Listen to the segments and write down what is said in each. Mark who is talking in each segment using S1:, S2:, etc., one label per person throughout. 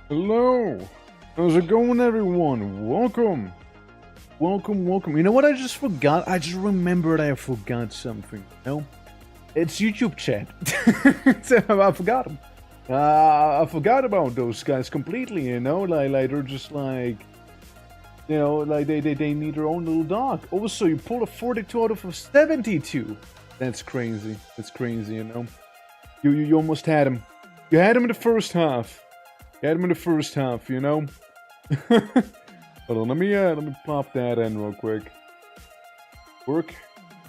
S1: Hello! How's it going, everyone? Welcome! Welcome. You know what I just forgot? I just remembered I forgot something, you know? It's YouTube chat. I forgot them. I forgot about those guys completely, you know? Like they're just like... You know, like they need their own little dog. Also, you pulled a 42 out of a 72. That's crazy. That's crazy, you know? You almost had him. You had him in the first half. You had him in the first half, you know? Hold on, let me pop that in real quick. Work?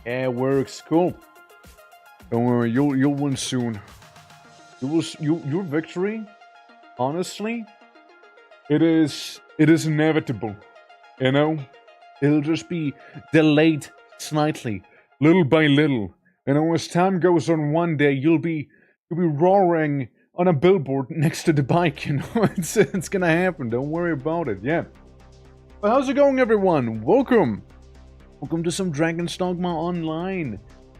S1: Yeah, it works. Cool. Don't worry, you'll win soon. Your victory, honestly, it is inevitable. You know? It'll just be delayed slightly, little by little. You know, as time goes on, one day you'll be roaring on a billboard next to the bike, you know? It's gonna happen, don't worry about it, yeah. But how's it going, everyone? Welcome to some Dragon's Dogma Online.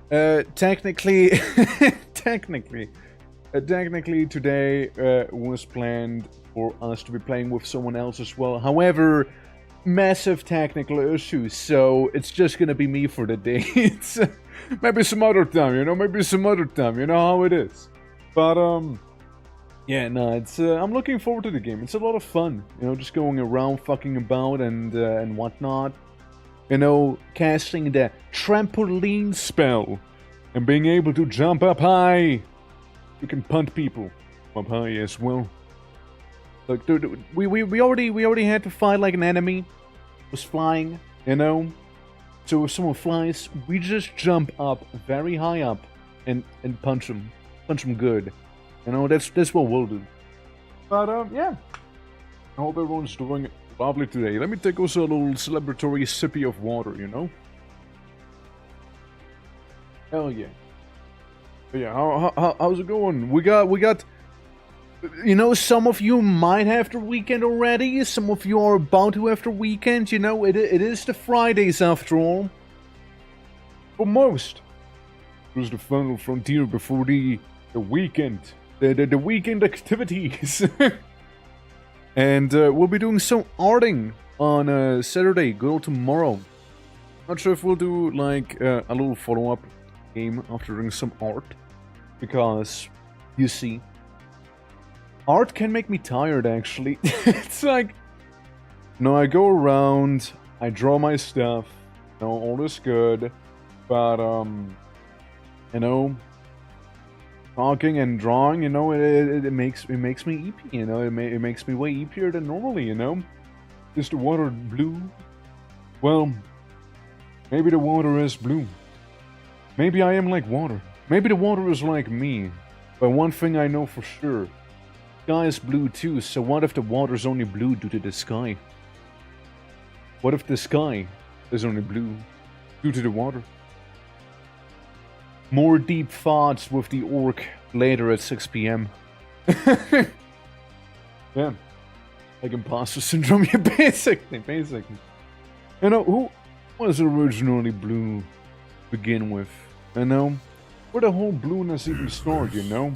S1: Technically today was planned for us to be playing with someone else as well. However, massive technical issues, so it's just gonna be me for the day. It's maybe some other time, you know? You know how it is. But, yeah, no, it's, I'm looking forward to the game. It's a lot of fun, you know, just going around, fucking about, and whatnot. You know, casting the trampoline spell, and being able to jump up high. You can punt people up high as well. Like, dude, we already had to fight like an enemy was flying, you know. So if someone flies, we just jump up very high up and punch them good. You know, that's what we'll do. But, yeah. I hope everyone's doing lovely today. Let me take also a little celebratory sippy of water, you know? Hell yeah. But yeah, how's it going? We got... You know, some of you might have the weekend already. Some of you are about to have the weekend. You know, it is the Fridays after all. For most. It was the final frontier before the weekend. The weekend activities. And we'll be doing some arting on Saturday, good old tomorrow. Not sure if we'll do like a little follow-up game after doing some art. Because, you see, art can make me tired actually. It's like, no, I go around, I draw my stuff, you know, all is good. But, you know, talking and drawing, you know, it makes me eepy, you know, it makes me way eepier than normally, you know. Is the water blue? Well, maybe the water is blue. Maybe I am like water. Maybe the water is like me. But one thing I know for sure, the sky is blue too, so what if the water's only blue due to the sky? What if the sky is only blue due to the water? More deep thoughts with the orc later at 6 PM. Yeah. Like imposter syndrome, yeah, basically. You know, who was originally blue to begin with? You know? Where the whole blueness even started, you know?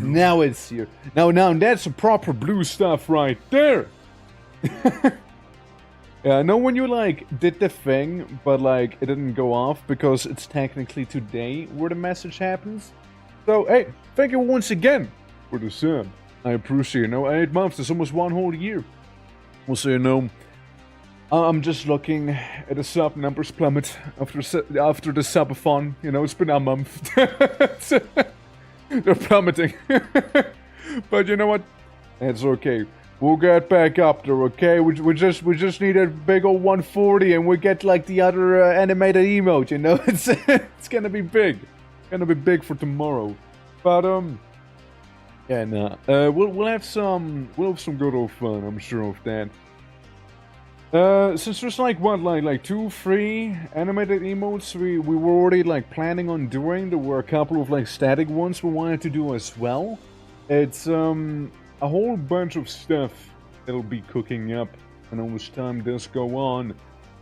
S1: Now it's here. Now that's the proper blue stuff right there! Yeah, I know when you, like, did the thing, but, like, it didn't go off because it's technically today where the message happens. So, hey, thank you once again for the sub. I appreciate it, you know, 8 months, it's almost 1 whole year. Also, you know, I'm just looking at the sub numbers plummet after the subathon, you know, it's been a month. They're plummeting. But you know what? It's okay. We'll get back up there, okay? We just need a big old 140 and we get like the other animated emote, you know? It's gonna be big. Gonna be big for tomorrow. But yeah, nah. We'll have some good old fun, I'm sure of that. Since there's like what, like 2, 3 animated emotes we were already like planning on doing. There were a couple of like static ones we wanted to do as well. It's a whole bunch of stuff that'll be cooking up and all this time does go on.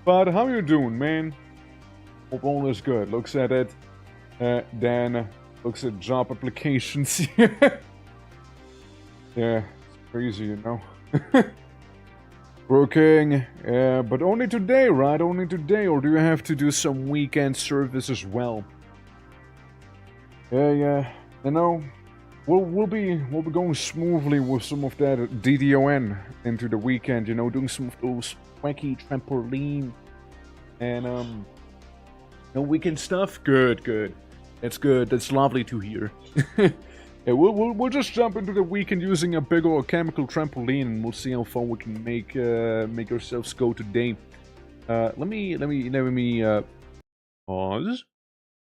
S1: But how you doing, man? Hope all is good. Looks at it. Dan looks at job applications. Yeah, Crazy, you know. Working, but only today, right? Only today, or do you have to do some weekend service as well? Yeah. You know, we'll be going smoothly with some of that DDON into the weekend. You know, doing some of those wacky trampoline and no weekend stuff. Good. That's good. That's lovely to hear. Yeah, we'll just jump into the weekend using a big old chemical trampoline, and we'll see how far we can make ourselves go today. Let me pause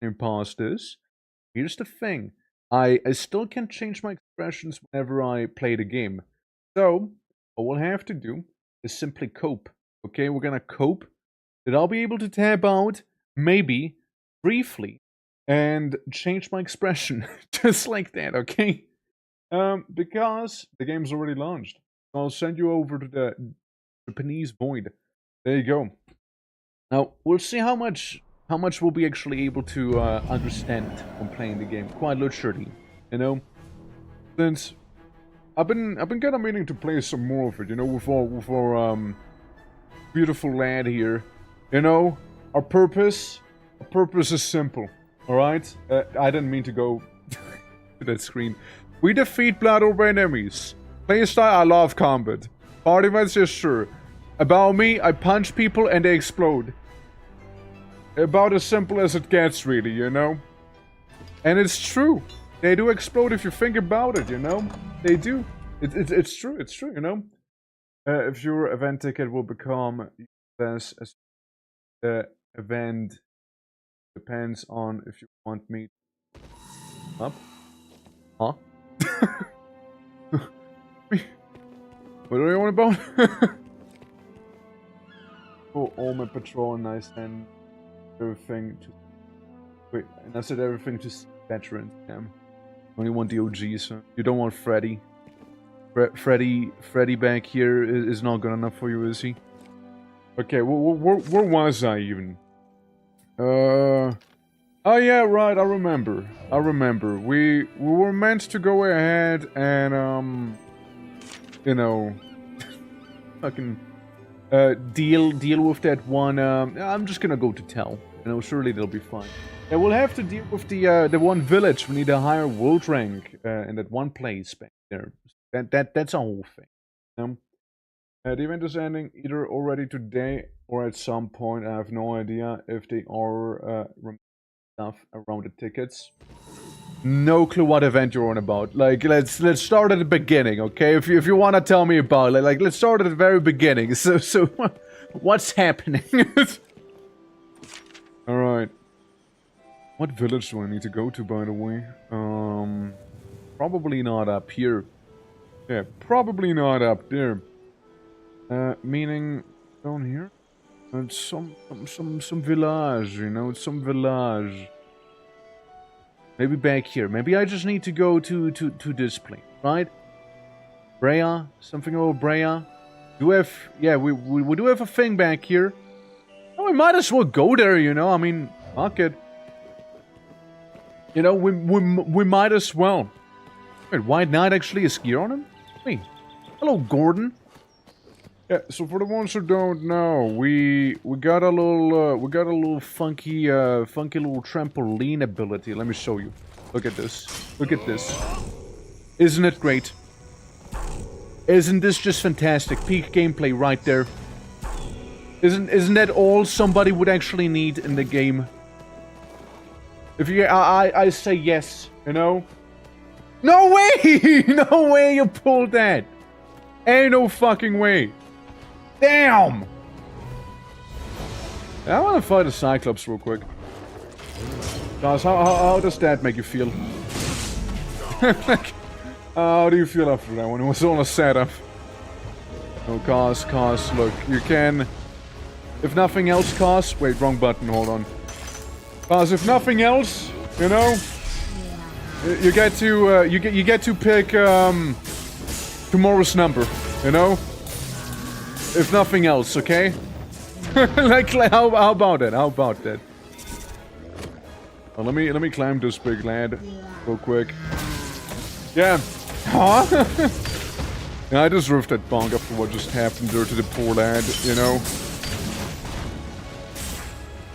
S1: and pause this. Here's the thing: I still can't change my expressions whenever I play the game. So what we'll have to do is simply cope. Okay, we're gonna cope. That I'll be able to tab out, maybe briefly, and change my expression just like that, okay? Because the game's already launched. I'll send you over to the Japanese void. There you go. Now we'll see how much we'll be actually able to understand when playing the game. Quite literally, you know. Since I've been kind of meaning to play some more of it, you know, with our beautiful lad here. You know, our purpose is simple. Alright? I didn't mean to go to that screen. We defeat blood over enemies. Playstyle, I love combat. Party events, yes, sure. About me, I punch people and they explode. About as simple as it gets, really, you know? And it's true. They do explode if you think about it, you know? They do. It's true, you know? If your event ticket will become as the event depends on if you want me up. Huh? What are you on about? Oh, Almond Patrol, nice, and everything to... Wait, and I said everything to veterans, damn. Only want the OGs, so you don't want Freddy. Freddy back here is not good enough for you, is he? Okay, where was I even? Oh yeah, right, I remember. We were meant to go ahead and, you know, fucking, deal with that one, I'm just gonna go to Tell. You know, surely they'll be fine. Yeah, we'll have to deal with the one village. We need a higher world rank, in that one place back there. That's a whole thing, you know? The event is ending either already today or at some point. I have no idea if they are stuff around the tickets. No clue what event you're on about. Like, let's start at the beginning, okay? If you want to tell me about it, like let's start at the very beginning. So what's happening? All right. What village do I need to go to, by the way? Probably not up here. Yeah, probably not up there. Meaning down here? It's some village, you know, it's some village. Maybe back here. Maybe I just need to go to this place, right? Brea? Something about Brea? Do we have... Yeah, we do have a thing back here. Oh, we might as well go there, you know, I mean, fuck it. You know, we might as well. Wait, White Knight actually has gear on him? Wait. Hello, Gordon. Yeah, so for the ones who don't know, we got a little funky little trampoline ability. Let me show you. Look at this. Look at this. Isn't it great? Isn't this just fantastic? Peak gameplay right there. Isn't that all somebody would actually need in the game? If you, I say yes. You know. No way! No way you pulled that. Ain't no fucking way. Damn! I want to fight a Cyclops real quick. Guys, how does that make you feel? How do you feel after that when it was all a setup? No, cause, look, you can... If nothing else, cause... Wait, wrong button, hold on. Cause if nothing else, you know... You get to pick, tomorrow's number, you know? If nothing else, okay? like how about that? How about that? Well, let me climb this big lad real quick. Yeah. Huh? Yeah, I deserve that bonk after what just happened there to the poor lad, you know?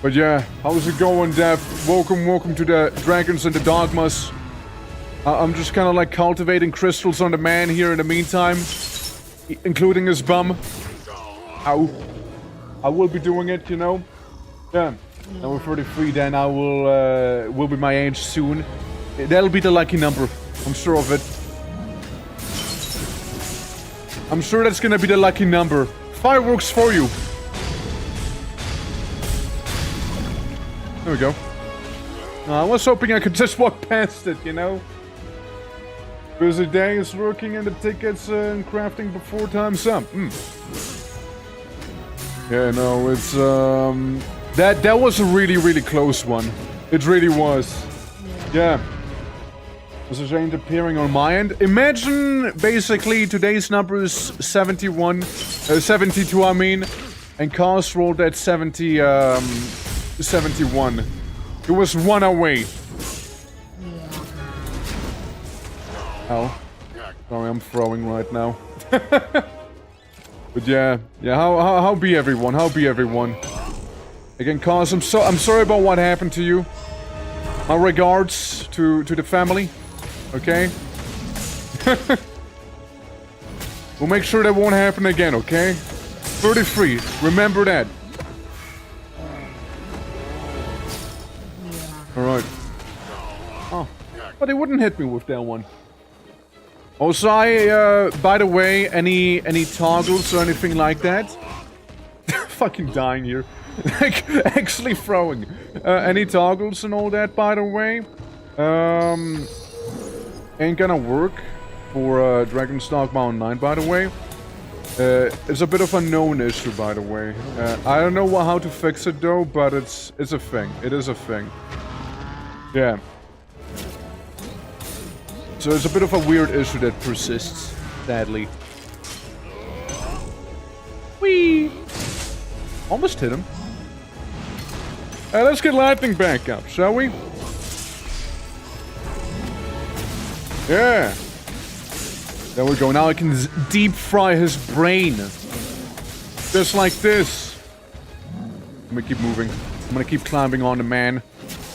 S1: But yeah, how's it going, Dev? Welcome to the Dragons and the Dogmas. I'm just kind of like cultivating crystals on the man here in the meantime. Including his bum. Ow. I will be doing it, you know? Yeah. Now we're 33, then I will be my age soon. That'll be the lucky number. I'm sure of it. I'm sure that's gonna be the lucky number. Fireworks for you. There we go. I was hoping I could just walk past it, you know? Busy day is working and the tickets and crafting before time's up. Yeah, no, it's that was a really close one. It really was. Yeah. This is ain't appearing on my end. Imagine basically today's number is 72 I mean, and Cars rolled at 71. It was one away. Oh. Sorry, I'm throwing right now. But yeah, how be everyone? How be everyone? Again, Cars, I'm sorry about what happened to you. My regards to the family. Okay? We'll make sure that won't happen again, okay? 33, remember that. Alright. Oh, but they wouldn't hit me with that one. Also, by the way, any toggles or anything like that? Fucking dying here. Like, actually throwing. Any toggles and all that, by the way? Ain't gonna work for Dragon's Dogma Online, by the way. It's a bit of a known issue, by the way. I don't know how to fix it, though, but it's a thing. It is a thing. Yeah. So it's a bit of a weird issue that persists, sadly. Whee! Almost hit him. Let's get lightning back up, shall we? Yeah. There we go. Now I can deep fry his brain. Just like this. I'm gonna keep moving. I'm gonna keep climbing on the man.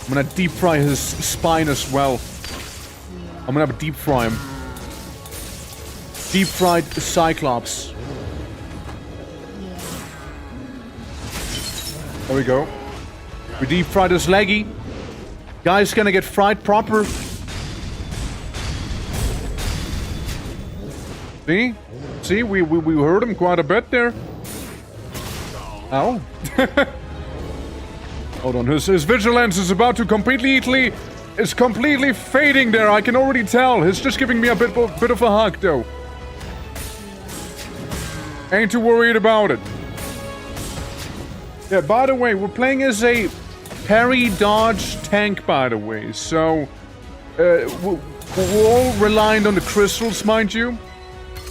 S1: I'm gonna deep fry his spine as well. I'm gonna have a deep fry him. Deep fried Cyclops. There we go. We deep fried his leggy. Guy's gonna get fried proper. See? See, we hurt him quite a bit there. Ow. Hold on, his vigilance is about to completely fading there. I can already tell. He's just giving me a bit of a hug, though. Ain't too worried about it. Yeah, by the way, we're playing as a parry dodge tank, by the way. So, we're all reliant on the crystals, mind you.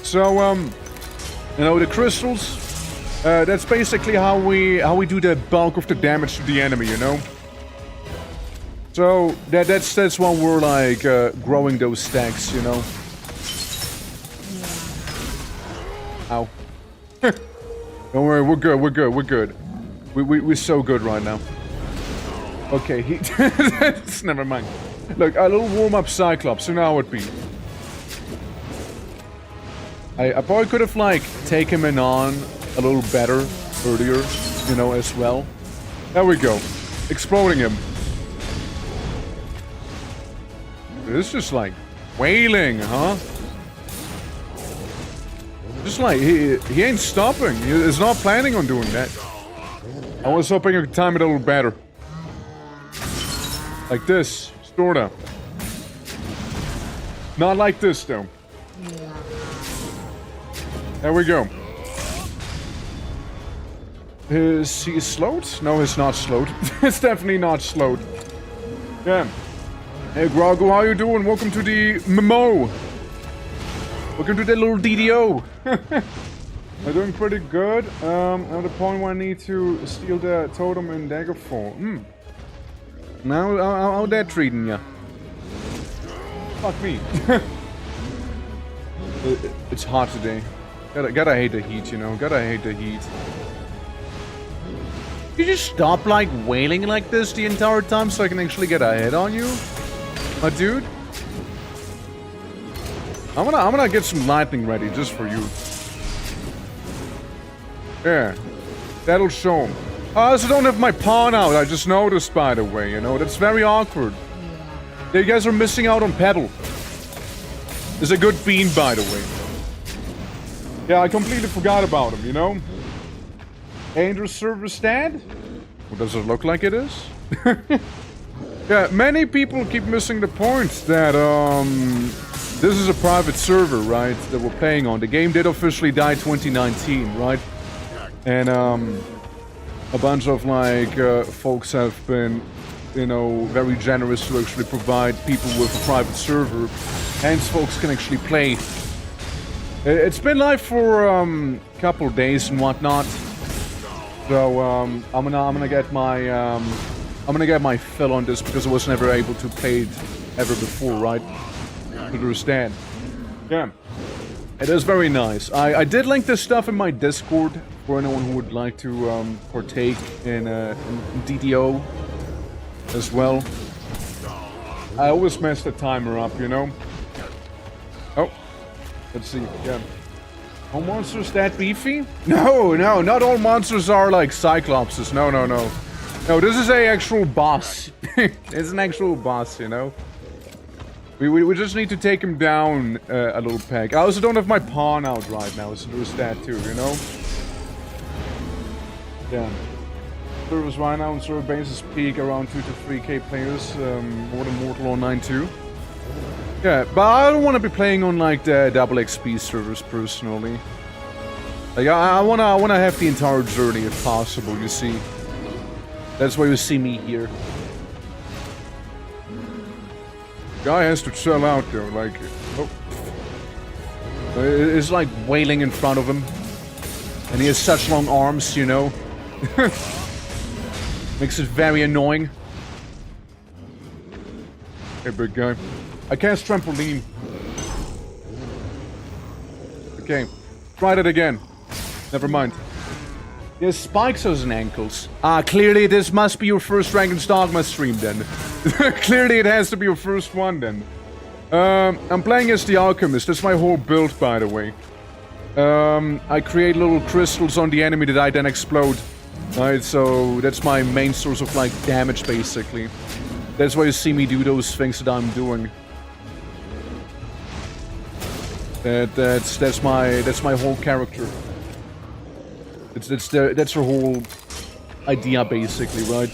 S1: So, you know, the crystals, that's basically how we do the bulk of the damage to the enemy, you know? So, that's why we're, like, growing those stacks, you know? Ow. Don't worry, we're good. We're so good right now. Okay, never mind. Look, a little warm-up Cyclops, so now it be. I probably could have, like, taken him on a little better earlier, you know, as well. There we go. Exploding him. It's just, like, wailing, huh? Just like, he ain't stopping. He's not planning on doing that. I was hoping I could time it a little better. Like this, sorta. Not like this, though. There we go. Is he slowed? No, he's not slowed. It's definitely not slowed. Yeah. Hey, Grogu, how you doing? Welcome to the MMO. Welcome to the little DDO. I'm doing pretty good. At the point where I need to steal the totem in Daggerfall. Now, how that treating ya? Fuck me. It's hot today. Gotta hate the heat, you know. Gotta hate the heat. You just stop, like, wailing like this the entire time so I can actually get a hit on you? My dude? I'm gonna get some lightning ready just for you. Yeah. That'll show him. I also don't have my pawn out, I just noticed, by the way, you know? That's very awkward. You guys are missing out on Pedal. It's a good bean, by the way. Yeah, I completely forgot about him, you know? Angel server stand? What does it look like it is? Yeah, many people keep missing the point that, this is a private server, right? That we're playing on. The game did officially die 2019, right? And, a bunch of, like, folks have been, you know, very generous to actually provide people with a private server. Hence, folks can actually play. It's been live for, a couple of days and whatnot. So, I'm gonna get my fill on this because I was never able to play it ever before, right? To understand. Yeah. It is very nice. I did link this stuff in my Discord for anyone who would like to partake in DDO as well. I always mess the timer up, you know? Oh. Let's see. Yeah. All monsters that beefy? No, not all monsters are like Cyclopses. No. No, this is a actual boss. It's an actual boss, you know? We just need to take him down a little peg. I also don't have my pawn out right now, so there's that too, you know? Yeah. Servers right now on server bases peak around 2 to 3k players, more than Mortal Online 2. Yeah, but I don't want to be playing on like the double XP servers personally. Like I wanna have the entire journey if possible, you see. That's why you see me here. Guy has to chill out though, like oh. It's like wailing in front of him. And he has such long arms, you know. Makes it very annoying. Hey big guy. I cast Trampoline. Okay. Tried it again. Never mind. He has spikes on his ankles. Ah, clearly this must be your first Dragon's Dogma stream then. Clearly it has to be your first one then. I'm playing as the Alchemist. That's my whole build, by the way. I create little crystals on the enemy that I then explode. Right, so that's my main source of, like, damage, basically. That's why you see me do those things that I'm doing. That's my whole character. That's her whole idea, basically, right?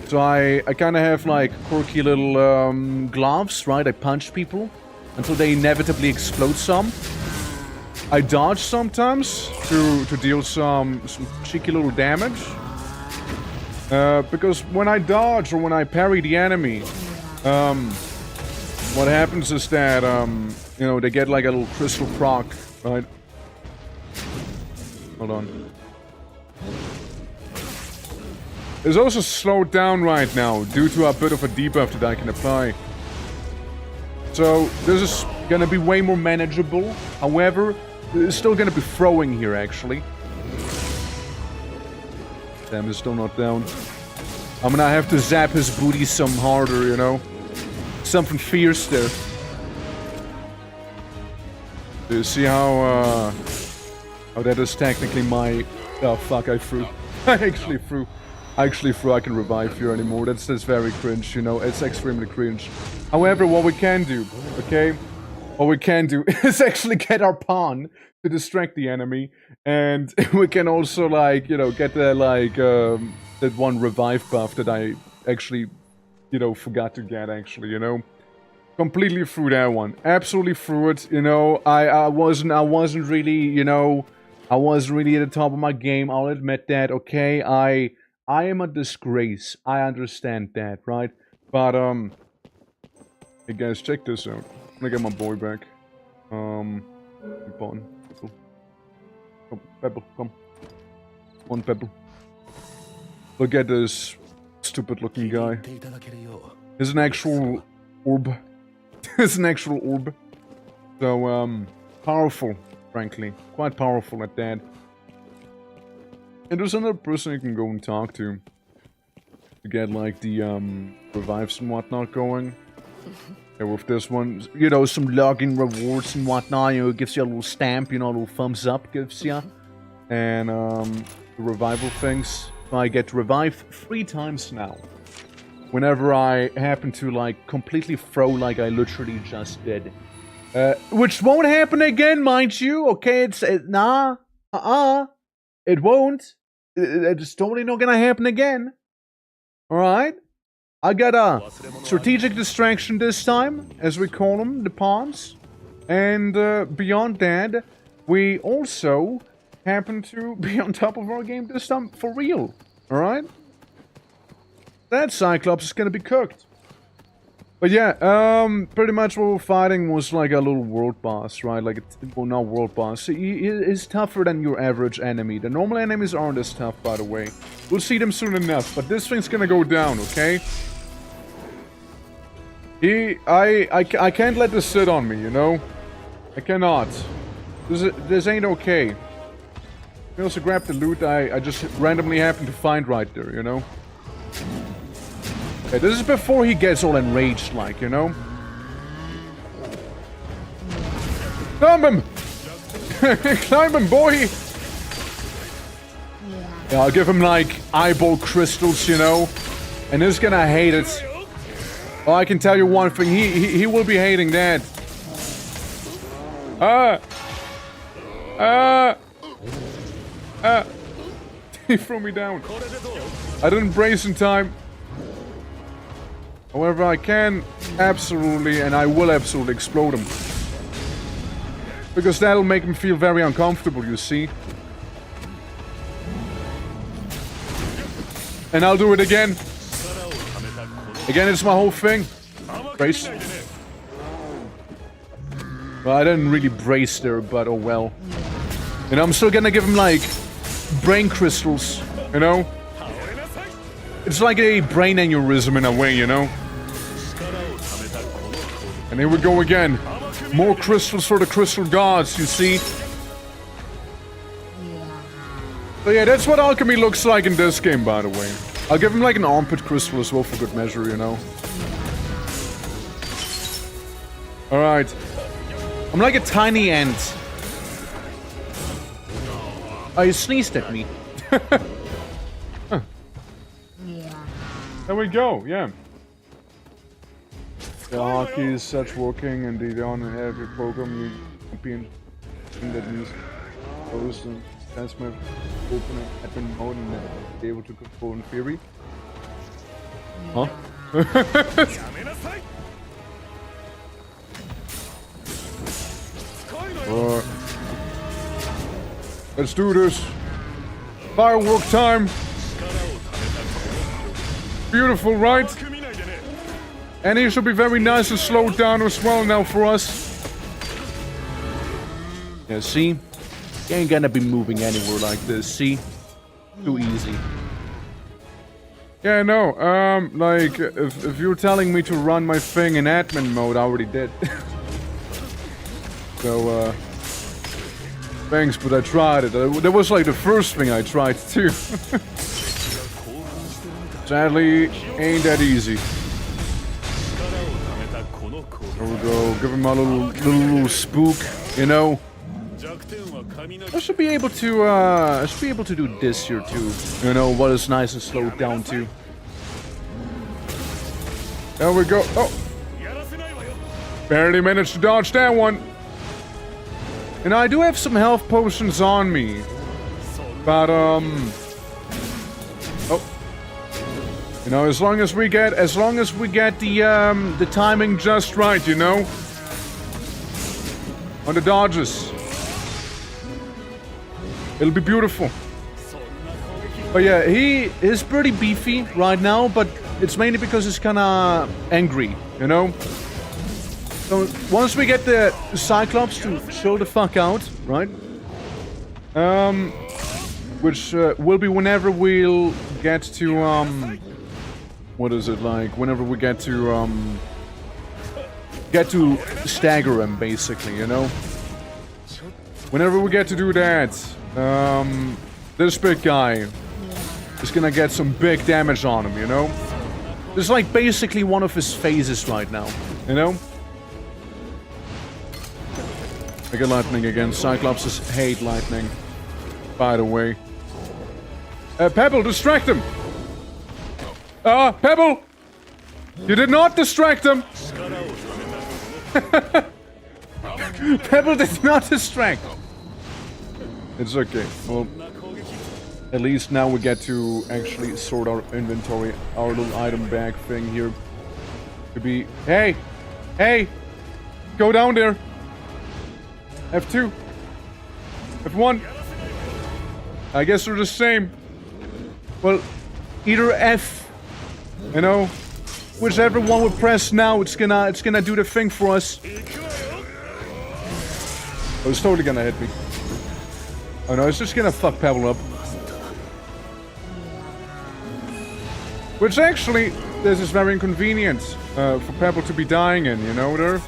S1: So I kind of have like quirky little gloves, right? I punch people until they inevitably explode some. I dodge sometimes to deal some cheeky little damage. Because when I dodge or when I parry the enemy, what happens is that you know, they get like a little crystal proc, right? Hold on. It's also slowed down right now due to a bit of a debuff that I can apply. So this is gonna be way more manageable. However, it's still gonna be throwing here actually. Damn, it's still not down. I'm gonna have to zap his booty some harder, you know? Something fierce there. Do you see how that is technically my... Oh fuck, I threw. I actually threw. I can revive here anymore. That's very cringe, you know? It's extremely cringe. However, what we can do, okay? What we can do is actually get our pawn to distract the enemy. And we can also, like, you know, get the, like, that one revive buff that I actually, you know, forgot to get, actually, you know? Completely through that one. Absolutely through it, you know? I wasn't really, you know... I wasn't really at the top of my game, I'll admit that, okay? I am a disgrace. I understand that, right? But, hey guys, check this out. I'm gonna get my boy back. Pebble. Oh, Pebble, come. Come on, Pebble. Look at this stupid looking guy. He's an actual orb. He's an actual orb. So, powerful, frankly. Quite powerful at that. And there's another person you can go and talk to get, like, the, revives and whatnot going. And with this one, you know, some login rewards and whatnot, you know, it gives you a little stamp, you know, a little thumbs up gives you. And, the revival things. I get revived 3 times now. Whenever I happen to, like, completely throw like I literally just did. Which won't happen again, mind you, okay? Nah. It won't. It's totally not gonna happen again. Alright? I got a strategic distraction this time, as we call them, the pawns. And beyond that, we also happen to be on top of our game this time for real. Alright? That Cyclops is gonna be cooked. But yeah, pretty much what we're fighting was like a little world boss, right? Like, well, not world boss. He is tougher than your average enemy. The normal enemies aren't as tough, by the way. We'll see them soon enough, but this thing's gonna go down, okay? I can't let this sit on me, you know? I cannot. This ain't okay. I also grabbed the loot I just randomly happened to find right there, you know? Okay, this is before he gets all enraged, like, you know? Climb him! Climb him, boy! Yeah, I'll give him, like, eyeball crystals, you know? And he's gonna hate it. Oh, I can tell you one thing, he will be hating that. He threw me down. I didn't brace in time. However, I can absolutely, and I will absolutely explode him. Because that'll make him feel very uncomfortable, you see. And I'll do it again. Again, it's my whole thing. Brace. Well, I didn't really brace there, but oh well. And I'm still gonna give him, like, brain crystals, you know? It's like a brain aneurysm in a way, you know? And here we go again. More crystals for the crystal gods, you see? So yeah, that's what alchemy looks like in this game, by the way. I'll give him like an armpit crystal as well for good measure, you know? Alright. I'm like a tiny ant. Oh, you sneezed at me. Huh. There we go, yeah. The hockey is such working and they don't have a program you champion that means closed and transmit open admin mode and be able to control in theory. Huh? Let's do this. Firework time. Beautiful, right? And he should be very nice and slowed down as well now for us. Yeah, see? You ain't gonna be moving anywhere like this, see? Too easy. Yeah, no, like, if you're telling me to run my thing in admin mode, I already did. So, thanks, but I tried it. That was like the first thing I tried too. Sadly, ain't that easy. There we go, give him a little spook, you know. I should be able to do this here too. You know, what is nice and slowed down too. There we go. Oh! Barely managed to dodge that one. And I do have some health potions on me. But, oh. You know, as long as we get the timing just right, you know? On the dodges. It'll be beautiful. But yeah, he is pretty beefy right now, but it's mainly because he's kinda angry, you know? So, once we get the Cyclops to chill the fuck out, right? Which will be whenever we'll get to, what is it like? Whenever we get to stagger him, basically, you know? whenever we get to do that, this big guy is gonna get some big damage on him, you know? This is like basically one of his phases right now, you know? I get lightning again. Cyclopses hate lightning, by the way. Pebble, distract him! Pebble! You did not distract him! Pebble did not distract! It's okay. Well, at least now we get to actually sort our inventory, our little item bag thing here. To be... Hey! Hey! Go down there! F2. F1. I guess they're the same. Well, either F, you know, whichever one we press now, it's gonna do the thing for us. Oh, it's totally gonna hit me. Oh no, it's just gonna fuck Pebble up. Which actually, this is very inconvenient for Pebble to be dying in, you know, there.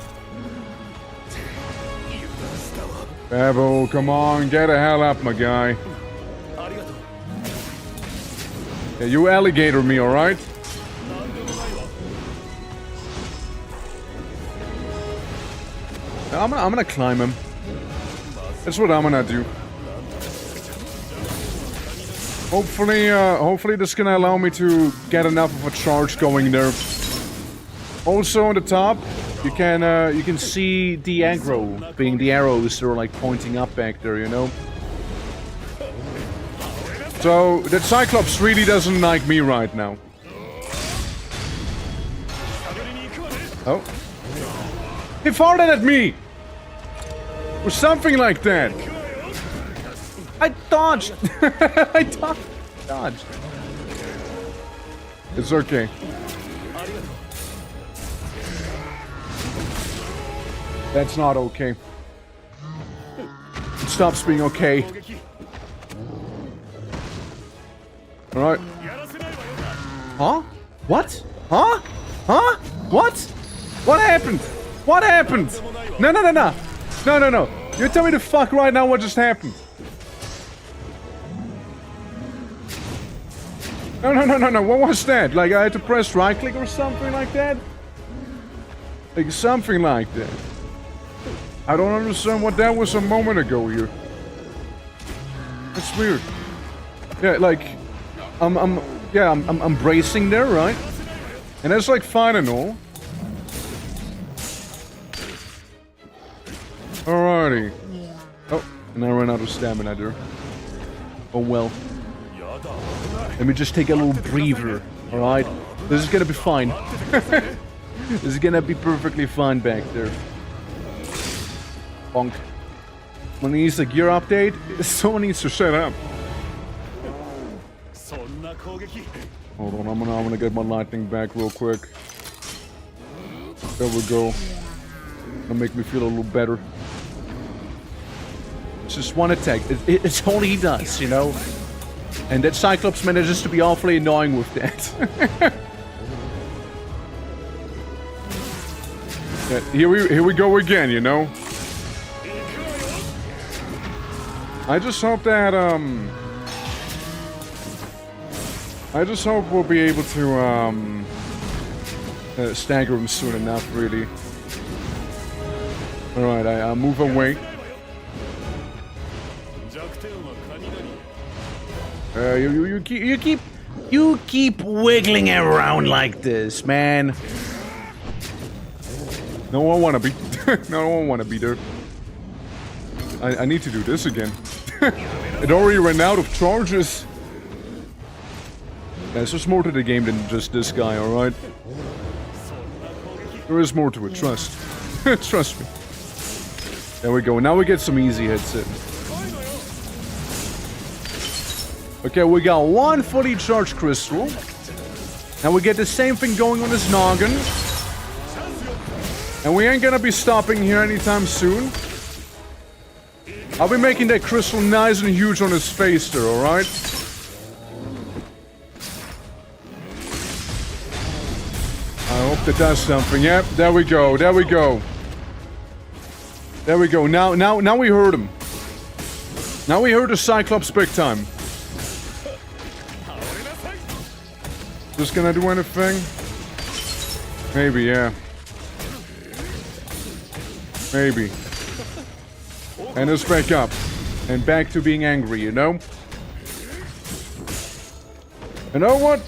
S1: Pebble, come on, get the hell up, my guy. Yeah, you alligator me, alright? I'm gonna climb him. That's what I'm gonna do. Hopefully this is gonna allow me to get enough of a charge going there. Also on the top, you can see the aggro, being the arrows that are like pointing up back there, you know? So, that Cyclops really doesn't like me right now. Oh. He farted at me! Or something like that! I dodged! I dodged. It's okay. That's not okay. It stops being okay. Alright. Huh? What? Huh? Huh? What? What happened? What happened? No. No. You tell me the fuck right now what just happened. No. What was that? Like I had to press right click or something like that? Like something like that. I don't understand what that was a moment ago here. That's weird. Yeah, like I'm bracing there, right? And that's like fine and all. Alrighty. Oh, and I ran out of stamina there. Oh well. Let me just take a little breather, alright? This is gonna be fine. This is gonna be perfectly fine back there. Bonk. When he needs a gear update, someone needs to shut up. Hold on, I'm gonna get my lightning back real quick. There we go. That'll make me feel a little better. It's just one attack. It's all he does, you know? And that Cyclops manages to be awfully annoying with that. Yeah, here we go again, you know? I just hope that, I just hope we'll be able to, stagger him soon enough, really. Alright, I move away. You keep wiggling around like this, man. No one wanna be, no one wanna be there. I need to do this again. It already ran out of charges. Yeah, there's more to the game than just this guy, alright? There is more to it, trust. Trust me. There we go, now we get some easy hits in. Okay, we got one fully charged crystal. Now we get the same thing going on his noggin. And we ain't gonna be stopping here anytime soon. I'll be making that crystal nice and huge on his face there, alright? I hope that does something. Yep, there we go, there we go. There we go, now we heard him. Now we heard the Cyclops big time. Just gonna do anything? Maybe, yeah. Maybe. And it's back up. And back to being angry, you know? You know what?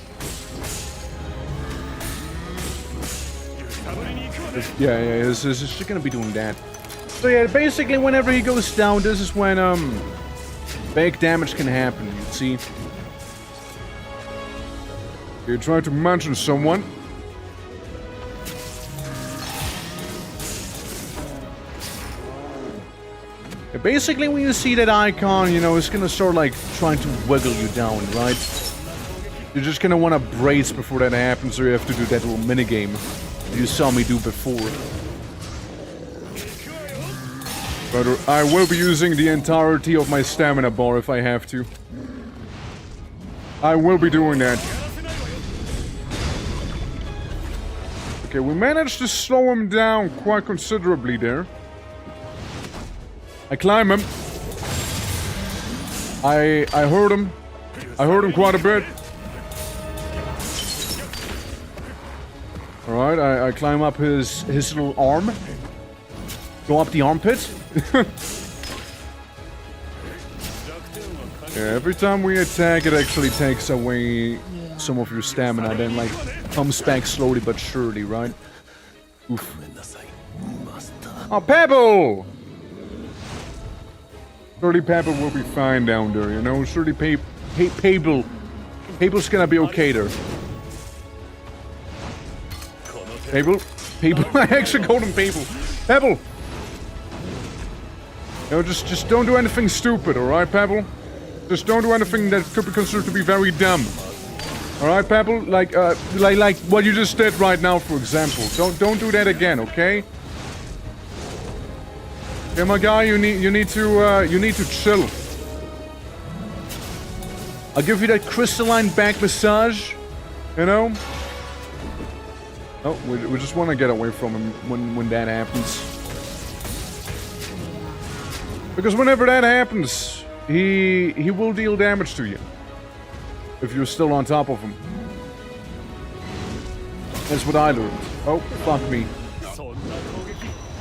S1: Yeah, this is gonna be doing that. So yeah, basically whenever he goes down, this is when, big damage can happen, you see? You're trying to mention someone. Yeah, basically when you see that icon, you know, it's gonna start like trying to wiggle you down, right? You're just gonna wanna brace before that happens, or you have to do that little minigame you saw me do before. But I will be using the entirety of my stamina bar if I have to. I will be doing that. Okay, we managed to slow him down quite considerably there. I climb him. I hurt him. I hurt him quite a bit. Alright, I climb up his little arm. Go up the armpit. Yeah, every time we attack, it actually takes away some of your stamina, then like comes back slowly but surely, right? Oof. Oh, Pebble! Surely Pebble will be fine down there, you know? Surely Pebble's gonna be okay there. Pebble? I actually called him Pebble. Pebble! No, just don't do anything stupid, alright, Pebble? Just don't do anything that could be considered to be very dumb. Alright, Pebble? Like what you just did right now, for example. Don't do that again, okay? Yeah, my guy, you need to chill. I'll give you that crystalline back massage, you know? Oh, we just want to get away from him when that happens. Because whenever that happens, he will deal damage to you. If you're still on top of him. That's what I learned. Oh, fuck me.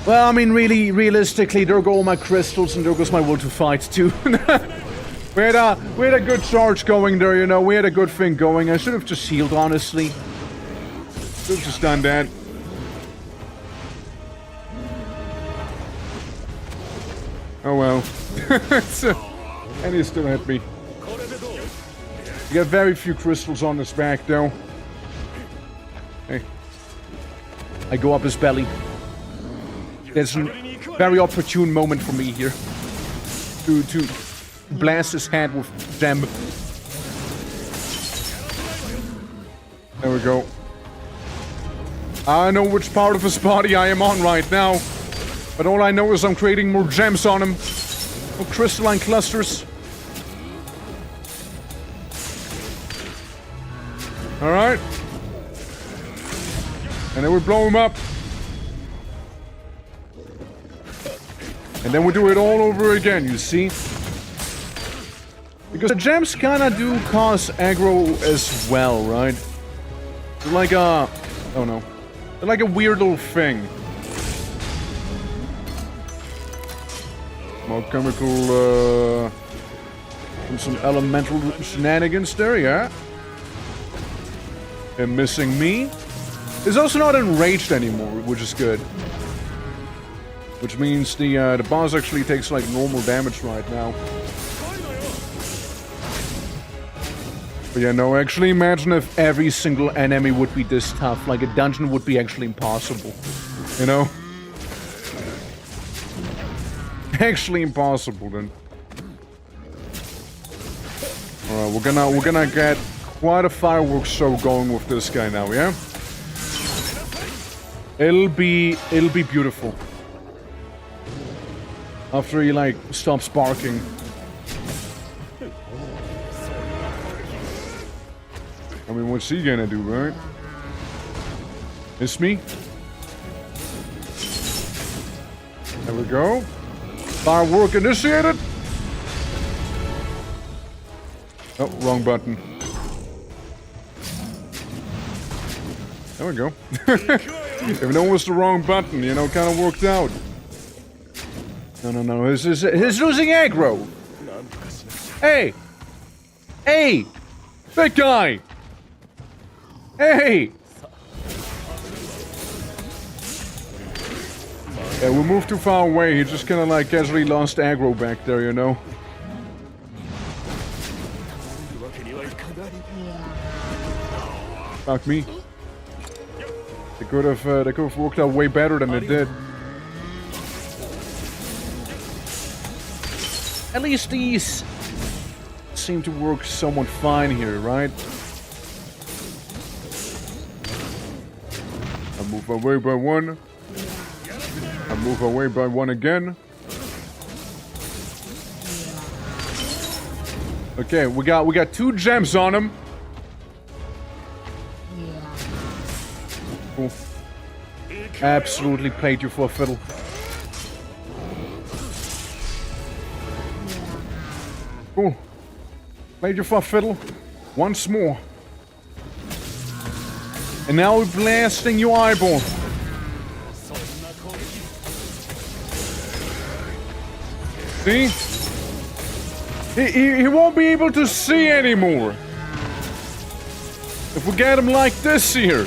S1: Well, I mean, really, realistically, there go all my crystals and there goes my will to fight, too. we had a good charge going there, you know. We had a good thing going. I should have just healed, honestly. Should have just done that. Oh well. And he still hit me. You got very few crystals on his back, though. Hey. I go up his belly. There's a very opportune moment for me here. To blast his head with them. There we go. I know which part of his body I am on right now. But all I know is I'm creating more gems on him. More crystalline clusters. Alright. And then we blow him up. And then we do it all over again, you see? Because the gems kinda do cause aggro as well, right? They're like a... oh no. They're like a weird little thing. More chemical, and some elemental shenanigans there, yeah? And missing me. He's also not enraged anymore, which is good. Which means the boss actually takes like normal damage right now. But yeah, no, actually imagine if every single enemy would be this tough. Like a dungeon would be actually impossible. You know? Actually impossible then. Alright, we're gonna get quite a fireworks show going with this guy now, yeah? It'll be beautiful. After he like stops barking. I mean, what's he gonna do, right? Miss me? There we go. Firework initiated. Oh, wrong button. There we go. Even though it was the wrong button, you know, kind of worked out. No. He's losing aggro. Hey! Hey! Big guy! Hey! Yeah, we moved too far away. He just kind of like casually lost aggro back there, you know? Fuck me. They could have worked out way better than it did. At least these seem to work somewhat fine here, right? I move away by one. I move away by one again. Okay, we got 2 gems on him. Cool. Absolutely played you for a fiddle. Cool. Played you for a fiddle. Once more. And now we're blasting your eyeball. See? He won't be able to see anymore. If we get him like this here.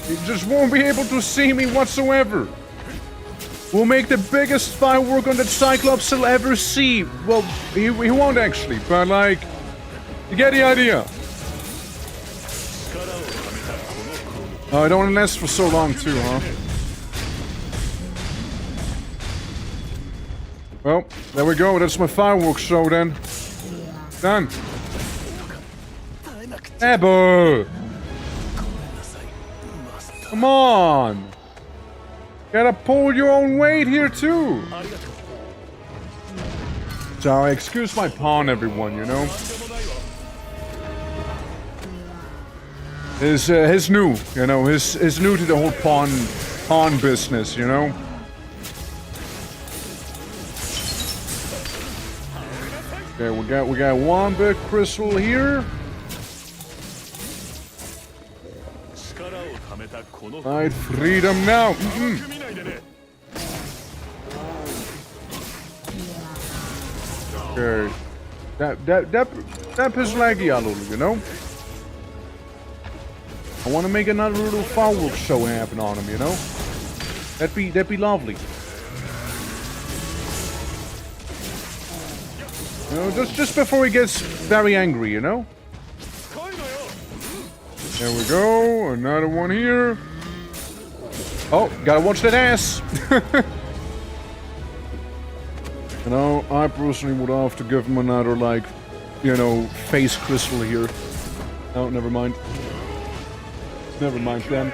S1: He just won't be able to see me whatsoever. We'll make the biggest firework on that Cyclops he'll ever see. Well, he won't actually, but like, you get the idea. Oh, it only lasts for so long too, huh? Well, there we go. That's my fireworks show then. Done. Ebo! Come on! Gotta pull your own weight here too! Sorry, excuse my pawn, everyone, you know? He's new, you know, he's new to the whole pawn business, you know? Okay, we got one big crystal here. Right, freedom now. Okay. That is laggy a little, you know? I want to make another little fireworks show happen on him, you know? That'd be lovely. You know, just before he gets very angry, you know? There we go, another one here. Oh, gotta watch that ass! You know, I personally would have to give him another, like, you know, face crystal here. Oh, never mind. Never mind then.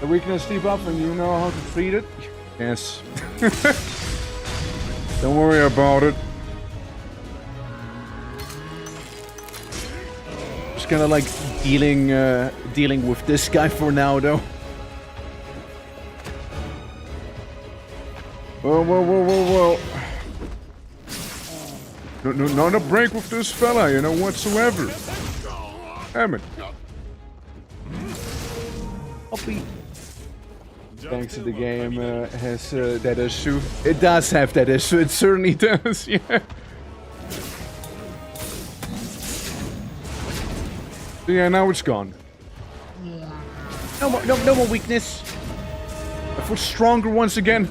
S1: The weakness debuff and you know how to treat it? Yes. Don't worry about it. Just kinda like dealing with this guy for now though. Whoa. No, not a break with this fella, you know, whatsoever. Damn it. Hoppy. Thanks to the game has that issue. It does have that issue, it certainly does, yeah. So yeah, now it's gone. No more weakness. I feel stronger once again.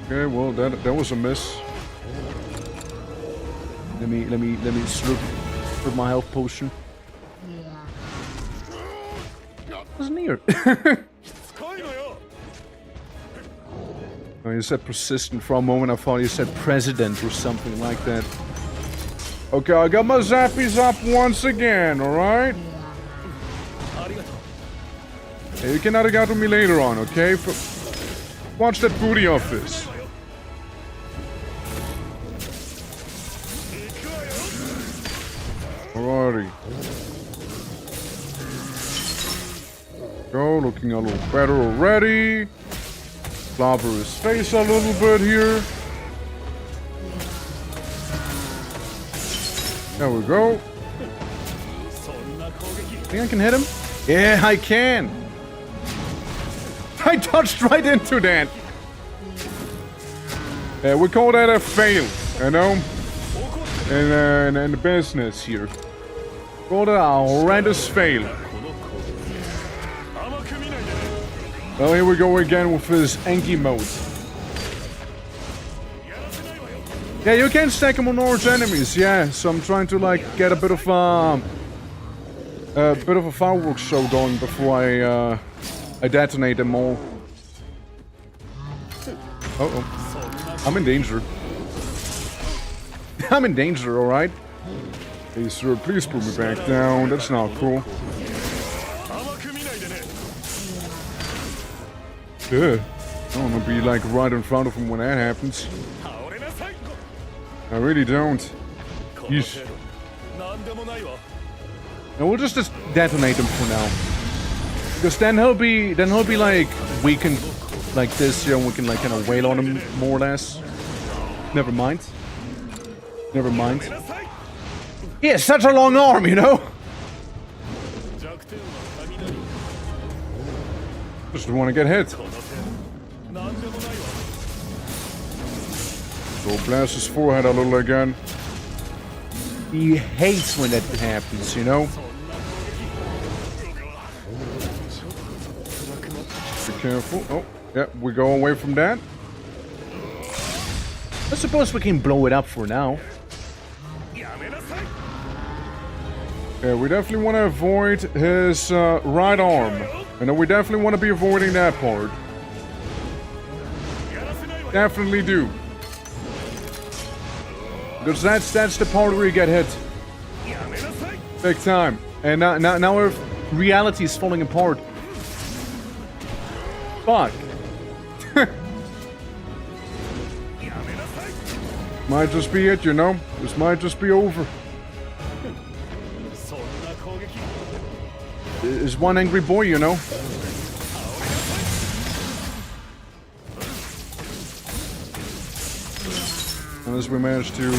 S1: Okay, well that was a miss. Let me slurp my health potion. Wasn't near. Oh, you said persistent for a moment. I thought you said president or something like that. Okay, I got my zappies up once again. All right. Hey, you can add out to me later on, okay? Watch that booty of this. Alrighty. Go, looking a little better already. Clobber his face a little bit here. There we go. Think I can hit him? Yeah, I can. I touched right into that. We call that a fail, you know? In the business here. Call that a horrendous fail. Well, here we go again with this ENG mode. Yeah, you can stack them on large enemies, yeah. So I'm trying to like get a bit of a fireworks show going before I detonate them all. Uh-oh. I'm in danger. I'm in danger, alright? Hey sir, please put me back down. That's not cool. I don't want to be like right in front of him when that happens. I really don't. Yeesh. No, we'll just detonate him for now. Because then he'll be like weakened like this here, and we can like kind of wail on him more or less. Never mind. Never mind. He has such a long arm, you know? Just want to get hit. So blast his forehead a little again. He hates when that happens, you know? Be careful. Oh, yeah, we go away from that. I suppose we can blow it up for now. Yeah, we definitely want to avoid his right arm. And we definitely want to be avoiding that part. Definitely do. Because that's the part where you get hit. Big time. And now our reality is falling apart. Fuck. Might just be it, you know? This might just be over. Is one angry boy, you know? Unless we managed to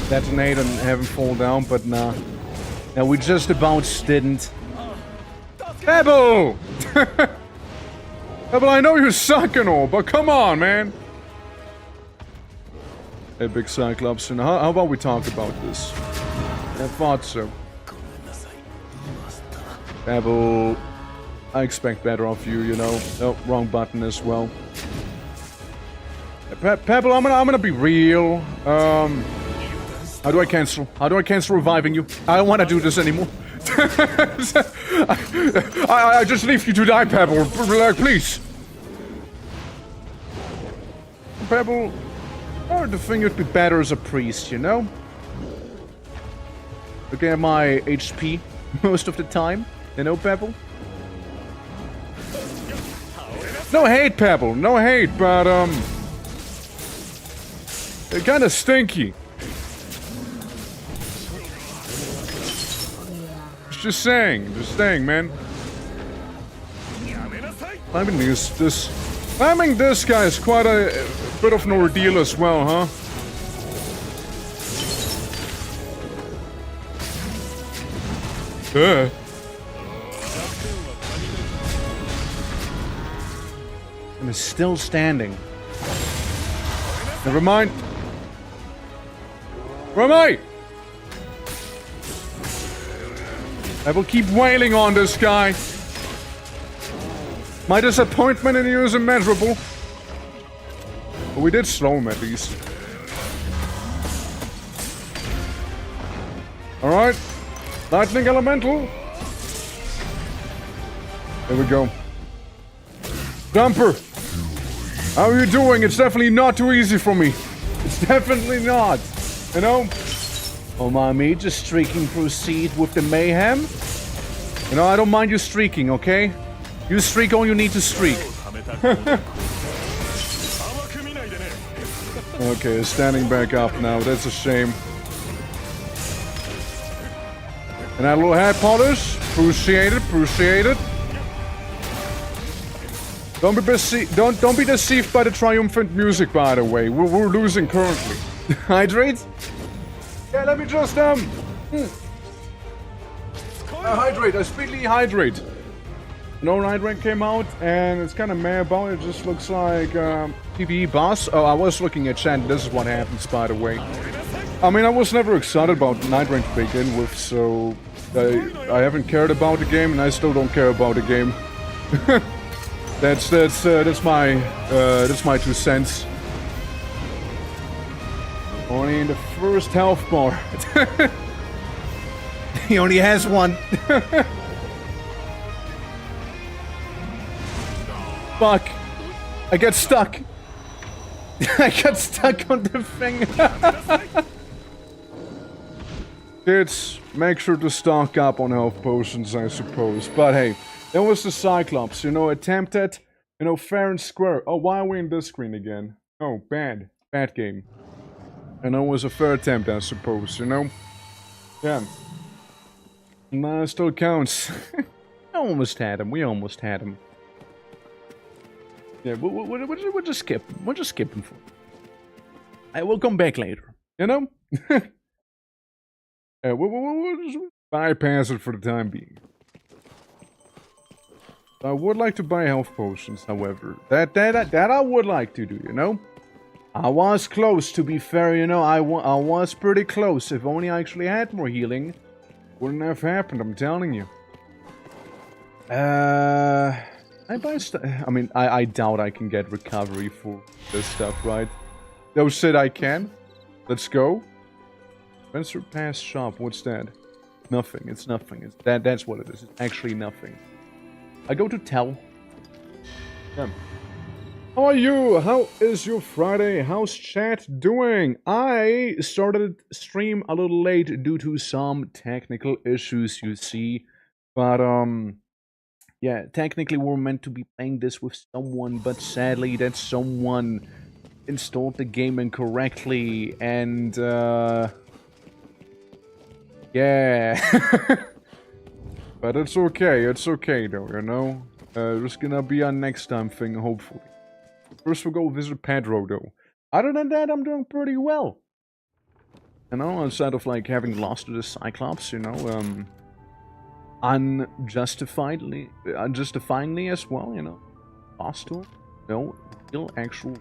S1: detonate and have him fall down, but nah. No, we just about didn't. Pebble! Pebble, I know you suck and all, but come on, man! Hey, big Cyclops, and how about we talk about this? I thought so. Pebble, I expect better of you, you know. Oh, wrong button as well. Pebble, I'm gonna be real. How do I cancel? How do I cancel reviving you? I don't want to do this anymore. I just leave you to die, Pebble. Please. Pebble, I would think it'd be better as a priest, you know? Look at my HP most of the time. You know, Pebble? No hate, Pebble. No hate, but, they're kinda stinky. Just saying, man. Climbing this guy is quite a bit of an ordeal as well, huh? And it's still standing. Never mind. Where am I? I will keep wailing on this guy. My disappointment in you is immeasurable. But we did slow him at least. Alright. Lightning Elemental. There we go. Dumper. How are you doing? It's definitely not too easy for me. It's definitely not. You know? Oh, mommy, just streaking proceed with the mayhem. You know, I don't mind you streaking, okay? You streak all you need to streak. Okay, standing back up now. That's a shame. And that little head polish. Appreciate it, appreciate it. Don't be deceived by the triumphant music, by the way. We're losing currently. Hydrate? Yeah, let me just hydrate. I speedily hydrate. No night rank came out, and it's kind of meh about it. It just looks like PvE boss. Oh, I was looking at chat. This is what happens, by the way. I mean, I was never excited about night rank to begin with, so I haven't cared about the game, and I still don't care about the game. that's my 2 cents. Only in the first health bar. He only has one. Fuck. I got stuck. I got stuck on the thing. Kids, make sure to stock up on health potions, I suppose. But hey, that was the Cyclops, you know, attempt at, you know, fair and square. Oh, why are we in this screen again? Oh, bad. Bad game. And it was a fair attempt, I suppose, you know? Yeah. No, it still counts. We almost had him. Yeah, we'll just skip. We'll just skip him. I will come back later. You know? We'll just bypass it for the time being. I would like to buy health potions, however. That I would like to do, you know? I was close, to be fair, you know. I was pretty close. If only I actually had more healing, wouldn't have happened, I'm telling you. I buy stuff. I mean, I doubt I can get recovery for this stuff, right? No shit, I can. Let's go. Spencer Pass shop. What's that? Nothing. It's nothing. That's what it is. It's actually nothing. I go to tell. Yeah. How are you? How is your Friday? How's chat doing? I started stream a little late due to some technical issues, you see. But yeah, technically we're meant to be playing this with someone, but sadly that someone installed the game incorrectly, and yeah. But it's okay though, you know? There's gonna be a next time thing, hopefully. First we'll go visit Pedro though. Other than that, I'm doing pretty well. You know, instead of like having lost to the Cyclops, you know, unjustifiably as well, you know. Lost to it. No, real actual.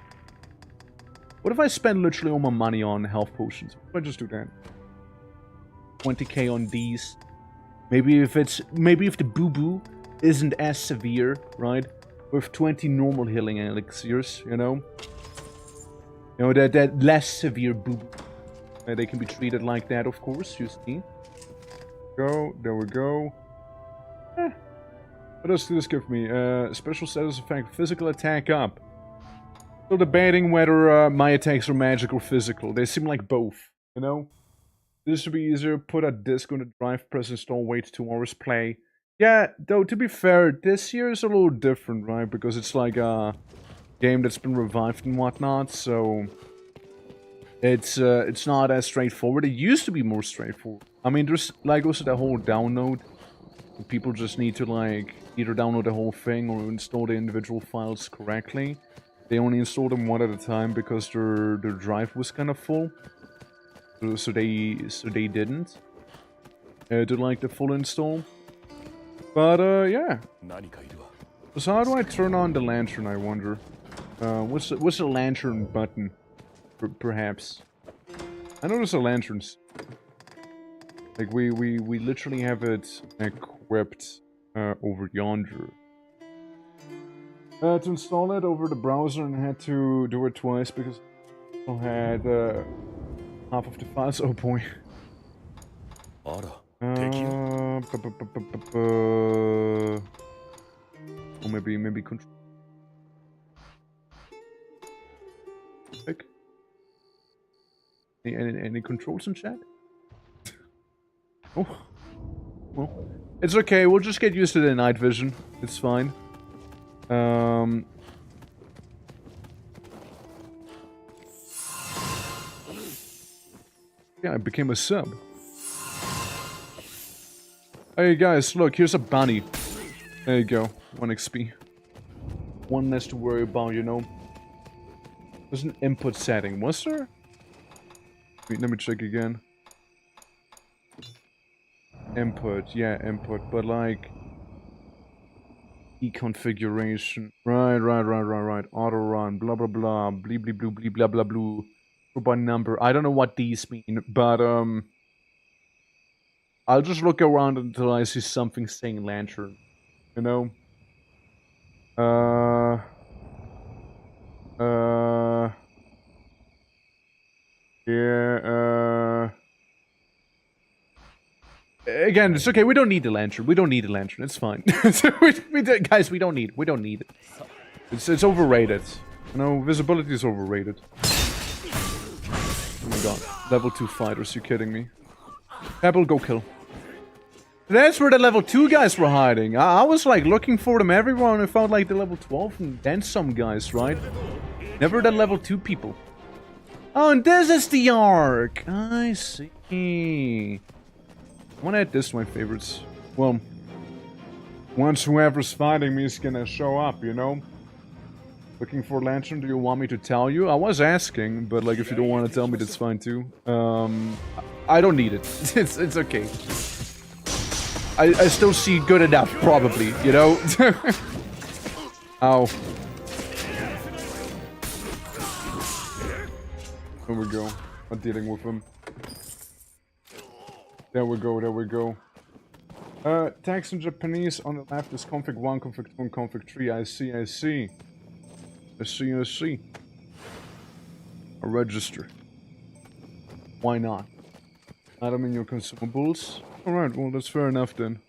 S1: What if I spend literally all my money on health potions? What if I just do that? 20k on these. Maybe if the boo-boo isn't as severe, right? With 20 normal healing elixirs, you know? You know, that less severe boo-boo. They can be treated like that, of course, you see. Go, there we go. What does this give me? Special status effect, physical attack up. Still debating whether my attacks are magic or physical. They seem like both, you know? This should be easier. Put a disc on the drive, press install, wait 2 hours, play. Yeah, though, to be fair, this year is a little different, right? Because it's like a game that's been revived and whatnot, so it's not as straightforward. It used to be more straightforward. I mean, there's like also the whole download. People just need to like either download the whole thing or install the individual files correctly. They only installed them one at a time because their drive was kind of full. So they didn't do like the full install. But yeah. So how do I turn on the lantern, I wonder? What's the lantern button? Perhaps. I know there's a lanterns. Like we literally have it equipped over yonder. To install it over the browser, and I had to do it twice because I had half of the files. Oh boy. Or maybe control. Any controls in chat? Oh, well, it's okay. We'll just get used to the night vision. It's fine. Yeah, I became a sub. Hey guys, look, here's a bunny. There you go, 1 XP. one less to worry about, you know. There's an input setting, was there? Wait, let me check again. Input, yeah, input, but like... E-configuration. Right. Auto run, blah blah blah, blee blee blue blee blah blah blue. By number. I don't know what these mean, but I'll just look around until I see something saying lantern. You know? Yeah, again, it's okay. We don't need the lantern. We don't need the lantern. It's fine. Guys, we don't need it. It's overrated. You know, visibility is overrated. Oh my god. Level 2 fighters, you kidding me? Pebble, go kill. That's where the level 2 guys were hiding. I was like looking for them everywhere and I found like the level 12 and then some guys, right? Never the level 2 people. Oh, and this is the arc! I see. I wanna add this to my favorites. Well, once whoever's fighting me is gonna show up, you know? Looking for lantern, do you want me to tell you? I was asking, but like if you don't want to tell me, that's fine too. I don't need it. It's okay. I still see good enough, probably, you know? Ow. There we go. I'm dealing with him. There we go. Text in Japanese on the left is config 1, config 2, and config 3. I see. A register. Why not? Item in your consumables. Alright, well that's fair enough then.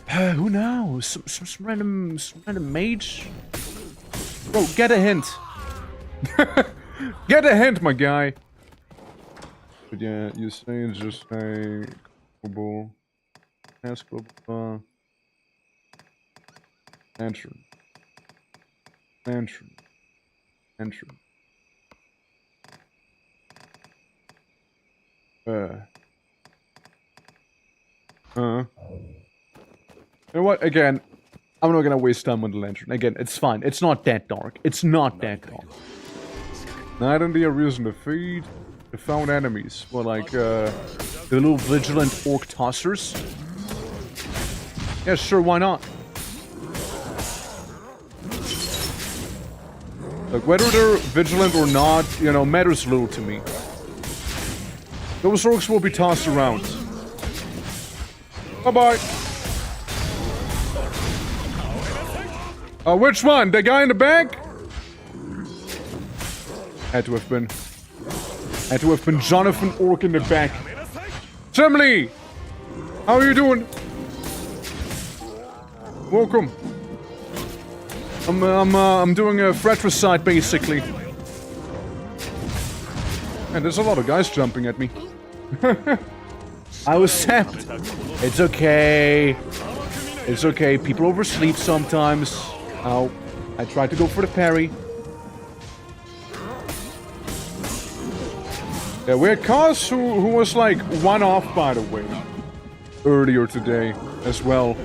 S1: Who knows? Some random mage? Bro, get a hint. Get a hint, my guy. But yeah, you say it's just a global task global lantern. You know what? Again, I'm not gonna waste time on the lantern. Again, it's fine. It's not that dark. It's not that dark. Night and day a reason to feed. The found enemies. Well, like, the little vigilant orc tossers. Yeah, sure, why not? Like, whether they're vigilant or not, you know, matters little to me. Those orcs will be tossed around. Bye-bye. Which one? The guy in the back? Had to have been Jonathan Orc in the back. Timley! How are you doing? Welcome. I'm doing a fratricide basically. And there's a lot of guys jumping at me. I was sapped. It's okay. It's okay. People oversleep sometimes. Ow. I tried to go for the parry. Yeah, we had Cos who was like one off, by the way. Earlier today as well.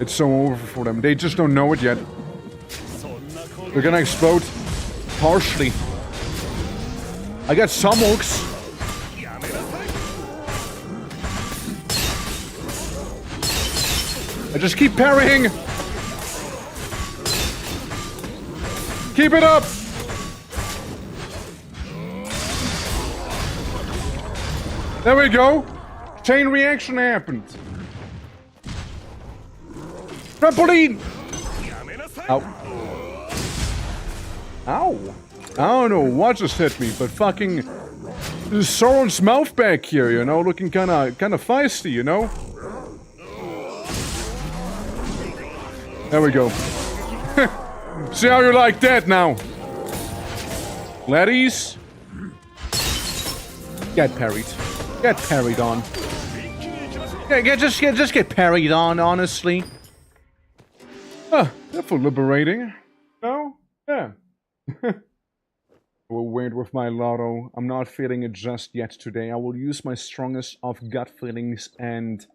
S1: It's so over for them. They just don't know it yet. They're gonna explode harshly. I got some hooks. I just keep parrying. Keep it up. There we go. Chain reaction happened. Trampoline! Ow. Ow. I don't know what just hit me, but fucking Sauron's mouth back here, you know, looking kinda feisty, you know? There we go. See how you like that now? Laddies? Get parried. Get parried on. Yeah, just get parried on, honestly. That's liberating. No? Yeah. I will wait with my lotto. I'm not feeling it just yet today. I will use my strongest of gut feelings and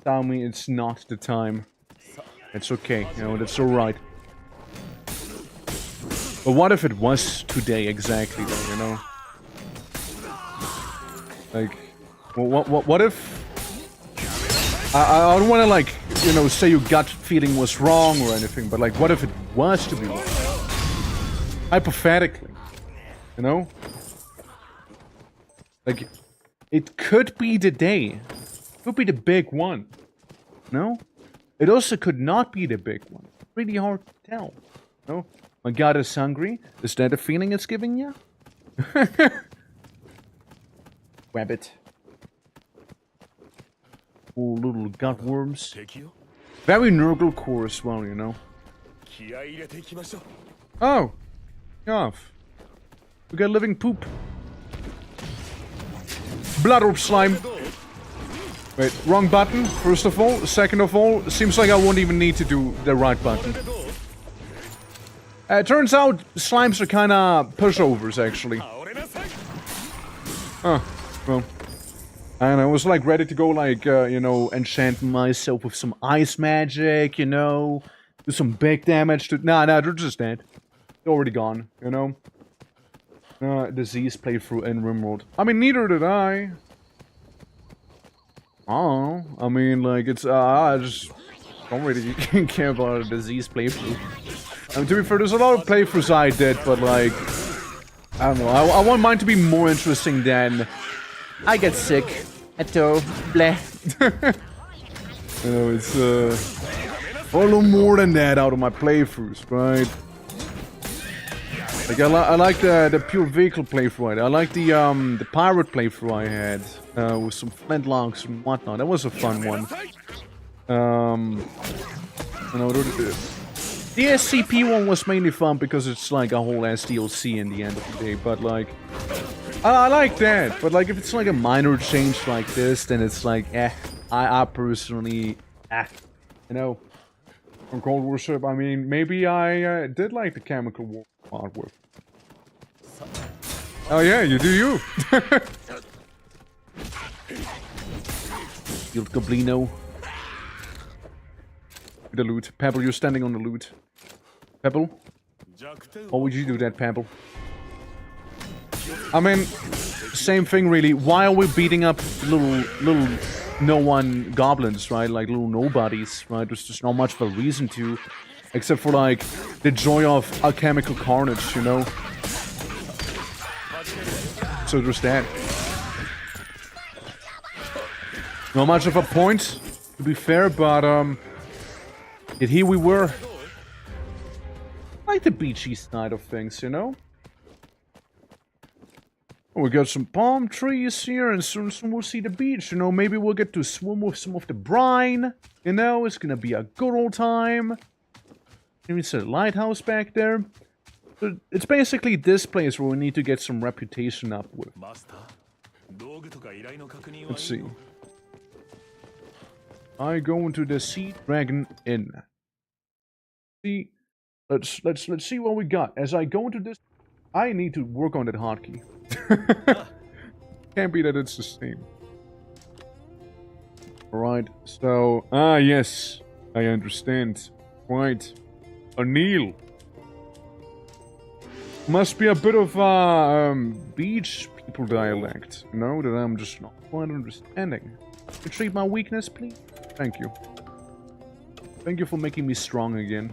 S1: tell me it's not the time. It's okay, you know, that's alright. But what if it was today exactly, though, you know? Like, what if... I don't want to, like, you know, say your gut feeling was wrong or anything, but, like, what if it was to be wrong? Hypothetically. You know? Like, it could be the day. It could be the big one. No? It also could not be the big one. It's really hard to tell. No? My gut is hungry. Is that a feeling it's giving you? Rabbit. Oh, little gut worms. Very Nurgle core as well, you know. Oh! Off. We got living poop. Blood orb slime. Wait, wrong button, first of all. Second of all, seems like I won't even need to do the right button. Turns out slimes are kinda pushovers, actually. Oh, well. And I was like ready to go like, you know, enchant myself with some ice magic, you know. Do some big damage to... Nah, they're just dead. They're already gone, you know. Disease playthrough in RimWorld. I mean, neither did I. Oh, I mean, like, it's, I just don't really care about a disease playthrough. I mean, to be fair, there's a lot of playthroughs I did, but, like, I don't know. I want mine to be more interesting than I get sick. Eto, bleh. You know, it's, a little more than that out of my playthroughs, right? Like, I like the pure vehicle playthrough. I like the pirate playthrough I had with some flintlocks and whatnot. That was a fun one. You know, the SCP one was mainly fun because it's like a whole ass DLC in the end of the day. But like, I like that. But like, if it's like a minor change like this, then it's like, I personally, you know, from Cold Worship. I mean, maybe I did like the Chemical War artwork. Oh yeah, you do you. You Goblino. The loot. Pebble, you're standing on the loot. Pebble? Why would you do that, Pebble? I mean, same thing really. Why are we beating up little no-one goblins, right? Like little nobodies, right? There's just not much of a reason to. Except for like, the joy of alchemical carnage, you know? So there's that. Not much of a point, to be fair, but yet here we were. I like the beachy side of things, you know? We got some palm trees here, and soon we'll see the beach, you know? Maybe we'll get to swim with some of the brine, you know? It's gonna be a good old time. Maybe it's a lighthouse back there. So it's basically this place where we need to get some reputation up with. Let's see. I go into the Sea Dragon Inn. See, let's see what we got. As I go into this, I need to work on that hotkey. Can't be that it's the same. Alright, so yes, I understand. Right, Anil. Must be a bit of beach people dialect, you know, that I'm just not quite understanding. Retrieve my weakness, please. Thank you. Thank you for making me strong again.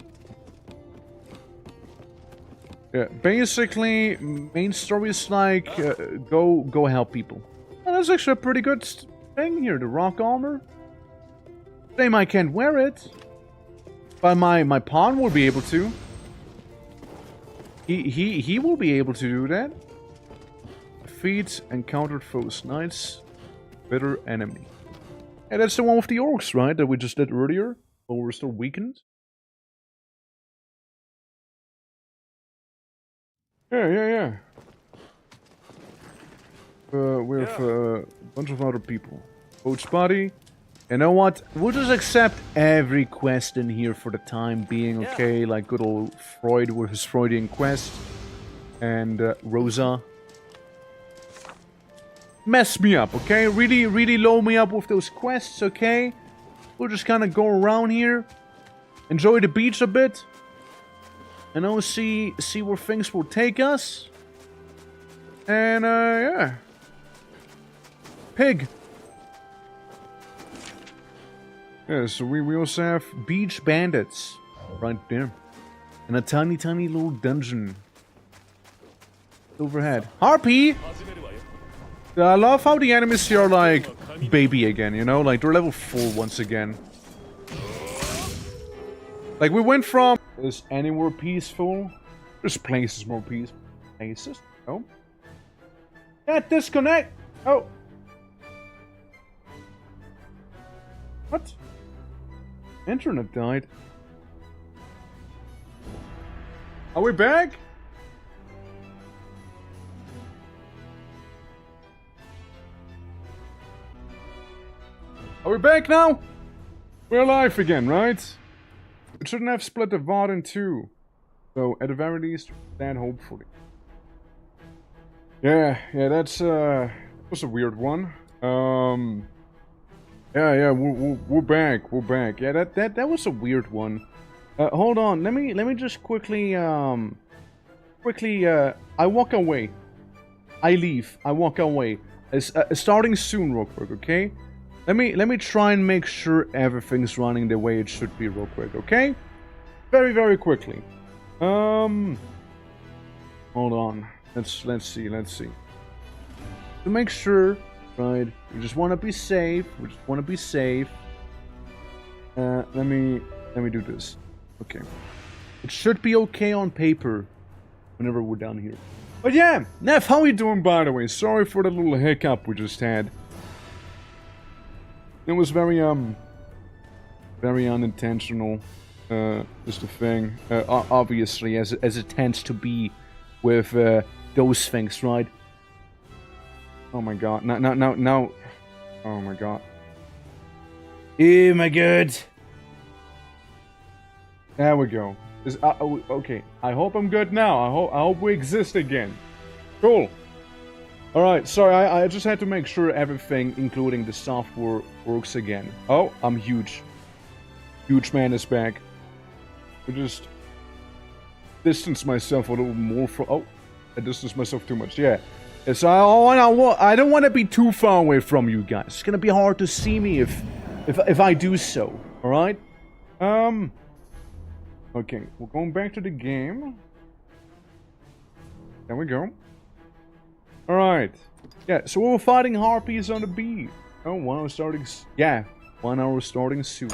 S1: Yeah, basically, main story is like, go help people. Well, that's actually a pretty good thing here, the rock armor. Shame I can't wear it. But my pawn will be able to. He will be able to do that. Defeat encountered foes. Nice. Bitter enemy. Yeah, that's the one with the orcs, right? That we just did earlier. But we're still weakened. Yeah. We have a bunch of other people. Coach Body. You know what? We'll just accept every quest in here for the time being, okay? Like good old Freud with his Freudian quest. and Rosa. Mess me up, okay? Really, really load me up with those quests, okay? We'll just kind of go around here, enjoy the beach a bit, and I'll see where things will take us. And yeah, pig. Yeah, so we also have beach bandits right there, and a tiny little dungeon overhead. Harpy. I love how the enemies here are like baby again, you know? Like, they're level 4 once again. Like, we went from... Is anywhere peaceful? There's places more peaceful. Places? Oh. Can't disconnect! Oh. What? Internet died. Are we back? Are we back now? We're alive again, right? It shouldn't have split the VOD in two. So, at the very least, that hopefully. Yeah, that's, was a weird one. Yeah, we're back. Yeah, that was a weird one. Hold on, let me just quickly, I walk away. I leave. I walk away. It's starting soon, real quick, okay? Let me try and make sure everything's running the way it should be real quick, okay? Very quickly. Hold on. Let's see. To make sure, right? We just want to be safe. Let me do this. Okay. It should be okay on paper whenever we're down here. But yeah, Neff, how are you doing, by the way? Sorry for the little hiccup we just had. It was very unintentional, just a thing. Obviously, as it tends to be with those things, right? Oh my god! Now! Oh my god! Oh my god! There we go. Okay. I hope I'm good now. I hope we exist again. Cool. Alright, sorry, I just had to make sure everything, including the software, works again. Oh, I'm huge. Huge man is back. I just distance myself a little more from... Oh, I distanced myself too much, yeah. So I don't want to be too far away from you guys. It's gonna be hard to see me if I do so, alright? Okay, we're going back to the game. There we go. Alright. Yeah, so we were fighting harpies on the beach. Oh, 1 hour starting... Yeah, 1 hour starting soon.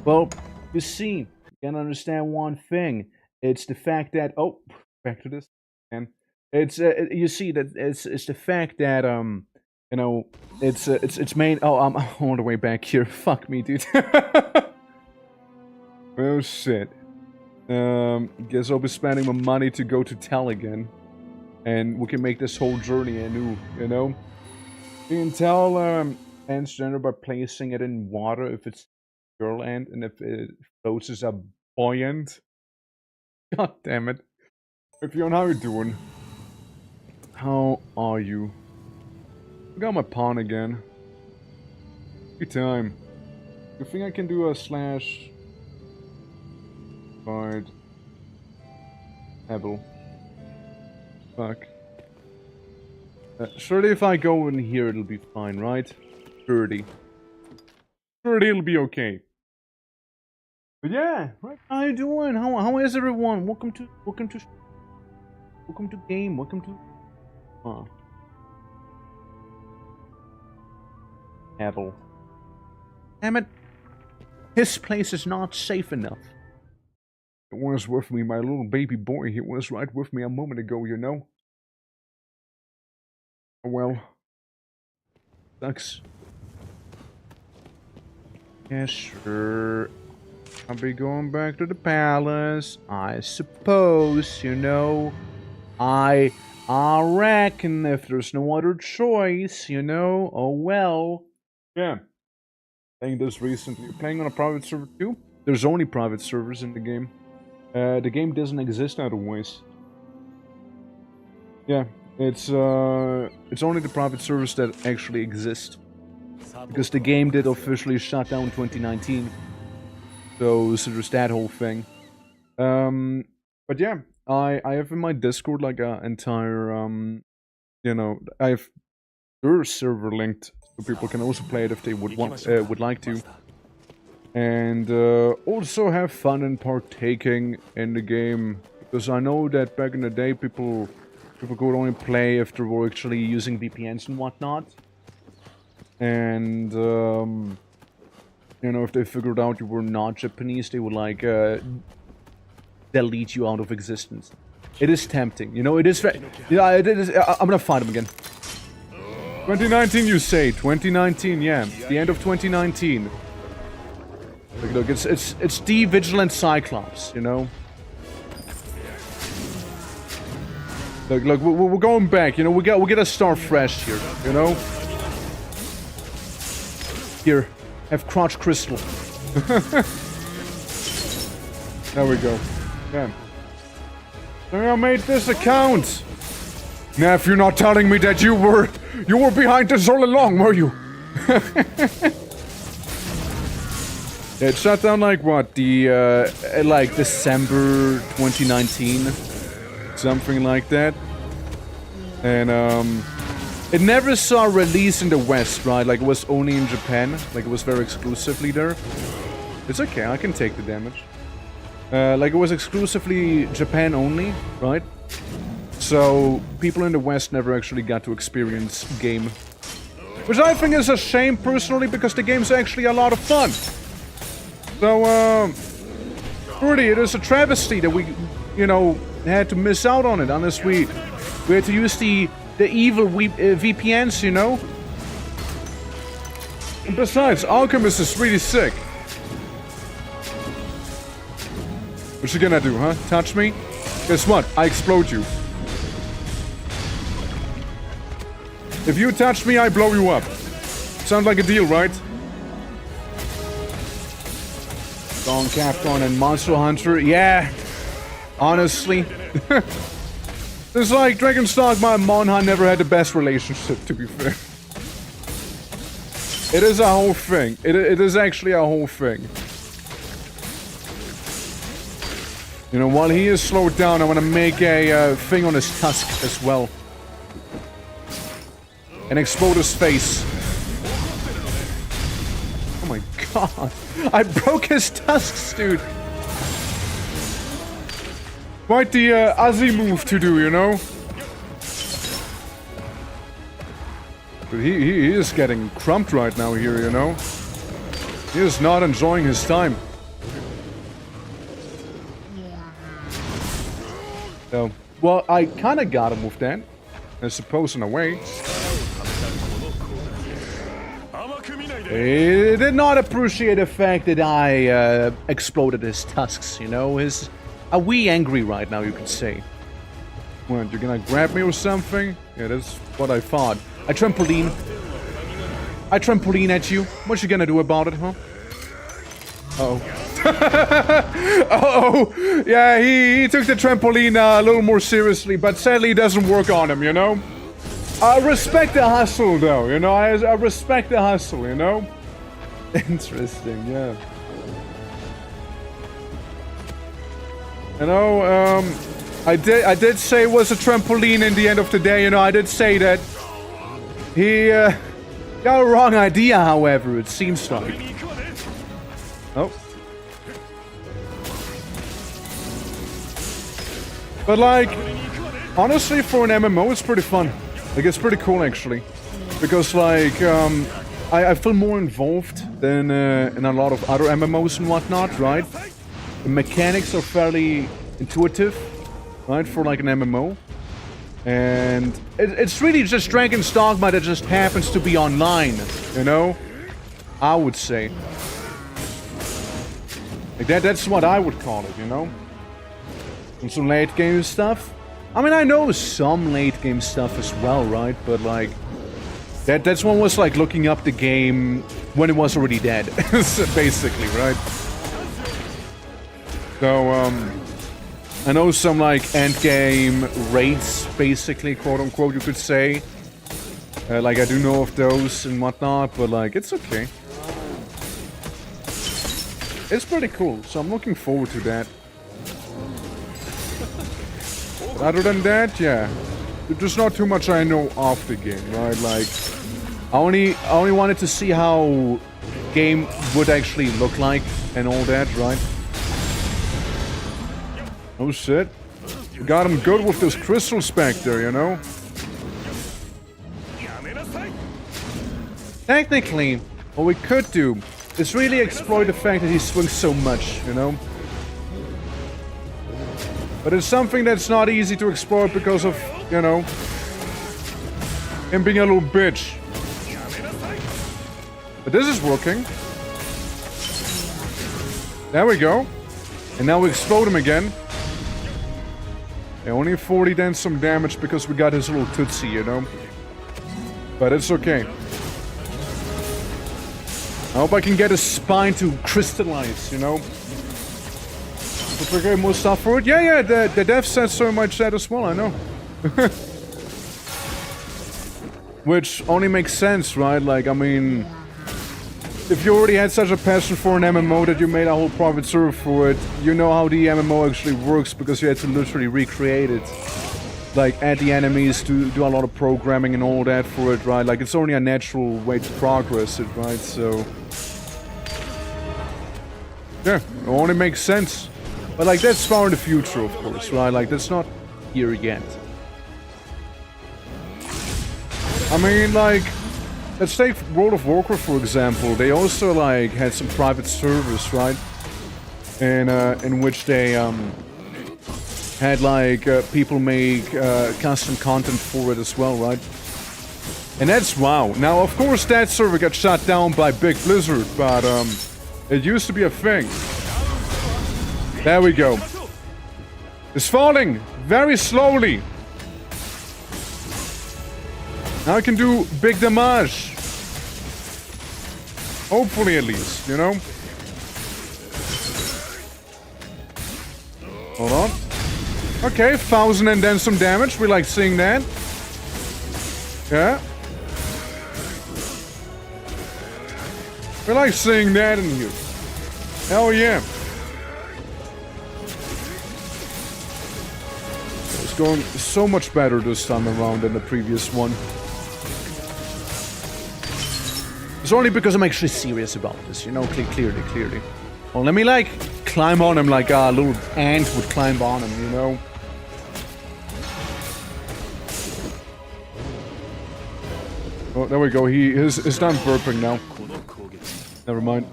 S1: Well, you see, you can understand one thing. It's the fact that... Oh, back to this. And it's, you see, that it's the fact that, you know, it's main... Oh, I'm all the way back here. Fuck me, dude. Oh, shit. Guess I'll be spending my money to go to Tel again. And we can make this whole journey anew, you know? You can tell transgender by placing it in water if it's girl and if it floats as a buoyant. God damn it. Fiona, how you doing? How are you? I got my pawn again. Good time. You think I can do a slash... Card... Pebble. Fuck. Surely if I go in here it'll be fine, right? 30. 30 it'll be okay. But yeah, right, how you doing? How is everyone? Welcome to game, welcome to Apple. Damn it. This place is not safe enough. It was with me, my little baby boy. He was right with me a moment ago, you know? Oh well. Sucks. Yeah, sure. I'll be going back to the palace. I suppose, you know. I reckon if there's no other choice, you know. Oh well. Yeah. Playing this recently. Playing on a private server too? There's only private servers in the game. The game doesn't exist otherwise. yeah, it's only the private servers that actually exist. Because the game did officially shut down in 2019. So there's that whole thing. But yeah, I have in my Discord like an entire, you know, I have their server linked so people can also play it if they would like to. And also have fun in partaking in the game. Because I know that back in the day people could only play if they were actually using VPNs and whatnot. And, you know, if they figured out you were not Japanese, they would, like, delete you out of existence. It is tempting, you know, it is... Yeah, it is... I'm gonna fight him again. 2019, you say? 2019, yeah. The end of 2019. Look, it's the Vigilant Cyclops, you know? Look, we're going back, you know, we gotta start fresh here, you know? Here, have Crotch Crystal. There we go. Yeah. I made this account! Neff, you're not telling me that you were behind this all along, were you? It shut down like what, like December 2019? Something like that. And, it never saw a release in the West, right? Like, it was only in Japan. Like, it was very exclusively there. It's okay, I can take the damage. Like, it was exclusively Japan only, right? So, people in the West never actually got to experience the game. Which I think is a shame, personally, because the game's actually a lot of fun. So, really, it is a travesty that we, you know, had to miss out on it, unless we had to use the evil VPNs, you know? And besides, Alchemist is really sick. What you gonna do, huh? Touch me? Guess what? I explode you. If you touch me, I blow you up. Sounds like a deal, right? Dawn Capcom and Monster Hunter, yeah. Honestly. It's like Dragon's Dogma and Monha never had the best relationship, to be fair. It is a whole thing. It is actually a whole thing. You know, while he is slowed down, I want to make a thing on his tusk as well. And explode his face. Oh my god. I broke his tusks, dude. Quite the Aussie move to do, you know? But he is getting crumped right now here, you know? He is not enjoying his time. So, well, I kind of got him with that. I suppose in a way. He did not appreciate the fact that I exploded his tusks, you know? Are we angry right now, you could say? What, you're gonna grab me or something? Yeah, that's what I thought. I trampoline at you. What you gonna do about it, huh? Uh-oh. Uh-oh! Yeah, he took the trampoline a little more seriously, but sadly it doesn't work on him, you know? I respect the hustle, though, you know? I respect the hustle, you know? Interesting, yeah. You know, I did say it was a trampoline in the end of the day, you know, I did say that. He, got a wrong idea, however, it seems like. Oh. But, like, honestly, for an MMO, it's pretty fun. Like, it's pretty cool, actually. Because, like, I feel more involved than in a lot of other MMOs and whatnot, right? The mechanics are fairly intuitive, right, for like an MMO. And it's really just Dragon's Dogma that just happens to be online, you know? I would say. Like that's what I would call it, you know? And some late game stuff. I mean, I know some late game stuff as well, right? But like, that's one was like looking up the game when it was already dead, basically, right? So, I know some, like, endgame raids, basically, quote-unquote, you could say. Like, I do know of those and whatnot, but, like, it's okay. It's pretty cool, so I'm looking forward to that. But other than that, yeah. There's not too much I know of the game, right? Like, I only wanted to see how game would actually look like and all that, right? Oh shit. We got him good with those crystals back there, you know? Technically, what we could do is really exploit the fact that he swings so much, you know? But it's something that's not easy to exploit because of, you know, him being a little bitch. But this is working. There we go. And now we explode him again. Yeah, only 40 then some damage because we got his little tootsie, you know? But it's okay. I hope I can get his spine to crystallize, you know? But we're getting more stuff for it. Yeah, the dev said so in my chat as well, I know. Which only makes sense, right? Like, I mean... If you already had such a passion for an MMO that you made a whole private server for it, you know how the MMO actually works because you had to literally recreate it. Like, add the enemies, do a lot of programming and all that for it, right? Like, it's only a natural way to progress it, right? So... yeah, it only makes sense. But, like, that's far in the future, of course, right? Like, that's not here yet. I mean, like... Let's take World of Warcraft, for example. They also, like, had some private servers, right? And, in which they, had, like, people make, custom content for it as well, right? And that's WoW. Now, of course, that server got shut down by Big Blizzard, but, it used to be a thing. There we go. It's falling! Very slowly! Now I can do big damage. Hopefully, at least, you know? Hold on. Okay, 1,000 and then some damage. We like seeing that. Yeah. We like seeing that in here. Hell yeah. It's going so much better this time around than the previous one. It's only because I'm actually serious about this, you know, clearly. Well, let me, like, climb on him like a little ant would climb on him, you know? Oh, there we go. He is done burping now. Never mind.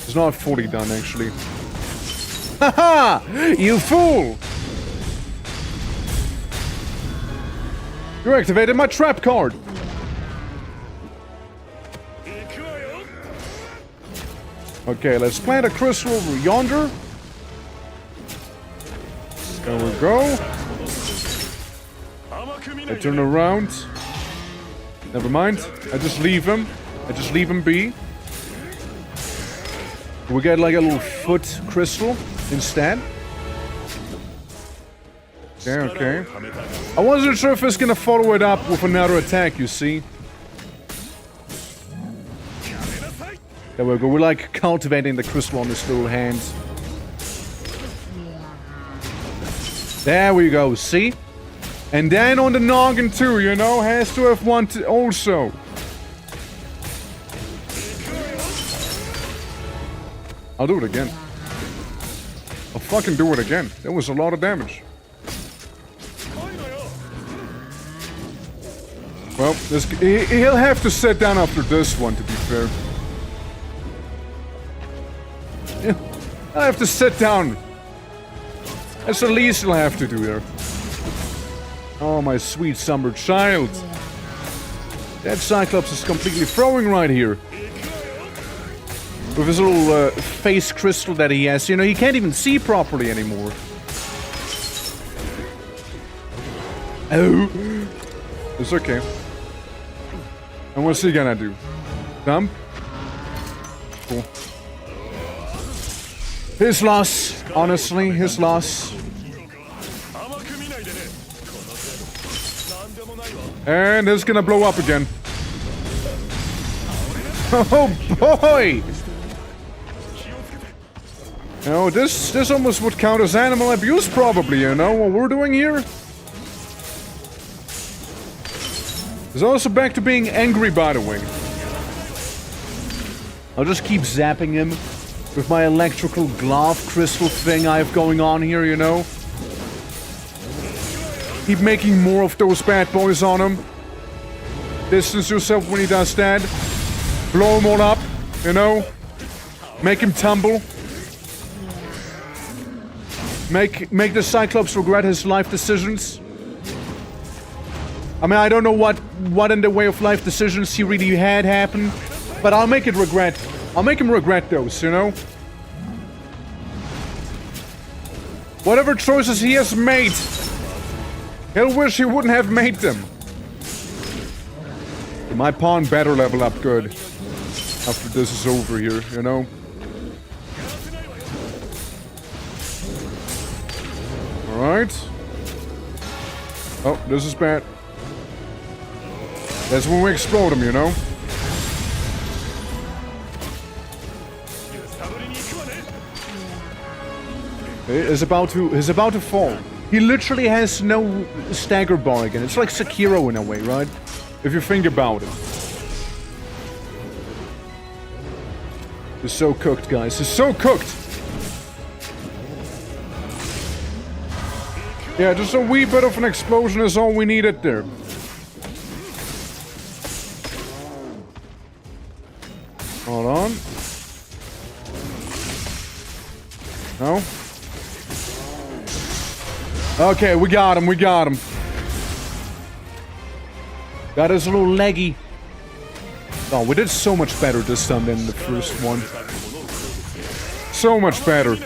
S1: He's not fully done, actually. Haha! You fool! You activated my trap card! Okay, let's plant a crystal over yonder. There we go. I turn around. Never mind. I just leave him. I just leave him be. We get like a little foot crystal instead. Okay. I wasn't sure if it's gonna follow it up with another attack, you see. There we go. We're like cultivating the crystal on his little hands. There we go. See? And then on the noggin too, you know? Has to have one also. I'll do it again. I'll fucking do it again. That was a lot of damage. Well, he'll have to sit down after this one, to be fair. I'll have to sit down. That's the least he'll have to do there. Oh, my sweet summer child. That Cyclops is completely throwing right here. With his little face crystal that he has. You know, he can't even see properly anymore. Oh. It's okay. And what's he gonna do? Dump? Cool. His loss. Honestly, his loss. And it's gonna blow up again. Oh boy! You know, this almost would count as animal abuse probably, you know, what we're doing here. It's also back to being angry, by the way. I'll just keep zapping him with my electrical glove crystal thing I have going on here, you know. Keep making more of those bad boys on him. Distance yourself when he does that. Blow him all up, you know. Make him tumble. Make the Cyclops regret his life decisions. I mean, I don't know what in the way of life decisions he really had happen, but I'll make it regret. I'll make him regret those, you know? Whatever choices he has made, he'll wish he wouldn't have made them. My pawn better level up good after this is over here, you know? Alright. Oh, this is bad. That's when we explode him, you know? He's about to fall. He literally has no stagger bar again. It's like Sekiro in a way, right? If you think about it. He's so cooked, guys. He's so cooked! Yeah, just a wee bit of an explosion is all we needed there. Hold on. No? Okay, we got him, we got him. Got his little leggy. Oh, we did so much better this time than the first one. So much better.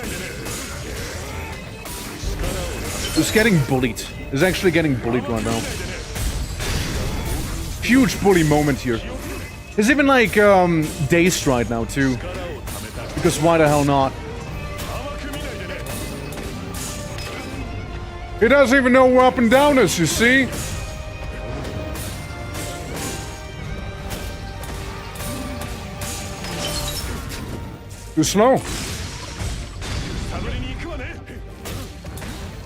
S1: He's getting bullied. He's actually getting bullied right now. Huge bully moment here. He's even like, dazed right now too. Because why the hell not? He doesn't even know where up and down is, you see? Too slow.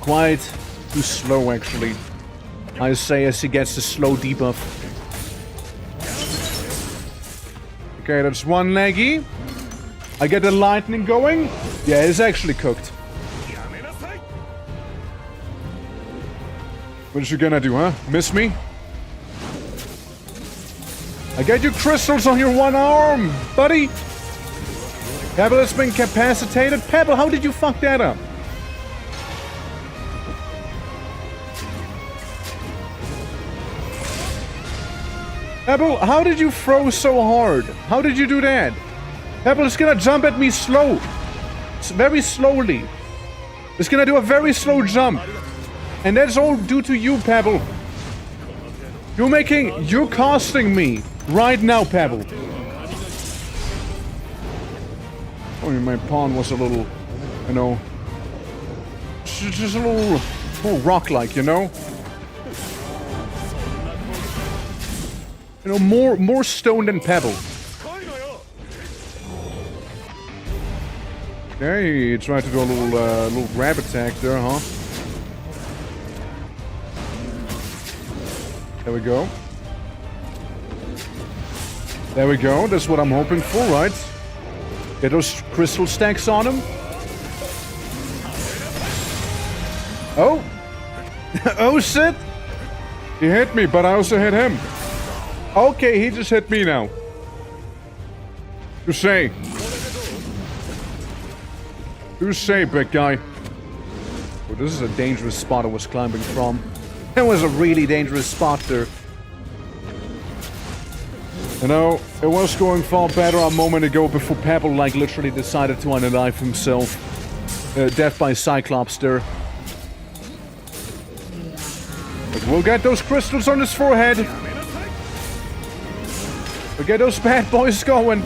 S1: Quite too slow, actually. I say as he gets the slow debuff. Okay, that's one leggy. I get the lightning going. Yeah, it's actually cooked. What you gonna do, huh? Miss me? I get you crystals on your one arm, buddy! Pebble has been incapacitated. Pebble, how did you fuck that up? Pebble, how did you throw so hard? How did you do that? Pebble is gonna jump at me slow. Very slowly. It's gonna do a very slow jump. And that's all due to you, Pebble. You're costing me right now, Pebble. Oh, my pawn was a little, you know, just a little more rock-like, you know? You know, more stone than pebble. Okay, he tried to do a little grab attack there, huh? There we go. There we go. That's what I'm hoping for, right? Get those crystal stacks on him. Oh! Oh shit! He hit me, but I also hit him. Okay, he just hit me now. You say. You say, big guy. Oh, this is a dangerous spot I was climbing from. That was a really dangerous spot there. You know, it was going far better a moment ago before Pebble, like, literally decided to unalive himself. Death by Cyclops there. But we'll get those crystals on his forehead. We'll get those bad boys going.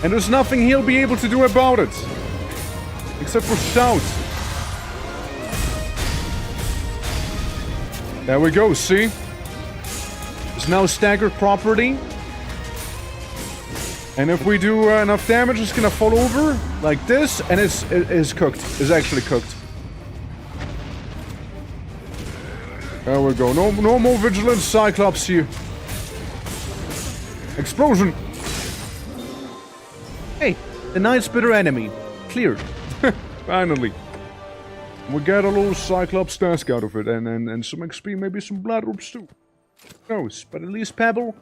S1: And there's nothing he'll be able to do about it. Except for shout. There we go, see? It's now staggered property. And if we do enough damage, it's gonna fall over like this, and it's cooked. It's actually cooked. There we go. No more vigilant Cyclops here. Explosion! Hey, the Night's bitter enemy. Cleared. Finally. We got a little Cyclops task out of it, and some XP, maybe some blood orbs too. Who knows? But at least Pebble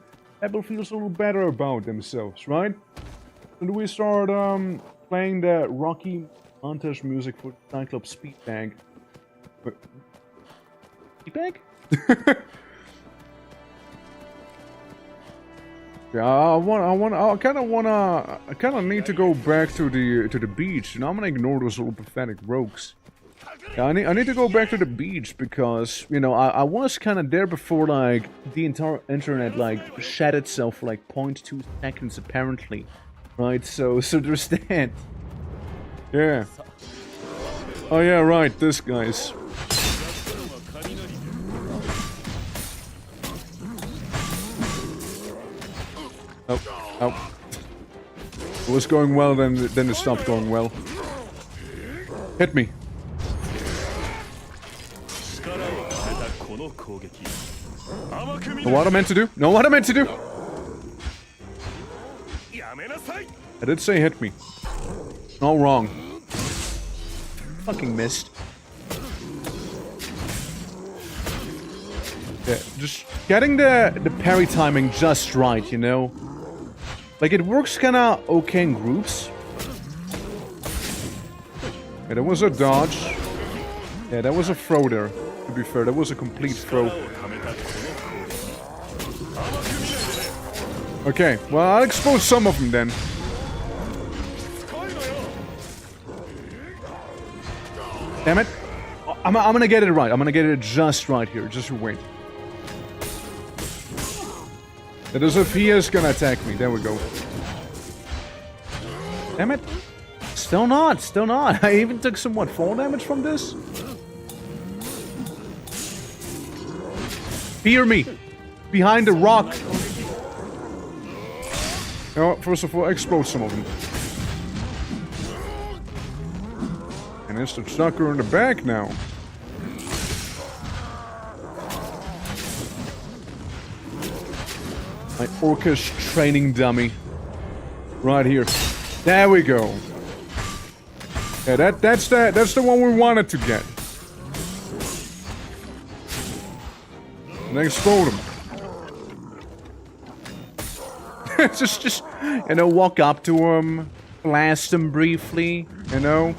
S1: feels a little better about themselves, right? So do we start playing the Rocky montage music for Cyclops Speed Bag? Speed Bag? Yeah, I kind of need to go back to the beach. You know, I'm gonna ignore those little pathetic rogues. Yeah, I need to go back to the beach because, you know, I was kind of there before, like, the entire internet, like, shat itself for, like, 0.2 seconds, apparently. Right, so there's that. Yeah. Oh, yeah, right, this guy's. Oh. It was going well, then it stopped going well. Hit me. Know what I meant to do? Know what I meant to do? I did say hit me. All wrong. Fucking missed. Yeah, just getting the parry timing just right, you know? Like, it works kinda okay in groups. Yeah, that was a dodge. Yeah, that was a throw there. To be fair, that was a complete throw. Okay, well, I'll expose some of them then. Damn it. I'm gonna get it right. I'm gonna get it just right here. Just wait. That is if he is gonna attack me. There we go. Damn it. Still not. Still not. I even took some, what, fall damage from this? Fear me. Behind the rock. Oh, first of all, explode some of them. And it's the sucker in the back now. My Orcish training dummy. Right here. There we go. Yeah, that's the one we wanted to get. And then explode him. just, you know, walk up to him, blast him briefly, you know.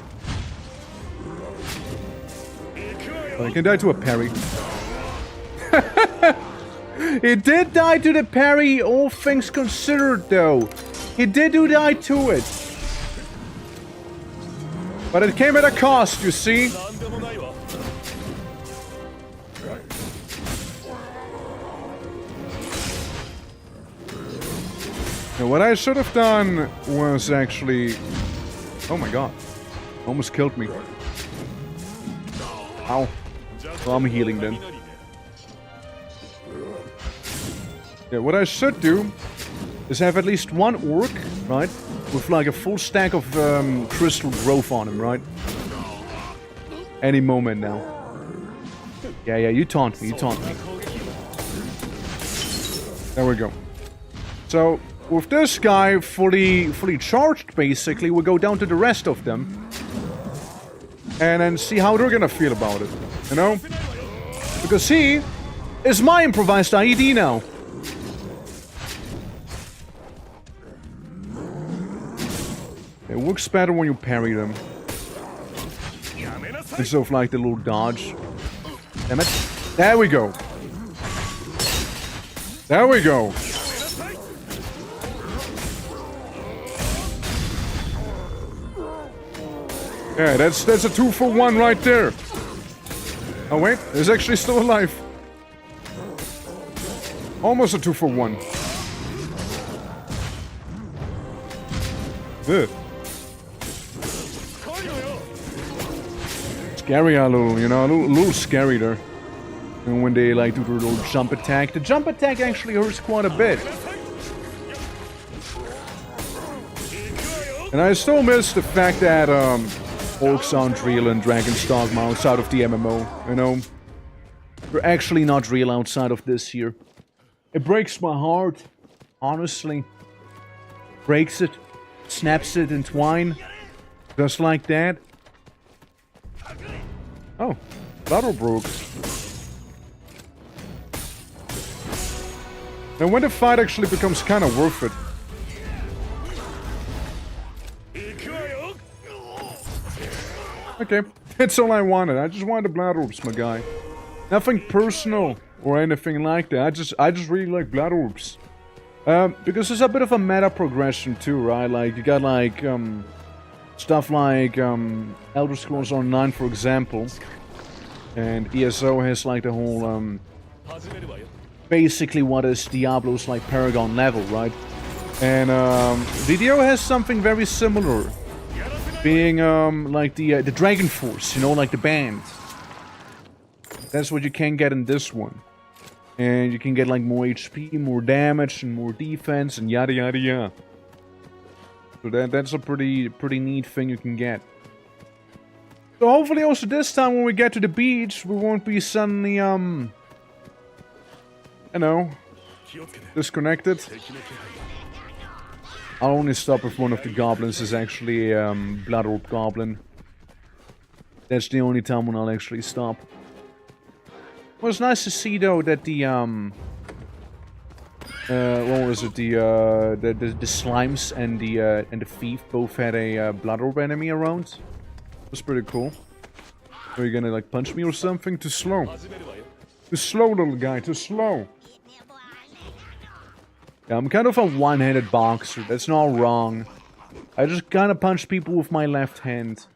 S1: Well, he can die to a parry. He did die to the parry, all things considered, though. He did die to it. But it came at a cost, you see. Now, what I should have done was actually... Oh my god. Almost killed me. Ow. Well, I'm healing then. Yeah, what I should do is have at least one orc, right? With like a full stack of crystal growth on him, right? Any moment now. Yeah, you taunt me, There we go. So, with this guy fully charged, basically, we'll go down to the rest of them. And then see how they're gonna feel about it, you know? Because he is my improvised IED now. It works better when you parry them. Instead of like the little dodge. Damn it. There we go. There we go. Yeah, that's a 2-for-1 right there. Oh wait, he's actually still alive. Almost a 2-for-1. Ugh. Scary a little, you know, a little scary there. And when they like do their little jump attack. The jump attack actually hurts quite a bit. And I still miss the fact that orcs aren't real in Dragon's Dogma outside of the MMO, you know? They're actually not real outside of this here. It breaks my heart, honestly. Breaks it, snaps it in twine, just like that. Oh, battle broke. And when the fight actually becomes kind of worth it. Okay, that's all I wanted. I just wanted the blood orbs, my guy. Nothing personal or anything like that. I just really like blood orbs. Because there's a bit of a meta progression too, right? Like you got like stuff like Elder Scrolls Online, for example, and ESO has like the whole basically what is Diablo's like Paragon level, right? And DDO has something very similar, being like the Dragon Force, you know, like the band. That's what you can get in this one. And you can get like more HP, more damage, and more defense, and yada yada yada. So that's a pretty neat thing you can get. So hopefully also this time when we get to the beach, we won't be suddenly you know, disconnected. I'll only stop if one of the goblins is actually a Blood Orb Goblin. That's the only time when I'll actually stop. Well, it's nice to see though that the what was it, the slimes and the thief both had a blood orb enemy around. That's pretty cool. Are you gonna like punch me or something? Too slow. Too slow, little guy. Too slow. Yeah, I'm kind of a one-handed boxer. That's not wrong. I just kind of punch people with my left hand.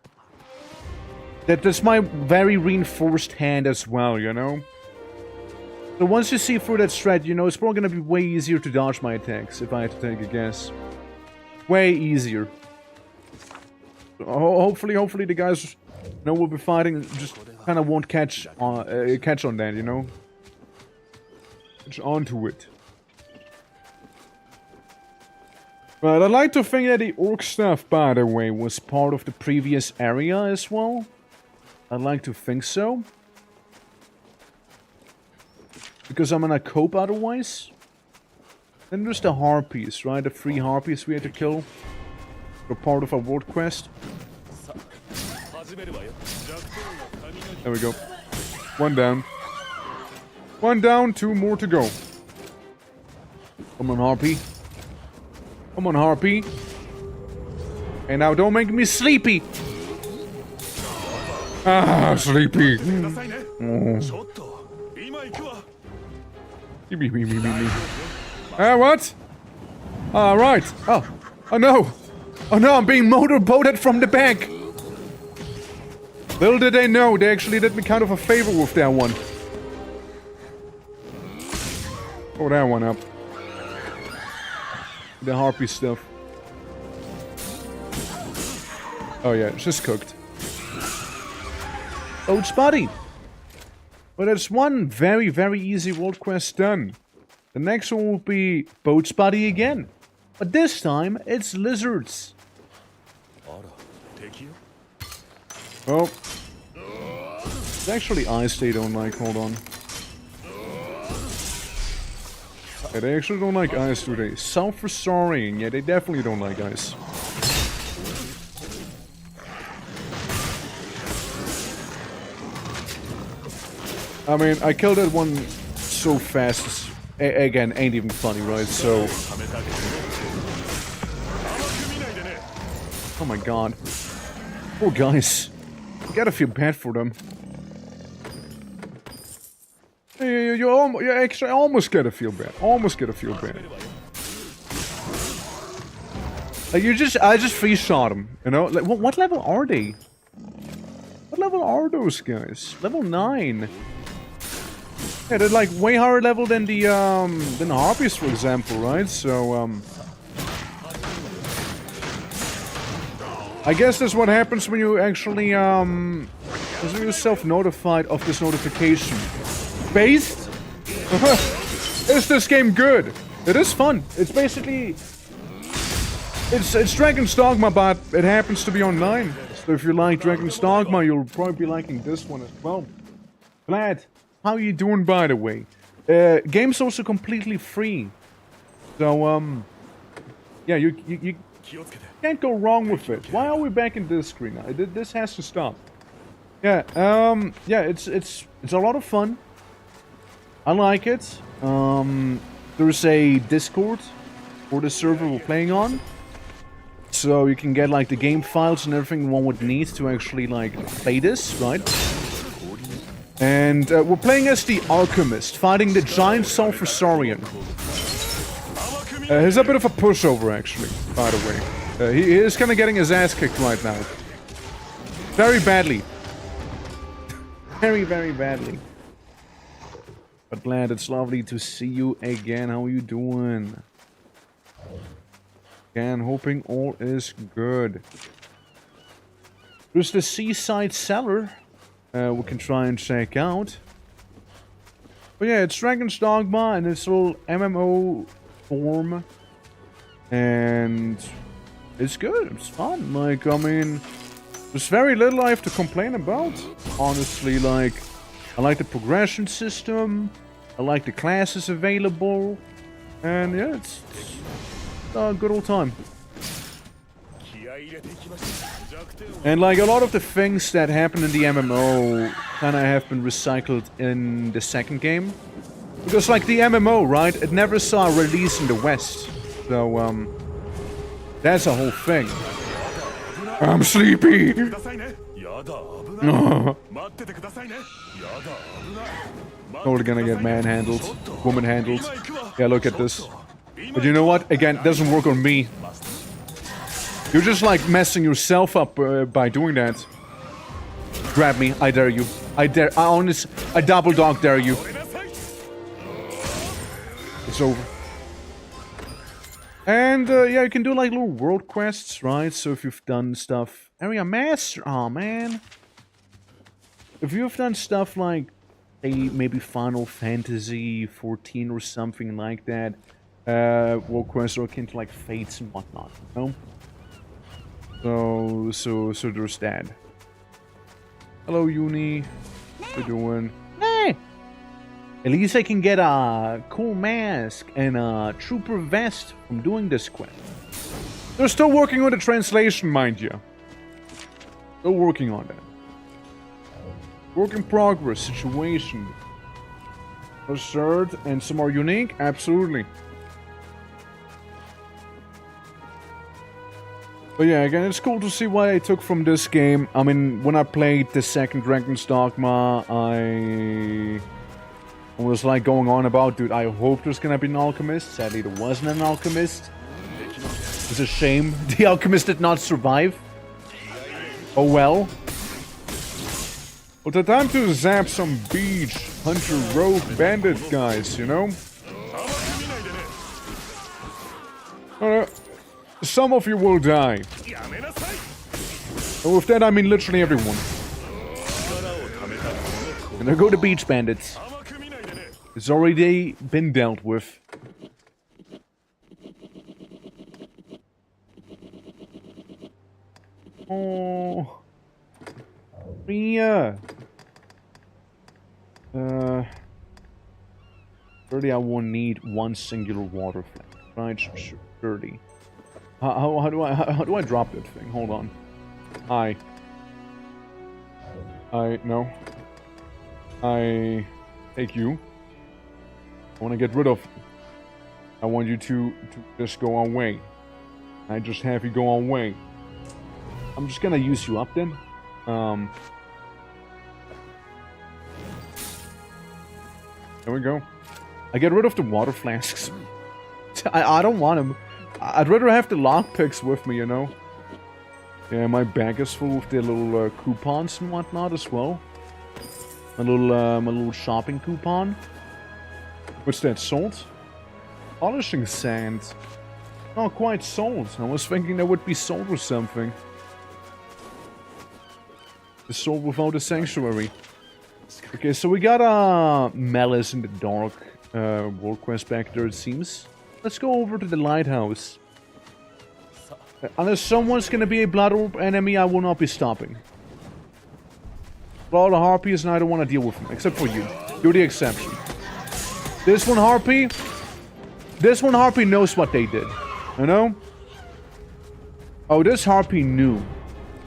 S1: That's my very reinforced hand as well, you know? So once you see through that strat, you know, it's probably gonna be way easier to dodge my attacks, if I had to take a guess. Way easier. Hopefully the guys, you know, we'll be fighting just kind of won't catch on that, you know? Catch onto it. But I'd like to think that the orc stuff, by the way, was part of the previous area as well. I'd like to think so. Because I'm gonna cope otherwise. Then there's the harpies, right? The 3 harpies we had to kill. They're part of our world quest. There we go. 1 down. 1 down, 2 more to go. Come on, harpy. Come on, harpy. And now don't make me sleepy. Ah, sleepy. Oh. What? Right. Oh no. Oh no, I'm being motorboated from the back. Little did they know, they actually did me kind of a favor with that one. Throw that one up. The harpy stuff. Oh yeah, it's just cooked. Oh, it's Buddy. But it's one very, very easy world quest done. The next one will be Boat's Buddy again. But this time, it's lizards. Oh. It's actually ice they don't like, hold on. Yeah, they actually don't like ice, do they? Self-restoring, yeah, they definitely don't like ice. I mean, I killed that one so fast. Again, ain't even funny, right? So... Oh my god. Poor guys. You gotta feel bad for them. You actually almost gotta feel bad. Almost gotta feel bad. Like, I just free shot them, you know? Like, what level are they? What level are those guys? Level 9. Yeah, they're like way higher level than the harpies, for example, right? So I guess that's what happens when you actually, when you're self-notified of this notification. Based? Is this game good? It is fun. It's basically... It's Dragon's Dogma, but it happens to be online. So if you like Dragon's Dogma, you'll probably be liking this one as well. Glad. How you doing, by the way? Game's also completely free. So, yeah, you can't go wrong with it. Why are we back in this screen now? This has to stop. Yeah, yeah, it's a lot of fun. I like it. There's a Discord for the server we're playing on. So you can get like the game files and everything one would need to actually like play this, right? And we're playing as the Alchemist, fighting the giant sulfur saurian. He's a bit of a pushover actually, by the way. He is kind of getting his ass kicked right now. Very badly. Very, very badly. But glad, it's lovely to see you again. How are you doing? Again, hoping all is good. There's the Seaside Cellar. We can try and check out. But yeah, it's Dragon's Dogma and it's a little MMO form. And it's good, it's fun. Like, I mean, there's very little I have to complain about. Honestly, like, I like the progression system. I like the classes available. And yeah, it's a good old time. And like a lot of the things that happen in the MMO kind of have been recycled in the second game. Because like the MMO, right? It never saw a release in the West. So, that's a whole thing. I'm sleepy! Totally gonna get manhandled. Woman-handled. Yeah, look at this. But you know what? Again, it doesn't work on me. You're just like messing yourself up by doing that. Grab me, I dare you. I double dog dare you. It's over. And yeah, you can do like little world quests, right? So if you've done stuff... Area Master! Aw, man. If you've done stuff like, say, maybe Final Fantasy 14 or something like that, world quests are akin to like Fates and whatnot, you know? So there's that. Hello, Uni. What you doing? Hey! At least I can get a cool mask and a trooper vest from doing this quest. They're still working on the translation, mind you. Still working on that. Work in progress situation. Absurd and some more unique? Absolutely. But yeah, again, it's cool to see what I took from this game. I mean, when I played the second Dragon's Dogma, I was like going on about, dude, I hope there's gonna be an alchemist. Sadly, there wasn't an alchemist. It's a shame. The alchemist did not survive. Oh well. Well, the time to zap some beach hunter rogue bandit guys, you know? Some of you will die. And with that, I mean literally everyone. And there go the beach bandits. It's already been dealt with. Oh. Yeah. 30, I will need one singular water flame. Right, sure, 30. How do I drop that thing? Hold on. No. I take you. I want to get rid of you. I want you to just go away. I just have you go away. I'm just gonna use you up then. There we go. I get rid of the water flasks. I don't want them. I'd rather have the lockpicks with me, you know. Yeah, my bag is full of the little coupons and whatnot as well. My little shopping coupon. What's that? Salt? Polishing sand. Not quite salt. I was thinking there would be salt or something. The soul without a sanctuary. Okay, so we got Malice in the Dark world quest back there, it seems. Let's go over to the lighthouse. Unless someone's gonna be a Blood Orb enemy, I will not be stopping. All the Harpies, and I don't want to deal with them, except for you. You're the exception. This one Harpy knows what they did. You know? Oh, this Harpy knew.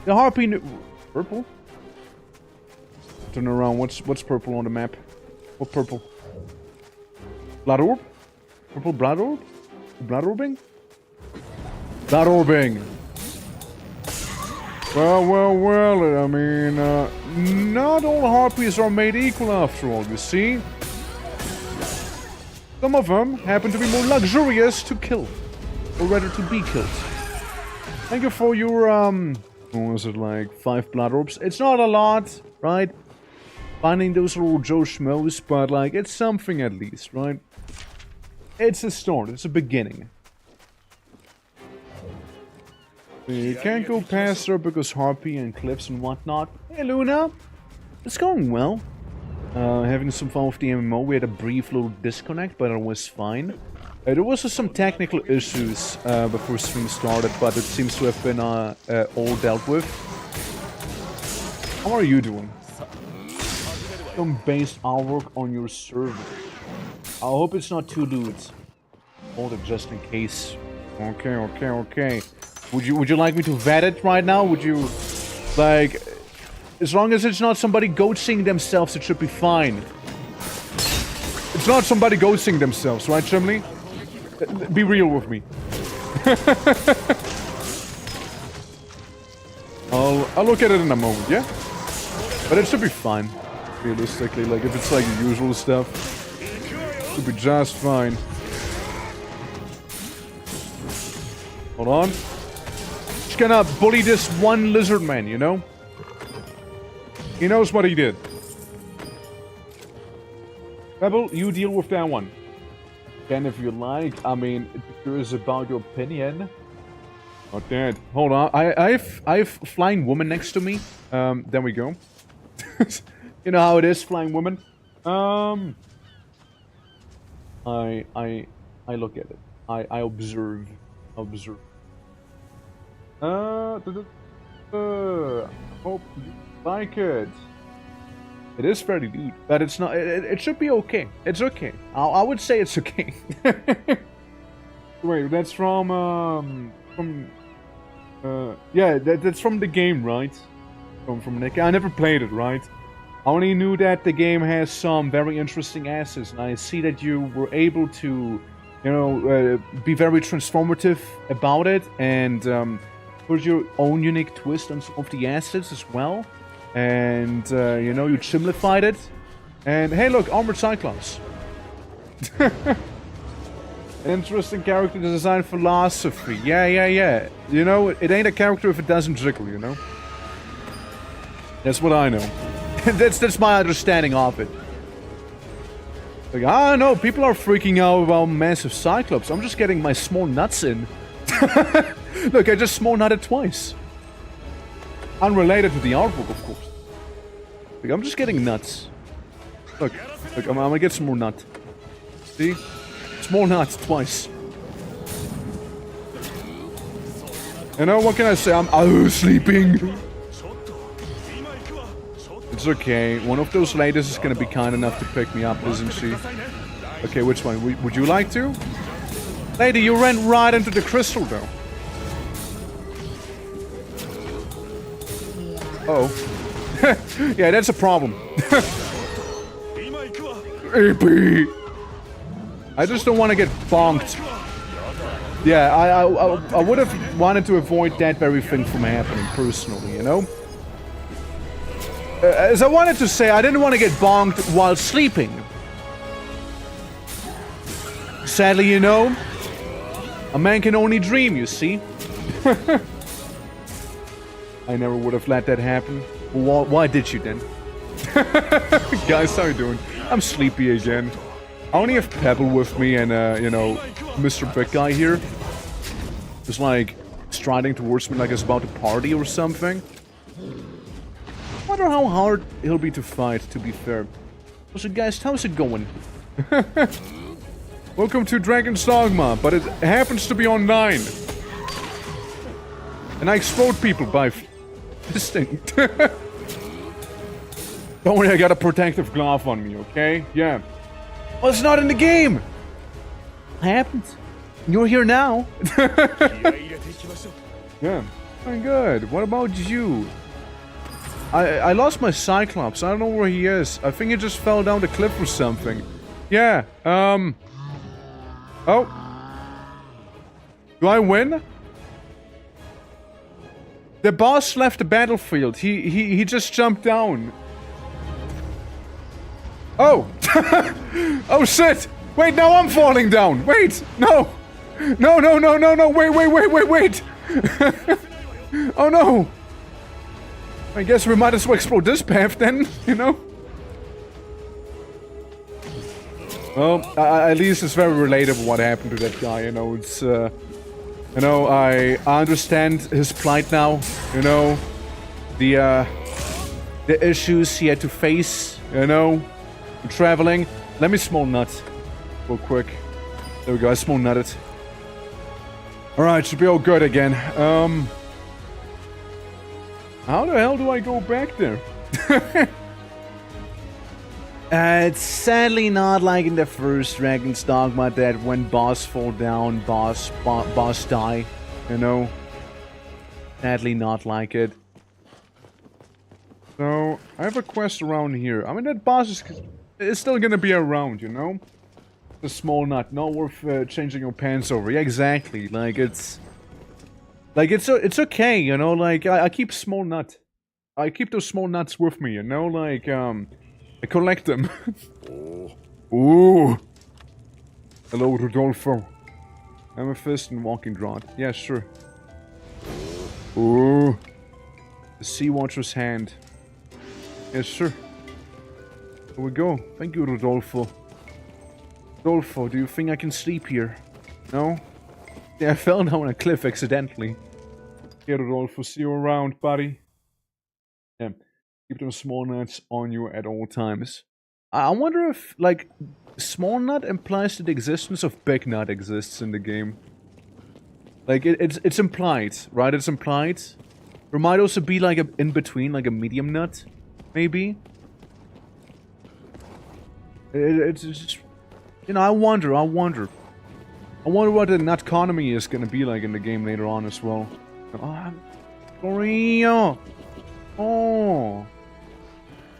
S1: The Harpy knew. Purple? Turn around. What's purple on the map? What purple? Blood Orb? Purple Blood Orb? Blood Orbing? Blood Orbing! Well, I mean, not all Harpies are made equal after all, you see? Some of them happen to be more luxurious to kill. Or rather, to be killed. Thank you for your, what was it, like, 5 Blood Orbs? It's not a lot, right? Finding those little Joe Schmoes, but, like, it's something at least, right? It's a start, it's a beginning. You can't go past her because Harpy and cliffs and whatnot. Hey Luna! It's going well. Having some fun with the MMO. We had a brief little disconnect, but it was fine. There was some technical issues before stream started, but it seems to have been all dealt with. How are you doing? Some based artwork on your server. I hope it's not too lewd. Hold it just in case. Okay. Would you like me to vet it right now? Would you, like, as long as it's not somebody ghosting themselves, it should be fine. It's not somebody ghosting themselves, right, Chumley? Be real with me. I'll look at it in a moment, yeah? But it should be fine, realistically. Like, if it's like the usual stuff, it should be just fine. Hold on. Just gonna bully this one lizard man, you know? He knows what he did. Rebel, you deal with that one. Again, if you like. I mean, I'm curious about your opinion. Not that. Hold on. I have flying woman next to me. There we go. You know how it is, flying woman. I look at it. I observe. Hope you like it. It is fairly lewd, but it's not. It should be okay. It's okay. I would say it's okay. Wait, that's from yeah, that's from the game, right? From Nick. I never played it, right? I only knew that the game has some very interesting assets, and I see that you were able to, you know, be very transformative about it, and put your own unique twist on some of the assets as well. And, you know, you simplified it. And, hey, look, Armored Cyclops. Interesting character design philosophy. Yeah. You know, it ain't a character if it doesn't jiggle, you know? That's what I know. That's my understanding of it. Like, I don't know, people are freaking out about massive Cyclops. I'm just getting my small nuts in. Look, I just small nutted twice. Unrelated to the artwork, of course. Like, I'm just getting nuts. Look, I'm gonna get some more nut. See? Small nuts twice. You know, what can I say? I'm sleeping. It's okay. One of those ladies is gonna be kind enough to pick me up, isn't she? Okay, which one? Would you like to? Lady, you ran right into the crystal, though. Oh. Yeah, that's a problem. AP. I just don't want to get bonked. Yeah, I would have wanted to avoid that very thing from happening, personally, you know? As I wanted to say, I didn't want to get bonked while sleeping. Sadly, you know, a man can only dream, you see. I never would have let that happen. Why did you then? Guys, how you doing? I'm sleepy again. I only have Pebble with me and, you know, Mr. Big Guy here. Just like, striding towards me like it's about to party or something. What wonder how hard he'll be to fight, to be fair. So guys, how's it going? Welcome to Dragon's Dogma, but it happens to be online. And I explode people by this thing. Don't worry, I got a protective glove on me, okay? Yeah. Well, it's not in the game! What happened? You're here now. Yeah. I'm good. What about you? I lost my Cyclops. I don't know where he is. I think he just fell down the cliff or something. Yeah, Oh. Do I win? The boss left the battlefield. He just jumped down. Oh! Oh shit! Wait, now I'm falling down! Wait! No! No, no, no, no, no! Wait! Oh no! I guess we might as well explore this path then, you know? Well, at least it's very relatable what happened to that guy, you know, it's, you know, I understand his plight now, you know? The issues he had to face, you know? Traveling. Let me small nut real quick. There we go, I small nutted. Alright, should be all good again. How the hell do I go back there? It's sadly not like in the first Dragon's Dogma that when boss fall down, boss die, you know? Sadly not like it. So, I have a quest around here. I mean, that boss is still gonna be around, you know? The small nut, not worth changing your pants over. Yeah, exactly. Like, it's okay, you know? Like, I keep small nut. I keep those small nuts with me, you know? Like, I collect them. Ooh. Hello, Rodolfo. Amethyst and walking rod. Yeah, sure. Ooh. The Sea Watcher's hand. Yeah, sure. Here we go. Thank you, Rodolfo. Rodolfo, do you think I can sleep here? No? Yeah, I fell down a cliff accidentally. Yeah, Rodolfo, see you around, buddy. Yeah. Keep those small nuts on you at all times. I wonder if, like, small nut implies that the existence of big nut exists in the game. Like, it's implied, right? It's implied. There might also be, like, a in-between, like a medium nut, maybe. It's just, you know, I wonder what the nut economy is gonna be like in the game later on as well. Oh, Korea! Oh!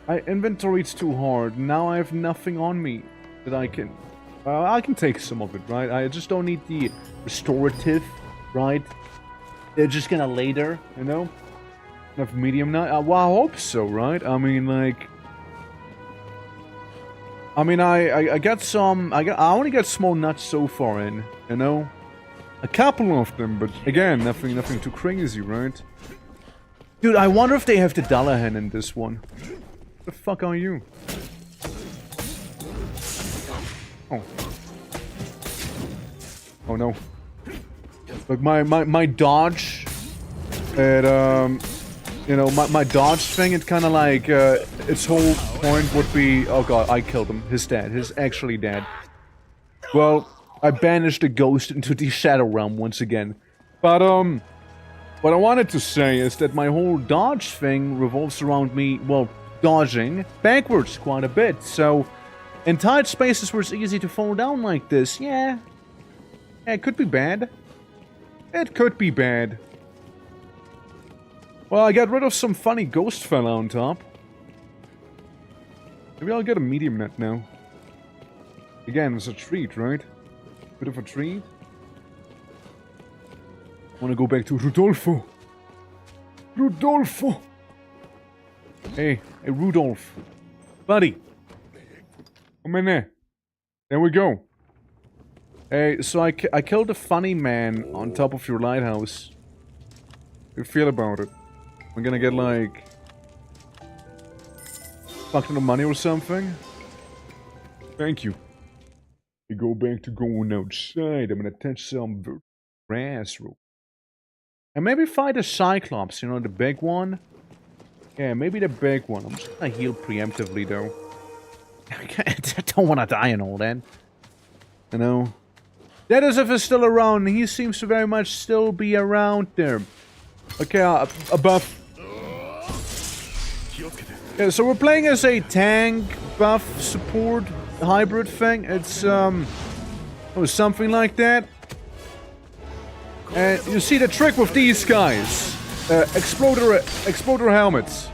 S1: I inventoried too hard. Now I have nothing on me that I can take some of it, right? I just don't need the restorative, right? They're just gonna later, you know? Have medium nut? Well, I hope so, right? I mean, like... I got some... I only got small nuts so far in, you know? A couple of them, but again, nothing too crazy, right? Dude, I wonder if they have the Dullahan in this one. What the fuck are you? Oh. Oh no. Look, my dodge... you know, my dodge thing, it kind of like, its whole point would be... Oh god, I killed him. He's dead. He's actually dead. Well, I banished the ghost into the Shadow Realm once again. But, what I wanted to say is that my whole dodge thing revolves around me, well, dodging backwards quite a bit. So, in tight spaces where it's easy to fall down like this, yeah, it could be bad. It could be bad. Well, I got rid of some funny ghost fella on top. Maybe I'll get a medium net now. Again, it's a treat, right? Bit of a treat. Wanna go back to Rodolfo. Rodolfo! Hey, Rudolph. Buddy. Come in there. There we go. Hey, so I killed a funny man on top of your lighthouse. How do you feel about it? I'm gonna get, like... fuck ton of money or something? Thank you. We go back to going outside. I'm gonna touch some grass. And maybe fight a Cyclops, you know, the big one. Yeah, maybe the big one. I'm just gonna heal preemptively, though. I don't want to die and all that. You know? Dedisif is still around. He seems to very much still be around there. Okay, a buff. Yeah, so we're playing as a tank, buff, support, hybrid thing. It's, something like that. And you see the trick with these guys. Exploder helmets.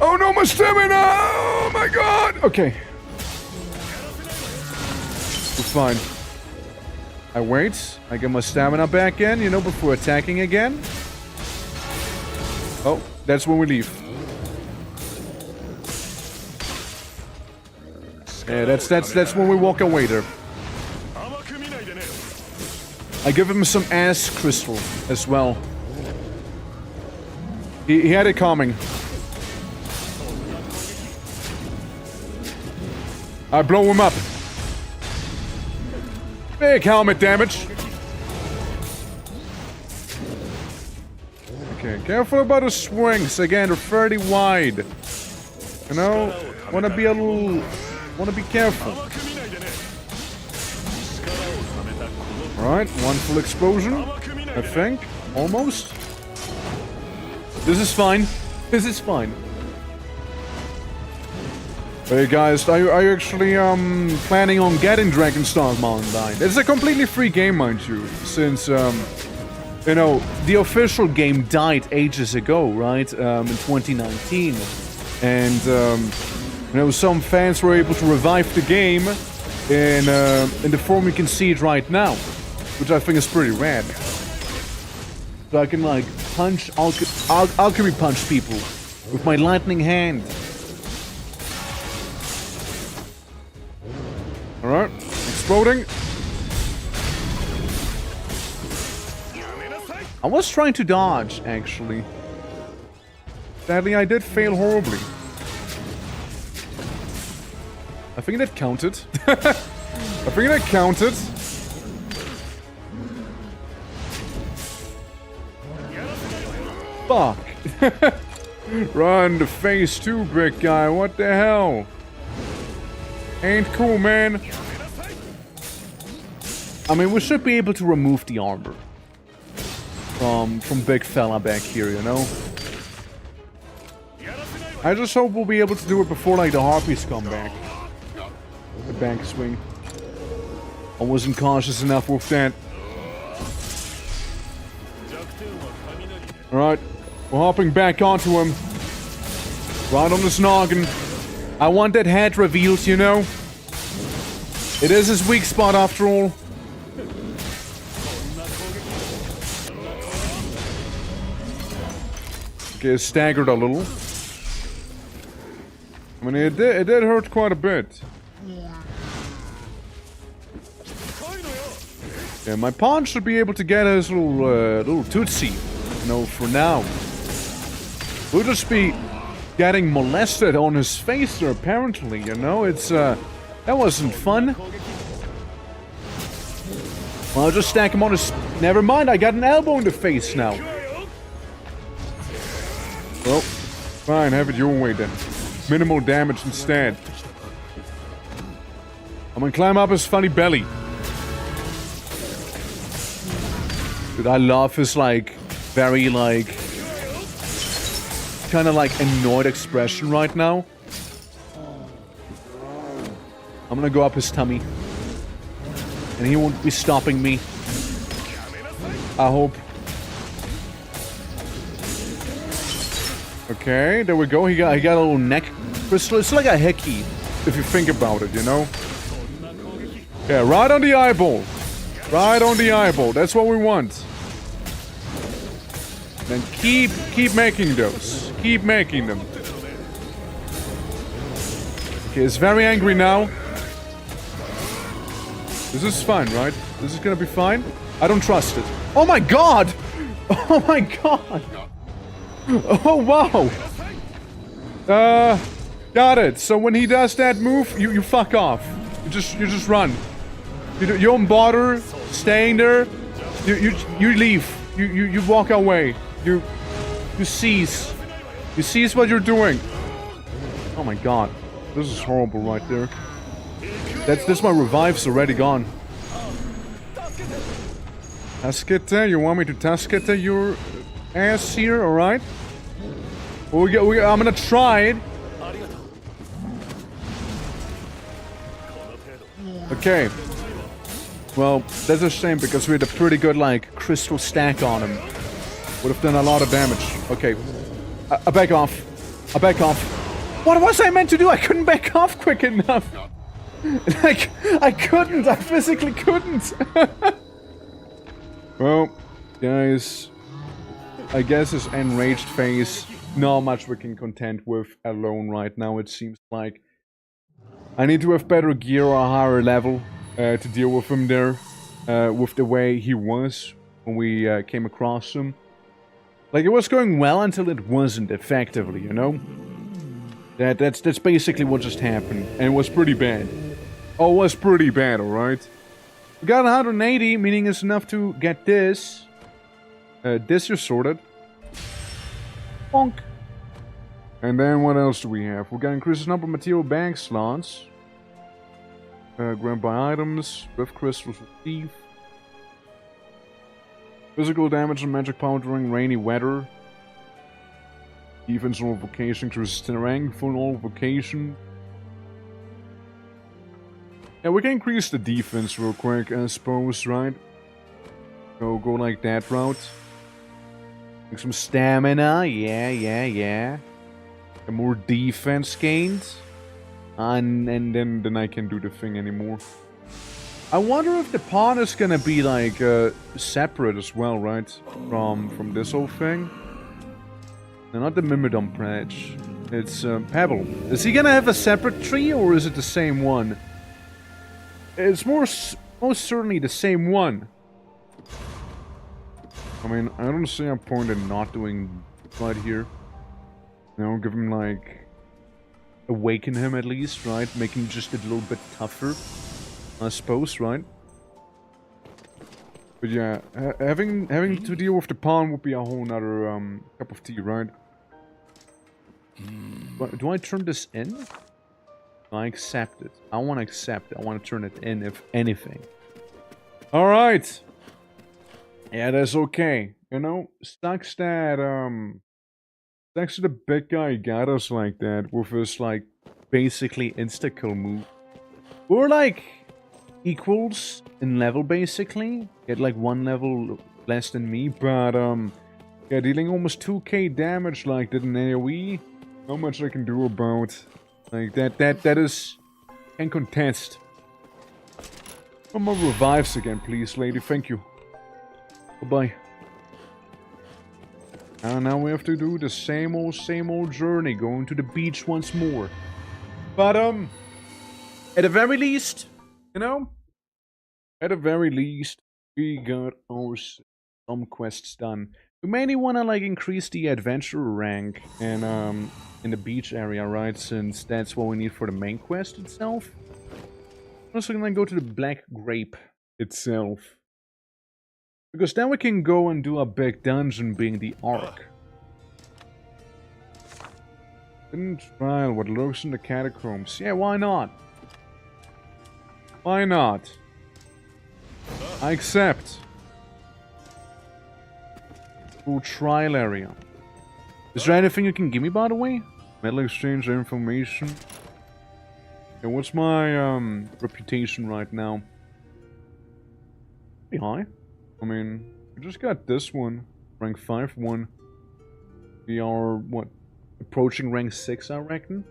S1: Oh no, my stamina! Oh my god! Okay. We're fine. I wait. I get my stamina back in, you know, before attacking again. Oh, that's when we leave. Yeah, that's when we walk away there. I give him some ass crystal as well. He had it coming. I blow him up. Big helmet damage. Okay, careful about the swings. Again, they're fairly wide. You know, wanna be careful. Alright, one full explosion. I think. Almost. This is fine. This is fine. Hey guys, are you actually planning on getting DOGMA Online? It's a completely free game, mind you, since you know, the official game died ages ago, right? In 2019, and you know, some fans were able to revive the game in the form you can see it right now, which I think is pretty rad. So I can like punch alchemy punch people with my lightning hand. Alright, exploding. I was trying to dodge, actually. Sadly, I did fail horribly. I think that counted. I think that counted. Fuck. Run to phase 2, big guy. What the hell? Ain't cool, man. I mean, we should be able to remove the armor from big fella back here, you know? I just hope we'll be able to do it before, like, the harpies come back. The bank swing. I wasn't cautious enough with that. Alright, we're hopping back onto him. Right on his noggin. I want that head revealed, you know? It is his weak spot after all. Okay, staggered a little. I mean, it did hurt quite a bit. Yeah, my pawn should be able to get his little tootsie, you know, for now. We'll just be getting molested on his face there, apparently, you know? It's, that wasn't fun. Well, I'll just stack him on his... Never mind, I got an elbow in the face now. Well, fine, have it your way then. Minimal damage instead. I'm gonna climb up his funny belly. Dude, I love his, like, very, like... kind of, like, annoyed expression right now. I'm gonna go up his tummy. And he won't be stopping me. I hope. Okay, there we go. He got a little neck crystal. It's like a hickey, if you think about it, you know? Yeah, right on the eyeball. Right on the eyeball. That's what we want. Then keep making those. Keep making them. Okay, it's very angry now. This is fine, right? This is gonna be fine. I don't trust it. Oh my god! Oh my god! Oh wow! Got it. So when he does that move, you fuck off. You just run. You don't bother staying there. You leave. You walk away. You cease. You see what you're doing? Oh my god. This is horrible right there. That's my revive's already gone. Taskete, you want me to taskete your ass here, alright? Well, I'm gonna try it. Okay. Well, that's a shame because we had a pretty good, like, crystal stack on him. Would have done a lot of damage. Okay. I back off. I back off. What was I meant to do? I couldn't back off quick enough. Like, I couldn't. I physically couldn't. Well, guys. I guess this enraged phase, not much we can contend with alone right now, it seems like. I need to have better gear or a higher level to deal with him there. With the way he was when we came across him. Like, it was going well until it wasn't, effectively, you know? That's basically what just happened. And it was pretty bad. Oh, it was pretty bad, alright? We got 180, meaning it's enough to get this. This is sorted. Bonk. And then what else do we have? We got increases number of material bank slots. Grant by items. With crystals received. Physical damage and magic power during rainy weather. Defense or vocation. Increases terrain for all vocation. Yeah, we can increase the defense real quick, I suppose, right? Go like that route. Make some stamina, yeah. And more defense gained. And then I can do the thing anymore. I wonder if the pawn is gonna be like separate as well, right? From this whole thing. No, not the Mimidon branch. It's Pebble. Is he gonna have a separate tree or is it the same one? It's most certainly the same one. I mean, I don't see a point in not doing right here. You know, give him like... awaken him at least, right? Make him just a little bit tougher. I suppose, right? But yeah, having to deal with the pawn would be a whole nother cup of tea, right? But do I turn this in? I accept it. I want to accept it. I want to turn it in, if anything. Alright! Yeah, that's okay. You know, sucks that, thanks to the big guy got us like that with his, like, basically insta-kill move. We're, like, equals in level, basically. Get, like, 1 level less than me, but, yeah, dealing almost 2k damage like that in AoE. Not much I can do about. Like, that is... can contest. Come on, revives again, please, lady. Thank you. Goodbye. And now we have to do the same old journey, going to the beach once more. But, at the very least, you know, at the very least, we got our some quests done. We mainly want to, like, increase the adventurer rank in the beach area, right? Since that's what we need for the main quest itself. I'm also gonna go to the Black Grape itself. Because then we can go and do a big dungeon being the Ark. Hidden trial, what lurks in the catacombs. Yeah, why not? Why not? I accept. Full trial area. Is there anything you can give me, by the way? Metal exchange information. Yeah, what's my reputation right now? Pretty high. I mean, we just got this one. Rank 5 one. We are, what? Approaching rank 6, I reckon.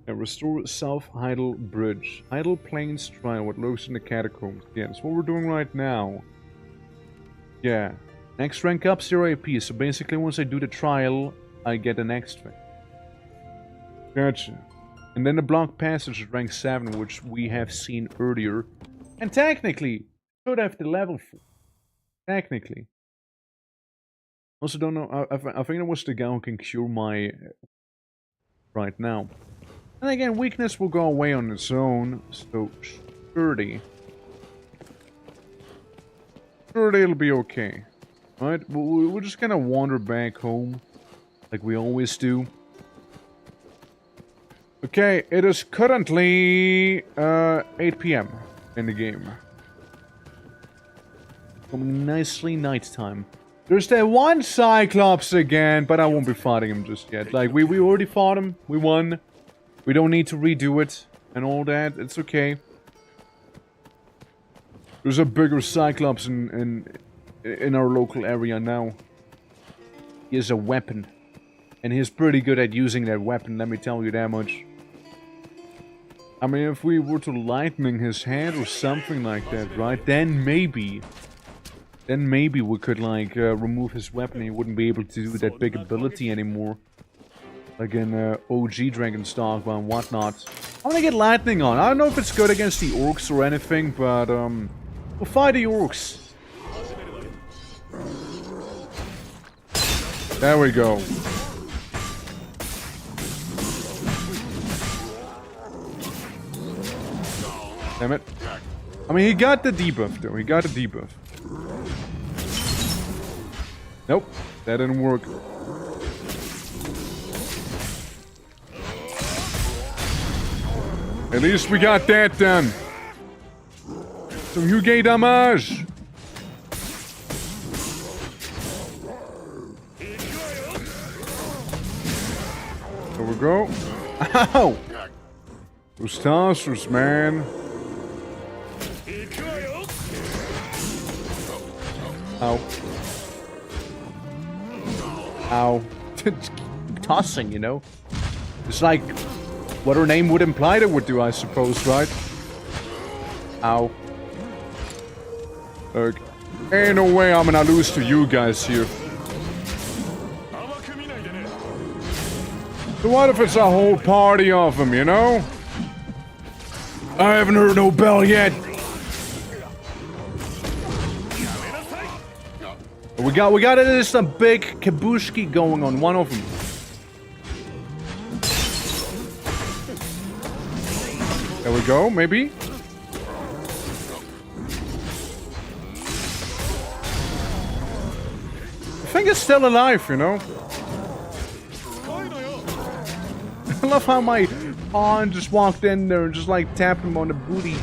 S1: Yeah, restore South Idle Bridge. Idle Plains trial, what lurks in the catacombs. Yeah, that's what we're doing right now. Yeah. Next rank up, 0 AP. So basically, once I do the trial, I get the next thing. Gotcha. And then the block passage at rank 7, which we have seen earlier. And technically, should have the level for. Technically. Also don't know, I think it was the guy who can cure my... right now. And again, weakness will go away on its own, so sturdy. Sturdy it'll be okay. Right, we're just gonna wander back home. Like we always do. Okay, it is currently 8 p.m. in the game. Coming nicely nighttime. There's that one Cyclops again, but I won't be fighting him just yet. Like, we already fought him. We won. We don't need to redo it and all that. It's okay. There's a bigger Cyclops in our local area now. He has a weapon. And he's pretty good at using that weapon, let me tell you that much. I mean, if we were to lightning his head or something like that, right? Then maybe we could, like, remove his weapon and he wouldn't be able to do that big ability anymore. Like in OG Dragon's Dogma and whatnot. I want to get lightning on. I don't know if it's good against the orcs or anything, but, we'll fight the orcs. There we go. Damn it. I mean, he got the debuff, though. He got the debuff. Nope. That didn't work. At least we got that done. Some Huguet damage. There we go. Ow! Those tossers, man. Ow. Ow. Tossing, you know? It's like what her name would imply it would do, I suppose, right? Ow. Look. Ain't no way I'm gonna lose to you guys here. So what if it's a whole party of them, you know? I haven't heard no bell yet. We got this a big kabushki going on, one of them. There we go, maybe. I think it's still alive, you know. I love how my pawn just walked in there and just like tapped him on the booty,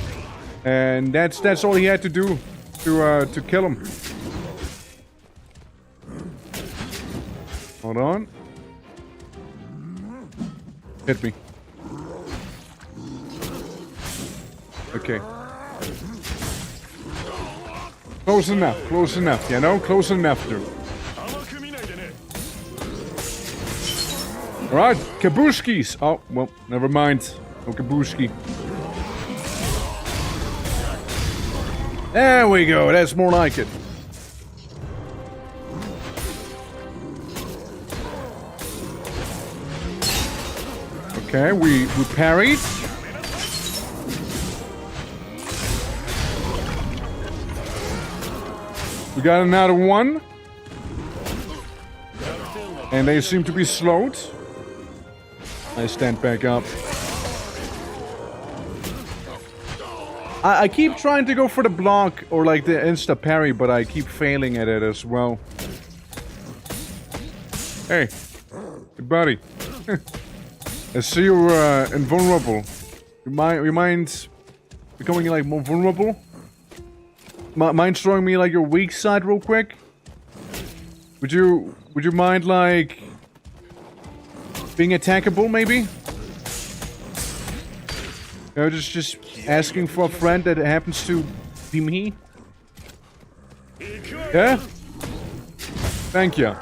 S1: and that's all he had to do to kill him. Hold on. Hit me. Okay. Close enough, you know? Close enough, dude. Alright, kabushkis! Oh, well, never mind. No kabushki. There we go, that's more like it. Okay, we parried. We got another one. And they seem to be slowed. I stand back up. I keep trying to go for the block or like the insta parry, but I keep failing at it as well. Hey, buddy. I see you're invulnerable. You mind becoming like more vulnerable? Mind showing me like your weak side real quick? Would you mind like being attackable maybe? You know, just asking for a friend that happens to be me? Yeah? Thank you.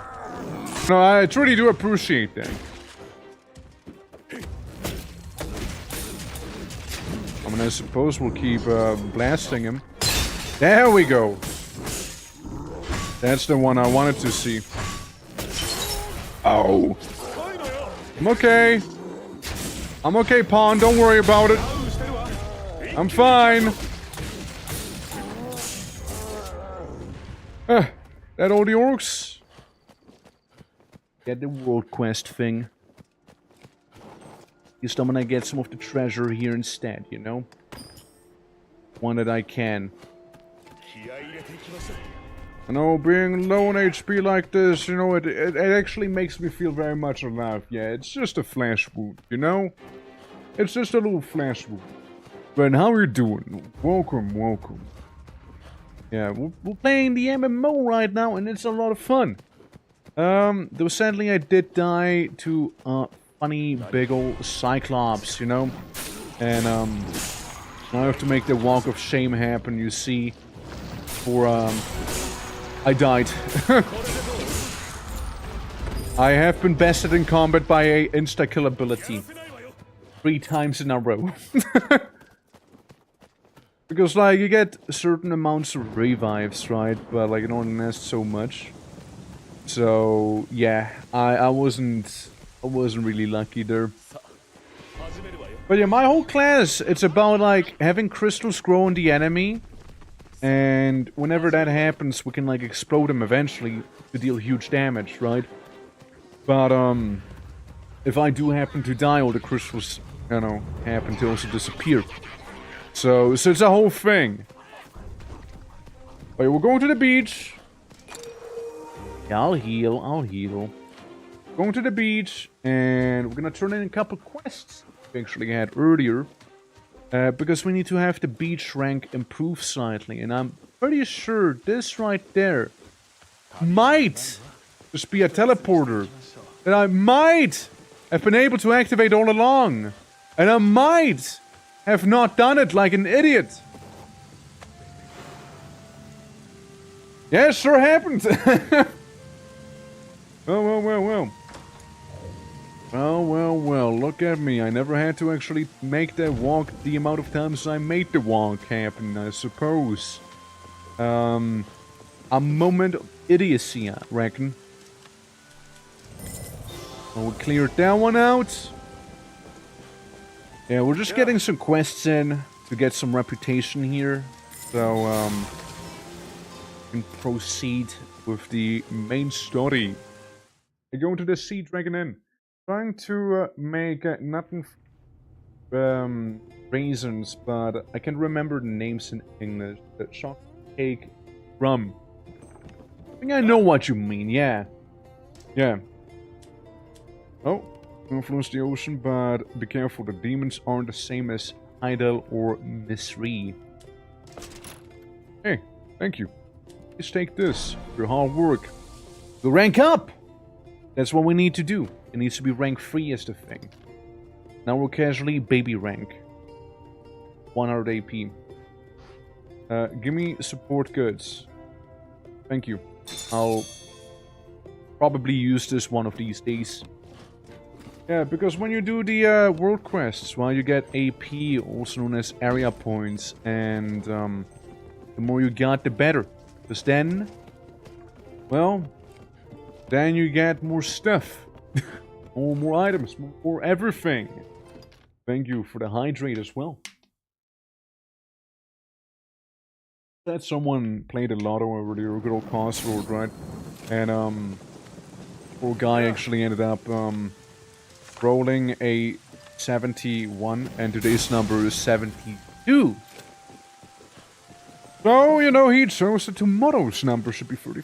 S1: No, I truly do appreciate that. I mean, I suppose we'll keep blasting him. There we go. That's the one I wanted to see. Oh. I'm okay. I'm okay, Pawn. Don't worry about it. I'm fine. That all the orcs? Get the world quest thing. Just I'm gonna get some of the treasure here instead, you know? One that I can. You know, being low on HP like this, you know, it actually makes me feel very much alive. Yeah, it's just a flash wound, you know? It's just a little flash wound. But how are you doing? Welcome, welcome. Yeah, we're playing the MMO right now, and it's a lot of fun. Though sadly I did die to a funny big old Cyclops, you know? And, now I have to make the walk of shame happen, you see. For, I died. I have been bested in combat by a insta-kill ability. 3 times in a row. Because, like, you get certain amounts of revives, right? But, like, it only lasts so much. So, yeah, I wasn't really lucky there. But yeah, my whole class, it's about, like, having crystals grow on the enemy. And whenever that happens, we can, like, explode them eventually to deal huge damage, right? But, if I do happen to die, all the crystals, you know, happen to also disappear. So it's a whole thing. But we're going to the beach. Yeah, I'll heal. Going to the beach, and we're gonna turn in a couple quests we actually had earlier. Because we need to have the beach rank improve slightly, and I'm pretty sure this right there might just be a teleporter that I might have been able to activate all along, and I might have not done it like an idiot. Yeah, it sure happened. Well. Well, look at me. I never had to actually make that walk the amount of times I made the walk happen, I suppose. A moment of idiocy, I reckon. Well, we cleared that one out. Yeah, we're just getting some quests in to get some reputation here. So, we can proceed with the main story. I go into the Sea Dragon Inn. Trying to make nothing raisins, but I can remember the names in English. The chocolate cake rum. I think I know what you mean, yeah. Yeah. Oh, influence the ocean, but be careful, the demons aren't the same as Idle or Misri. Hey, thank you. Please take this for your hard work. We'll rank up! That's what we need to do. It needs to be rank 3 as the thing. Now we're casually baby rank. 100 AP. Give me support goods. Thank you. I'll probably use this one of these days. Yeah, because when you do the world quests, well, you get AP, also known as area points, and the more you got, the better. Because then, well, then you get more stuff. more items, more everything. Thank you for the hydrate as well. That someone played a lotto over the good old crossroad, right? And poor guy actually ended up rolling a 71, and today's number is 72. So, you know, he chose that tomorrow's number should be 30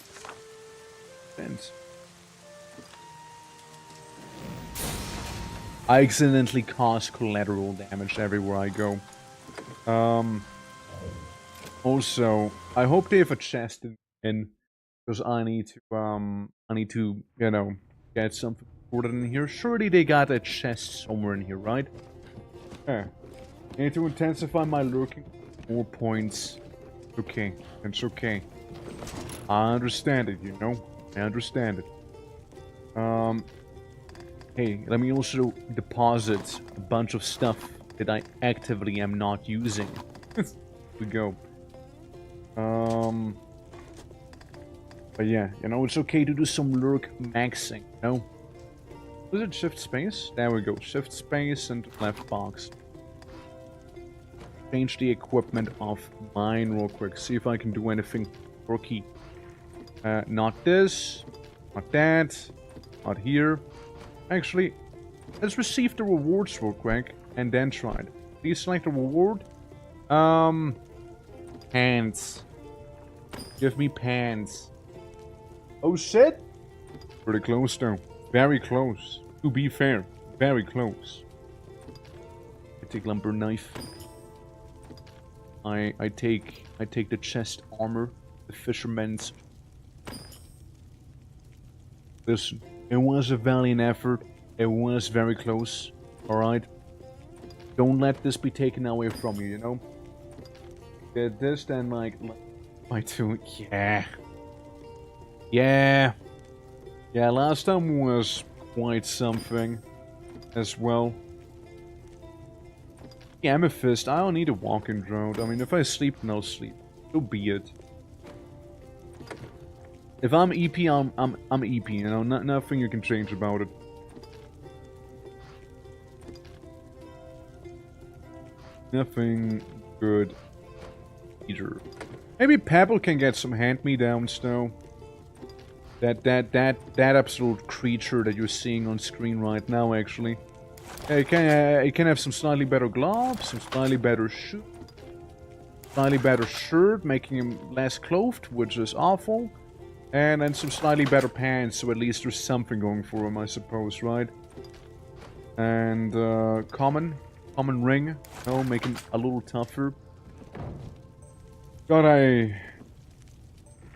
S1: cents. I accidentally cause collateral damage everywhere I go. Also, I hope they have a chest in, because I need to, you know, get something sorted in here. Surely they got a chest somewhere in here, right? Yeah. I need to intensify my lurking. 4 points. Okay, it's okay. I understand it, you know? I understand it. Hey, let me also deposit a bunch of stuff that I actively am not using. Here we go. But yeah, you know, it's okay to do some lurk maxing, you know? Was it shift space? There we go. Shift space and left box. Change the equipment of mine real quick. See if I can do anything quirky. Not this. Not that. Not here. Actually, let's receive the rewards real quick and then try it. Please select a reward. Pants. Give me pants. Oh shit! Pretty close though. Very close. To be fair, very close. I take lumber knife. I take the chest armor, the fisherman's. Listen, it was a valiant effort. It was very close. All right. Don't let this be taken away from you. You know. Get this, then like by 2. Yeah. Yeah. Yeah. Last time was quite something, as well. Yeah, Amethyst, I don't need a walking drone. I mean, if I sleep, then I'll sleep. So be it. If I'm EP, I'm EP, you know? Nothing you can change about it. Nothing good either. Maybe Pebble can get some hand-me-downs, though. That absolute creature that you're seeing on screen right now, actually. It can have some slightly better gloves, some slightly better shoe, slightly better shirt, making him less clothed, which is awful. And then some slightly better pants, so at least there's something going for him, I suppose, right? And common ring, you know, make him a little tougher. God, I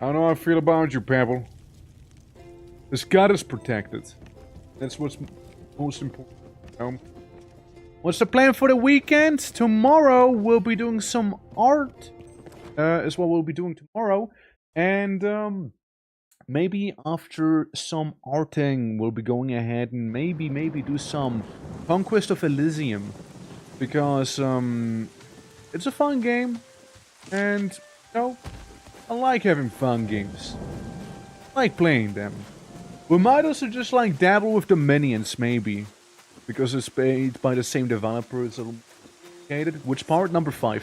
S1: don't know how I feel about you, Pebble. This god is protected. That's what's most important. What's the plan for the weekend? Tomorrow we'll be doing some art. Is what we'll be doing tomorrow. And maybe after some arting we'll be going ahead and maybe do some Conquest of Elysium. Because it's a fun game. And you know, I like having fun games. I like playing them. We might also just like dabble with the minions, maybe. Because it's made by the same developer. It's located. Which part? Number 5.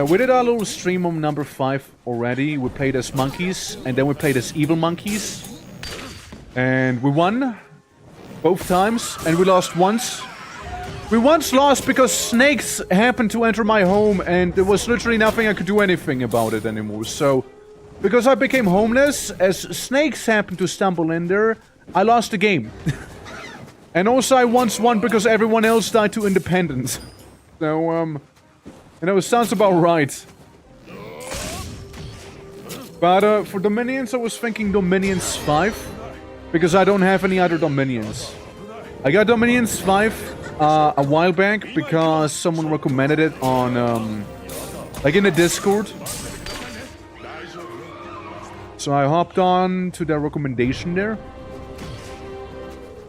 S1: We did our little stream on number 5 already. We played as monkeys, and then we played as evil monkeys. And we won both times, and we lost once. We once lost because snakes happened to enter my home, and there was literally nothing I could do anything about it anymore. So, because I became homeless, as snakes happened to stumble in there, I lost the game. And also I once won because everyone else died to independence. So, you know, it sounds about right. But for Dominions, I was thinking Dominions 5. Because I don't have any other Dominions. I got Dominions 5 a while back because someone recommended it on, like in the Discord. So I hopped on to their recommendation there.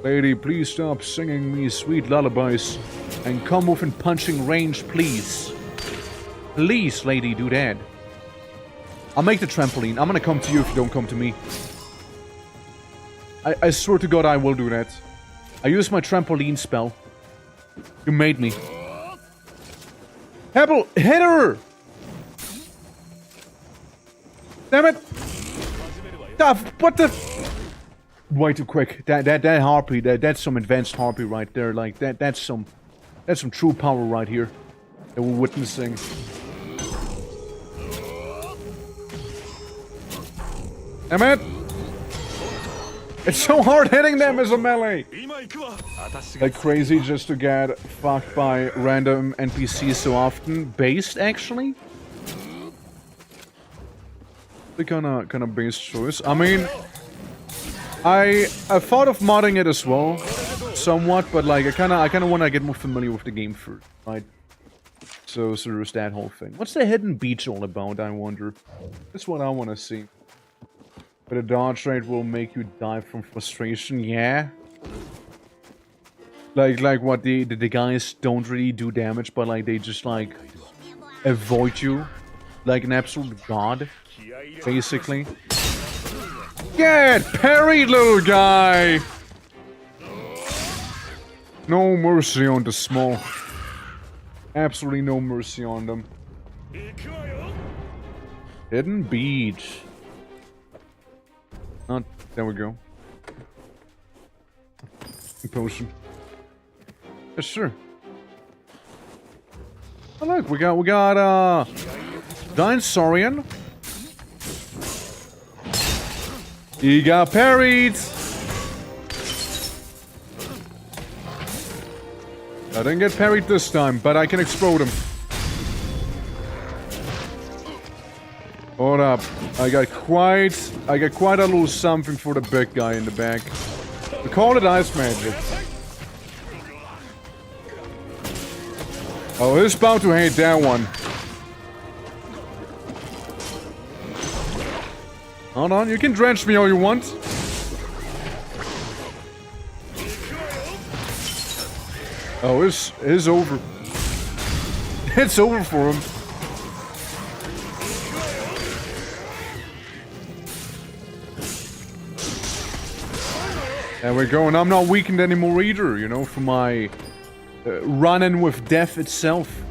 S1: Lady, please stop singing me sweet lullabies and come within punching range, please. Please, lady, do that. I'll make the trampoline. I'm gonna come to you if you don't come to me. I swear to God I will do that. I used my trampoline spell. You made me. Pebble, hit her! Damn it! What the? Way too quick. That harpy. That's some advanced harpy right there. Like that's some true power right here that we're witnessing. Damn it! It's so hard hitting them as a melee. Like crazy just to get fucked by random NPCs so often. Based actually. The kind of base choice. I mean, I thought of modding it as well, somewhat, but like I kind of want to get more familiar with the game first, right? So there's that whole thing. What's the hidden beach all about? I wonder. That's what I want to see. But a dodge rate will make you die from frustration. Yeah. Like what the guys don't really do damage, but like they just like avoid you, like an absolute god. Basically. Get parried, little guy! No mercy on the small. Absolutely no mercy on them. Hidden beach. Oh, there we go. Potion. Yes, sure. Oh look, we got Dinosaurian. He got parried. I didn't get parried this time, but I can explode him. Hold up. I got quite a little something for the big guy in the back. We call it ice magic. Oh, he's bound to hate that one. Hold on, you can drench me all you want. Oh, it's over. It's over for him. There we go, and I'm not weakened anymore either, you know, for my run-in with death itself.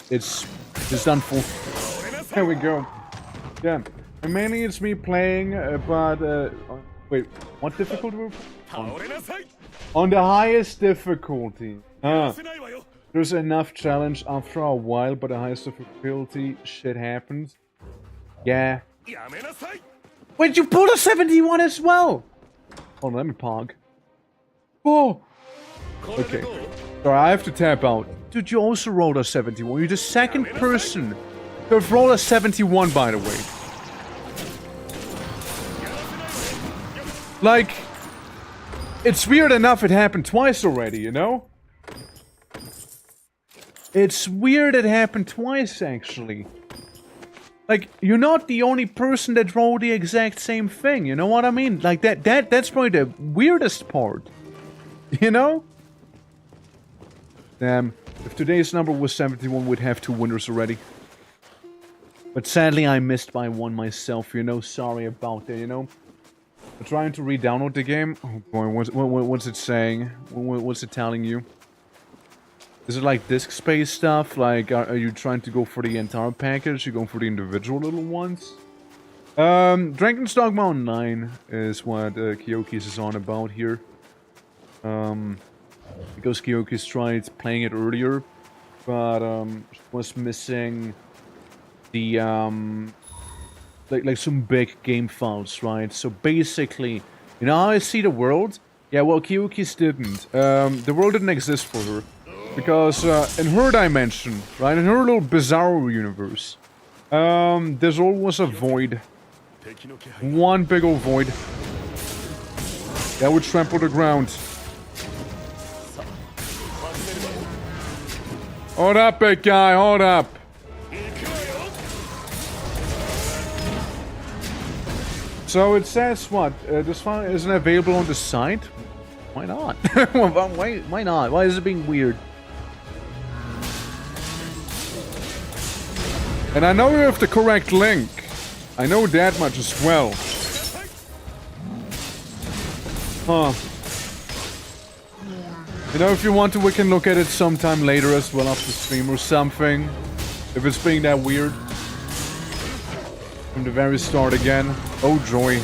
S1: It's done for. There we go. Yeah, and mainly it's me playing, but wait, what difficulty? On the highest difficulty. There's enough challenge after a while, but the highest difficulty shit happens. Yeah. Wait, you pulled a 71 as well? Oh, let me pog. Oh. Okay. Sorry, I have to tap out. Dude, you also rolled a 71. You're the second person to have rolled a 71, by the way. Like, it's weird enough it happened twice already, you know? It's weird it happened twice, actually. Like, you're not the only person that rolled the exact same thing, you know what I mean? Like, that's probably the weirdest part. You know? Damn. If today's number was 71, we'd have 2 winners already. But sadly, I missed by 1 myself, you know? Sorry about that, you know? I'm trying to re-download the game. Oh boy, what's it saying? What's it telling you? Is it like disk space stuff? Like, are you trying to go for the entire package? You going for the individual little ones? Dragon's Dogma Online is what Kyoki's is on about here. Because Kyoki's tried playing it earlier, but was missing the like some big game files, right? So basically, you know how I see the world? Yeah, well, Kyoki's didn't. The world didn't exist for her. Because in her dimension, right, in her little bizarro universe, there's always a void. One big old void. That would trample the ground. Hold up, big guy, hold up. So it says what? This file isn't available on the site? Why not? Why not? Why is it being weird? And I know you have the correct link. I know that much as well. Huh. You know, if you want to, we can look at it sometime later as well after stream or something. If it's being that weird. From the very start again. Oh joy.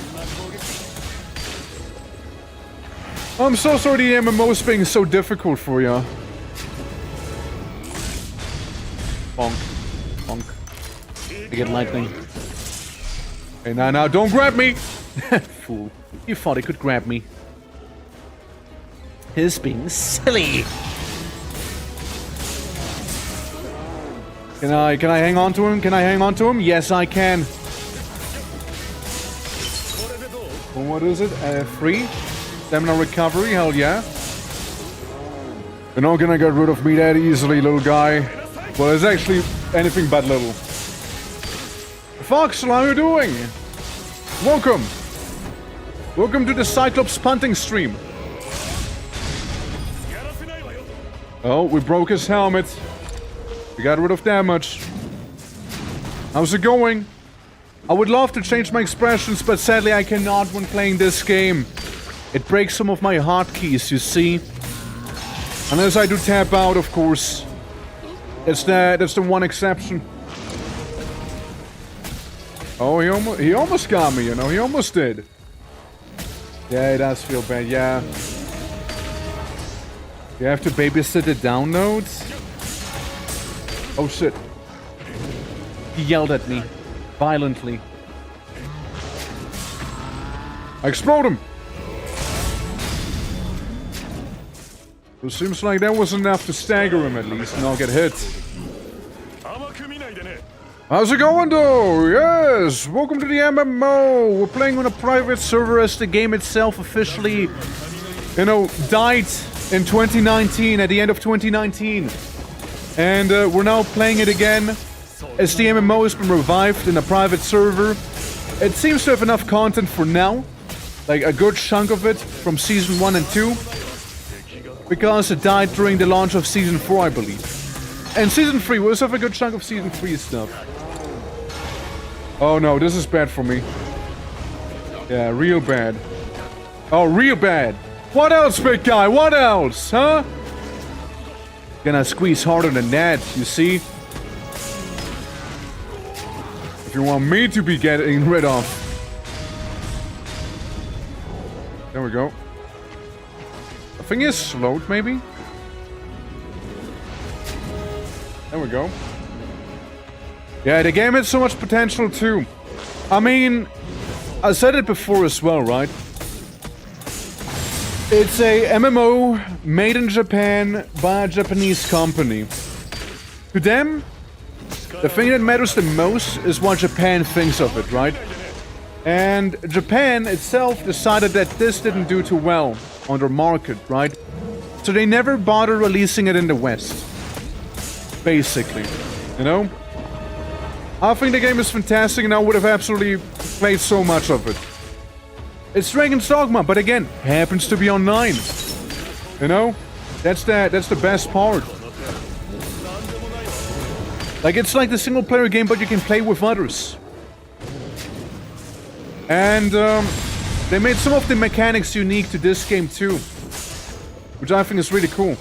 S1: I'm so sorry the MMO's being so difficult for ya. Bonk. Bonk. I get lightning. Hey, now, don't grab me! Fool. You thought he could grab me. He's being silly. Can I hang on to him? Can I hang on to him? Yes, I can. Well, what is it? 3? Stamina recovery? Hell yeah. You're not gonna get rid of me that easily, little guy. Well, it's actually anything but little. Fox, how are you doing? Welcome. Welcome to the Cyclops punting stream. Oh, we broke his helmet. We got rid of damage. How's it going? I would love to change my expressions, but sadly I cannot when playing this game. It breaks some of my hotkeys, you see. Unless I do tap out, of course. That's the one exception. Oh, he almost got me, you know. He almost did. Yeah, it does feel bad, yeah. You have to babysit the downloads? Oh, shit. He yelled at me. Violently. I explode him! It seems like that was enough to stagger him at least, and I'll get hit. How's it going though? Yes! Welcome to the MMO! We're playing on a private server as the game itself officially, you know, died in 2019, at the end of 2019. And we're now playing it again as the MMO has been revived in a private server. It seems to have enough content for now. Like a good chunk of it from Season 1 and 2. Because it died during the launch of Season 4, I believe. And Season 3, we also have a good chunk of Season 3 stuff. Oh no, this is bad for me. Yeah, real bad. Oh, real bad. What else, big guy? What else, huh? Gonna squeeze harder than that, you see? If you want me to be getting rid of. There we go. The thing is slowed, maybe? There we go. Yeah, the game has so much potential too. I mean, I said it before as well, right? It's a MMO made in Japan by a Japanese company. To them, the thing that matters the most is what Japan thinks of it, right? And Japan itself decided that this didn't do too well on their market, right? So they never bothered releasing it in the West. Basically, you know? I think the game is fantastic and I would have absolutely played so much of it. It's Dragon's Dogma, but again, happens to be online. You know? That's the best part. Like, it's like the single player game, but you can play with others. And they made some of the mechanics unique to this game too, which I think is really cool.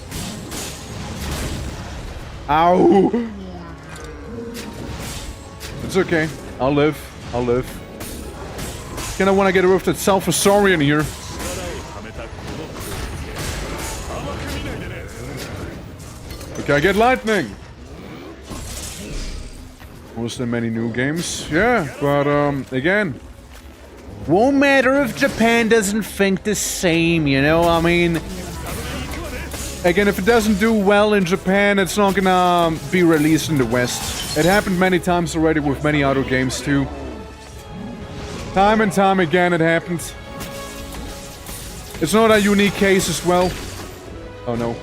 S1: Ow! It's okay. I'll live. I'll live. Kinda wanna get rid of that Salvasaurian here. Okay, I get lightning! Was there many new games? Yeah, but again, won't matter if Japan doesn't think the same, you know? I mean, again, if it doesn't do well in Japan, it's not gonna be released in the West. It happened many times already with many other games too. Time and time again it happened. It's not a unique case as well. Oh no.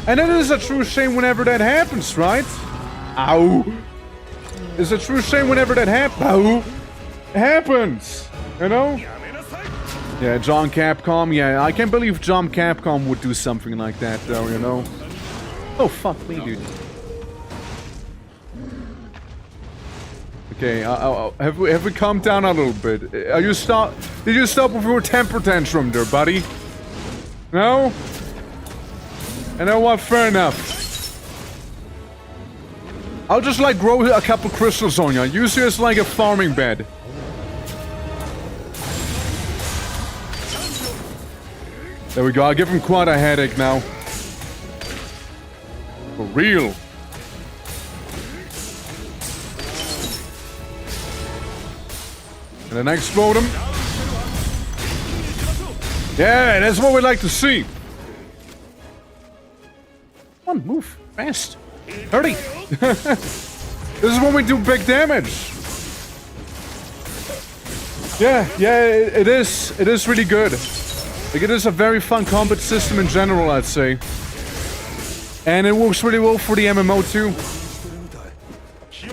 S1: And it is a true shame whenever that happens, right? Ow! It's a true shame whenever that happens, you know? Yeah, John Capcom, yeah, I can't believe John Capcom would do something like that though, you know? Oh, fuck me, dude. Okay, have we calmed down a little bit? Did you stop with your temper tantrum there, buddy? No? You know what, fair enough. I'll just like grow a couple crystals on you. Use it as like a farming bed. There we go, I'll give him quite a headache now. For real. And then I explode him. Yeah, that's what we like to see. Come on, move. Fast. 30. This is when we do big damage. Yeah, it is. It is really good. Like, it is a very fun combat system in general, I'd say. And it works really well for the MMO too.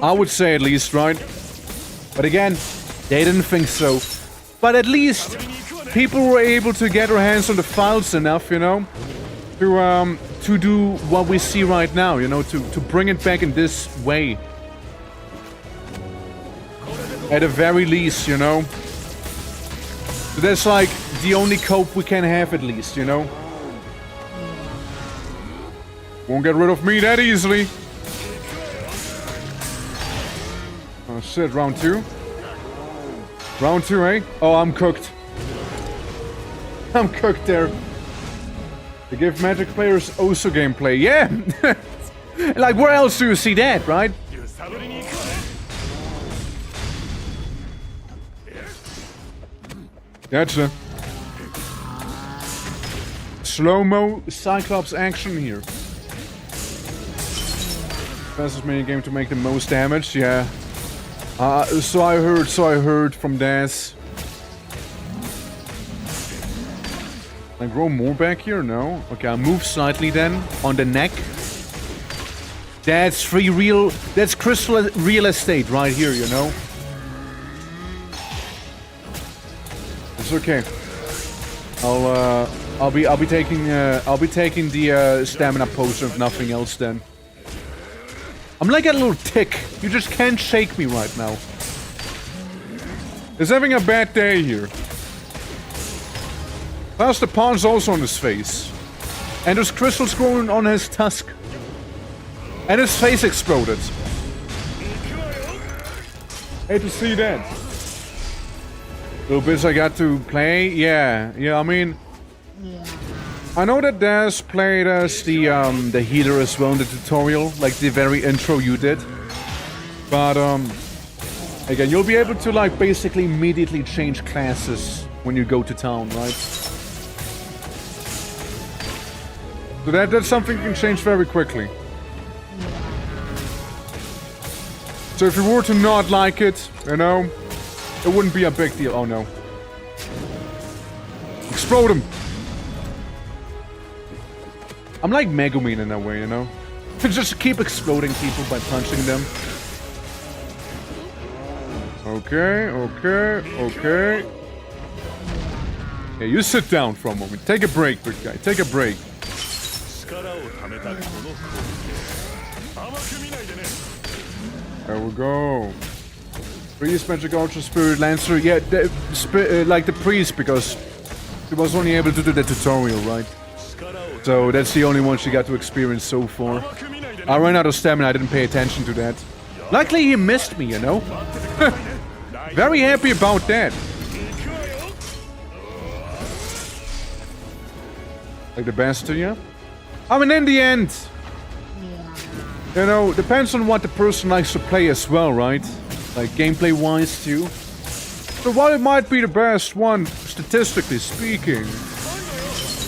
S1: I would say at least, right? But again, they didn't think so. But at least people were able to get their hands on the files enough, you know, to do what we see right now, you know, to bring it back in this way. At the very least, you know. So that's like the only cope we can have at least, you know. Won't get rid of me that easily. Oh shit, round 2. Round 2, eh? Oh, I'm cooked. I'm cooked there. They give Magic players also gameplay. Yeah! Like, where else do you see that, right? Gotcha. Slow-mo Cyclops action here. Fastest minigame to make the most damage, yeah. So I heard from Daz. Can I grow more back here? No. Okay, I'll move slightly then. On the neck. That's that's crystal real estate right here, you know? It's okay. I'll be taking the stamina potion if nothing else then. I'm like a little tick. You just can't shake me right now. He's having a bad day here. Plus the pawn's also on his face. And there's crystals growing on his tusk. And his face exploded. Hate to see that. Little bits I got to play. Yeah, I mean... I know that Daz played as the healer as well in the tutorial, like the very intro you did. But again, you'll be able to like basically immediately change classes when you go to town, right? So that's something you can change very quickly. So if you were to not like it, you know, it wouldn't be a big deal. Oh no. Explode him! I'm like Megumin in a way, you know? Just keep exploding people by punching them. Okay. Yeah, you sit down for a moment. Take a break, big guy. Take a break. There we go. Priest, Magic Archer, Spirit Lancer. Yeah, like the priest, because he was only able to do the tutorial, right? So that's the only one she got to experience so far. I ran out of stamina, I didn't pay attention to that. Luckily he missed me, you know? Very happy about that. Like the best to you? I mean, in the end, you know, depends on what the person likes to play as well, right? Like gameplay-wise too. So while it might be the best one, statistically speaking,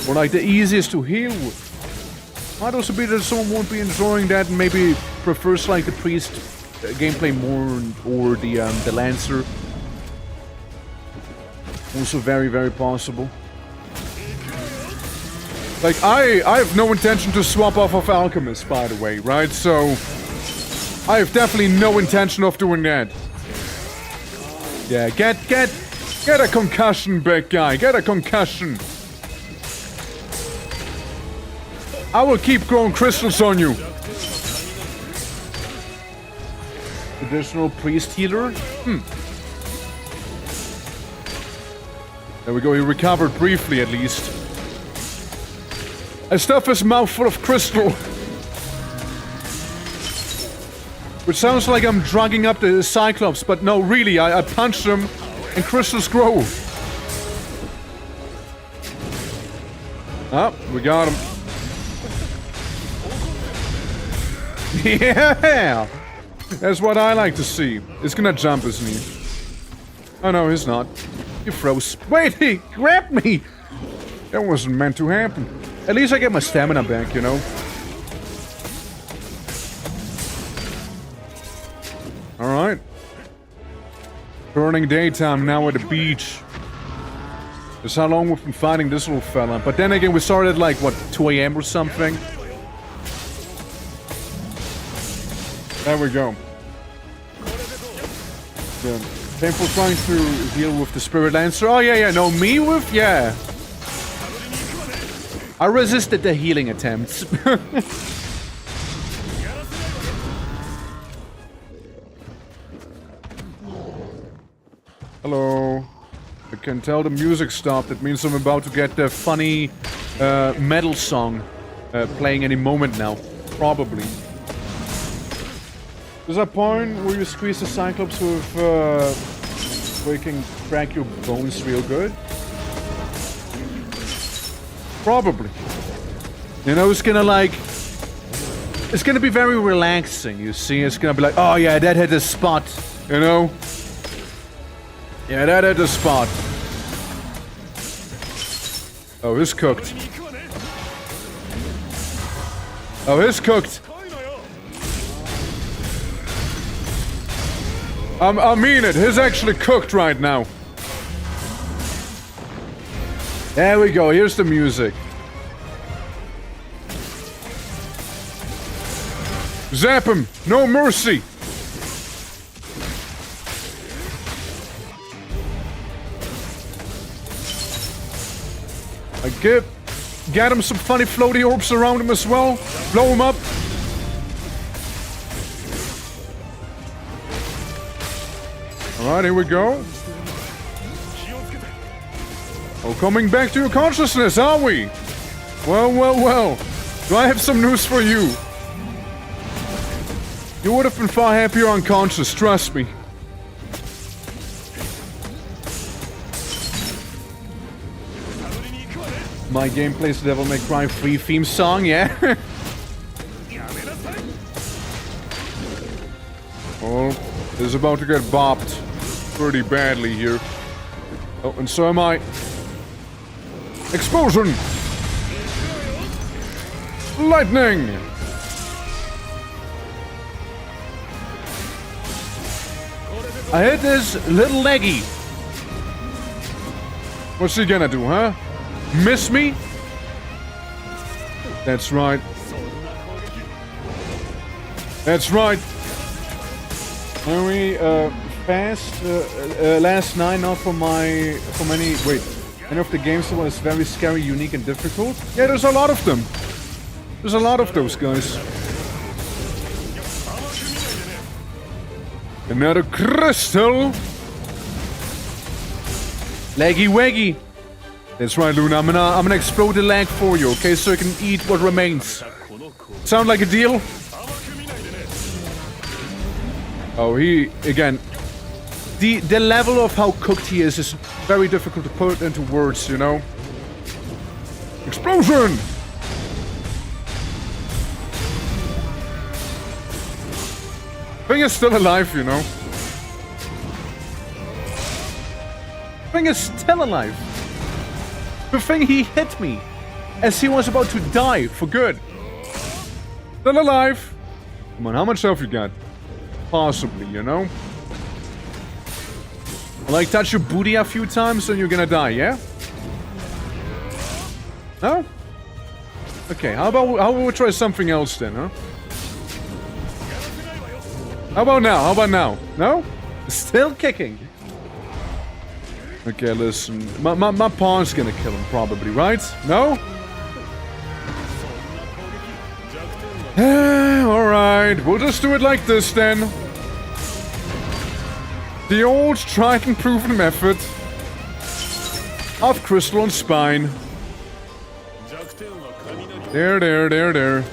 S1: or like the easiest to heal with, might also be that someone won't be enjoying that and maybe prefers like the priest gameplay more, or the lancer. Also very, very possible. Like I have no intention to swap off of Alchemist, by the way, right? So I have definitely no intention of doing that. Yeah, get a concussion, big guy. Get a concussion. I will keep growing crystals on you. Additional priest healer? There we go, he recovered briefly at least. I stuffed his mouth full of crystal. Which sounds like I'm drugging up the Cyclops, but no, really, I punched him and crystals grow. Ah, we got him. Yeah! That's what I like to see. He's gonna jump, isn't he? Oh no, he's not. He froze. Wait, he grabbed me! That wasn't meant to happen. At least I get my stamina back, you know? Alright. Burning daytime now at the beach. That's how long we've been fighting this little fella. But then again, we started at like, what, 2 AM or something? There we go. Yeah. Painful trying to deal with the Spirit Lancer. Oh yeah, no, me with? Yeah. I resisted the healing attempts. Hello. I can tell the music stopped. It means I'm about to get the funny metal song playing any moment now. Probably. There's a point where you squeeze the Cyclops with where you can crack your bones real good? Probably. You know, it's gonna like It's gonna be very relaxing, you see? It's gonna be like, oh yeah, that hit the spot, you know? Yeah, that hit the spot. Oh, he's cooked. Oh, he's cooked. I mean it, he's actually cooked right now. There we go, here's the music. Zap him! No mercy! Get him some funny floaty orbs around him as well. Blow him up. Alright, here we go. Oh, coming back to your consciousness, are we? Well, well, well. Do I have some news for you? You would have been far happier unconscious, trust me. My game plays the Devil May Cry 3 theme song, yeah? Oh, this is about to get bopped pretty badly here. Oh, and so am I. Explosion! Lightning! I hit this little leggy. What's he gonna do, huh? Miss me? That's right. That's right. Very fast. Last night, not for my... For many... Wait. Any of the games that was very scary, unique, and difficult? Yeah, there's a lot of them. There's a lot of those guys. Another crystal. Leggy waggy. That's right, Luna. I'm gonna explode the leg for you, okay? So you can eat what remains. Sound like a deal? Oh, he again. The level of how cooked he is very difficult to put into words, you know. Explosion! Thing is still alive, you know. Thing is still alive. The thing he hit me as he was about to die for good. Still alive. Come on, how much health you got? Possibly, you know. Like touch your booty a few times and you're gonna die, yeah? No? Okay, how about we try something else then, huh? How about now? How about now? No? Still kicking. Okay, listen. My pawn's gonna kill him probably, right? No? Alright, we'll just do it like this then. The old tried and proven method of crystal and spine. There.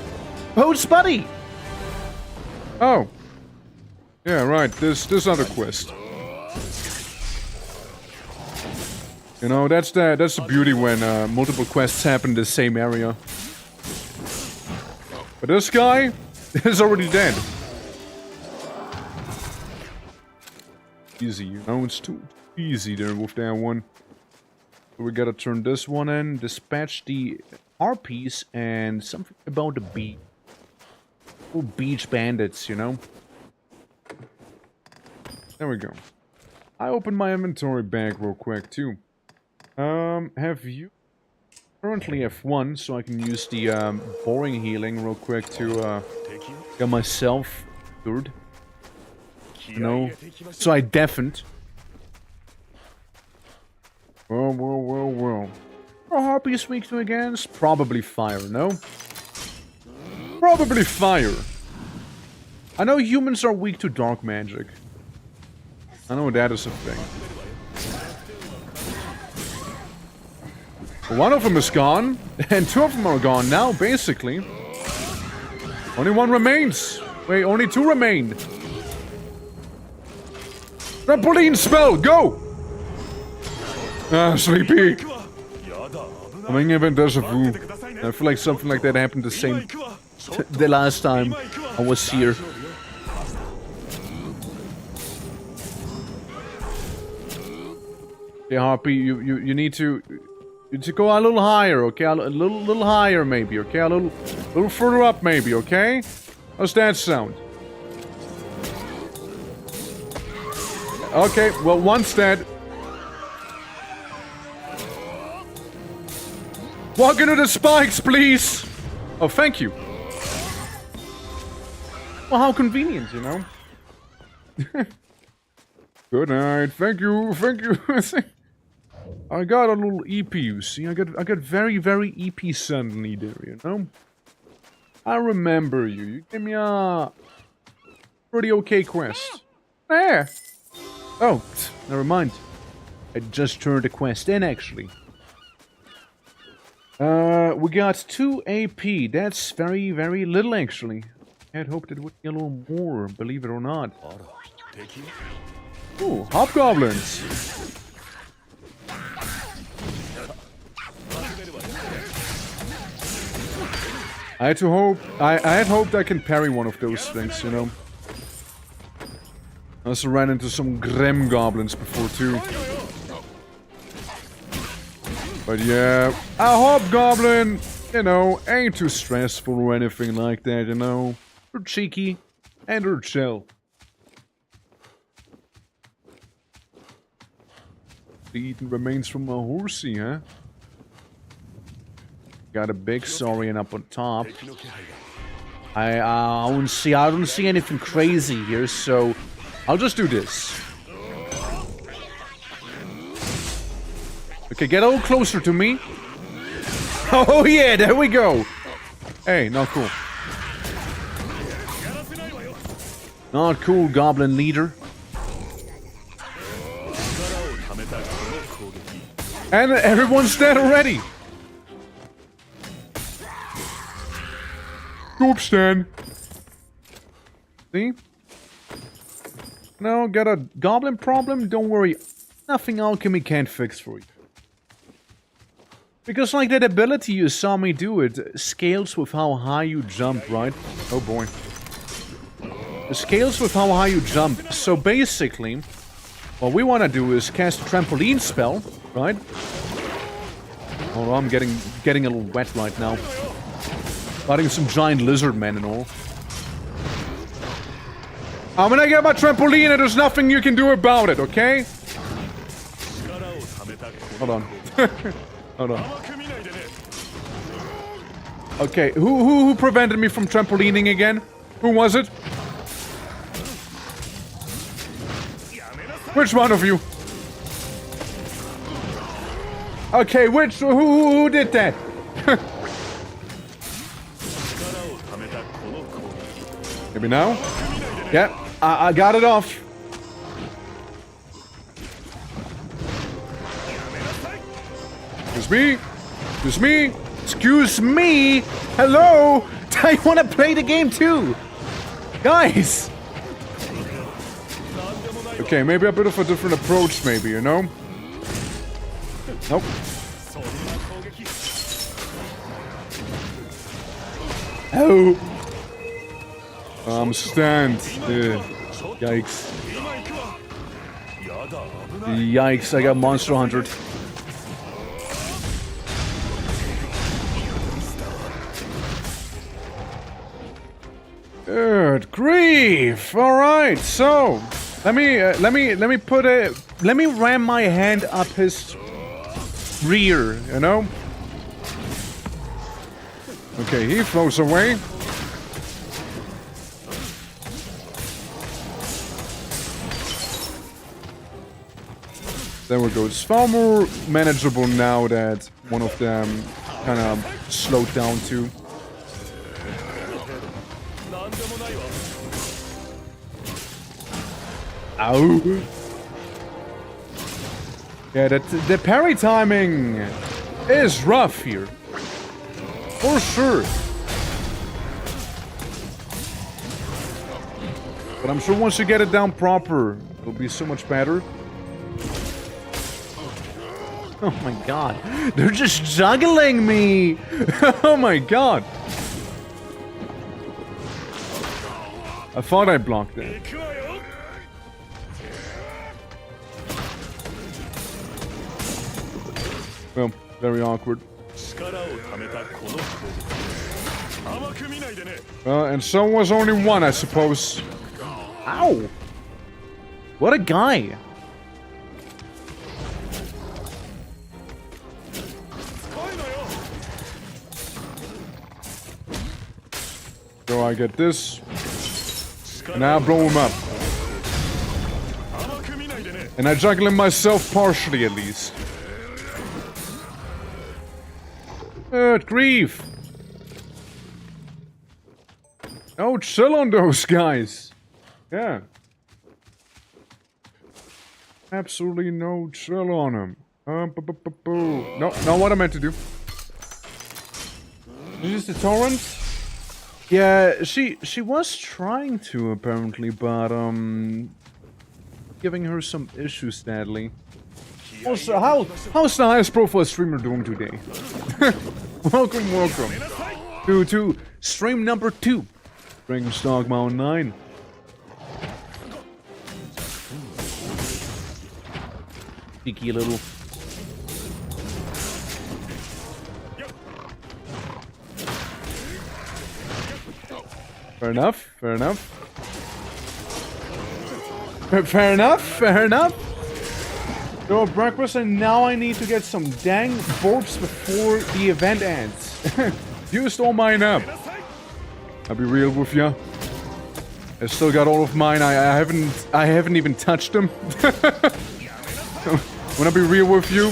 S1: Oh, it's Buddy! Oh. Yeah, right, this other quest. You know, that's the beauty when multiple quests happen in the same area. But this guy is already dead. Easy, you know, it's too easy there with that one. So we gotta turn this one in, dispatch the harpies, and something about the beach. Oh, beach bandits, you know. There we go. I opened my inventory bag real quick too. Have you? Currently F1, so I can use the boring healing real quick to get myself cured. You know, so I deafened. Well. Are harpies weak to against? Probably fire, no? Probably fire. I know humans are weak to dark magic. I know that is a thing. One of them is gone, and two of them are gone now, basically. Only one remains. Wait, only two remain. Trampoline spell, go! Ah, sleepy. I'm having a deja vu. I feel like something like that happened the same the last time I was here. Okay, Harpy, you need to go a little higher, okay? A little higher, maybe, okay? A little further up, maybe, okay? How's that sound? Okay, well, one's dead. Walk into the spikes, please! Oh, thank you. Well, how convenient, you know? Good night. Thank you. Thank you. I got a little EP, you see? I got very, very EP suddenly there, you know? I remember you. You gave me a pretty okay quest. There! Oh, never mind. I just turned the quest in, actually. We got 2 AP. That's very, very little, actually. I had hoped it would be a little more, believe it or not. Ooh, hobgoblins! I had hoped I can parry one of those things, you know. I also ran into some grim goblins before, too. But yeah, a hobgoblin, you know, ain't too stressful or anything like that, you know. They're cheeky, and they're chill. The eaten remains from a horsey, huh? Got a big saurian up on top. I don't see anything crazy here, so I'll just do this. Okay, get a little closer to me. Oh yeah, there we go. Hey, not cool. Not cool, goblin leader. And everyone's dead already. Oops, then. See? No, got a goblin problem? Don't worry. Nothing alchemy can't fix for you. Because, like, that ability you saw me do, it scales with how high you jump, right? Oh boy. It scales with how high you jump. So basically, what we want to do is cast a trampoline spell, right? Oh, I'm getting a little wet right now. Fighting some giant lizard men and all. I'm gonna get my trampoline and there's nothing you can do about it, okay? Hold on. Hold on. Okay, who prevented me from trampolining again? Who was it? Which one of you? Okay, who did that? Maybe now? Yeah, I got it off. Excuse me? Excuse me? Excuse me? Hello? I want to play the game too! Guys! Okay, maybe a bit of a different approach, maybe, you know? Nope. Oh! Stand. Yikes. Yikes, I got Monster Huntered. Good grief! Alright, so let me ram my hand up his rear, you know? Okay, he flows away. There we go. It's far more manageable now that one of them kind of slowed down too. Ow! Yeah, the parry timing is rough here. For sure. But I'm sure once you get it down proper, it'll be so much better. Oh my god. They're just juggling me! Oh my god. I thought I blocked that. Well, very awkward. And so was only one, I suppose. Ow! What a guy! So I get this. And I blow him up. And I juggle him myself partially, at least. Good grief! No chill on those guys! Yeah. Absolutely no chill on them. No, not what I meant to do. Is this the torrent? Yeah, she was trying to, apparently, but, giving her some issues, sadly. Also, how's the highest profile streamer doing today? welcome to stream number 2. Brings DOGMA ONLINE. Cheeky little. Fair enough, fair enough. Fair enough, fair enough. So breakfast, and now I need to get some dang bulbs before the event ends. Used all mine up. I'll be real with ya. I still got all of mine. I haven't even touched them. When I be real with you,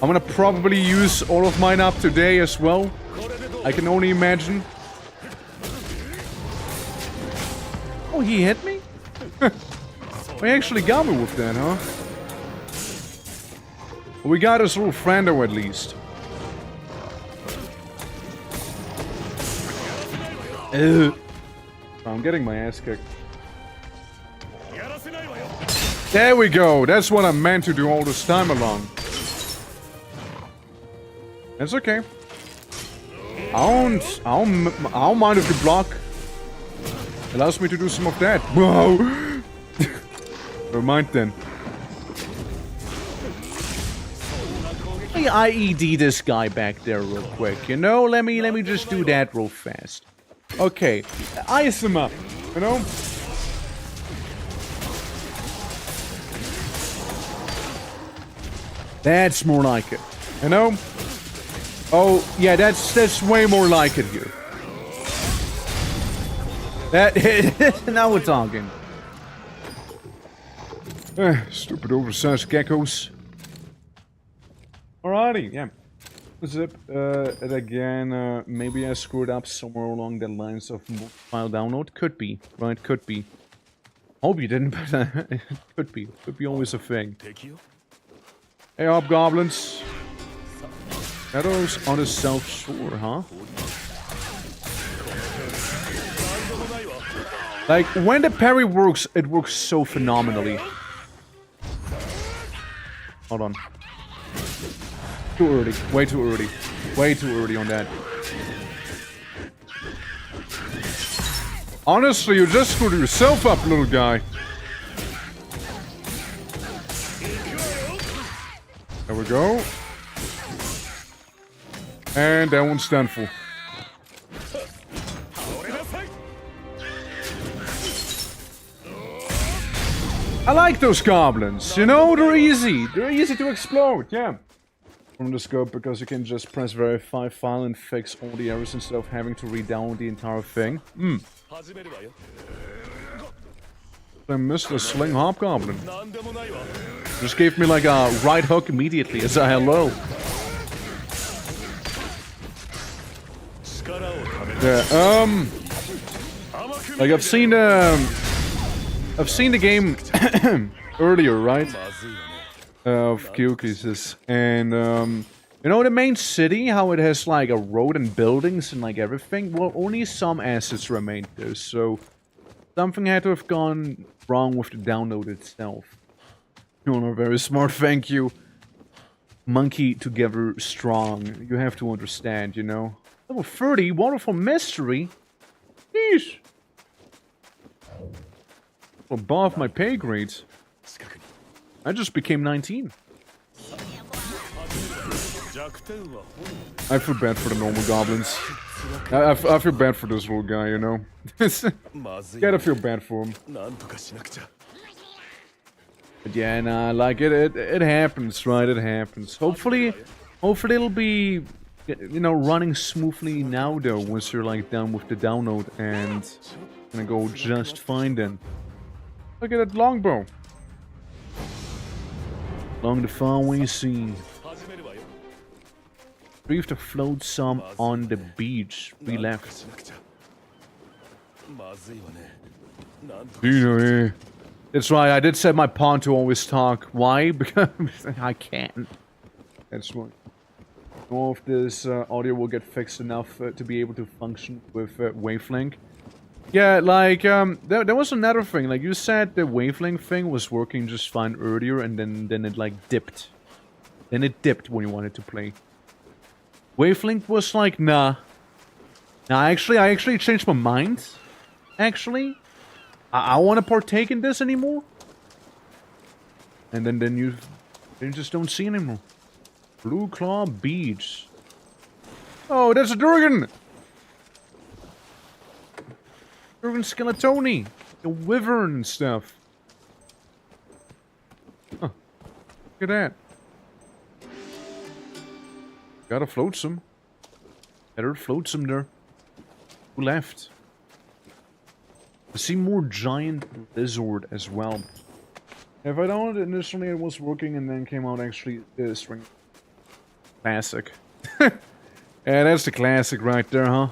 S1: I'm gonna probably use all of mine up today as well. I can only imagine. Oh, he hit me? He actually got me with that, huh? We got his little friendo at least. I'm getting my ass kicked. There we go. That's what I meant to do all this time along. That's okay. I don't mind if you block. Allows me to do some of that. Whoa. Never mind then. I IED this guy back there real quick, you know? Let me just do that real fast. Okay, ice him up, you know? That's more like it, you know? Oh, yeah, that's way more like it here. That now we're talking. Stupid oversized geckos. Alrighty, yeah. Zip it again. Maybe I screwed up somewhere along the lines of file download. Could be, right? Could be. Hope you didn't, but it could be. Could be always a thing. Hey, hobgoblins. Shadows on the South Shore, huh? Like, when the parry works, it works so phenomenally. Hold on. Too early. Way too early. Way too early on that. Honestly, you just screwed yourself up, little guy. There we go. And that one's done for. I like those goblins, you know, they're easy. They're easy to explode, yeah. From the scope, because you can just press verify file and fix all the errors instead of having to re-download the entire thing. I missed a sling hobgoblin. Just gave me like a right hook immediately as a hello. Yeah, like I've seen the game earlier, right? Of Kyokis, and you know the main city, how it has like a road and buildings and like everything. Well, only some assets remained there, so something had to have gone wrong with the download itself. You are very smart, thank you. Monkey together strong. You have to understand, you know. Level 30, wonderful mystery. Sheesh. Above my pay grade. I just became 19. I feel bad for the normal goblins. I feel bad for this little guy, you know. Gotta feel bad for him. But yeah, nah, like it happens, right? It happens. Hopefully it'll be, you know, running smoothly now though. Once you're like done with the download, and gonna go just fine then. Look at that longbow. Along the faraway sea. We have to float some on the beach. We left. That's right, I did set my pawn to always talk. Why? Because I can't. That's why. More of this audio will get fixed enough to be able to function with wavelength. Yeah, like, there was another thing. Like, you said the wavelength thing was working just fine earlier, and then it, like, dipped. Then it dipped when you wanted to play. Wavelength was like, nah. Nah, I actually changed my mind. Actually. I want to partake in this anymore. And then you just don't see anymore. Blue Claw Beach. Oh, that's a Durgan! Durgan Skeletoni. The Wyvern and stuff. Huh. Look at that. Gotta float some. Better float some there. Who left? I see more giant lizard as well. If I downloaded initially, it was working, and then came out actually string. Classic. Yeah, that's the classic right there, huh?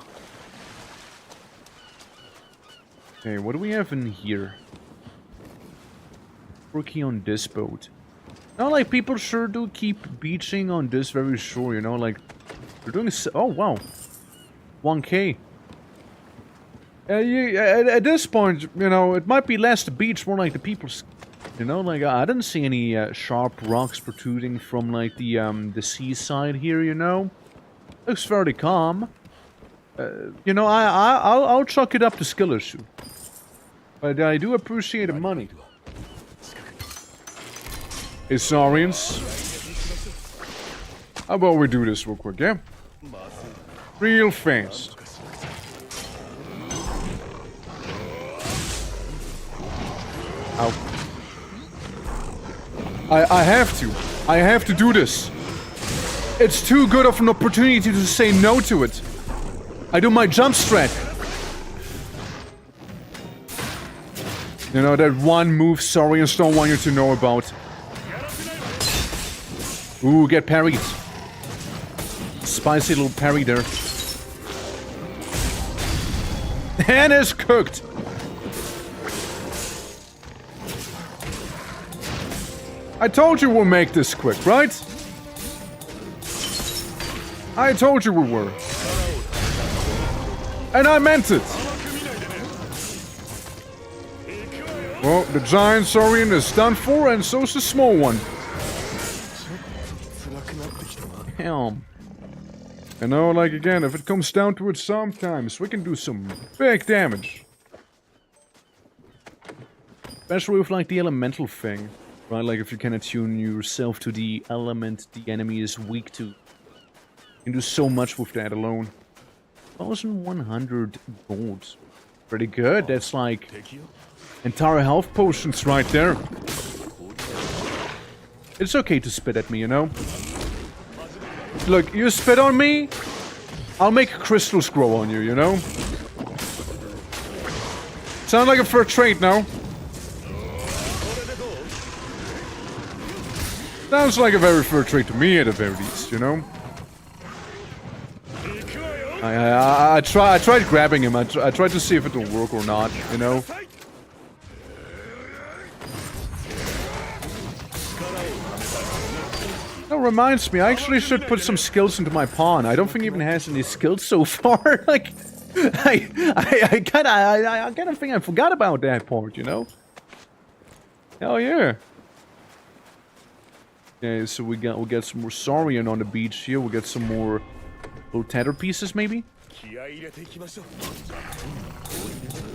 S1: Okay, what do we have in here? Working on this boat. Now, like, people sure do keep beaching on this very shore, you know, like, they're doing oh, wow. 1K. At this point, you know, it might be less the beach, more like the people's, you know, like, I didn't see any sharp rocks protruding from, like, the seaside here, you know. Looks fairly calm. You know, I'll chalk it up to skill issue. But I do appreciate the money. Hey, Saurians. How about we do this real quick, yeah? Real fast. Ow. I have to do this. It's too good of an opportunity to say no to it. I do my jump strat. You know, that one move Saurians don't want you to know about. Ooh, get parried. Spicy little parry there. And it's cooked. I told you we'll make this quick, right? I told you we were. And I meant it. Well, the giant Saurian is done for, and so's the small one. Damn. You know, like, again, if it comes down to it sometimes, we can do some big damage. Especially with, like, the elemental thing. Right, like, if you can attune yourself to the element the enemy is weak to. You can do so much with that alone. 1,100 gold. Pretty good, that's like entire health potions right there. It's okay to spit at me, you know? Look, you spit on me, I'll make crystals grow on you, you know? Sound like a fair trade now? Sounds like a very fair trade to me at the very least, you know? I tried grabbing him, I tried to see if it will work or not, you know? That reminds me, I actually should put some skills into my pawn. I don't think he even has any skills so far. Like, I kinda think I forgot about that part, you know? Hell yeah. Okay, so we get some more Saurian on the beach here. We'll get some more little tether pieces, maybe? And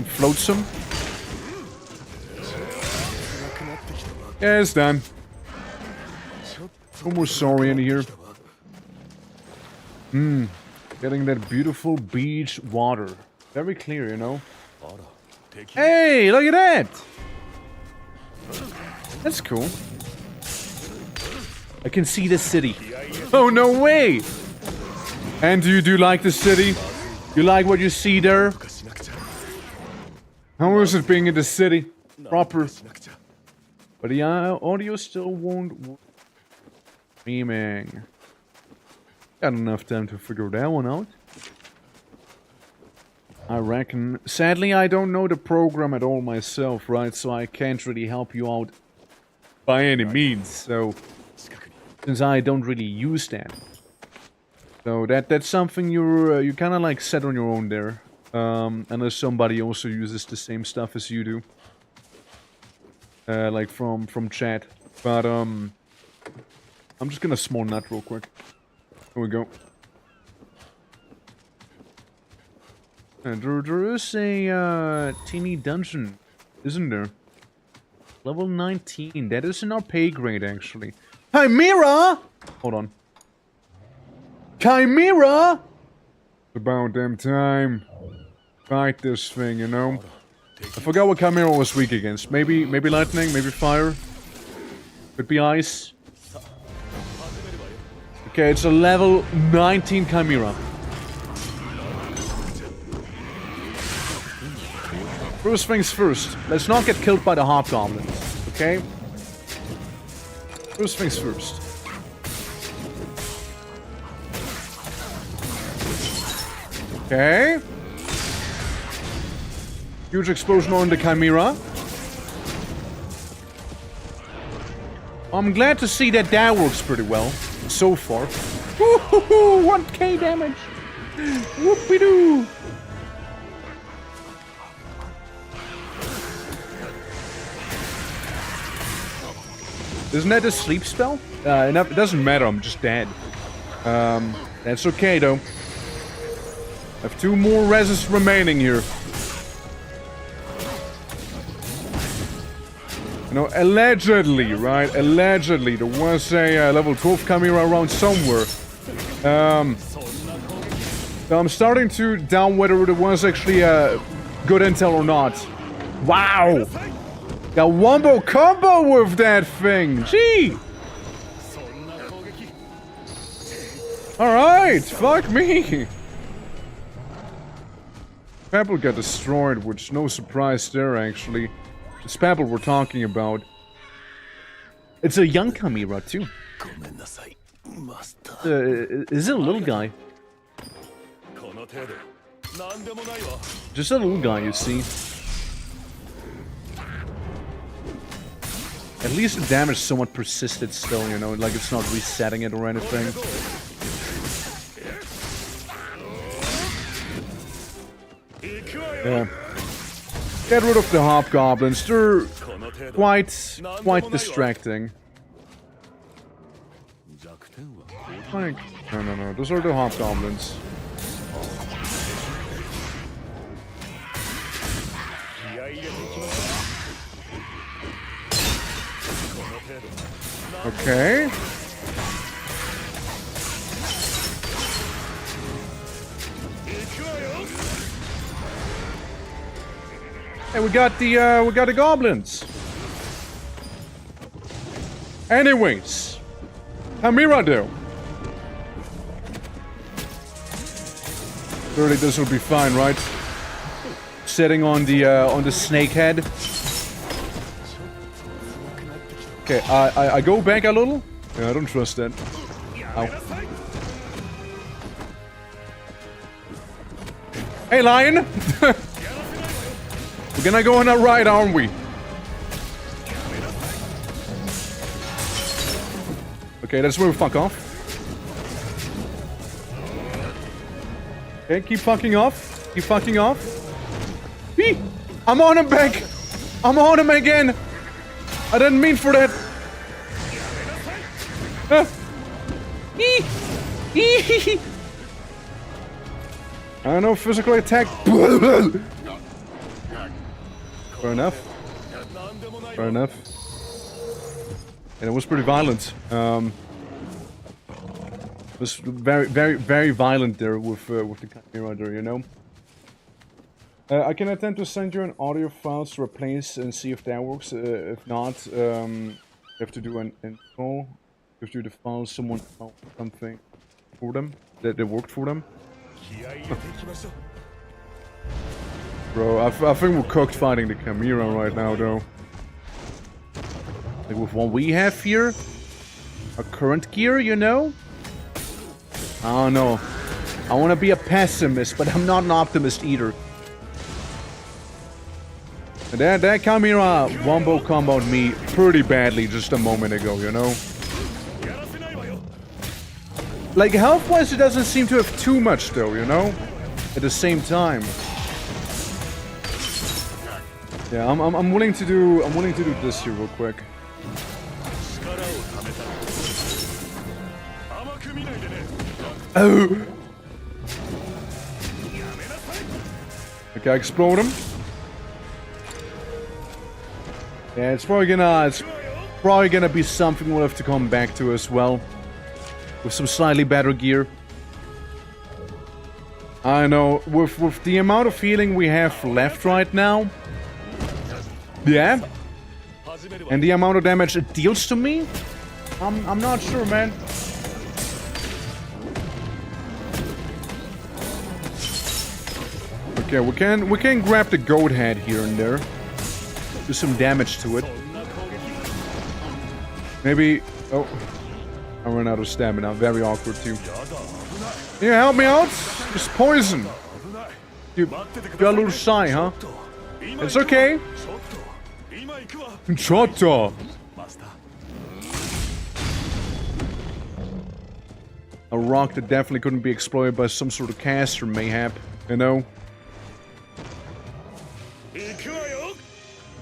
S1: float some. Yeah, it's done. No more sorry in here. Getting that beautiful beach water. Very clear, you know. Hey, look at that! That's cool. I can see the city. Oh, no way! And do you like the city? You like what you see there? How is it being in the city? Proper. But the audio still won't work. Streaming. Got enough time to figure that one out. I reckon. Sadly, I don't know the program at all myself, right? So I can't really help you out by any means. So, since I don't really use that. So that's something you kind of like set on your own there. Unless somebody also uses the same stuff as you do. Like from chat. But I'm just gonna small nut real quick. Here we go. And there is a teeny dungeon, isn't there? Level 19. That is in our pay grade, actually. Chimera! Hold on. Chimera! It's about damn time. Fight this thing, you know? I forgot what Chimera was weak against. Maybe lightning, maybe fire. Could be ice. Okay, it's a level 19 Chimera. First things first. Let's not get killed by the hobgoblins, okay? First things first. Okay. Huge explosion on the Chimera. I'm glad to see that that works pretty well so far. Woohoo! 1k damage! Whoopie-doo! Isn't that a sleep spell? It doesn't matter, I'm just dead. That's okay though. I have 2 more reses remaining here. You know, allegedly, right? Allegedly, there was a level 12 Chimera around somewhere. So I'm starting to doubt whether there was actually a good intel or not. Wow! Got wombo combo with that thing! Gee! Alright, fuck me! Pebble got destroyed, which no surprise there actually. This Pebble we're talking about. It's a young Chimera too. Is it a little guy? Just a little guy, you see. At least the damage somewhat persisted still, you know, like it's not resetting it or anything. Yeah. Get rid of the hobgoblins, they're quite distracting. Like, no, those are the hobgoblins. Okay. Hey, we got the goblins. Anyways, Chimera do. Surely this will be fine, right? Sitting on the snake head. Okay, I go back a little. Yeah, I don't trust that. Ow. Hey, lion! We're gonna go on a ride, aren't we? Okay, let's move. Fuck off. Okay, keep fucking off. Keep fucking off. Eee! I'm on him back! I'm on him again! I didn't mean for that! I know physical attack. Fair enough. Fair enough. And it was pretty violent. It was very violent there with the camera there, you know. I can attempt to send you an audio file to replace and see if that works. If not, you have to do an info. You have to file someone something for them that worked for them. Bro, I think we're cooked fighting the Chimera right now, though. Like with what we have here, our current gear, you know. I don't know. I want to be a pessimist, but I'm not an optimist either. And that Chimera wombo comboed me pretty badly just a moment ago, you know? Like, health-wise, it doesn't seem to have too much, though, you know? At the same time. Yeah, I'm willing to do this here real quick. Oh! Okay, explode him. Yeah, it's probably gonna be something we'll have to come back to as well. With some slightly better gear. I know, with the amount of healing we have left right now. Yeah. And the amount of damage it deals to me? I'm not sure, man. Okay, we can grab the goat head here and there. Do some damage to it. Maybe... Oh. I ran out of stamina. Very awkward, too. Can you help me out? It's poison. You got a little shy, huh? It's okay. Chota. A rock that definitely couldn't be exploited by some sort of caster mayhap, you know?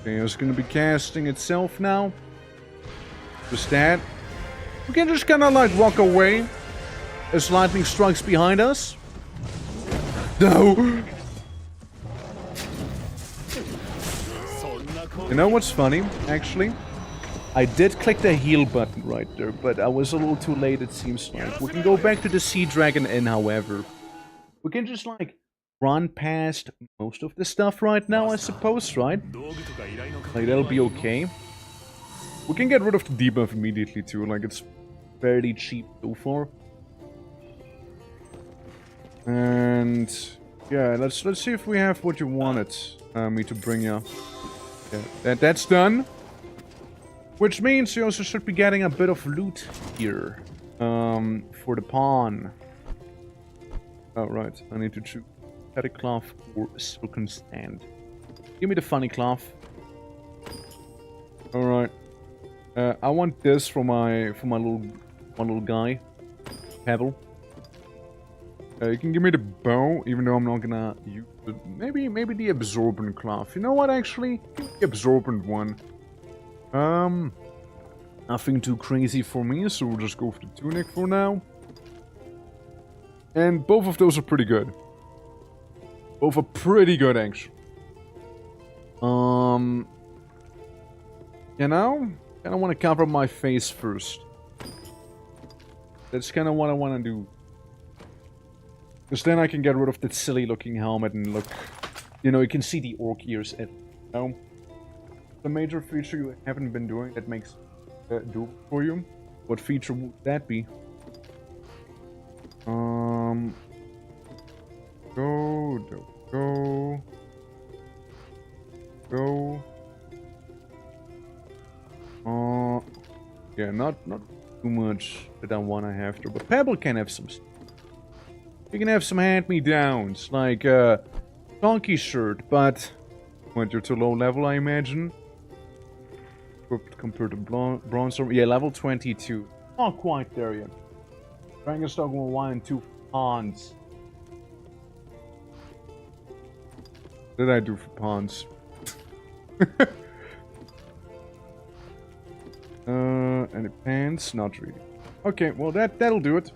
S1: Okay, it's gonna be casting itself now. Just that. We can just kinda like walk away as lightning strikes behind us. No! You know what's funny, actually? I did click the heal button right there, but I was a little too late, it seems like. We can go back to the Sea Dragon Inn, however. We can just, like, run past most of the stuff right now, I suppose, right? Like, that'll be okay. We can get rid of the debuff immediately, too. Like, it's fairly cheap so far. And... yeah, let's see if we have what you wanted me to bring you. Yeah, that's done. Which means you also should be getting a bit of loot here. For the pawn. Oh, right. I need to choose petty cloth or silken stand. Give me the funny cloth. Alright. I want this for my little guy. Pebble. You can give me the bow, even though I'm not gonna use it. Maybe the absorbent cloth. You know what, actually? Give me the absorbent one. Nothing too crazy for me, so we'll just go for the tunic for now. And both of those are pretty good. Both are pretty good, actually. You know? Kinda wanna cover my face first. That's kinda what I wanna do. Because then I can get rid of that silly looking helmet and look... You know, you can see the orc ears. You know? The major feature you haven't been doing that makes do for you. What feature would that be? Go. Yeah, not too much that I wanna have to, but Pebble can have some. You can have some hand-me-downs, like donkey shirt, but when you're too low level, I imagine. Compared to bronze, yeah, level 22. Not quite there yet. Dragon's Dogma 1 and 2 pawns. What did I do for pawns? Any pants? Not really. Okay, well that'll do it.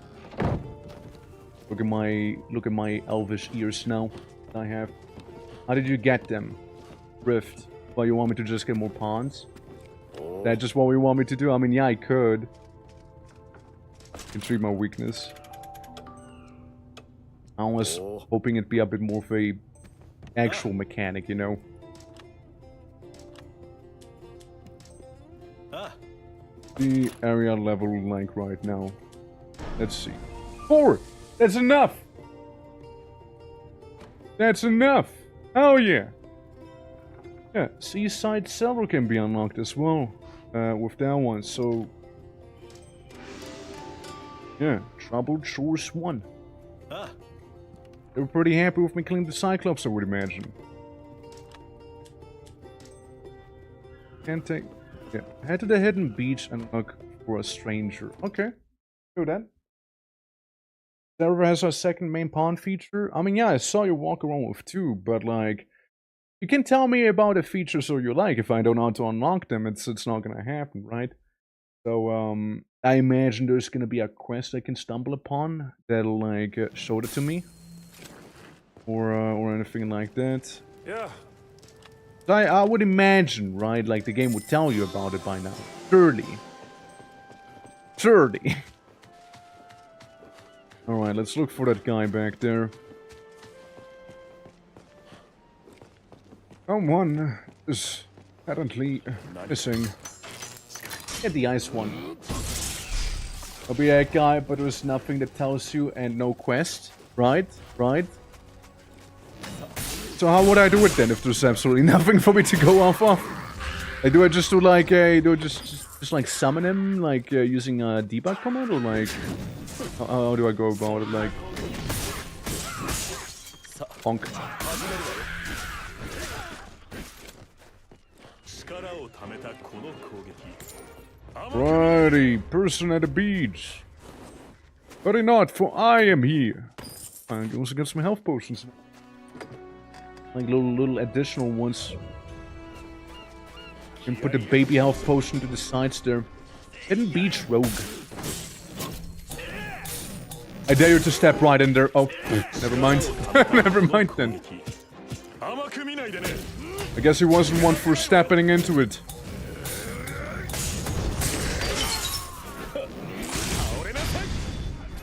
S1: Look at my elvish ears now. I have. How did you get them? Rift. Well, you want me to just get more pawns? That's just what we want me to do. I mean, yeah, I could. Can treat my weakness. I was hoping it'd be a bit more of a actual mechanic, you know. The area level like right now. Let's see. 4! That's enough! That's enough! Oh yeah! Yeah, Seaside Cellar can be unlocked as well. With that one, so... Yeah, Troubled Shores 1. They were pretty happy with me killing the Cyclops, I would imagine. Can't take... Yeah, head to the hidden beach and look for a stranger. Okay, do that. Server has our second main pawn feature. I mean, yeah, I saw you walk around with 2, but like... You can tell me about the features so you like. If I don't know how to unlock them, it's not gonna happen, right? So, I imagine there's gonna be a quest I can stumble upon that'll, like, show it to me. Or anything like that.
S2: Yeah.
S1: So I would imagine, right, like the game would tell you about it by now. Surely. Surely. Alright, let's look for that guy back there. Someone is apparently missing. Get the ice one. I'll be that guy, but there's nothing that tells you and no quest. Right? Right? So how would I do it then if there's absolutely nothing for me to go off of? Like, do I just do like a... Do I just like summon him, like using a debug command? Or like... How do I go about it? Like... Honk. Righty, person at the beach. But not, for I am here. And you also get some health potions. Like little additional ones. You can put the baby health potion to the sides there. Hidden beach rogue. I dare you to step right in there. Oh, never mind. Never mind then. I guess he wasn't one for stepping into it.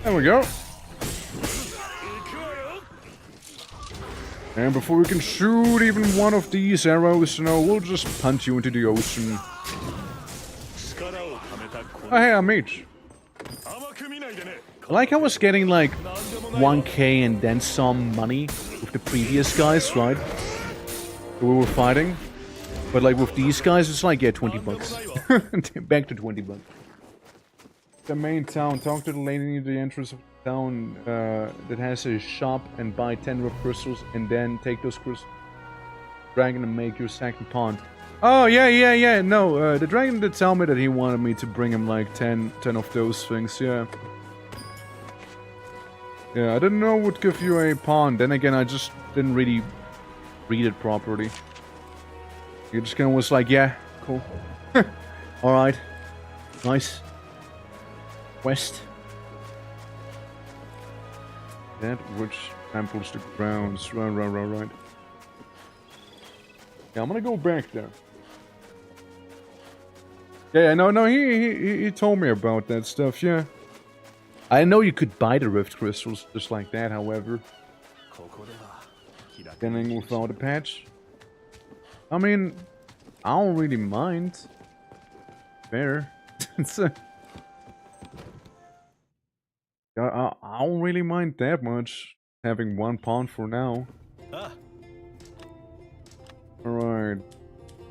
S1: There we go. And before we can shoot even one of these arrows, you know, we'll just punch you into the ocean. Oh, hey, I'm Mage. I like how I was getting like 1k and then some money with the previous guys, right? We were fighting. But like with these guys, it's like, yeah, 20 bucks. Back to 20 bucks. The main town. Talk to the lady near the entrance of the town that has a shop and buy 10 rough crystals and then take those crystals. Dragon and make your second pawn. Oh, yeah. No, the dragon did tell me that he wanted me to bring him like 10 of those things, yeah. Yeah, I didn't know it would give you a pawn. Then again, I just didn't really read it properly. You just kind of was like, yeah, cool. Alright. Nice. West. That which tramples the grounds. Right. Yeah, I'm gonna go back there. Yeah, no, he told me about that stuff, yeah. I know you could buy the Rift Crystals just like that, however. Getting without a patch. I mean, I don't really mind. Fair. I don't really mind that much. Having one pawn for now. Alright.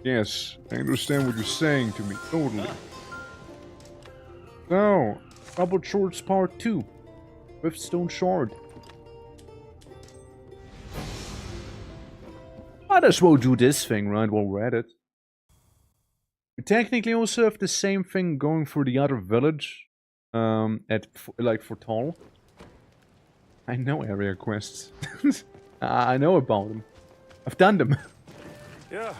S1: Yes, I understand what you're saying to me. Totally. So, Troubled Shores Part 2. Riftstone Shard. Might as well do this thing, right, while we're at it. We technically also have the same thing going for the other village. Like for Tall. I know area quests. I know about them. I've done them.
S2: Yeah.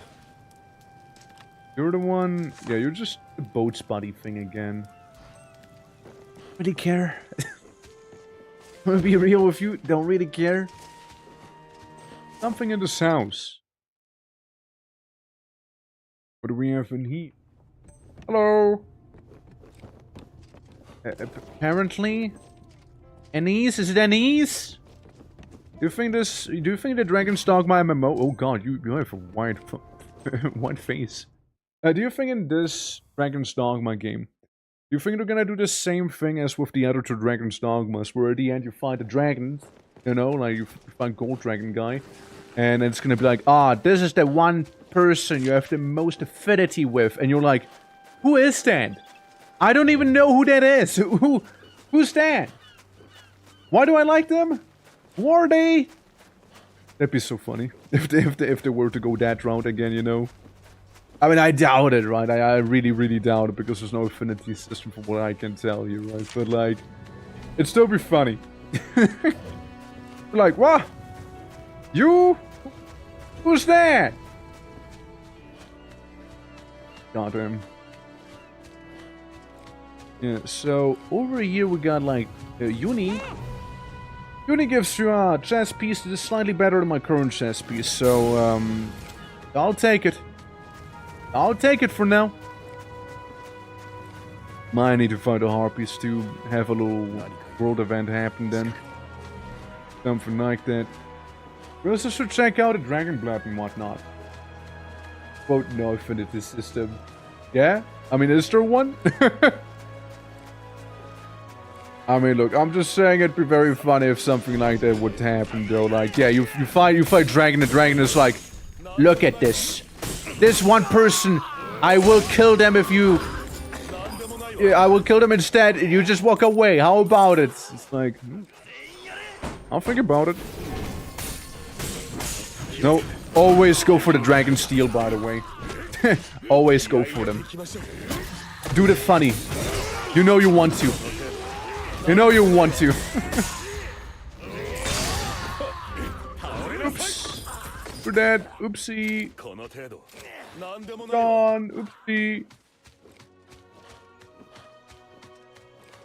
S1: You're the one... Yeah, you're just the boats buddy thing again. Really care. I'm gonna be real with you. Don't really care. Something in this house. What do we have in here? Hello. Apparently, Anise, is it Anise? Do you think the Dragon's Dogma MMO? Oh God, you have a white face. Do you think in this Dragon's Dogma game, do you think they're gonna do the same thing as with the other two Dragon's Dogmas, where at the end you find a dragon, you know, like you find Gold Dragon guy, and it's gonna be like, this is the one person you have the most affinity with, and you're like, who is that? I don't even know who that is. Who's that? Why do I like them? Who are they? That'd be so funny if they were to go that route again, you know. I mean, I doubt it, right? I really, really doubt it, because there's no affinity system from what I can tell you, right? But, like, it'd still be funny. Like, what? You? Who's that? Goddamn. Yeah, so, over here we got, like, Uni. Uni gives you a chess piece that is slightly better than my current chess piece, so, I'll take it. I'll take it for now. Might need to find the Harpies to have a little world event happen then. Something like that. We also should check out the Dragon Blood and whatnot. Quote, no affinity system. Yeah? I mean, is there one? I mean, look, I'm just saying it'd be very funny if something like that would happen, though. Like, yeah, you fight Dragon, the Dragon is like, look at this. This one person, I will kill them if you... I will kill them instead, you just walk away. How about it? It's like... I'll think about it. No, always go for the Dragon Steel, by the way. Always go for them. Do the funny. You know you want to. You know you want to. Oops. For that. Oopsie. Gone. Oopsie.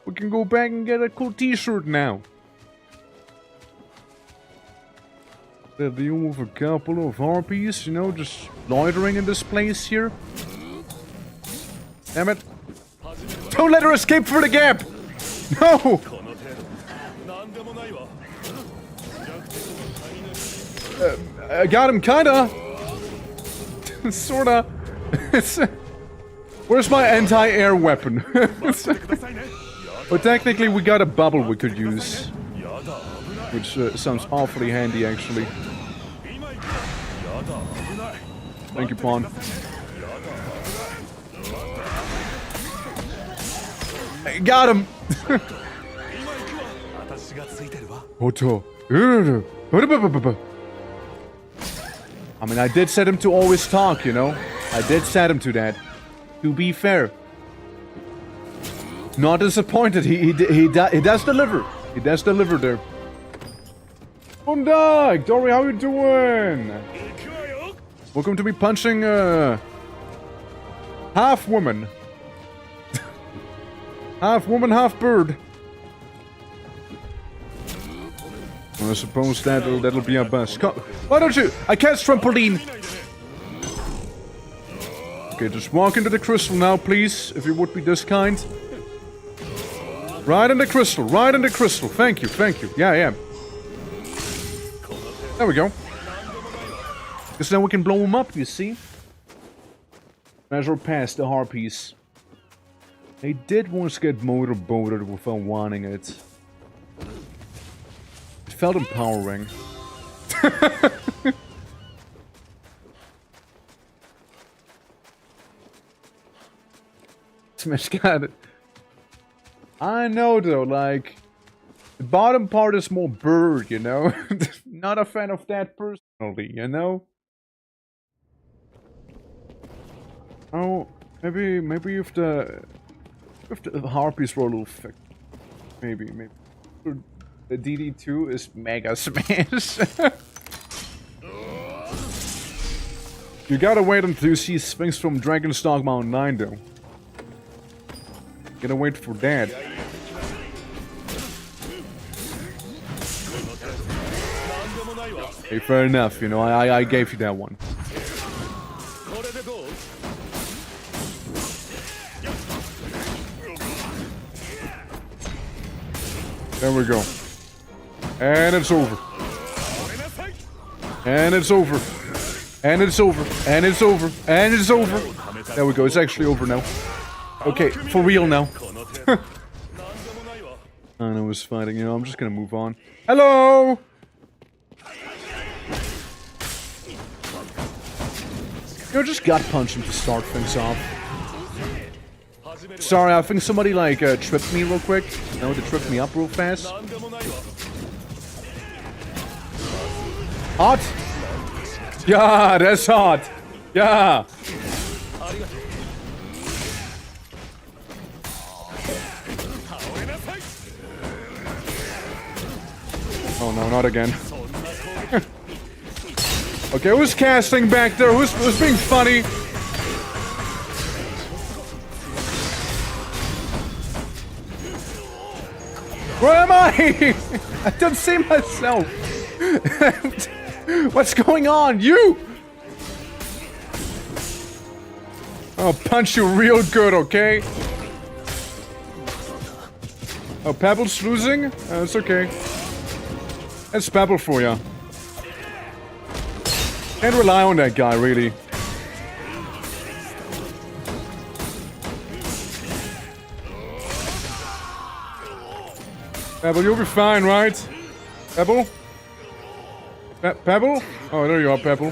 S1: We can go back and get a cool t-shirt now. The deal with a couple of harpies, you know, just loitering in this place here. Damn it. Don't let her escape through the gap! No! I got him, kinda. Sorta. Where's my anti-air weapon? But technically we got a bubble we could use. Which sounds awfully handy, actually. Thank you, Pawn. I got him! I mean, I did set him to always talk, you know? I did set him to that. To be fair. Not disappointed. He does deliver. He does deliver there. Bondag! Dory, how you doing? Welcome to me punching, half woman. Half woman, half bird. Well, I suppose that'll be our best. Why don't you? I cast trampoline! Okay, just walk into the crystal now, please, if you would be this kind. Right in the crystal, right in the crystal. Thank you, thank you. Yeah, yeah. There we go. Because then we can blow them up, you see? Measure past the harpies. They did once get motorboated without wanting it. It felt empowering. Smash got it. I know though, like... The bottom part is more bird, you know? Not a fan of that personally, you know? Oh, maybe if the harpies were a little thick. Maybe. The DD2 is Mega Smash. You gotta wait until you see things from Dragon's Dogma Online, though. Gotta wait for that. Hey, fair enough, you know, I gave you that one. There we go. And it's over. And it's over. And it's over. And it's over. And it's over. There we go. It's actually over now. Okay, for real now. I know it's fighting. You know, I'm just gonna move on. Hello! You know, just gut punch him to start things off. Sorry, I think somebody like tripped me real quick. You know, they tripped me up real fast. Hot? Yeah, that's hot. Yeah. Oh no, not again. Okay, who's casting back there? Who's being funny? Where am I? I don't see myself. What's going on? You! I'll punch you real good, okay? Oh, Pebble's losing? It's okay. That's Pebble for ya. Can't rely on that guy, really. Pebble, you'll be fine, right? Pebble? Pebble? Oh, there you are, Pebble.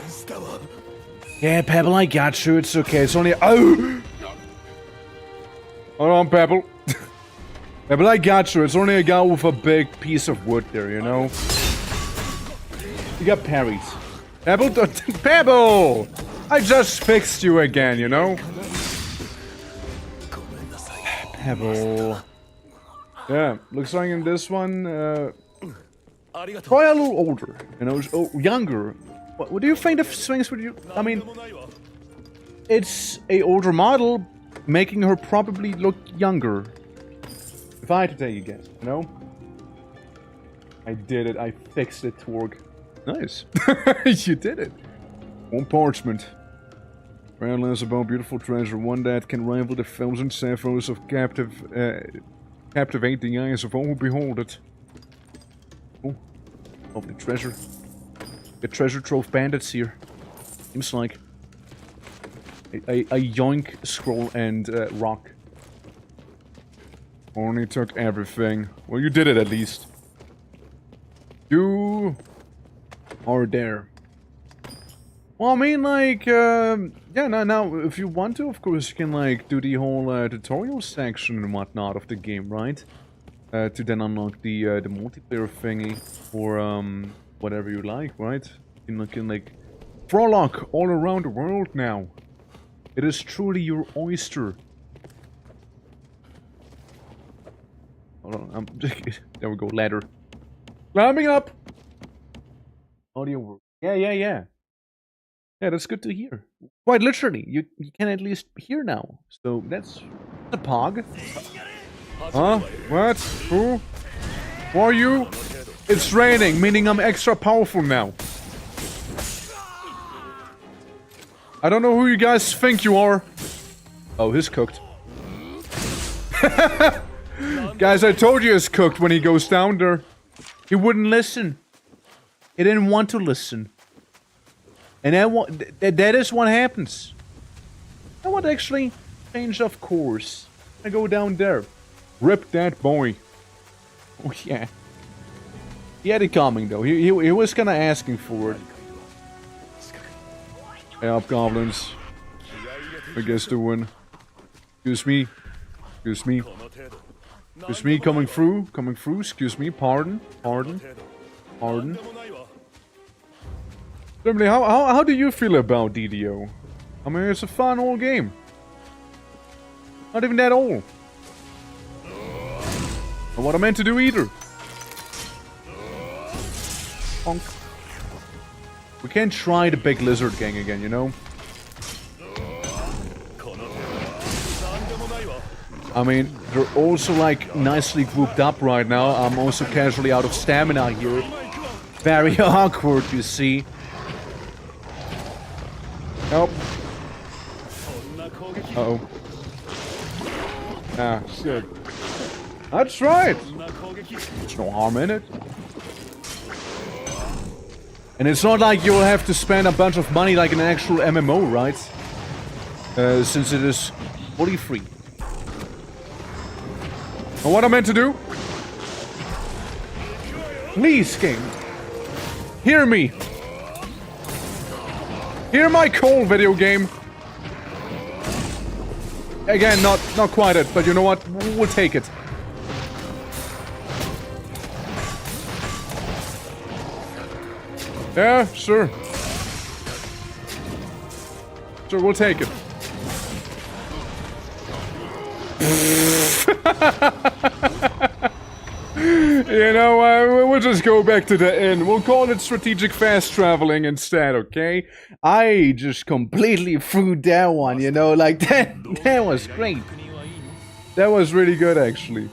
S1: Yeah, Pebble, I got you. It's okay. It's only... Oh! Hold on, Pebble. Pebble, I got you. It's only a guy with a big piece of wood there, you know? You got parried. Pebble? Pebble! I just fixed you again, you know? Pebble. Yeah, looks like in this one, probably a little older, you know, younger. What do you think the swings would you... I mean, it's a older model, making her probably look younger. If I had to take a guess, you know? I did it, I fixed it, Torg. Nice. You did it. One parchment. Rare about beautiful treasure, one that can rival the thousand sapphires of captivate the eyes of all who behold it. Oh, lovely treasure. The treasure trove bandits here. Seems like a yoink scroll and rock. Only took everything. Well, you did it at least. You are there. Well, I mean, like, yeah, now, if you want to, of course, you can, like, do the whole tutorial section and whatnot of the game, right? To then unlock the multiplayer thingy, or, whatever you like, right? You can, like, frolic all around the world now. It is truly your oyster. Hold on, there we go, ladder. Climbing up! Audio work. Yeah. Yeah, that's good to hear. Quite literally, you can at least hear now. So that's a pog. Huh? What? Who? Who are you? It's raining, meaning I'm extra powerful now. I don't know who you guys think you are. Oh, he's cooked. Guys, I told you he's cooked when he goes down there. He wouldn't listen. He didn't want to listen. And that is what happens. I want to actually change of course. I go down there. Rip that boy. Oh yeah. He had it coming though. He was kinda asking for it. Hey up, goblins. I guess doing. Excuse me. Excuse me. Excuse me, coming through. Excuse me, pardon. Simply, how do you feel about DDO? I mean, it's a fun old game. Not even that old. Not what I meant to do either. Honk. We can't try the big lizard gang again, you know? I mean, they're also like nicely grouped up right now. I'm also casually out of stamina here. Very awkward, you see. Nope. Uh-oh. Ah, shit. That's right. There's no harm in it. And it's not like you'll have to spend a bunch of money like an actual MMO, right? Since it is fully free. And what I meant to do? Please, game. Hear me. Hear my call, video game. Again, not quite it, but you know what? We'll take it. Yeah, sure. Sure, we'll take it. You know, we'll just go back to the inn. We'll call it strategic fast traveling instead, okay? I just completely threw that one, you know, like that was great. That was really good, actually.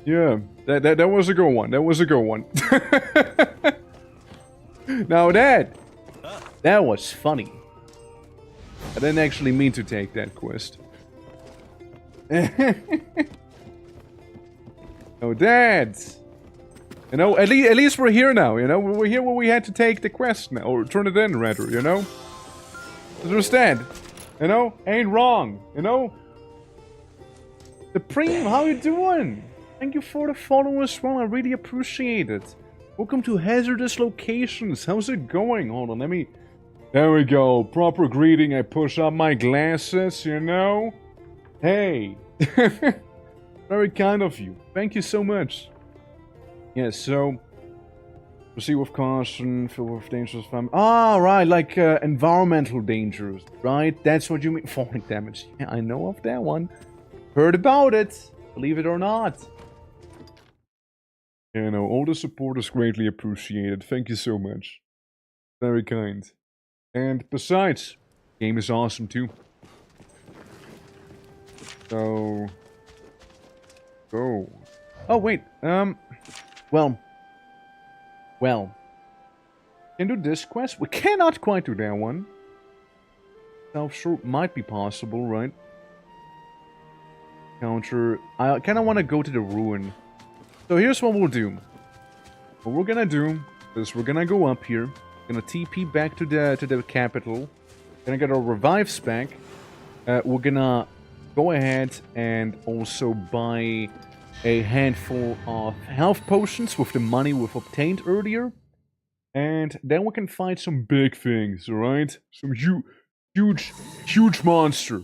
S1: Yeah, that was a good one. That was a good one. Now that was funny. I didn't actually mean to take that quest. Oh, Dad! You know, at least we're here now, you know? We're here where we had to take the quest now, or turn it in, rather, you know? Understand? You know? Ain't wrong, you know? The Preem, how you doing? Thank you for the follow as well, I really appreciate it. Welcome to Hazardous Locations, how's it going? Hold on, let me... There we go, proper greeting, I push up my glasses, you know? Hey! Very kind of you. Thank you so much. Yes, so... Proceed with caution, fill with dangerous fam... Ah, right, like environmental dangers, right? That's what you mean. Falling damage. Yeah, I know of that one. Heard about it. Believe it or not. You know, all the support is greatly appreciated. Thank you so much. Very kind. And besides, game is awesome too. So... Go. Oh, wait. Well. Can do this quest? We cannot quite do that one. Self-sure might be possible, right? Counter. I kind of want to go to the ruin. So here's what we'll do. What we're gonna do is we're gonna go up here. Gonna TP back to the capital. Gonna get our revives back. We're gonna go ahead and also buy a handful of health potions with the money we've obtained earlier. And then we can fight some big things, alright? Some huge monster.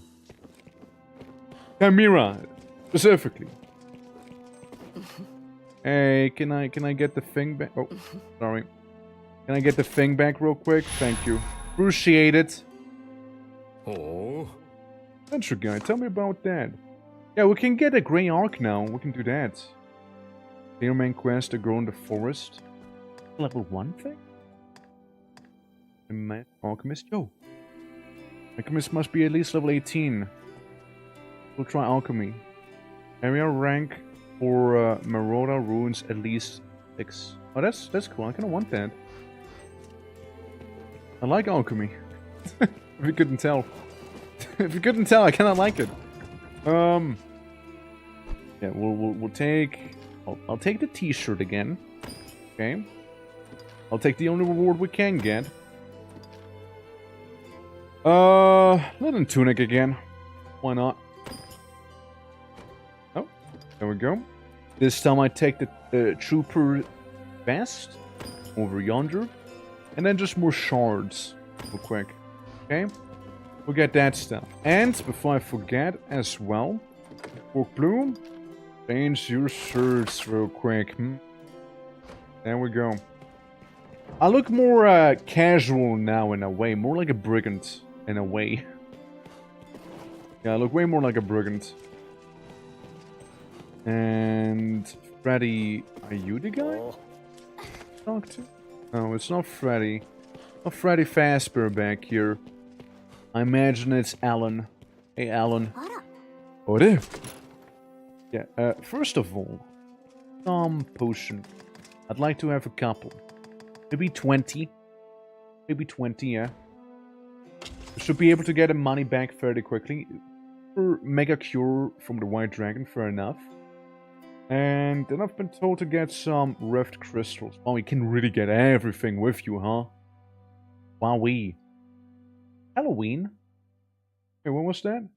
S1: Chimera, specifically. Hey, can I get the thing back? Oh, sorry. Can I get the thing back real quick? Thank you. Appreciate it.
S2: Oh.
S1: Adventure guy, tell me about that. Yeah, we can get a grey arc now. We can do that. Clear main quest to grow in the forest. Level 1 thing? Alchemist? Yo. Alchemist must be at least level 18. We'll try alchemy. Area rank for Marauder ruins at least 6. Oh, that's cool. I kind of want that. I like alchemy. If you couldn't tell. If you couldn't tell, I kind of like it. Yeah, we'll take... I'll take the t-shirt again. Okay. I'll take the only reward we can get. Linen tunic again. Why not? Oh, there we go. This time I take the trooper vest over yonder. And then just more shards real quick. Okay? We'll get that stuff. And before I forget as well, Fork Blue, change your shirts real quick. There we go. I look more casual now in a way, more like a brigand in a way. Yeah, I look way more like a brigand. And Freddy, are you the guy? Talk to? No, it's not Freddy. Not Freddy Fazbear back here. I imagine it's Alan. Hey, Alan. Oh, there. Yeah, first of all, some potion. I'd like to have a couple. Maybe 20. Maybe 20, yeah. We should be able to get the money back fairly quickly. for Mega Cure from the White Dragon, fair enough. And then I've been told to get some Rift Crystals. Oh, you can really get everything with you, huh? Wowee. Halloween? Hey, what was that?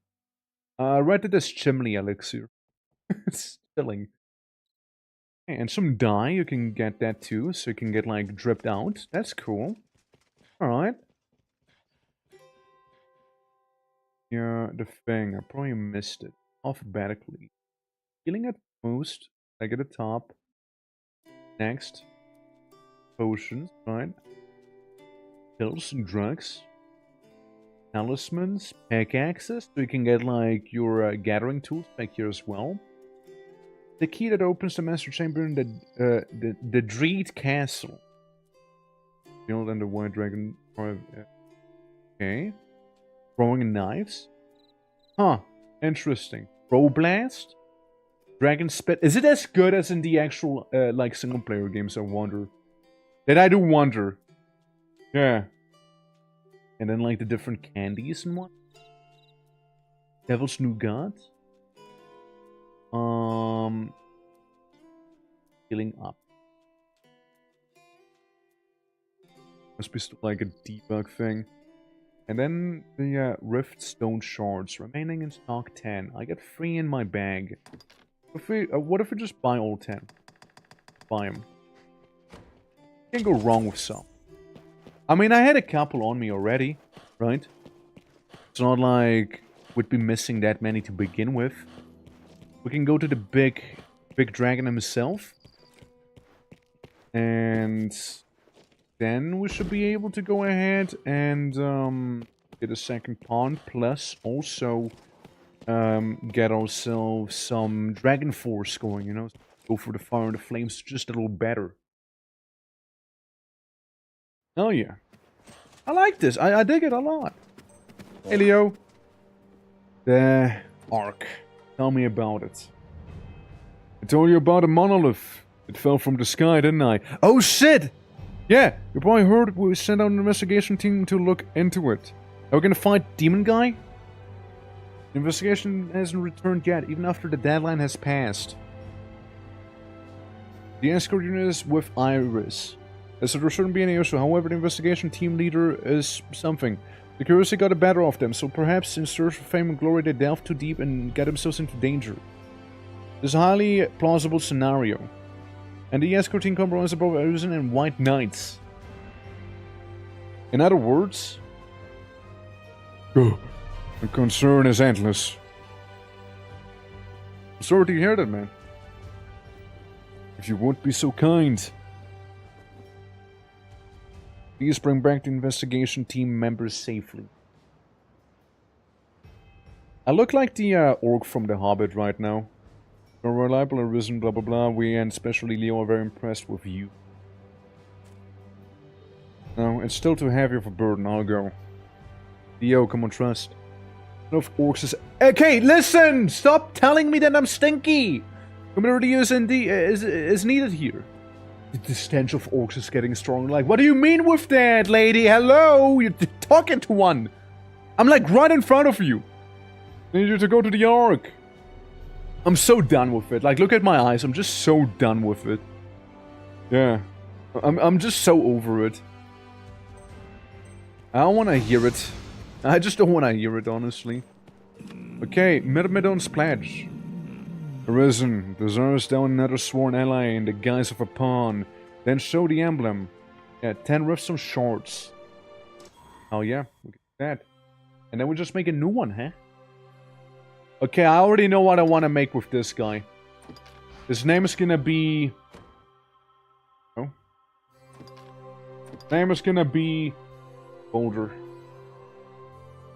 S1: I read that as Chimney Elixir. It's chilling. Okay, and some dye, you can get that too, so you can get, like, dripped out. That's cool. Alright. Yeah, the thing, I probably missed it. Alphabetically. Healing at most, like at the top. Next. Potions, right? Pills and drugs. Talismans, pickaxes, so you can get, like, your gathering tools back here as well. The key that opens the master chamber in the Dreed Castle. Build and the White Dragon. Okay. Throwing knives. Huh. Interesting. Throw Blast. Dragon Spit. Is it as good as in the actual, like, single-player games, I wonder? That I do wonder. Yeah. And then, like, the different candies and what? Devil's Nougat. Healing up. Must be still like a debug thing. And then the Rift Stone Shards remaining in stock 10. I get 3 in my bag. What if we just buy all 10? Buy them. Can't go wrong with some. I mean, I had a couple on me already, right? It's not like we'd be missing that many to begin with. We can go to the big dragon himself. And then we should be able to go ahead and get a second pawn. Plus also get ourselves some Dragon Force going, you know? Go for the fire and the flames just a little better. Oh yeah. I like this. I dig it a lot. Hey Leo. The Ark. Tell me about it. I told you about a monolith. It fell from the sky, didn't I? Oh shit! Yeah, you probably heard we sent out an investigation team to look into it. Are we gonna fight Demon Guy? The investigation hasn't returned yet, even after the deadline has passed. The escort unit is with Iris. There shouldn't be any issue, however the investigation team leader is something. The curiosity got the better of them, so perhaps in search of fame and glory they delved too deep and got themselves into danger. This is a highly plausible scenario. And the escort team compromises above Arisen and White Knights. In other words... Oh, the concern is endless. I'm sorry to hear that, man. If you would be so kind... Please bring back the investigation team members safely. I look like the orc from The Hobbit right now. You're reliable, Arisen, blah blah blah. We and especially Leo are very impressed with you. No, it's still too heavy of a burden. I'll go. Leo, come on, trust. Enough orcs is... Okay, listen! Stop telling me that I'm stinky! Community is needed here. The stench of orcs is getting strong. Like, what do you mean with that, lady? Hello? You're talking to one. I'm like right in front of you. I need you to go to the Ark. I'm so done with it. Like, look at my eyes. I'm just so done with it. Yeah. I'm just so over it. I don't want to hear it. I just don't want to hear it, honestly. Okay, Myrmidon's Pledge. Arisen, deserves down another sworn ally in the guise of a pawn. Then show the emblem. Yeah, 10 rifts on shorts. Oh yeah, look at that. And then we just make a new one, huh? Okay, I already know what I want to make with this guy. His name is gonna be... Oh. His name is gonna be... Boulder.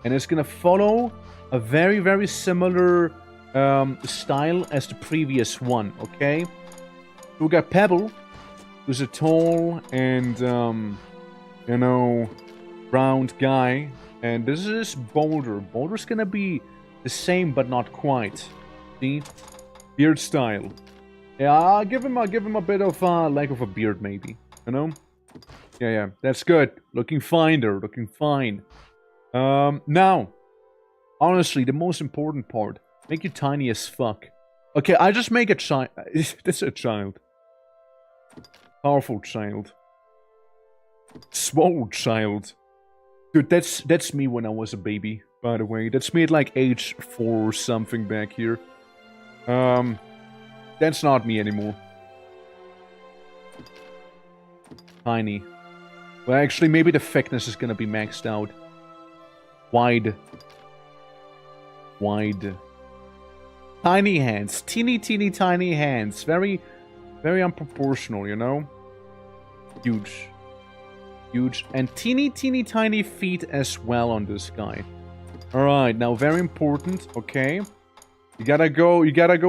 S1: And it's gonna follow a very, very similar... style as the previous one, okay? We got Pebble, who's a tall and, you know, round guy. And this is Boulder. Boulder's gonna be the same, but not quite. See? Beard style. Yeah, I'll give him a bit of, lack of a beard, maybe. You know? Yeah, that's good. Looking fine there, looking fine. Now... Honestly, the most important part. Make you tiny as fuck. Okay, I just make a child. This is a child. Powerful child. Swole child. Dude, that's me when I was a baby, by the way. That's me at like age 4 or something back here. That's not me anymore. Tiny. Well, actually, maybe the thickness is gonna be maxed out. Wide. Wide. Tiny hands. Teeny, teeny, tiny hands. Very, very unproportional, you know? Huge. Huge. And teeny, teeny, tiny feet as well on this guy. Alright, now very important. Okay. You gotta go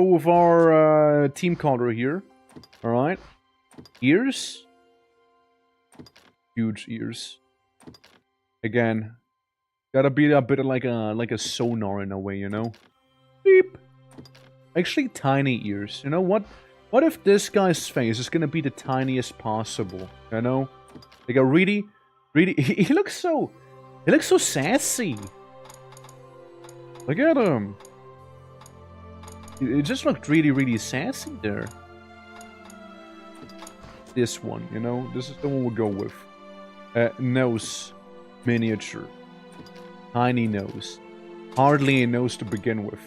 S1: with our team color here. Alright. Ears. Huge ears. Again. Gotta be a bit like a sonar in a way, you know? Beep. Actually, tiny ears. You know what? What if this guy's face is gonna be the tiniest possible? You know? Like a really... He looks so... He looks so sassy. Look at him. It just looked really, really sassy there. This one, you know? This is the one we'll go with. Nose. Miniature. Tiny nose. Hardly a nose to begin with.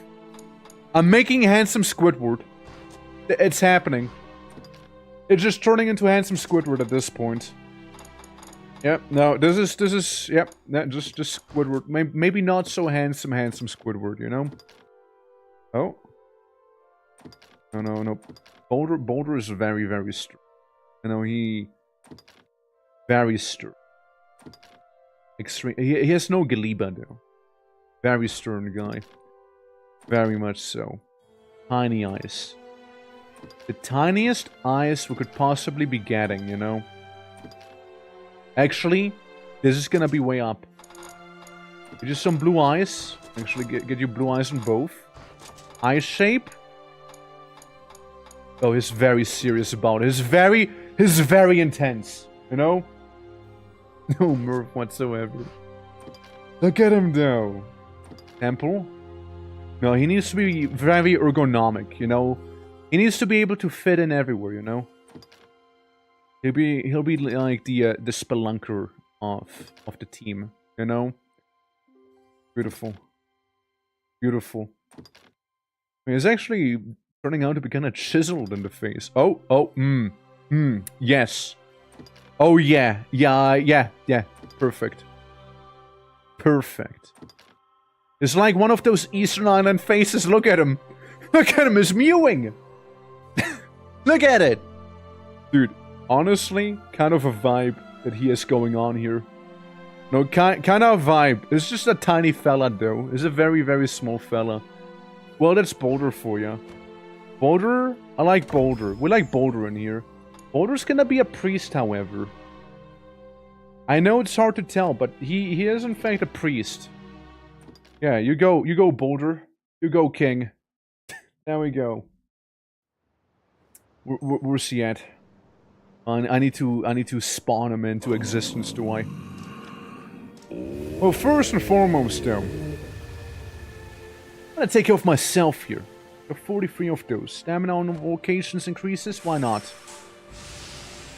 S1: I'm making handsome Squidward. It's happening. It's just turning into handsome Squidward at this point. Yep, no, this is, yep, just Squidward. Maybe not so handsome Squidward, you know? Oh. No. Boulder is very, very stern. You know, he... Very stern. Extreme. He has no Galiba, though. Very stern guy. Very much so. Tiny eyes. The tiniest eyes we could possibly be getting, you know? Actually, this is gonna be way up. Just some blue eyes. Actually, get you blue eyes on both. Eye shape. Oh, he's very serious about it. He's very intense, you know? No mirth whatsoever. Look at him, though. Temple. No, he needs to be very ergonomic, you know? He needs to be able to fit in everywhere, you know? He'll be like the spelunker of the team, you know? Beautiful. Beautiful. He's actually turning out to be kind of chiseled in the face. Yes. Oh, yeah. Perfect. Perfect. It's like one of those Eastern Island faces. Look at him. Look at him, he's mewing. Look at it. Dude, honestly, kind of a vibe that he has going on here. No, kind of a vibe. It's just a tiny fella, though. It's a very, very small fella. Well, that's Boulder for you. Boulder? I like Boulder. We like Boulder in here. Boulder's gonna be a priest, however. I know it's hard to tell, but he is in fact a priest. Yeah, you go Boulder. You go King. There we go. Where's he at? I need to spawn him into existence, do I? Well, first and foremost, though, I'm gonna take care of myself here. Got 43 of those. Stamina on vocations increases. Why not?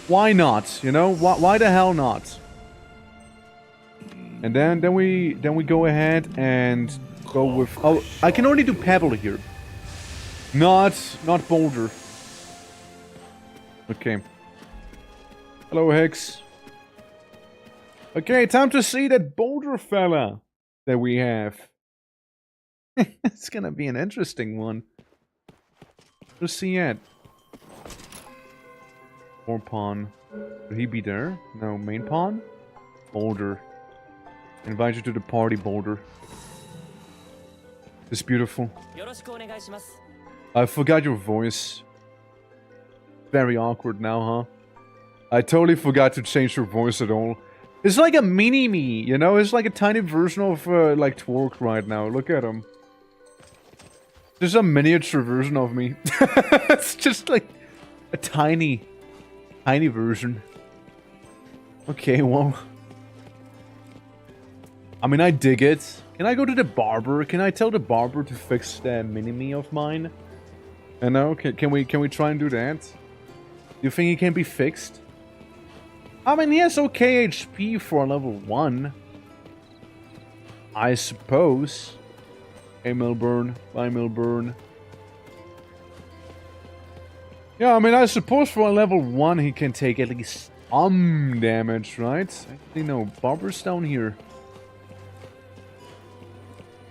S1: Why not? You know, why the hell not? And then we go ahead and go with... Oh, I can only do Pebble here. Not Boulder. Okay. Hello, Hicks. Okay, time to see that Boulder fella that we have. It's gonna be an interesting one. Where's he at? More pawn. Would he be there? No, main pawn? Boulder. Invite you to the party, Boulder. It's beautiful. I forgot your voice. Very awkward now, huh? I totally forgot to change your voice at all. It's like a mini-me, you know? It's like a tiny version of, like, Twerk right now. Look at him. There's a miniature version of me. It's just like a tiny version. Okay, well... I mean, I dig it. Can I go to the barber? Can I tell the barber to fix the mini-me of mine? I know. Can we try and do that? You think he can be fixed? I mean, he has okay HP for level 1. I suppose. Hey, Milburn. Bye, Milburn. Yeah, I mean, I suppose for a level 1 he can take at least some damage, right? Actually, no. Barber's down here.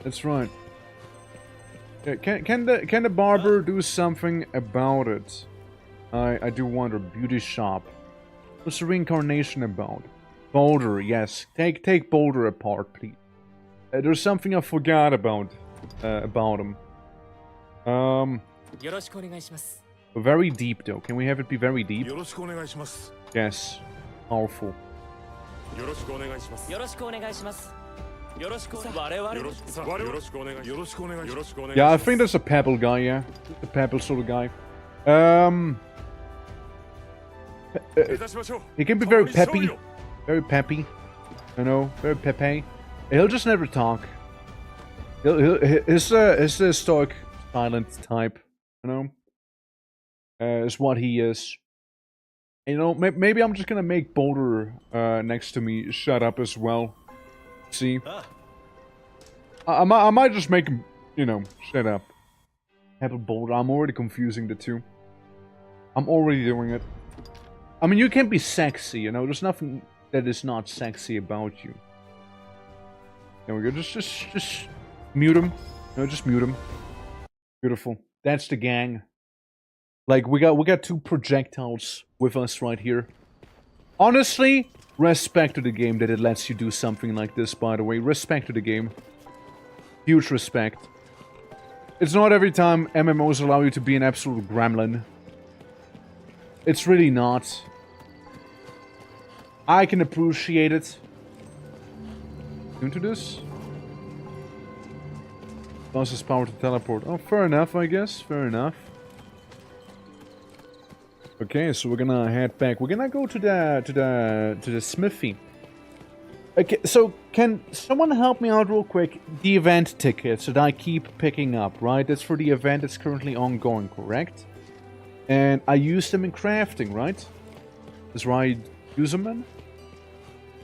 S1: That's right. Yeah, can the barber do something about it? I do wonder. Beauty shop. What's the reincarnation about? Boulder, yes. Take Boulder apart, please. There's something I forgot about him. Very deep though. Can we have it be very deep? Yes. Powerful. Yeah, I think that's a pebble guy, yeah. The pebble sort of guy. He can be very peppy. Very peppy. You know, very pepe. He'll just never talk. He's a stoic, silent type, you know? Is what he is. You know, maybe I'm just gonna make Boulder next to me shut up as well. See? I might just make him, you know, shut up. Have a Boulder. I'm already confusing the two. I'm already doing it. I mean, you can be sexy, you know? There's nothing that is not sexy about you. There we go. Just mute him. No, just mute him. Beautiful. That's the gang. Like, we got 2 projectiles with us right here. Honestly, respect to the game that it lets you do something like this, by the way. Respect to the game. Huge respect. It's not every time MMOs allow you to be an absolute gremlin. It's really not. I can appreciate it. Into this? Lost his power to teleport. Oh, fair enough, I guess. Fair enough. Okay, so we're gonna head back. We're gonna go to the smithy. Okay, so can someone help me out real quick? The event tickets that I keep picking up, right? That's for the event that's currently ongoing, correct? And I use them in crafting, right? That's where I use them in?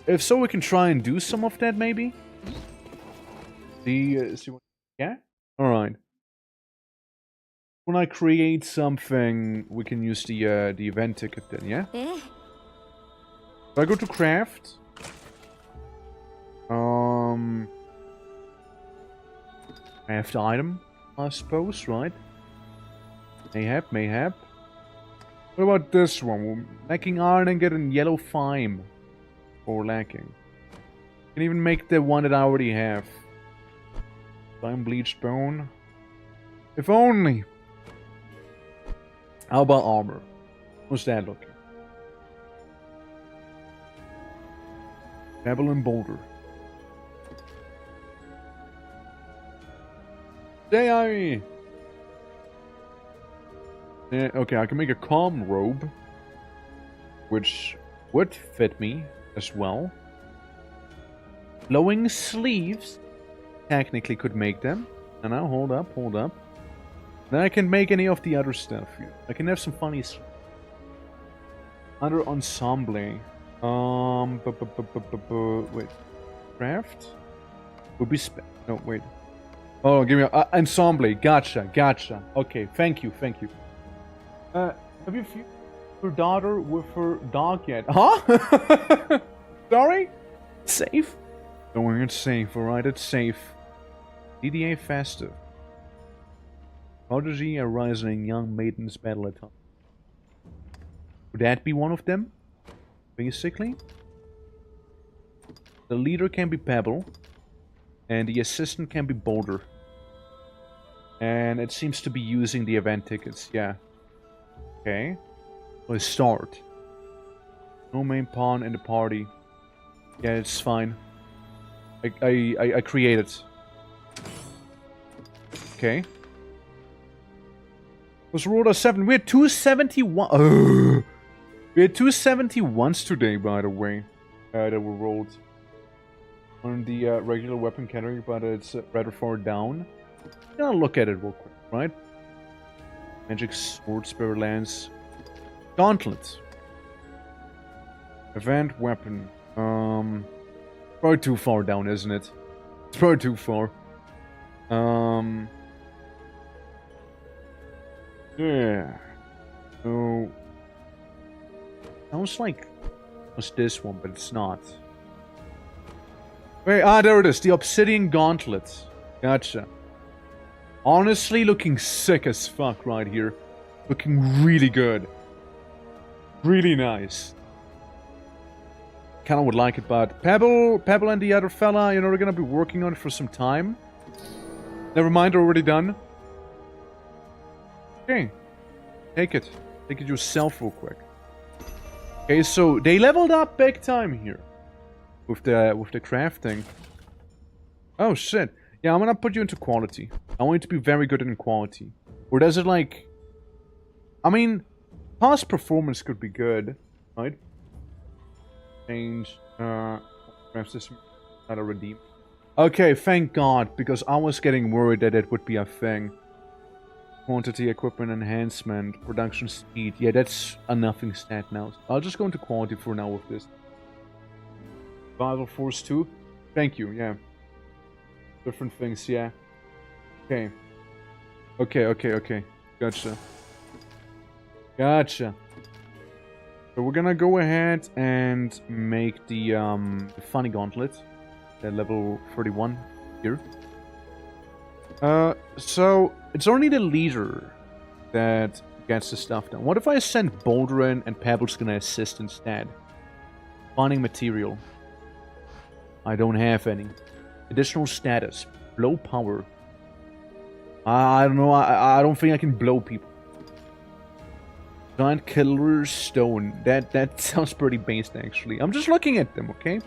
S1: If so, we can try and do some of that, maybe? See what... Yeah? Alright. When I create something, we can use the event ticket then, yeah? So I go to craft. Craft item, I suppose, right? Mayhap. What about this one? Lacking iron and getting yellow fime. Or lacking. Can even make the one that I already have. Fine bleached bone. If only. How about armor? What's that looking? Pebble and boulder. Yeah, okay, I can make a calm robe. Which would fit me as well. Flowing sleeves. Technically could make them. And now, hold up. Then I can make any of the other stuff here. I can have some funny stuff. Under ensemble. Wait. Craft? Would be no, wait. Oh, give me a... ensemble. Gotcha. Okay, thank you. Have you fused your daughter with her dog yet? Huh? Sorry? Safe? Don't worry, it's safe, alright? It's safe. DDA festive. Prodigy arising young maidens battle at home. Would that be one of them? Basically. The leader can be Pebble. And the assistant can be Boulder. And it seems to be using the event tickets, yeah. Okay. Let's start. No main pawn in the party. Yeah, it's fine. I created. Okay. Was rolled a 7. We had 271. We had 271s today, by the way. That were rolled. on the regular weapon category, but it's rather far down. Gonna look at it real quick, right? Magic Sword, Spirit Lance, Gauntlet, Event Weapon. Probably too far down, isn't it? It's probably too far. Yeah. So sounds like it was this one, but it's not. Wait, there it is. The Obsidian Gauntlet. Gotcha. Honestly, looking sick as fuck right here. Looking really good. Really nice. Kinda would like it, but Pebble and the other fella, you know, we're gonna be working on it for some time. Never mind, they're already done. Okay. Take it. Take it yourself real quick. Okay, so they leveled up big time here. With the crafting. Oh shit. Yeah, I'm gonna put you into quality. I want you to be very good in quality. Or does it like... I mean, past performance could be good, right? Change, craft system, not a redeem. Okay, thank God, because I was getting worried that it would be a thing. Quantity, equipment enhancement, production speed. Yeah, that's a nothing stat now. I'll just go into quality for now with this. Survival Force 2. Thank you, yeah. Different things, yeah. Okay. Okay. Gotcha. Gotcha. So we're gonna go ahead and make the funny gauntlet. At level 31 here. So it's only the leader that gets the stuff done. What if I send Boulder in and Pebble's gonna assist instead? Finding material. I don't have any. Additional status. Blow power. I don't know. I don't think I can blow people. Giant Killer Stone. That sounds pretty based, actually. I'm just looking at them, okay?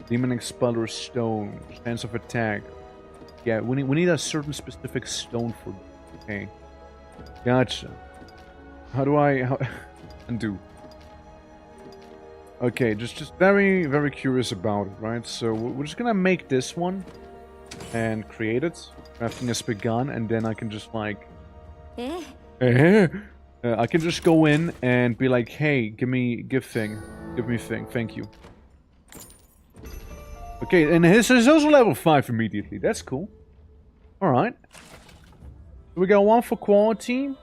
S1: Demon Expeller Stone. Chance of attack. Yeah, we need a certain specific stone for them. Okay. Gotcha. How do I... undo. Okay, just very, very curious about it, right? So we're just gonna make this one and create it. Crafting has begun, and then I can just like... I can just go in and be like, hey, give me thing, thank you. Okay, and his is also level 5 immediately. That's cool. Alright. So we got one for quality.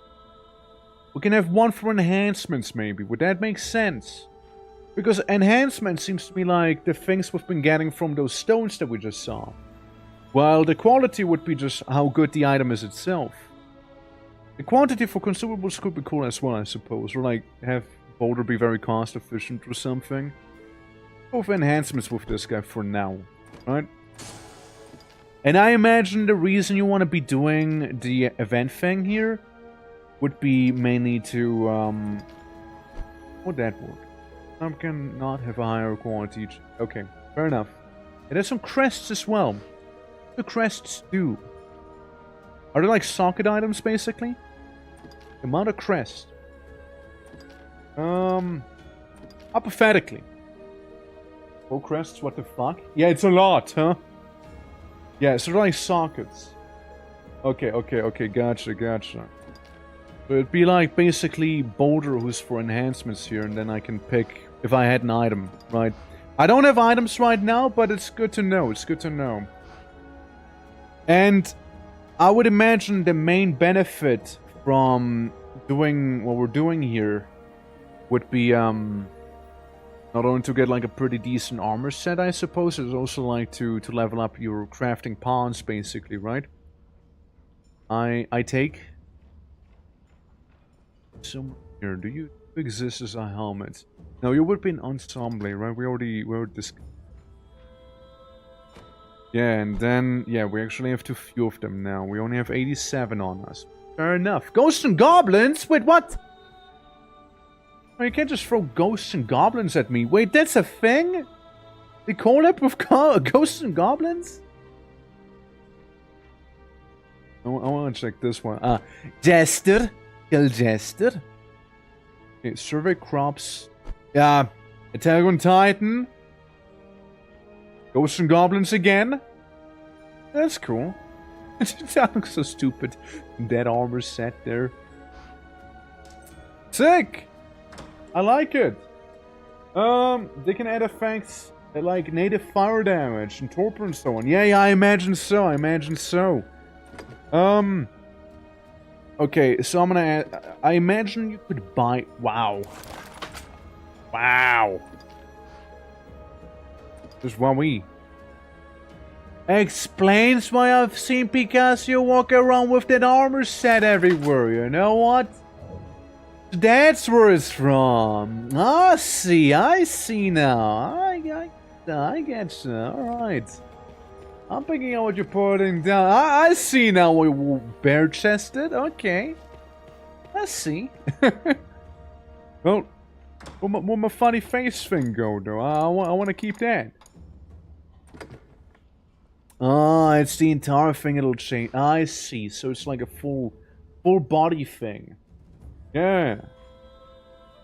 S1: We can have one for enhancements, maybe. Would that make sense? Because enhancement seems to be like the things we've been getting from those stones that we just saw. While the quality would be just how good the item is itself. The quantity for consumables could be cool as well, I suppose. Or like, have Boulder be very cost efficient or something. Both enhancements with this guy for now, right? And I imagine the reason you want to be doing the event thing here would be mainly to, would that work? Some can not have a higher quality. Okay, fair enough. And there's some crests as well. What do crests do? Are they like socket items, basically? Amount of crest. Hypothetically. 4 crests, what the fuck? Yeah, it's a lot, huh? Yeah, so they're like sockets. Okay, gotcha. So it'd be like basically Boulder who's for enhancements here, and then I can pick if I had an item, right? I don't have items right now, but it's good to know. It's good to know. And I would imagine the main benefit from doing what we're doing here would be not only to get like a pretty decent armor set, I suppose, it's also like to level up your crafting pawns, basically, right? I take some here. Do you exist as a helmet? No, you would be an ensemble, right? We already discussed. Yeah, and then, yeah, we actually have too few of them now. We only have 87 on us. Fair enough. Ghosts and goblins? Wait, what? Oh, you can't just throw ghosts and goblins at me. Wait, that's a thing? They call it with ghosts and goblins? I want to check this one. Jester. Kill Jester. Okay, survey crops. Yeah. Attack on Titan. Ghosts and goblins again. That's cool. That looks so stupid. That armor set there. Sick! I like it. They can add effects like native fire damage and torpor and so on. Yeah, I imagine so. Okay, so I'm gonna add... I imagine you could buy... Wow. Just wowee. Explains why I've seen Picasso walk around with that armor set everywhere, you know what? That's where it's from. I see now. I get you. Alright. I'm picking out what you're putting down. I see now what you bare-chested. Okay. I see. Well, where my funny face thing go, though? I want to keep that. Ah, it's the entire thing it'll change. I see. So it's like a full body thing. Yeah.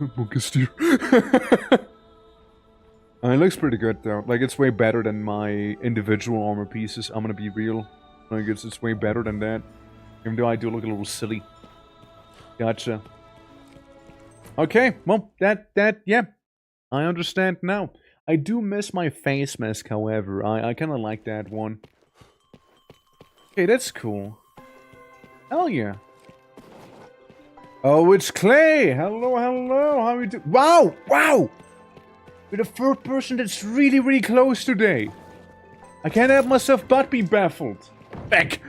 S1: It looks pretty good though. Like it's way better than my individual armor pieces. I'm gonna be real. Like it's way better than that. Even though I do look a little silly. Gotcha. Okay, well yeah. I understand now. I do miss my face mask, however. I kinda like that one. Okay, that's cool. Hell yeah. Oh, it's Clay! Hello, how are you doing? Wow! You're the third person that's really close today. I can't help myself but be baffled. Back!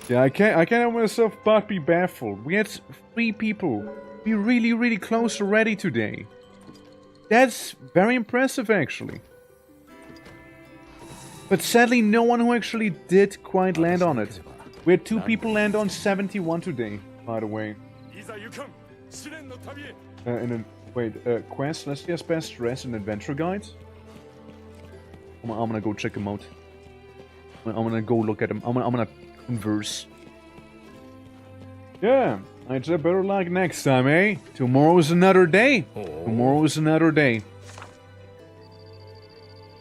S1: Yeah, I can't help myself but be baffled. We had 3 people be really close already today. That's very impressive, actually. But sadly, no one who actually did quite land on it. We had 2 people land on 71 today, by the way. Quest, let's just best dress and adventure guides. I'm gonna go check them out. I'm gonna go look at them. I'm gonna converse. Yeah, I'd say better luck next time, eh? Tomorrow's another day.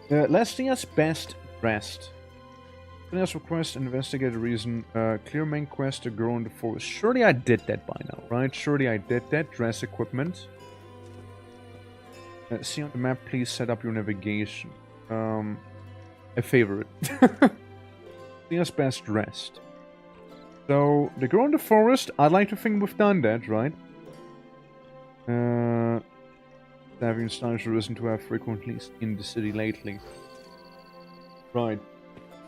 S1: Let's see us best dressed. Let's request investigate a reason. Clear main quest to grow in the forest. Surely I did that by now, right? Surely I did that. Dress equipment. See on the map, please set up your navigation. A favorite. See us best dressed. So, the grow in the forest, I'd like to think we've done that, right? Having styles risen to have frequently in the city lately. Right.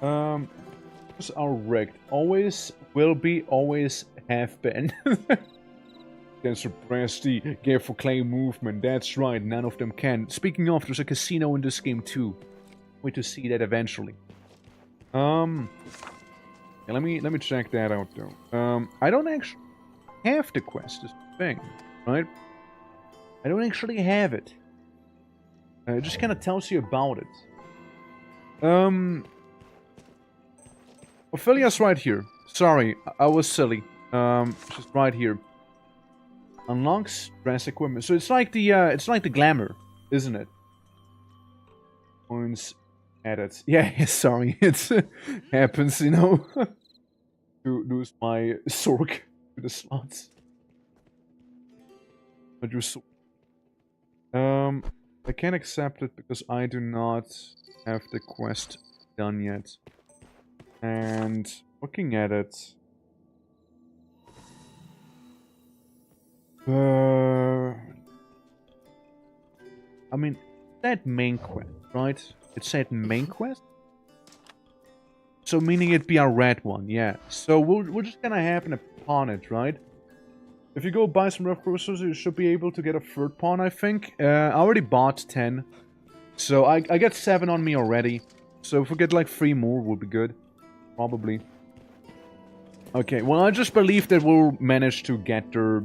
S1: Are rigged. Always will be, always have been. Can suppress the game for claim movement. That's right, none of them can. Speaking of, there's a casino in this game too. Wait to see that eventually. Yeah, let me check that out though. I don't actually have the quest, is the thing, right? I don't actually have it. It just kind of tells you about it. Ophelia's right here. Sorry, I was silly. She's right here. Unlocks dress equipment. So it's like the glamour, isn't it? Points added. Yeah, sorry. It happens, you know. To lose my Sork to the slots. But you I can't accept it because I do not have the quest done yet. And looking at it, I mean, that main quest, right? It said main quest, so meaning it'd be a red one, yeah. So we're just gonna happen upon it, right? If you go buy some rough resources, you should be able to get a third pawn, I think. I already bought 10, so I got 7 on me already. So if we get like 3 more, we'll be good. Probably. Okay, well, I just believe that we'll manage to get there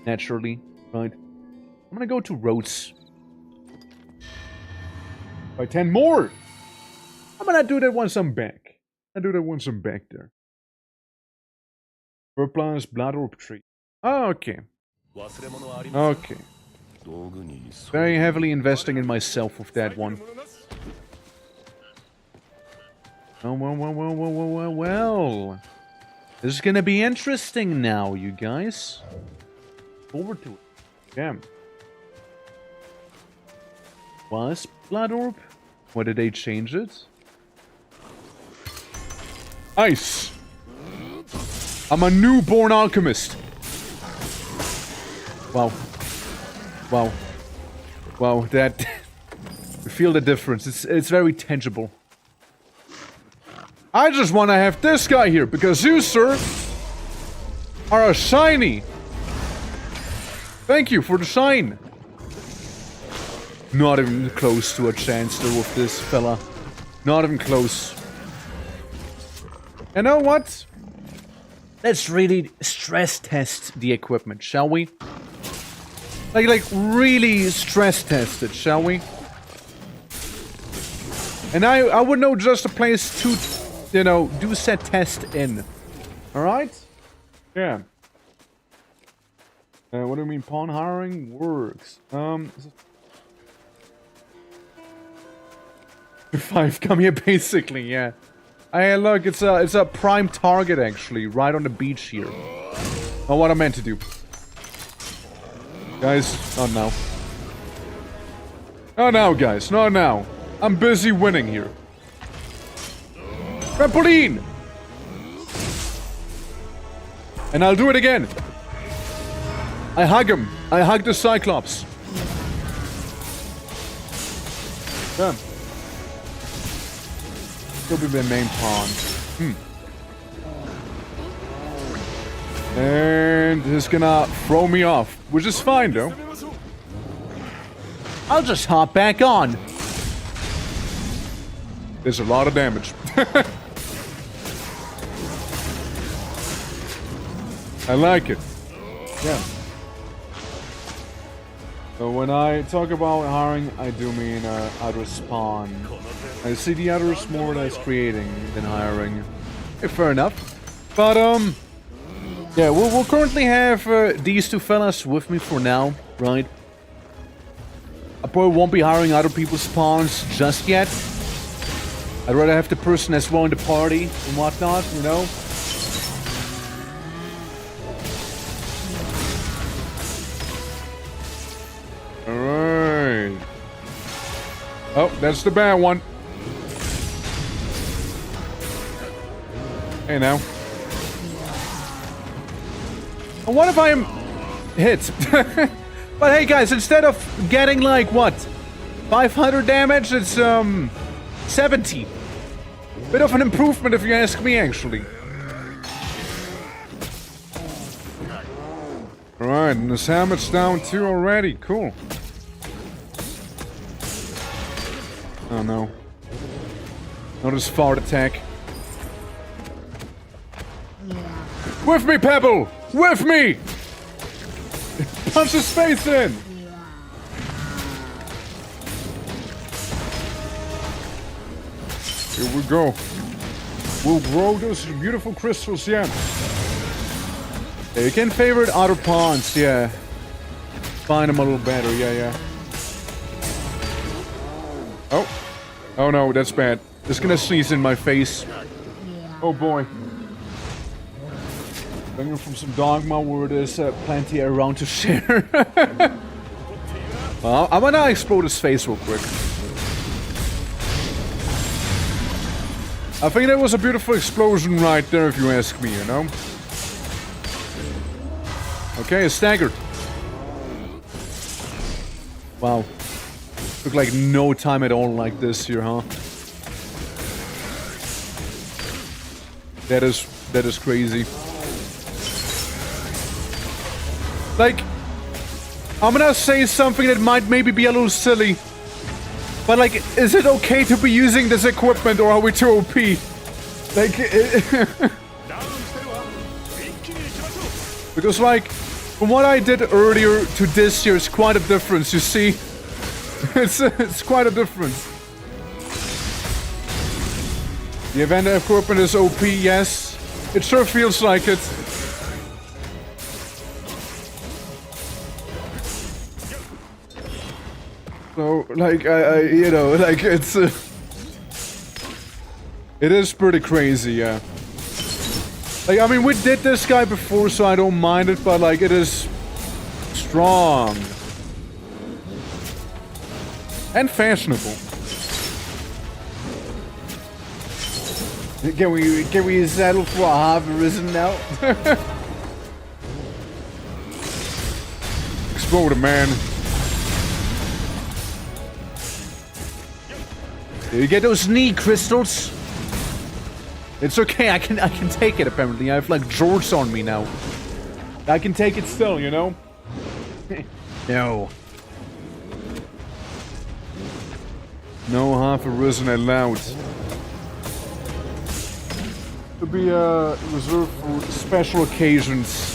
S1: naturally, right? I'm gonna go to roads. By 10 more! I'm gonna do that once I'm back. There. Purple is blood orb tree. Oh, okay. Okay. Very heavily investing in myself with that one. Well. This is gonna be interesting now, you guys. Over to it. Yeah. Was Blood Orb? Why did they change it? Ice! I'm a newborn alchemist! Wow. Wow. Wow, that... I feel the difference. It's very tangible. I just want to have this guy here, because you, sir, are a shiny! Thank you for the shine! Not even close to a chance though with this fella. Not even close. You know what? Let's really stress test the equipment, shall we? Like really stress test it, shall we? And I would know just a place to, you know, do set test in. Alright? Yeah. What do you mean pawn hiring works? 5 come here basically, yeah. Hey, look, it's a prime target actually, right on the beach here. Not what I meant to do. Guys, not now. Not now, guys, not now. I'm busy winning here. Trampoline! And I'll do it again. I hug him. I hug the Cyclops. Yeah. Still be my main pawn. And he's gonna throw me off, which is fine though. I'll just hop back on. There's a lot of damage. I like it. Yeah. So when I talk about hiring, I do mean outer spawn. I see the others more as creating than hiring. Fair enough. But yeah, we'll currently have these two fellas with me for now, right? I probably won't be hiring other people's spawns just yet. I'd rather have the person as well in the party and whatnot, you know? Alright. Oh, that's the bad one. Hey now. And what if I'm hit? But hey guys, instead of getting like what? 500 damage, it's 70. Bit of an improvement if you ask me actually. Alright, and this helmet's down too already. Cool. Oh no. Not his fart attack. With me, Pebble! With me! Punch his face in! Here we go. We'll grow those beautiful crystals, yeah. Yeah, you can favorite other pawns, yeah. Find them a little better, yeah. Oh. Oh no, that's bad. It's gonna sneeze in my face. Oh boy. Coming from some dogma where there's plenty around to share. Well, I'm gonna explode his face real quick. I think that was a beautiful explosion right there, if you ask me, you know? Okay, it's staggered. Wow. Took like no time at all like this here, huh? That is crazy. Like, I'm gonna say something that might maybe be a little silly. But like, is it okay to be using this equipment or are we too OP? Like, because like, from what I did earlier to this year, it's quite a difference, you see? It's quite a difference. The event equipment is OP, yes. It sure feels like it. So, like, you know, like, it's... it is pretty crazy, yeah. Like, I mean, we did this guy before, so I don't mind it, but, like, it is... strong. And fashionable. Can we settle for a half arisen now? Explode him, man. You get those knee crystals. It's okay, I can take it apparently. I have like George on me now. I can take it still, you know? No. No half arisen allowed. To be reserved for special occasions.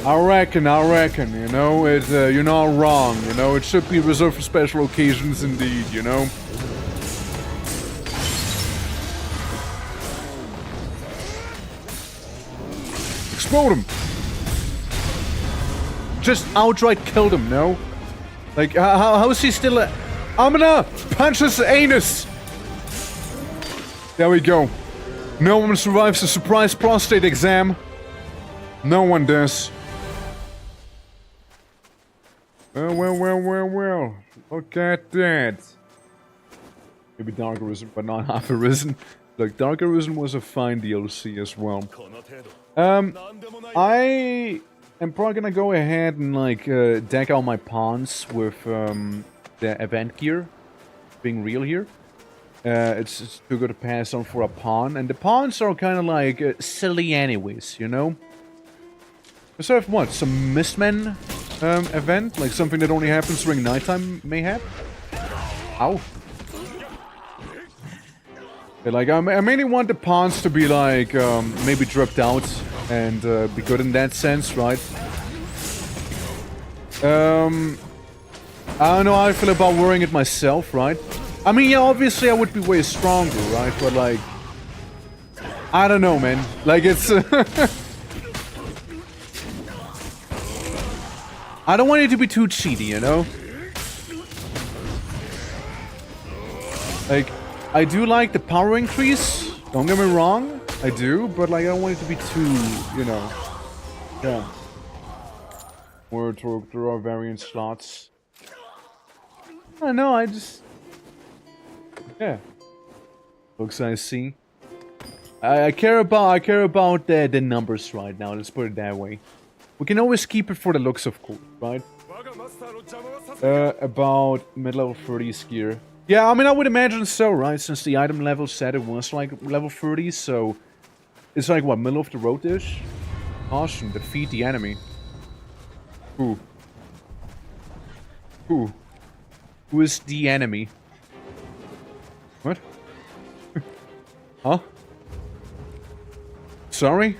S1: I reckon, you know, you're not wrong, you know, it should be reserved for special occasions indeed, you know. Explode him! Just outright killed him, no? Like, how is he still I'm gonna punch his anus! There we go. No one survives a surprise prostate exam. No one does. Well. Look at that. Maybe Dark Arisen, but not Half Arisen. Look, Dark Arisen was a fine DLC as well. I am probably gonna go ahead and, like, deck out my pawns with, the event gear. Being real here. It's too good to pass on for a pawn. And the pawns are kind of like silly anyways, you know? So I have what? Some Mistmen event? Like something that only happens during nighttime, mayhap? Ow. Yeah, like, I mainly want the pawns to be like, maybe dripped out and be good in that sense, right? I don't know how I feel about wearing it myself, right? I mean, yeah, obviously I would be way stronger, right? But, like... I don't know, man. Like, it's... I don't want it to be too cheaty, you know? Like, I do like the power increase. Don't get me wrong. I do, but, like, I don't want it to be too, you know... Yeah. Word to draw variant slots. I don't know, I just... Yeah. Looks I see. I care about the numbers right now, let's put it that way. We can always keep it for the looks of course, right? About mid-level 30s gear. Yeah, I mean I would imagine so, right? Since the item level said it was like level 30, so it's like what, middle of the road-ish? Caution, defeat the enemy. Who? Who is the enemy? What? Huh? Sorry?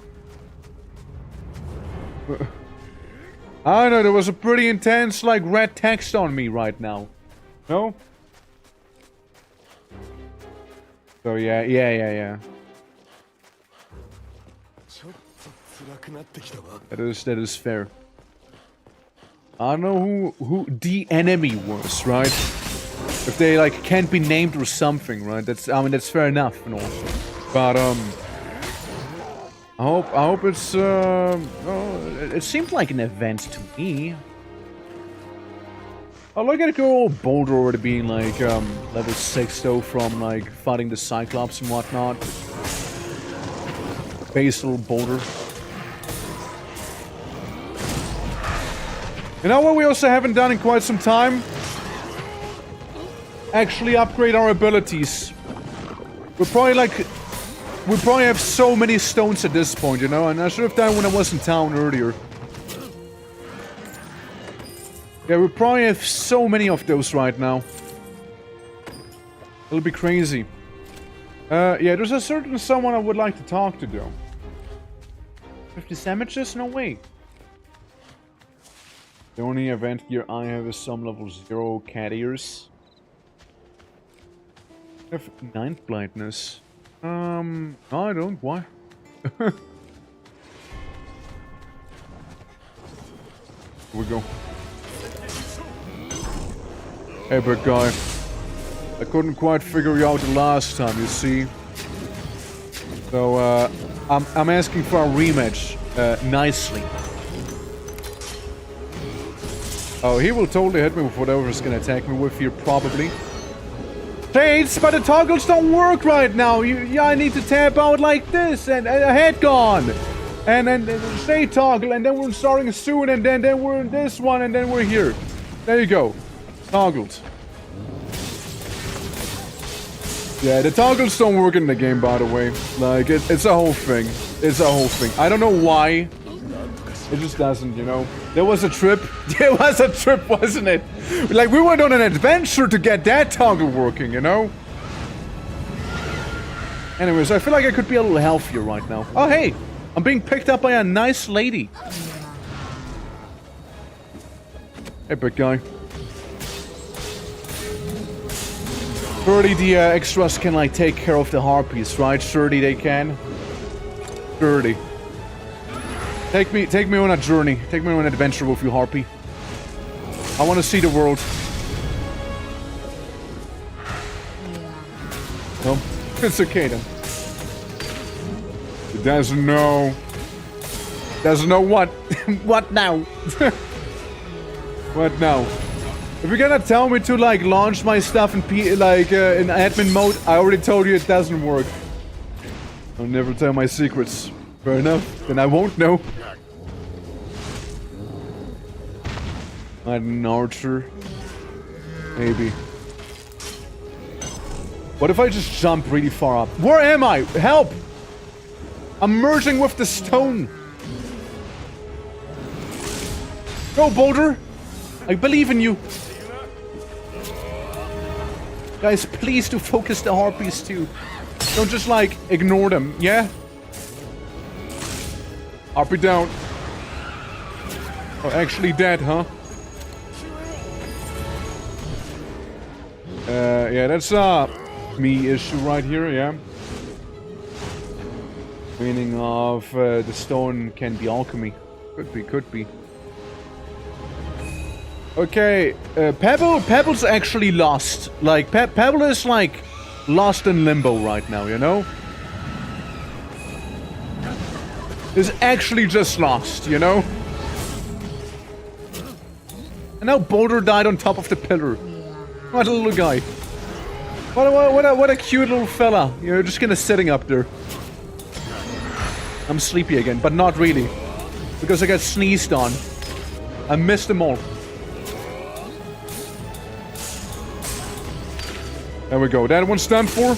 S1: I don't know, there was a pretty intense, like, red text on me right now. No? So, yeah. That is fair. I don't know who the enemy was, right? If they, like, can't be named or something, right? I mean, that's fair enough and all. But, I hope it's, it seemed like an event to me. Oh, look at it go Boulder already being, like, level 6, though, from, like, fighting the Cyclops and whatnot. Basal Boulder. You know what we also haven't done in quite some time? Actually upgrade our abilities. We probably have so many stones at this point, you know, and I should have done when I was in town earlier. Yeah, we probably have so many of those right now. It'll be crazy. Yeah, there's a certain someone I would like to talk to, though. 50 damages? No way. The only event gear I have is some level 0 cat ears. I have 9th blindness. No, I don't. Why? Here we go. Hey, big guy. I couldn't quite figure you out the last time, you see. So, I'm asking for a rematch, nicely. Oh, he will totally hit me with whatever he's gonna attack me with here, probably. Shades, but the toggles don't work right now. Yeah, I need to tap out like this, and a head gone. And then stay toggle, and then we're starting soon, and then we're in this one, and then we're here. There you go. Toggled. Yeah, the toggles don't work in the game, by the way. Like, it's a whole thing. It's a whole thing. I don't know why. It just doesn't, you know. There was a trip. There was a trip, wasn't it? Like, we went on an adventure to get that toggle working, you know? Anyways, I feel like I could be a little healthier right now. Oh, hey! I'm being picked up by a nice lady. Hey, big guy. 30 the extras can, like, take care of the harpies, right? 30 they can. 30. Take me on a journey. Take me on an adventure with you, Harpy. I want to see the world. No, it's okay then. It doesn't know. Doesn't know what? What now? What now? If you're gonna tell me to like launch my stuff in in admin mode, I already told you it doesn't work. I'll never tell my secrets. Fair enough. Then I won't know. An archer. Maybe. What if I just jump really far up? Where am I? Help! I'm merging with the stone. Go, Boulder! I believe in you. Guys, please do focus the harpies too. Don't just like ignore them, yeah? Harpy down. Oh, actually dead, huh? Yeah, that's me issue right here, yeah. Meaning of the stone can be alchemy. Could be. Okay, Pebble's actually lost. Like, Pebble is like lost in limbo right now, you know? Is actually just lost, you know? And now Boulder died on top of the pillar. What a little guy. What a cute little fella. You're just kinda sitting up there. I'm sleepy again, but not really. Because I got sneezed on. I missed them all. There we go. That one's done for.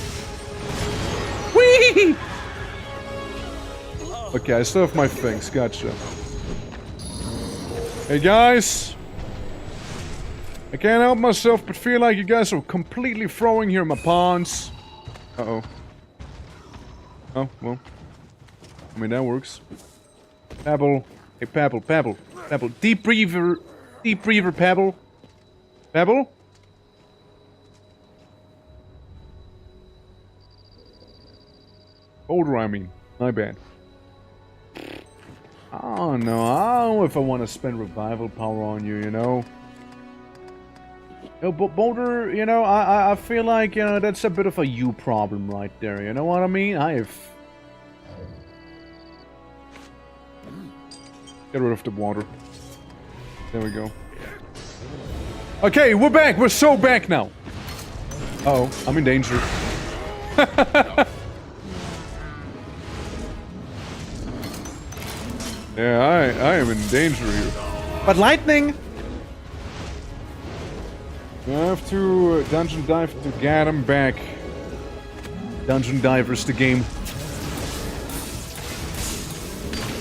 S1: Whee! Okay, I still have my things. Gotcha. Hey guys. I can't help myself but feel like you guys are completely throwing here my pawns. Uh-oh. Oh, well. I mean, that works. Pebble. Hey, Pebble. Deep breather, Pebble. Pebble? Boulder, I mean. My bad. I don't know if I want to spend revival power on you, you know? You know, Boulder, you know, I feel like, you know, that's a bit of a you problem right there, you know what I mean? Get rid of the water. There we go. Okay, we're back! We're so back now! Uh-oh, I'm in danger. Yeah, I am in danger here. But lightning! I have to dungeon dive to get him back. Dungeon divers the game.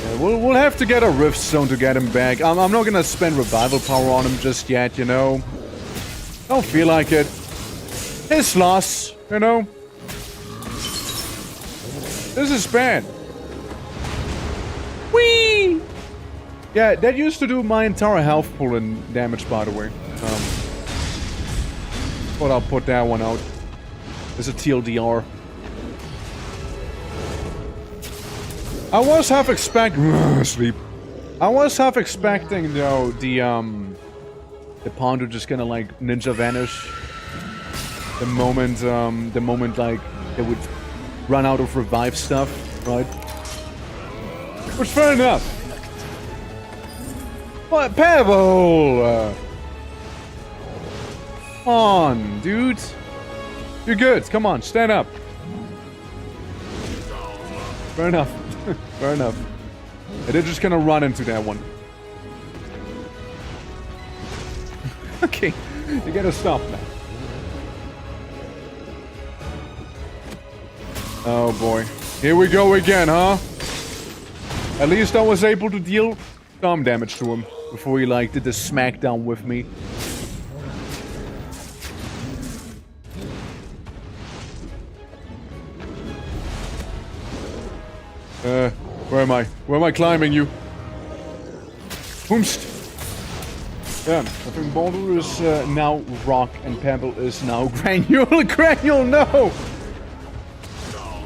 S1: Yeah, we'll have to get a rift zone to get him back. I'm not gonna spend revival power on him just yet, you know. Don't feel like it. His loss, you know. This is bad. Whee! Yeah, that used to do my entire health pool and damage, by the way. But I'll put that one out. There's a TLDR. I was half expecting... sleep. I was half expecting, though, the the Ponder just gonna like ninja vanish the moment like they would run out of revive stuff, right? Which fair enough. What, Pebble? Come on, dude. You're good. Come on, stand up. Fair enough. Fair enough. And they're just gonna run into that one. Okay, you gotta stop now. Oh boy. Here we go again, huh? At least I was able to deal some damage to him before he like did the smackdown with me. Where am I? Where am I climbing you? Boomst! Yeah, I think Boulder is now rock and Pebble is now Granule. Granule, no!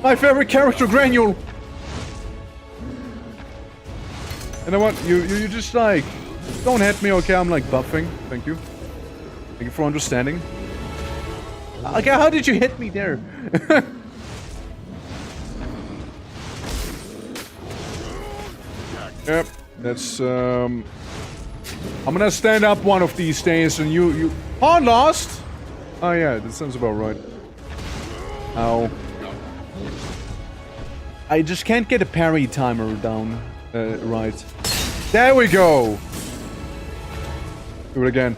S1: My favorite character, Granule! You know what? You just like... Don't hit me, okay? I'm like buffing. Thank you. Thank you for understanding. Okay, how did you hit me there? Yep, that's I'm gonna stand up one of these days and you Pawn lost? Oh yeah, that sounds about right. Ow. I just can't get a parry timer down right. There we go! Do it again.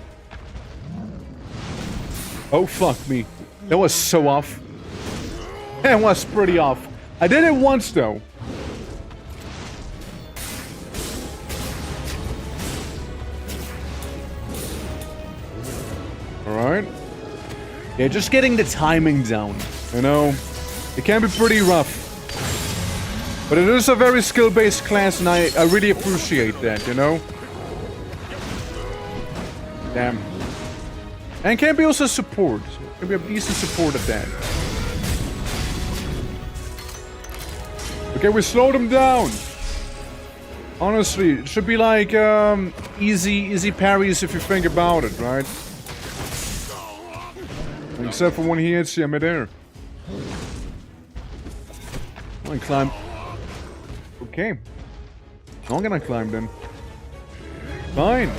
S1: Oh fuck me. That was so off. That was pretty off. I did it once though. Alright. Yeah, just getting the timing down. You know, it can be pretty rough. But it is a very skill-based class and I really appreciate that, you know? Damn. And can be also support. Can be a decent support at that. Okay, we slowed him down. Honestly, it should be like, easy parries if you think about it, right? Except for when he hits you midair. I'm gonna climb. Okay. I'm gonna climb then. Fine.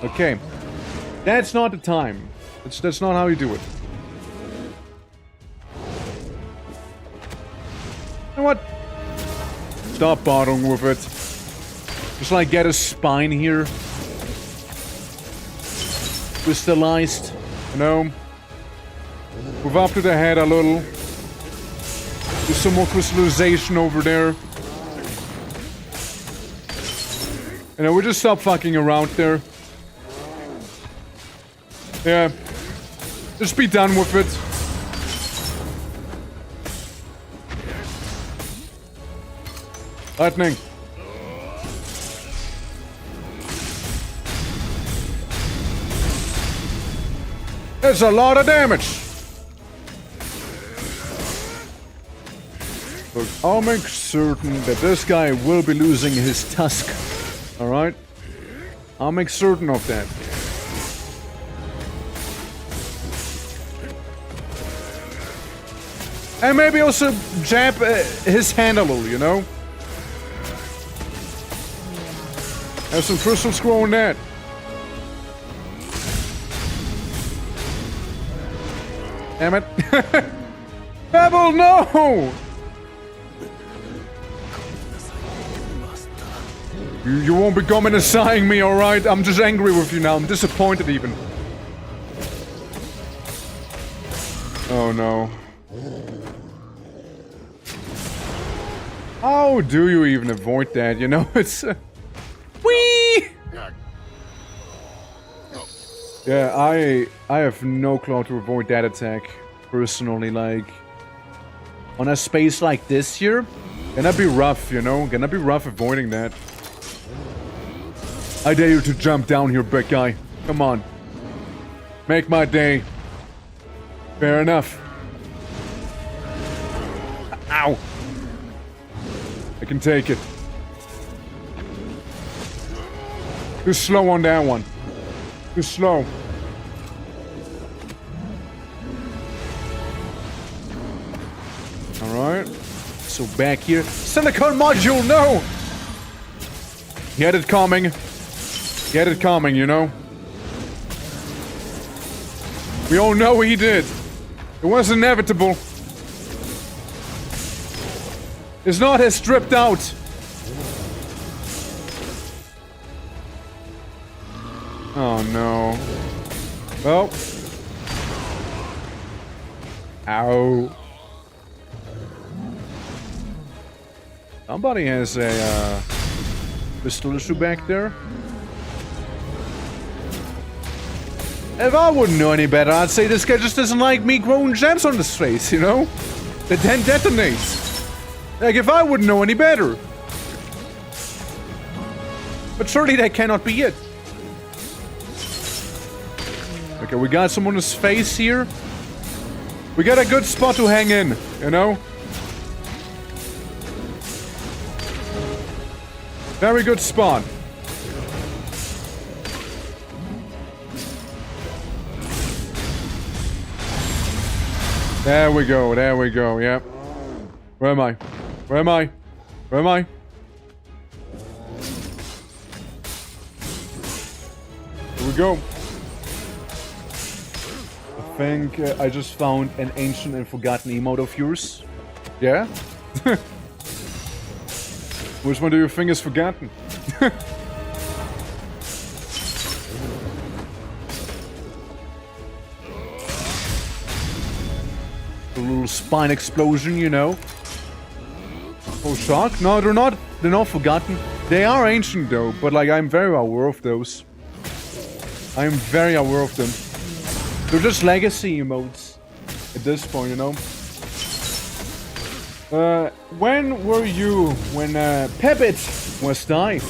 S1: Okay. That's not the time. That's not how you do it. You know what? Stop bothering with it. Just like get a spine here. Crystallized, you know. Move up to the head a little. Do some more crystallization over there. You know, we just stop fucking around there. Yeah. Just be done with it. Lightning. That's a lot of damage. Look, I'll make certain that this guy will be losing his tusk. Alright? I'll make certain of that. And maybe also jab his hand a little, you know? Have some crystal scroll in that. Damn it. Pebble, no! You won't be coming and sighing me, alright? I'm just angry with you now. I'm disappointed even. Oh no. How do you even avoid that? You know, it's... Whee! Yeah, I have no clue to avoid that attack, personally, like... On a space like this here, gonna be rough, you know? Gonna be rough avoiding that. I dare you to jump down here, big guy. Come on. Make my day. Fair enough. Ow! I can take it. Too slow on that one. Too slow. Alright. So back here. Silicon module, no! He had it coming. He had it coming, you know? We all know he did. It was inevitable. It's not as stripped out. Oh no. Well. Ow. Somebody has a pistol issue back there. If I wouldn't know any better, I'd say this guy just doesn't like me growing gems on his face, you know? That then detonates. Like, if I wouldn't know any better. But surely that cannot be it. Okay, we got some on his face here. We got a good spot to hang in, you know? Very good spot. There we go, yep. Where am I? Where am I? Where am I? Here we go. I think I just found an ancient and forgotten emote of yours. Yeah? Which one do you think is forgotten? A little spine explosion, you know. Oh, shock? No, they're not. They're not forgotten. They are ancient, though. But like, I'm very aware of those. I am very aware of them. They're just legacy emotes at this point, you know. When were you when Peppet was dying?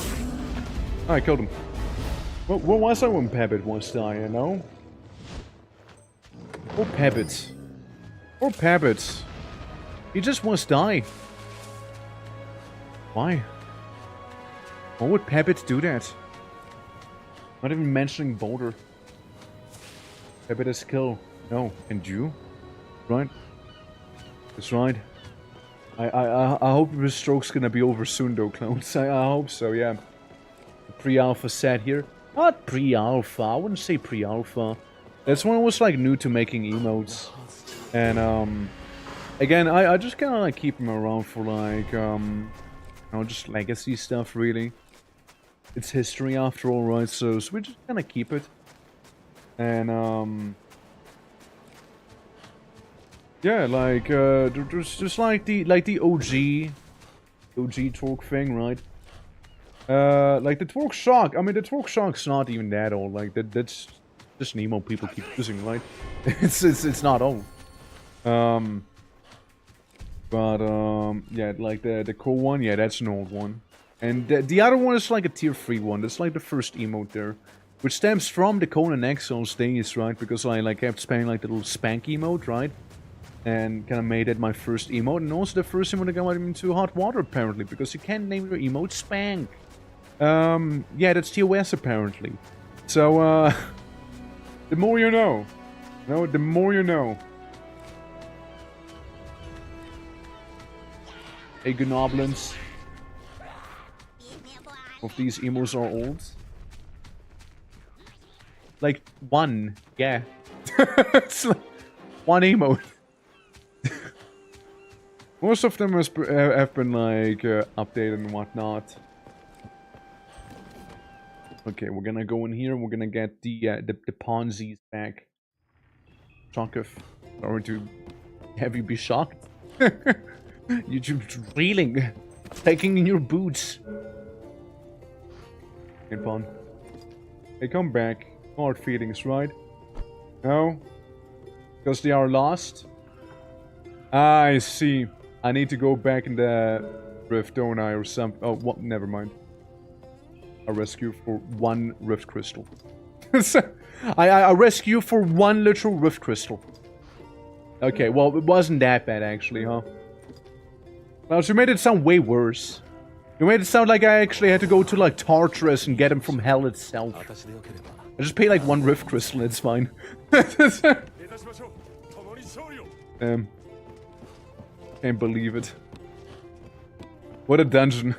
S1: Oh, I killed him. Where was I when Peppet was dying? You know. Poor Peppet. Poor Peppet. He just must die. Why? Why would Peppet do that? Not even mentioning Boulder. Peppet is kill. No, and you? Right? That's right. I hope the stroke's gonna be over soon though, clones. I hope so, yeah. The pre-alpha set here. Not pre-alpha, I wouldn't say pre-alpha. That's when I was like new to making emotes. And again, I just kinda like keep them around for like you know, just legacy stuff really. It's history after all, right? So we just kinda keep it. And yeah, like there's just like the OG torque thing, right? Like the torque shock. I mean, the torque shock's not even that old. Like that's just an emote people keep using, right? it's not old. Yeah, like the core one, yeah, that's an old one. And the other one is like a tier 3 one. That's like the first emote there. Which stems from the Conan Exiles days, right? Because I like kept spamming like the little spank emote, right? And kind of made it my first emote. And also the first emote that got into hot water, apparently. Because you can't name your emote Spank. Yeah, that's TOS, apparently. So, the more you know. No, the more you know. Hey, Gnoblins. Of these emotes are old. Like, one. Yeah. It's like one emote. Most of them have been, like, updated and whatnot. Okay, we're gonna go in here and we're gonna get the Ponzi's back. Shocketh. Sorry to have you be shocked. You're just reeling. Taking in your boots. Hey, Pon. Hey, come back. Hard feelings, right? No? Because they are lost? I see. I need to go back in the rift, don't I, or something. Oh, what? Never mind. I rescue for 1 rift crystal. I rescue for 1 literal rift crystal. Okay, well, it wasn't that bad, actually, huh? Well, she made it sound way worse. You made it sound like I actually had to go to, like, Tartarus and get him from hell itself. I just pay, like, 1 rift crystal, it's fine. Can't believe it. What a dungeon.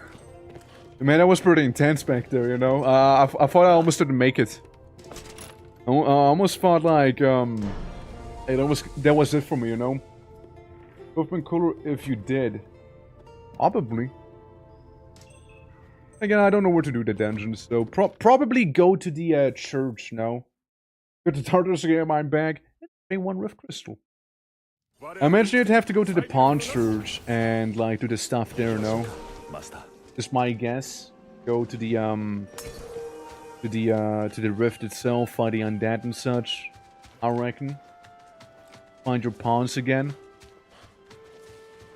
S1: Man, that was pretty intense back there, you know? I thought I almost didn't make it. I almost thought, like, hey, that was it for me, you know? It would have been cooler if you did. Probably. Again, I don't know where to do the dungeons, so probably go to the church now. Go to Tartarus to get my bag, and pay 1 rift crystal. I imagine you'd have to go to the pawn church and, like, do the stuff there, no? Just my guess. Go to the rift itself, fight the undead and such. I reckon. Find your pawns again.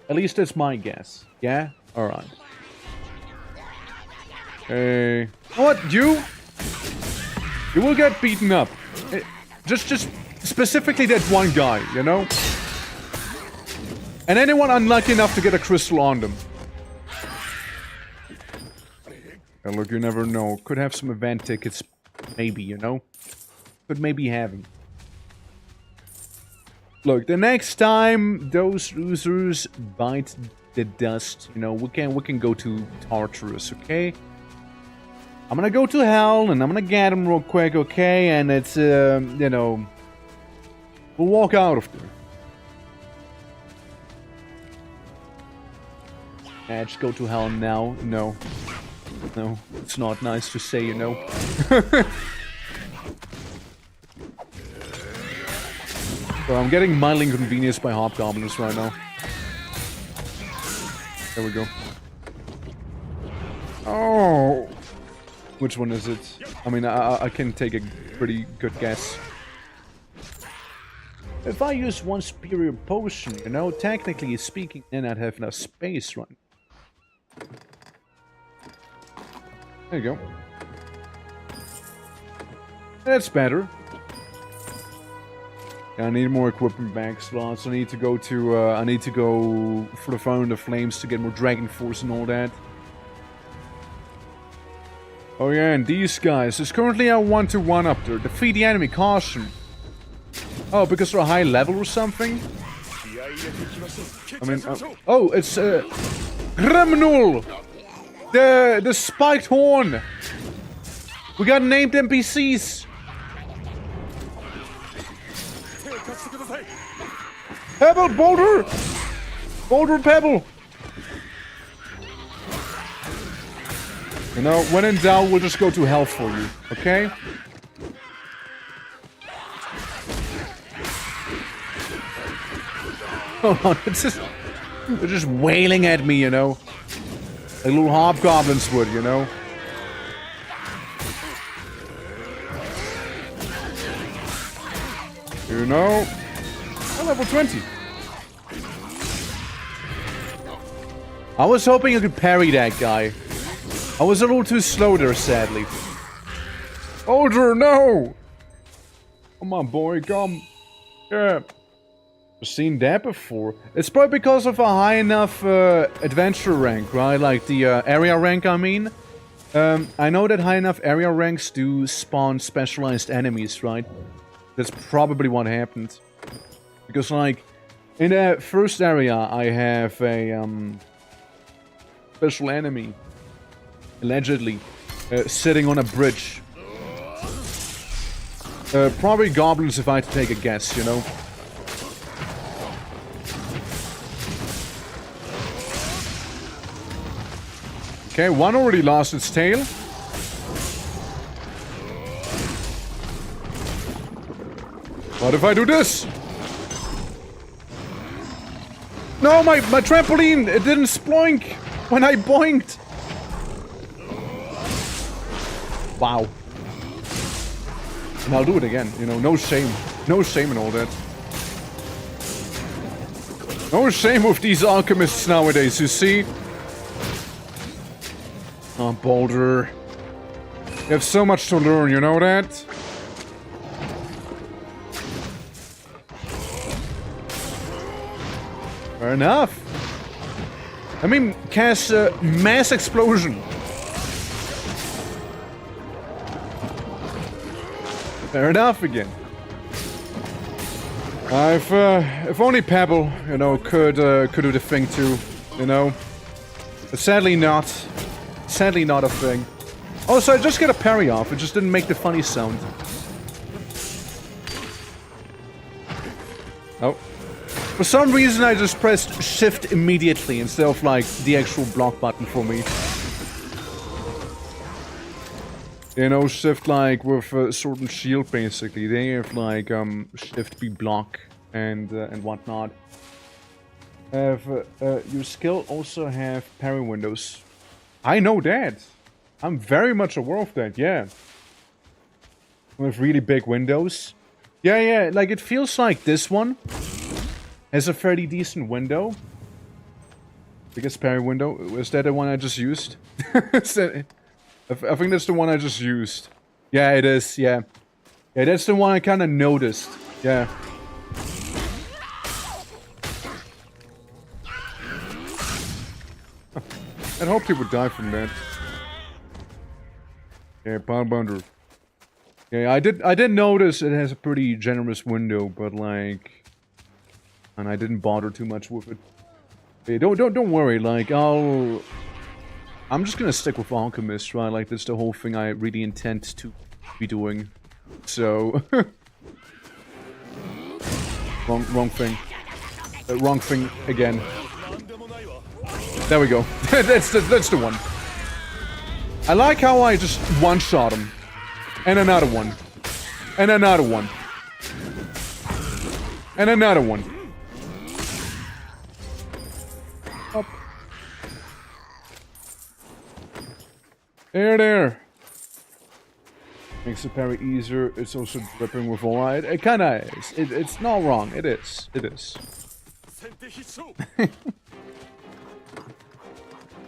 S1: At least that's my guess. Yeah? Alright. Hey. What? You will get beaten up. Just specifically that one guy, you know? And anyone unlucky enough to get a crystal on them. And look, you never know. Could have some event tickets. Maybe, you know? Could maybe have them. Look, the next time those losers bite the dust, you know, we can go to Tartarus, okay? I'm gonna go to hell, and I'm gonna get them real quick, okay? And it's, you know... We'll walk out of there. Just go to hell now. No. No, it's not nice to say, you know. So I'm getting mildly inconvenienced by hobgoblins right now. There we go. Oh! Which one is it? I mean, I can take a pretty good guess. If I use 1 superior potion, you know, technically speaking, then I'd have enough space, right? There you go. That's better. Yeah, I need more equipment bag slots. I need to go for the Fire and the Flames to get more Dragon Force and all that. Oh yeah, and these guys. There's currently a 1-to-1 up there. Defeat the enemy, caution. Oh, because they're a high level or something? I mean, oh, it's Criminal! The spiked horn! We got named NPCs! Pebble! Boulder! Boulder Pebble! You know, when in doubt, we'll just go to hell for you, okay? Oh, they're just wailing at me, you know? Like little hobgoblins would, you know? You know? I'm level 20. I was hoping I could parry that guy. I was a little too slow there, sadly. Older, no! Come on, boy, come. Yeah. I've seen that before. It's probably because of a high enough adventure rank, right? Like the area rank, I mean. I know that high enough area ranks do spawn specialized enemies, right? That's probably what happened. Because, like, in the first area, I have a special enemy. Allegedly. Sitting on a bridge. Probably goblins if I had to take a guess, you know? Okay, one already lost its tail. What if I do this? No, my trampoline! It didn't sploink when I boinked! Wow. And I'll do it again, you know, no shame. No shame in all that. No shame with these alchemists nowadays, you see? Oh, Boulder. You have so much to learn, you know that? Fair enough. I mean, cast mass explosion. Fair enough again. If only Pebble, you know, could do the thing too, you know. But sadly not. Sadly not a thing. Also, I just got a parry off. It just didn't make the funny sound. Oh. For some reason, I just pressed shift immediately instead of, like, the actual block button for me. You know, shift, like, with sword and shield, basically. They have, like, shift B block and whatnot. Your skill also have parry windows. I know that. I'm very much aware of that, yeah. With really big windows. Yeah, like, it feels like this one has a fairly decent window. Biggest parry window. Was that the one I just used? I think that's the one I just used. Yeah, it is, yeah. Yeah, that's the one I kind of noticed. Yeah. I'd hope people die from that. Yeah, Pound Bounder. Yeah, I did notice it has a pretty generous window, but like... And I didn't bother too much with it. Hey, don't worry, like, I'm just gonna stick with Alchemist, right? Like, that's the whole thing I really intend to be doing. So... wrong thing. Wrong thing again. There we go. that's the one. I like how I just one-shot him. And another one. And another one. And another one. Up. There. Makes the parry easier. It's also dripping with all. It kinda is. It's not wrong. It is.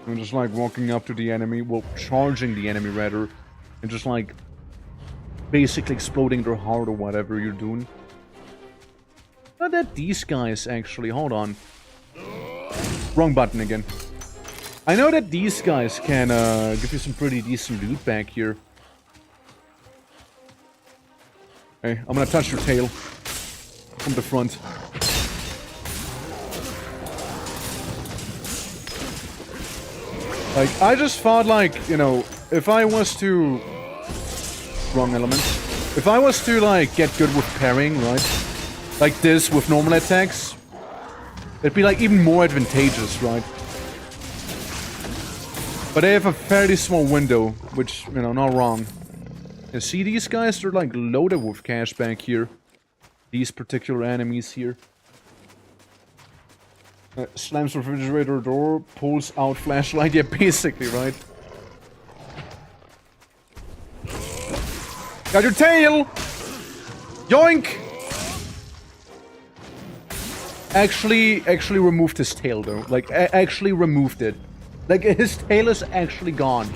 S1: I'm just like walking up to the enemy, well, charging the enemy rather, and just like basically exploding their heart or whatever you're doing. Not that these guys actually, hold on. Wrong button again. I know that these guys can give you some pretty decent loot back here. Hey, I'm gonna touch your tail from the front. Like, I just thought, like, you know, if I was to... Wrong element. If I was to, like, get good with parrying, right? Like this, with normal attacks, it'd be, like, even more advantageous, right? But they have a fairly small window, which, you know, not wrong. You see these guys? They're, like, loaded with cash back here. These particular enemies here. Slams refrigerator door, pulls out flashlight. Yeah, basically, right? Got your tail! Yoink! Actually removed his tail, though. Like, actually removed it. Like, his tail is actually gone.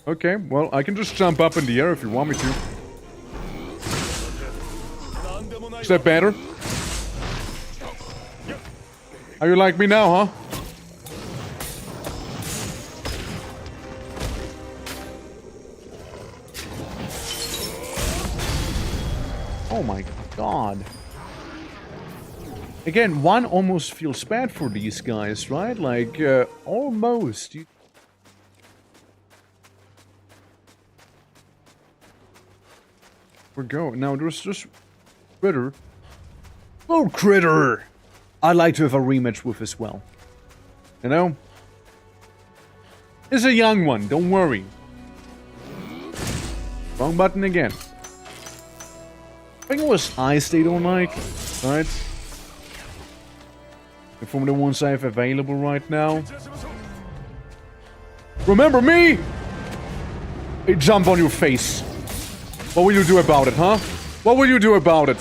S1: Okay, well, I can just jump up in the air if you want me to. Is that better? How you like me now, huh? Oh my god. Again, one almost feels bad for these guys, right? Like, almost. We go. Now, there's just... Critter. Oh, Critter! I'd like to have a rematch with as well. You know? It's a young one, don't worry. Wrong button again. I think it was ice they don't like, right? And from the ones I have available right now. Remember me? Hey, jump on your face. What will you do about it, huh? What will you do about it?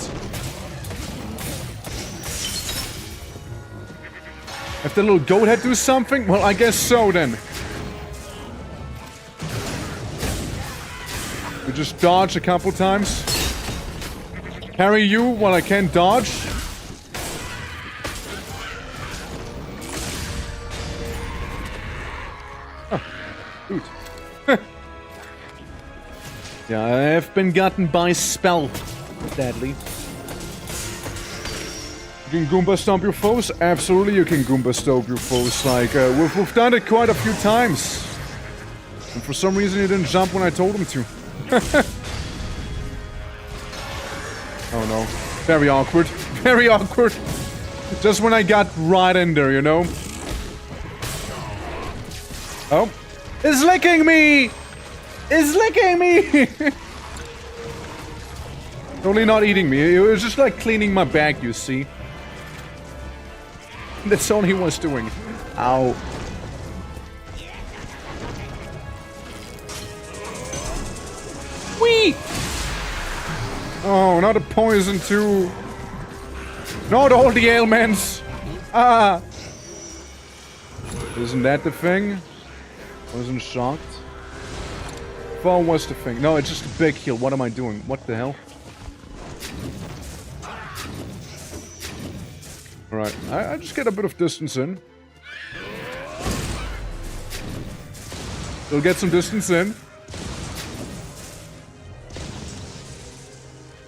S1: If the little goat had to do something? Well, I guess so then. We just dodge a couple times. carry you while I can't dodge. Oh, dude. Yeah, I have been gotten by spell. Sadly. You can Goomba stomp your foes? Absolutely you can Goomba stomp your foes. Like, we've done it quite a few times. And for some reason he didn't jump when I told him to. Oh no. Very awkward. Very awkward. Just when I got right in there, you know? Oh. It's licking me! It's licking me! Totally not eating me. It was just like cleaning my back, you see. That's all he was doing. Ow. Whee! Oh, not a poison too. Not all the ailments. Ah. Isn't that the thing? Wasn't shocked. Fall was the thing. No, it's just a big heal. What am I doing? What the hell? Alright, I just get a bit of distance in. We'll get some distance in.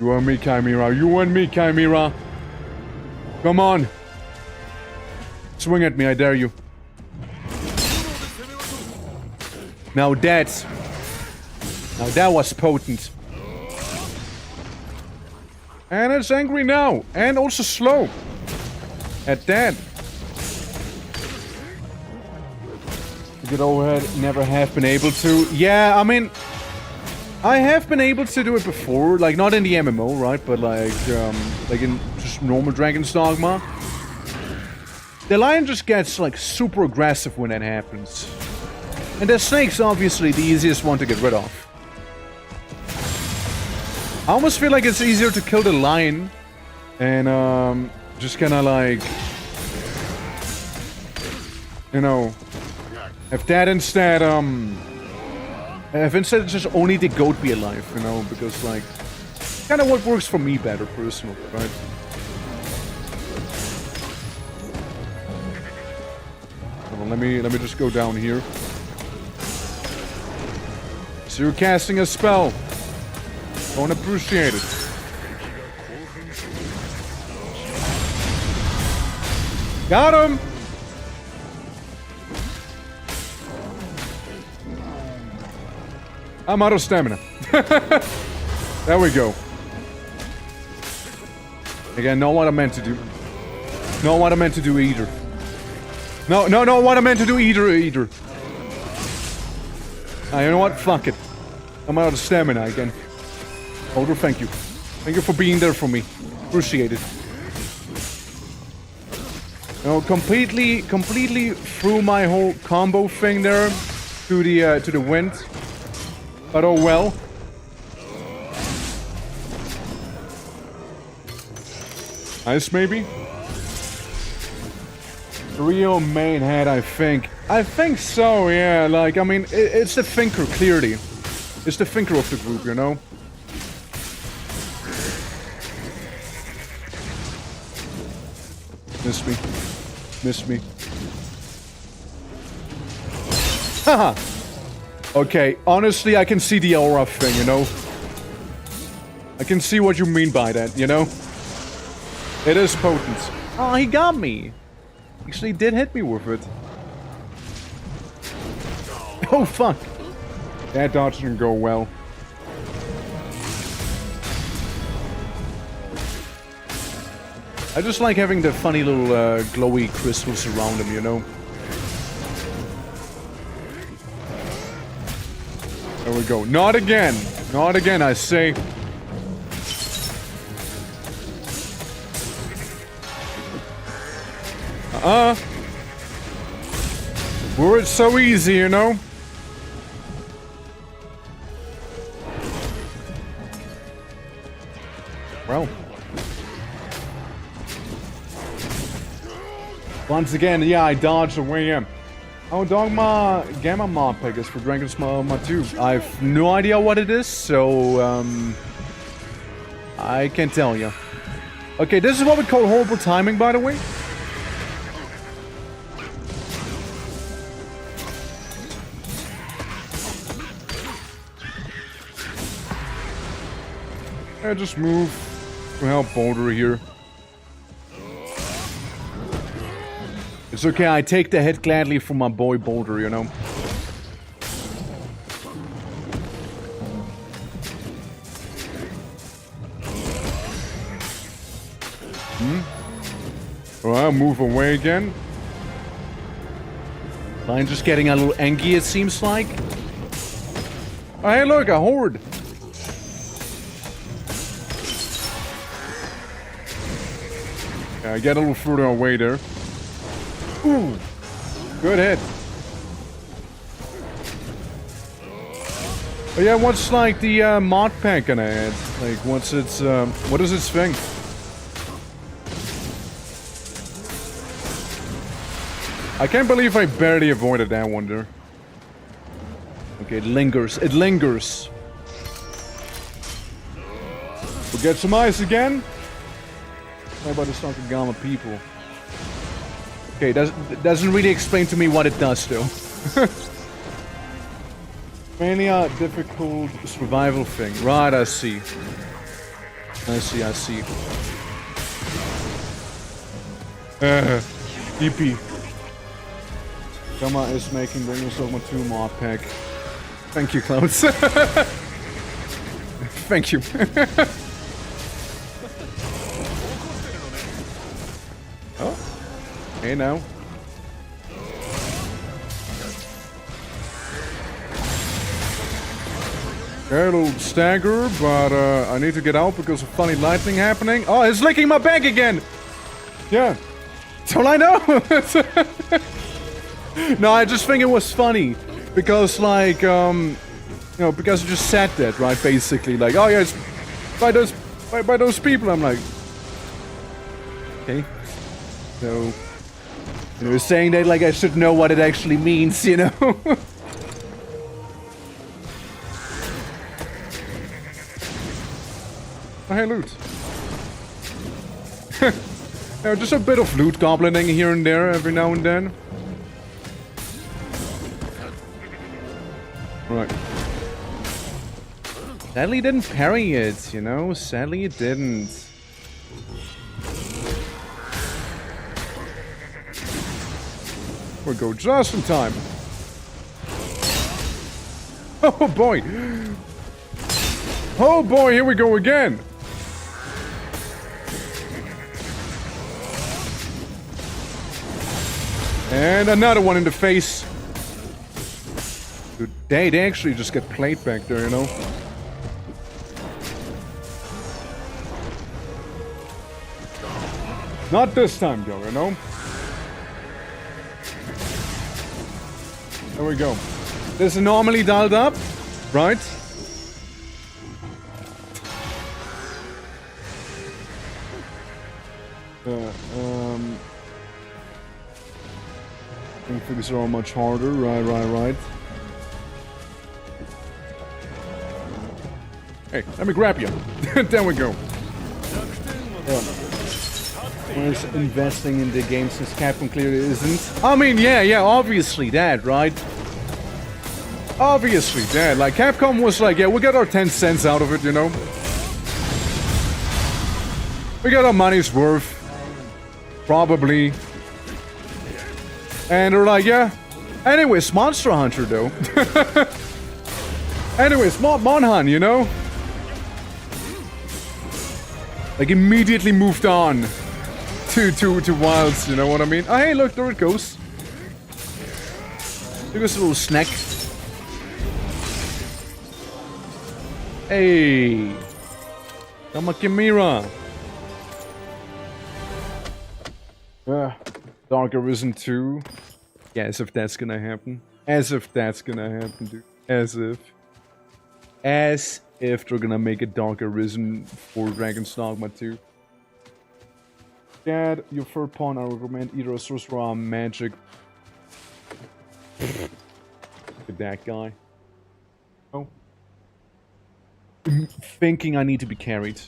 S1: You and me, Chimera. You and me, Chimera. Come on. Swing at me, I dare you. Now that was potent. And it's angry now. And also slow. At that. Good overhead, never have been able to. Yeah, I mean, I have been able to do it before, like not in the MMO, right? But like in just normal Dragon's Dogma. The lion just gets like super aggressive when that happens. And the snake's obviously the easiest one to get rid of. I almost feel like it's easier to kill the lion and just kinda like, you know, if that instead, if instead just only the goat be alive, you know, because like, kinda what works for me better personally, right? Hold on, let me just go down here. So you're casting a spell. Don't appreciate it. Got him! I'm out of stamina. There we go. Again, not what I meant to do. Not what I meant to do either. No, what I meant to do either. You know what? Fuck it. I'm out of stamina again. Older, thank you. Thank you for being there for me. Appreciate it. No, completely threw my whole combo thing there to the wind. But oh well. Nice, maybe. Real main head, I think. I think so, yeah. Like, I mean, it's the thinker, clearly. It's the thinker of the group, you know? Miss me. Haha! Okay, honestly, I can see the aura thing, you know? I can see what you mean by that, you know? It is potent. Oh, he got me! Actually, did hit me with it. Oh, fuck! That dodge didn't go well. I just like having the funny little glowy crystals around him, you know? There we go. Not again! Not again, I say. Were it so easy, you know? Well. Once again, yeah, I dodged away him. Oh, Dogma Gamma mod pick is for Dragon's Dogma 2. I have no idea what it is, so, I can't tell you. Okay, this is what we call horrible timing, by the way. Yeah, just move to help Boulder here. It's okay, I take the hit gladly from my boy Boulder, you know. Alright, move away again. I'm just getting a little engy, it seems like. Oh, hey, look, a horde. Yeah, get a little further away there. Ooh, good hit. Oh yeah, what's like the mod pack gonna add? Like, what's its what is its thing? I can't believe I barely avoided that one there. Okay, it lingers. It lingers. We'll get some ice again. How about the Sakagama people? Okay, doesn't really explain to me what it does, though. Mainly a difficult survival thing. Right, I see. I see. EP. Gamma is making Bring Us Dogma 2 mod pack. Thank you, Clouds. Thank you. Oh. Hey now. Okay, a little stagger, but I need to get out because of funny lightning happening. Oh, it's licking my back again! Yeah. That's all I know! No, I just think it was funny. Because, like, you know, because you just said that, right? Basically, like, oh yeah, it's by those people. I'm like, okay. So, you know, saying that like I should know what it actually means, you know? Oh, hey, loot. You know, just a bit of loot goblining here and there every now and then. Right. Sadly, it didn't parry it, you know? Sadly, it didn't. We'll go just in time. Oh boy! Oh boy, here we go again! And another one in the face. Dude, they actually just get played back there, you know? Not this time, though, you know? There we go. This is normally dialed up, right? I think things are all much harder. Right. Hey, let me grab you. There we go. Where's investing in the game since Capcom clearly isn't? I mean, yeah, obviously that, right? Obviously that. Like, Capcom was like, yeah, we got our 10 cents out of it, you know? We got our money's worth. Probably. And they're like, yeah. Anyways, Monster Hunter, though. Anyways, Monhan, you know? Like, immediately moved on to Wilds, you know what I mean? Oh, hey, look, there it goes. Give us a little snack. Hey. Kamakimira. Dark Arisen 2. Yeah, as if that's gonna happen. As if that's gonna happen, dude. As if. As if they're gonna make a Dark Arisen for Dragon's Dogma 2. Dad, your third pawn, I recommend either a sorcerer or a magic. Look at that guy. Oh. Thinking I need to be carried.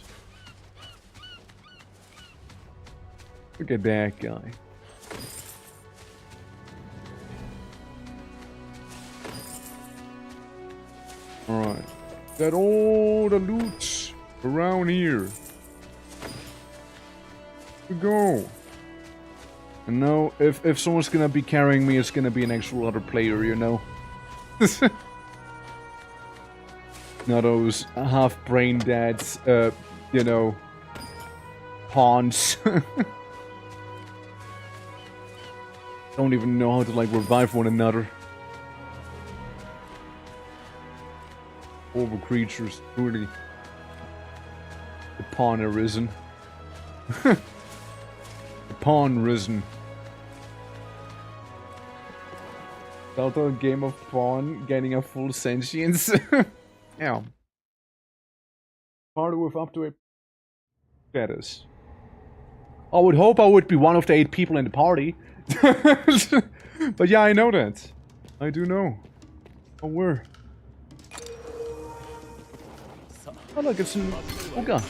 S1: Look at that guy. Alright. Got all the loot around here. We go. And now, if someone's gonna be carrying me, it's gonna be an actual other player, you know? Not those half-brain dads, you know, pawns. Don't even know how to, like, revive one another. Horrible creatures, truly. The pawn arisen. The pawn risen. Delta game of pawn gaining a full sentience. Yeah. Party with up to a status. I would hope I would be one of the 8 people in the party. But yeah, I know that. I do know. Oh, where? Oh look, it's an Oga.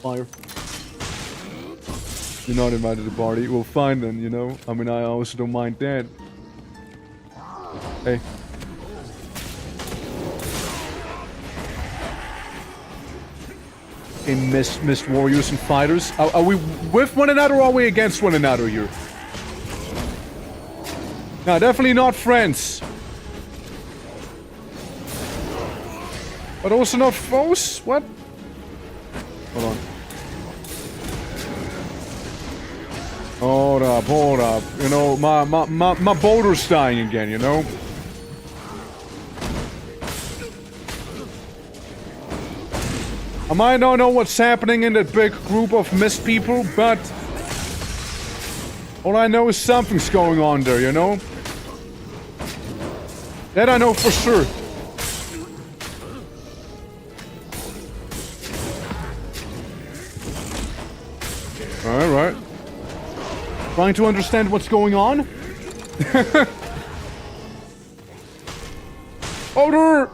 S1: Fire. You're not invited to the party. Well, fine then, you know. I mean, I also don't mind that. Hey. Okay, missed warriors and fighters. Are we with one another or are we against one another here? No, definitely not friends. But also not foes? What? Hold on. Hold up. You know, my boulder's dying again, you know? I might not know what's happening in that big group of mist people, but all I know is something's going on there, you know? That I know for sure. Alright. Trying to understand what's going on? Odor!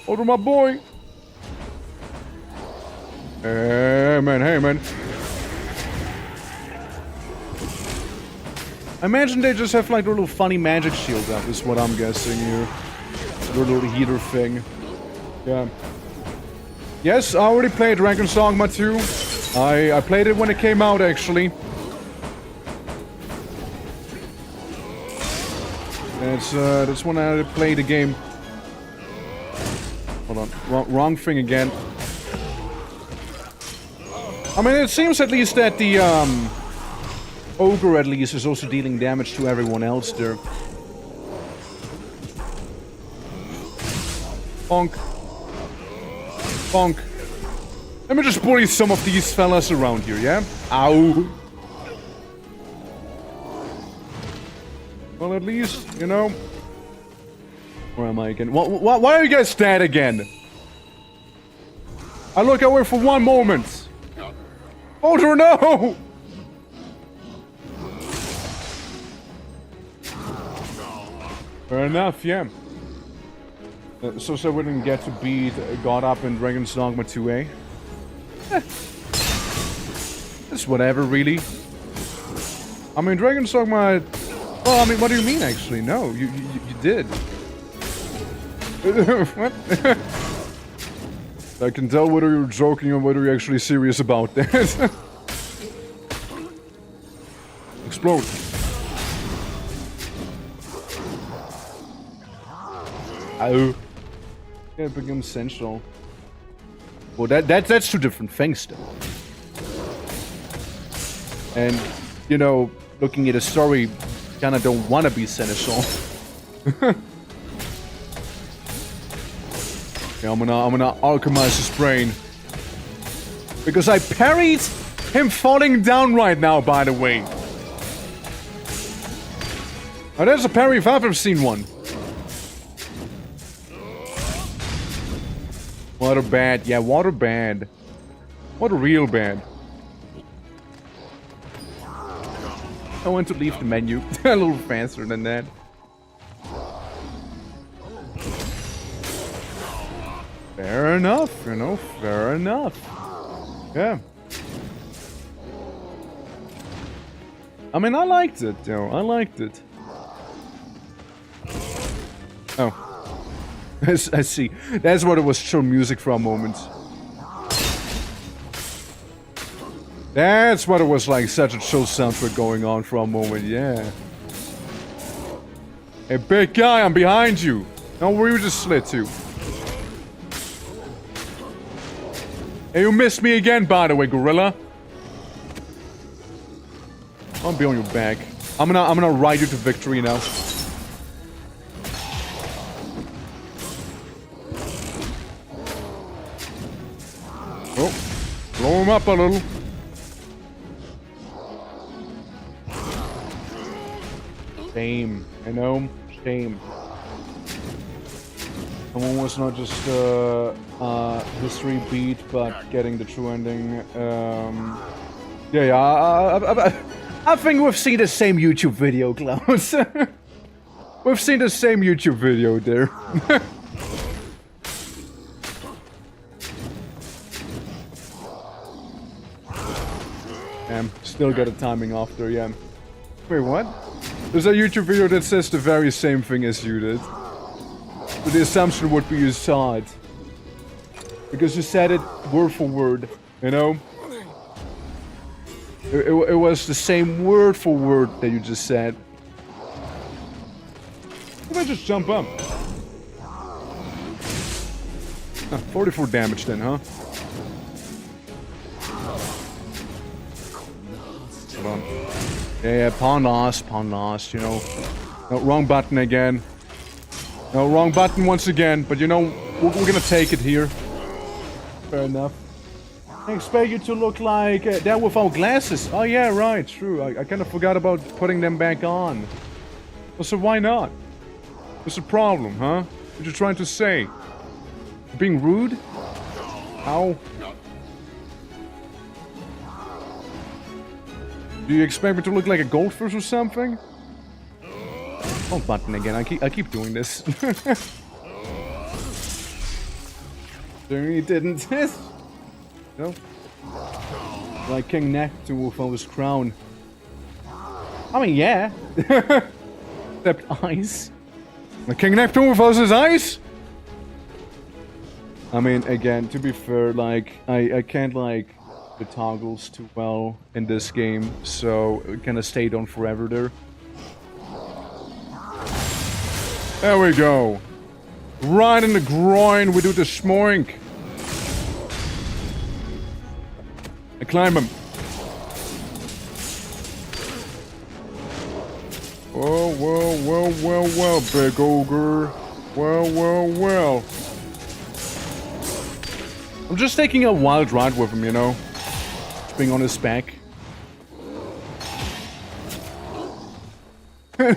S1: Odor, my boy! Hey man. I imagine they just have like their little funny magic shield up, is what I'm guessing here. Their little heater thing. Yeah. Yes, I already played Dragon's Dogma 2. I played it when it came out, actually. That's when I played the game. Hold on, wrong thing again. I mean, it seems at least that the, Ogre at least is also dealing damage to everyone else there. Bonk. Bonk. Let me just bully some of these fellas around here, yeah? Ow. Well, at least, you know... Where am I again? Why are you guys dead again? I look away for one moment. Oh, no! Fair enough, yeah. So we didn't get to beat God up in Dragon's Dogma 2A. It's whatever, really. I mean, Dragon's Dogma... Well, I mean, what do you mean, actually? No, you did. What? I can tell whether you're joking or whether you're actually serious about that. Explode. Oh. Yeah, it becomes sensual. Well, that's 2 different things, though. And, you know, looking at a story, kinda don't wanna be sensual. Yeah, I'm gonna alchemize his brain. Because I parried him falling down right now, by the way. Now, there's a parry if I've ever seen one. Water bad. Yeah, water bad. Water real bad. I want to leave the menu a little faster than that. Fair enough, you know, fair enough. Yeah. I mean, I liked it, though. I liked it. Oh. I see. That's what it was, chill music for a moment. That's what it was like, such a chill soundtrack going on for a moment, yeah. Hey, big guy, I'm behind you. Now, where you just slid to? Hey, you missed me again, by the way, gorilla. I'll be on your back. I'm gonna ride you to victory now. Oh, blow him up a little. Shame, I know, shame. Someone was not just history beat, but getting the true ending. I think we've seen the same YouTube video, Klaus. We've seen the same YouTube video there. Still got a timing after, yeah. Wait, what? There's a YouTube video that says the very same thing as you did. But the assumption would be you saw it. Because you said it word for word, you know? It was the same word for word that you just said. Why don't I just jump up? 44 damage then, huh? Hold on. Yeah, pawn lost, you know. No, wrong button again. No, wrong button once again, but you know, we're gonna take it here. Fair enough. I expect you to look like that without glasses. Oh yeah, right, true. I kind of forgot about putting them back on. Well, so why not? What's the problem, huh? What you trying to say? Being rude? Ow. Do you expect me to look like a goldfish or something? Oh, button again. I keep doing this. He didn't. No. Like King Neptune without his crown. I mean, yeah. Except eyes. Like King Neptune without his eyes? I mean, again, to be fair, like, I can't, like, the toggles too well in this game, so it kind of stayed on forever there. There we go. Right in the groin, we do the schmoink. I climb him. Whoa, whoa, whoa, whoa, whoa, big ogre. Well, well, well. I'm just taking a wild ride with him, you know. Just being on his back.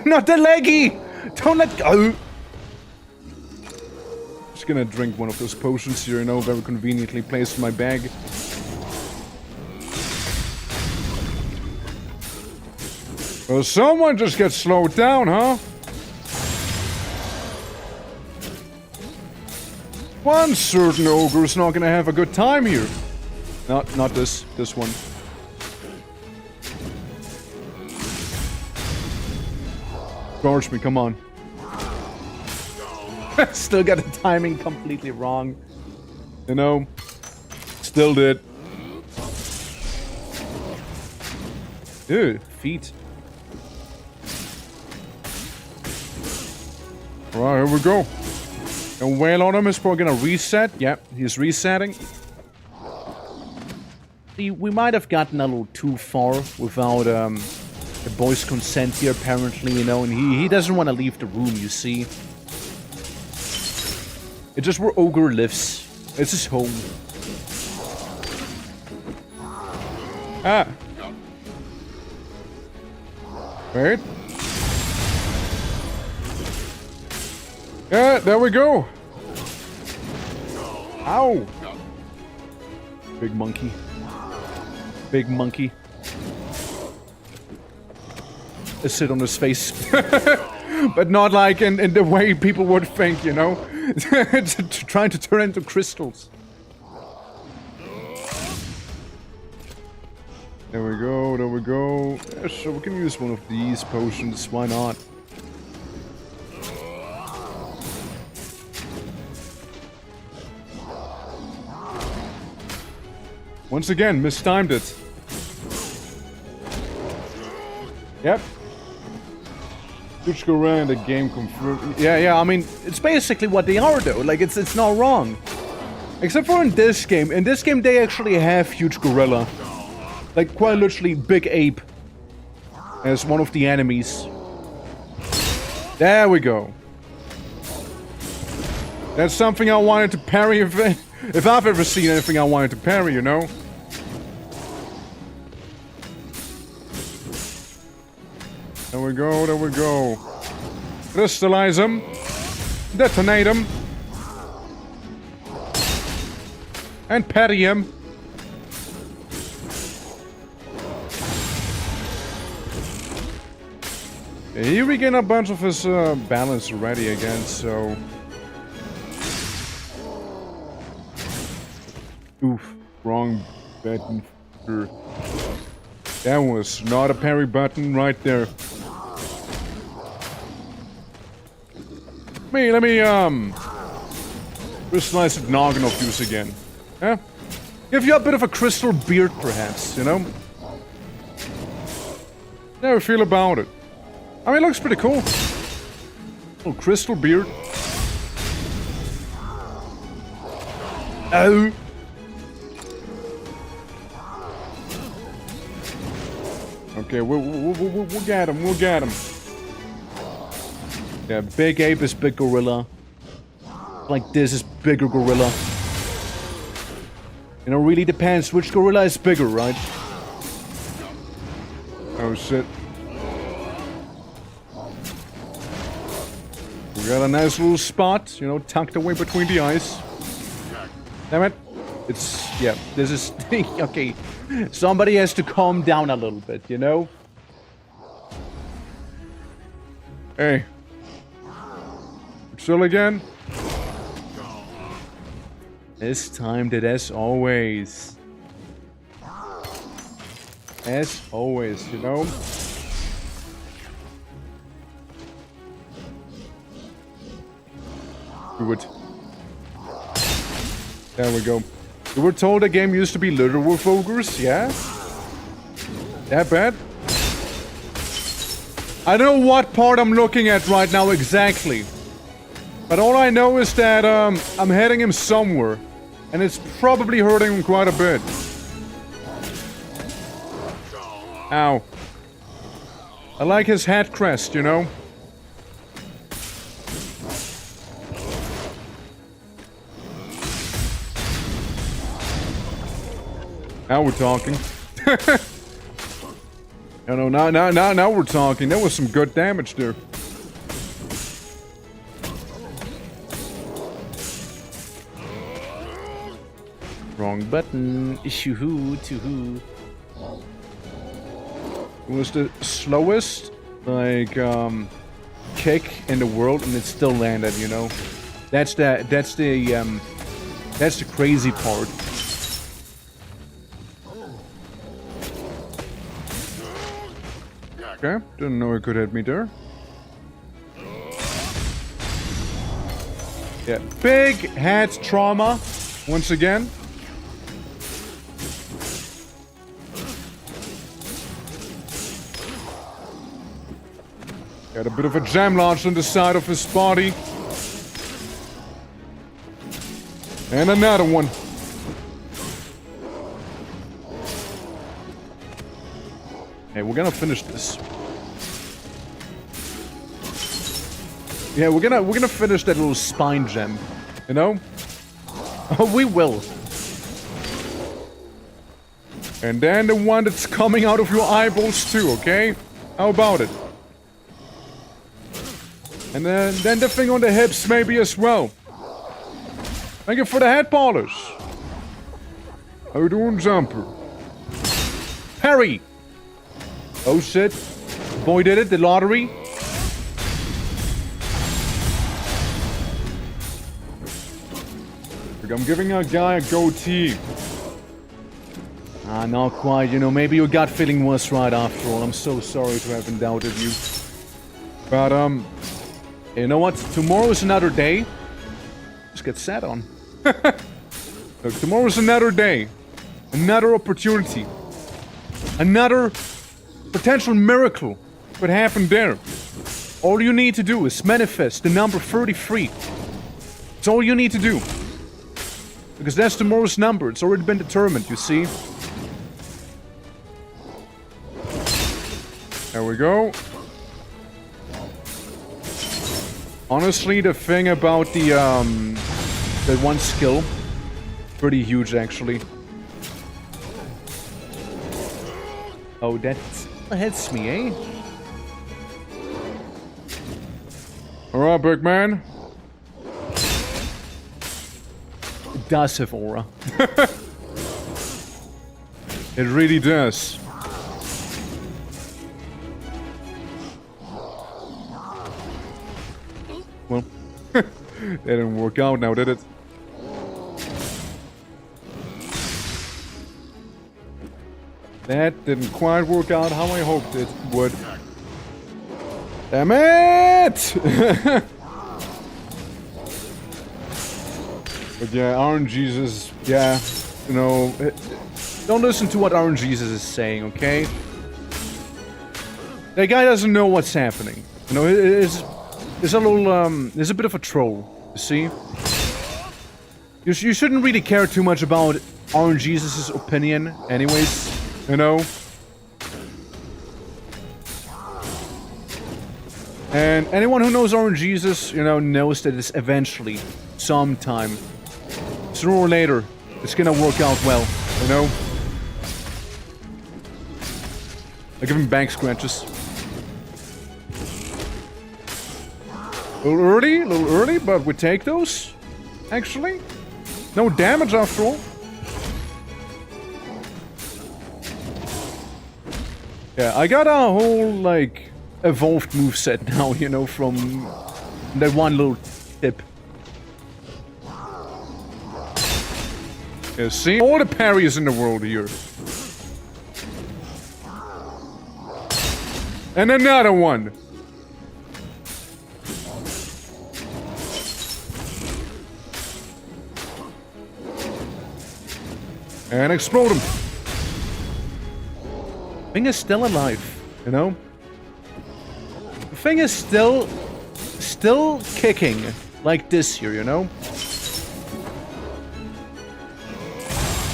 S1: Not the leggy! Don't let go! Just gonna drink one of those potions here, you know, very conveniently placed in my bag. Well, someone just gets slowed down, huh? One certain ogre is not gonna have a good time here. Not this one. Charge me, come on. Still got the timing completely wrong. You know? Still did. Ew, feet. Alright, here we go. And wail on him is probably gonna reset. Yep, he's resetting. See, we might have gotten a little too far without the boy's consent here, apparently, you know, and he doesn't want to leave the room, you see. It's just where Ogre lives. It's his home. Ah. Wait. Yeah, there we go. Ow. Big monkey. Big monkey. Let's sit on his face. But not like in the way people would think, you know? Trying to turn into crystals. There we go, there we go. Yeah, sure, we can use one of these potions, why not? Once again, mistimed it. Yep. Huge gorilla in the game confirmed. Yeah, I mean, it's basically what they are though, like it's not wrong. Except for in this game. In this game they actually have huge gorilla. Like, quite literally big ape as one of the enemies. There we go. That's something I wanted to parry if I've ever seen anything I wanted to parry, you know? There we go, there we go. Crystallize him. Detonate him. And parry him. Here we get a bunch of his balance ready again, so... Oof, wrong button. That was not a parry button right there. Let me crystallize the noggin of use again. Yeah? Give you a bit of a crystal beard, perhaps, you know? How do you feel about it? I mean, it looks pretty cool. Little crystal beard. Oh. Okay, we'll get him, we'll get him. Yeah, big ape is big gorilla. Like this is bigger gorilla. You know, really depends which gorilla is bigger, right? Oh shit. We got a nice little spot, you know, tucked away between the eyes. Damn it. It's, yeah, this is, okay. Somebody has to calm down a little bit, you know? Hey. Chill again? As timed it as always. As always, you know? Do it. There we go. We were told the game used to be littered with ogres, yeah? That bad? I don't know what part I'm looking at right now exactly. But all I know is that I'm heading him somewhere. And it's probably hurting him quite a bit. Ow. I like his head crest, you know? Now we're talking. No, now we're talking. That was some good damage there. Wrong button. Ishoo to who? It was the slowest, like, kick in the world, and it still landed. You know, that's the crazy part. Okay, didn't know it could hit me there. Yeah, big head trauma once again. Got a bit of a jam launch on the side of his body. And another one. Hey, we're gonna finish this. Yeah, we're gonna finish that little spine gem. You know? Oh, we will. And then the one that's coming out of your eyeballs too, okay? How about it? And then the thing on the hips maybe as well. Thank you for the head polish. How you doing, Jumper? Harry! Oh shit. Boy did it, the lottery. Look, I'm giving a guy a goatee. Not quite, you know, maybe your gut feeling was right after all. I'm so sorry to have doubted you. But, you know what? Tomorrow is another day. Just get sat on. Look, tomorrow is another day. Another opportunity. Another potential miracle could happen there. All you need to do is manifest the number 33. That's all you need to do. Because that's tomorrow's number. It's already been determined, you see. There we go. Honestly, the thing about the one skill, pretty huge actually. Oh, that hits me, eh? Alright, big man. It does have aura. It really does. Well, that didn't work out now, did it? That didn't quite work out how I hoped it would. Damn it! But yeah, Iron Jesus, yeah, you know, don't listen to what Iron Jesus is saying, okay? That guy doesn't know what's happening. You know, it's a little, it's a bit of a troll, you see? You shouldn't really care too much about Iron Jesus' opinion, anyways, you know? And anyone who knows Iron Jesus, you know, knows that it's eventually, sometime, sooner or later, it's gonna work out well, you know? I give him bank scratches. A little early, but we take those, actually. No damage after all. Yeah, I got a whole, like, evolved moveset now, you know, from that one little tip. Yeah, see? All the parries in the world here. And another one. And explode him. Thing is still alive, you know? The thing is still kicking like this here, you know?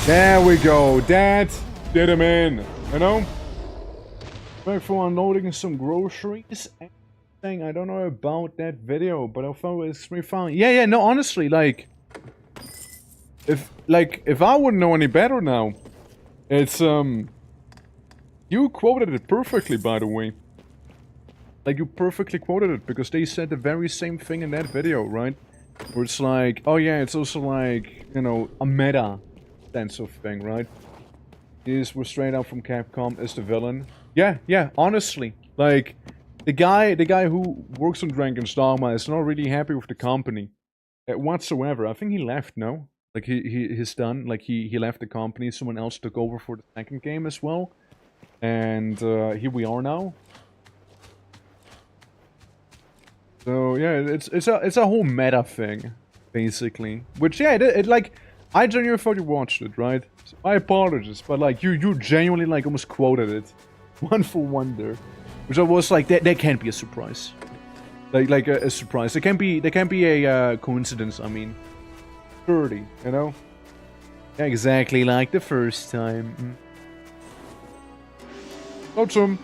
S1: There we go. That did him in, you know? Back for unloading some groceries. I don't know about that video, but I thought it was pretty fun. Yeah, no, honestly, like... If I wouldn't know any better now, it's, you quoted it perfectly, by the way. Like, you perfectly quoted it, because they said the very same thing in that video, right? Where it's like, oh yeah, it's also like, you know, a meta sense of thing, right? These were straight out from Capcom as the villain. Yeah, honestly. Like, the guy who works on Dragon's Dogma is not really happy with the company. Whatsoever. I think he left, no? Like, he's done. Like, he left the company. Someone else took over for the second game as well. And, here we are now. So, yeah, it's a whole meta thing, basically. Which, yeah, it like, I genuinely thought you watched it, right? So my apologies, but, like, you genuinely, like, almost quoted it. One for one there. Which I was like, that can't be a surprise. Like a surprise. There can't be a coincidence, I mean. 30, you know? Yeah, exactly like the first time. Flotsam.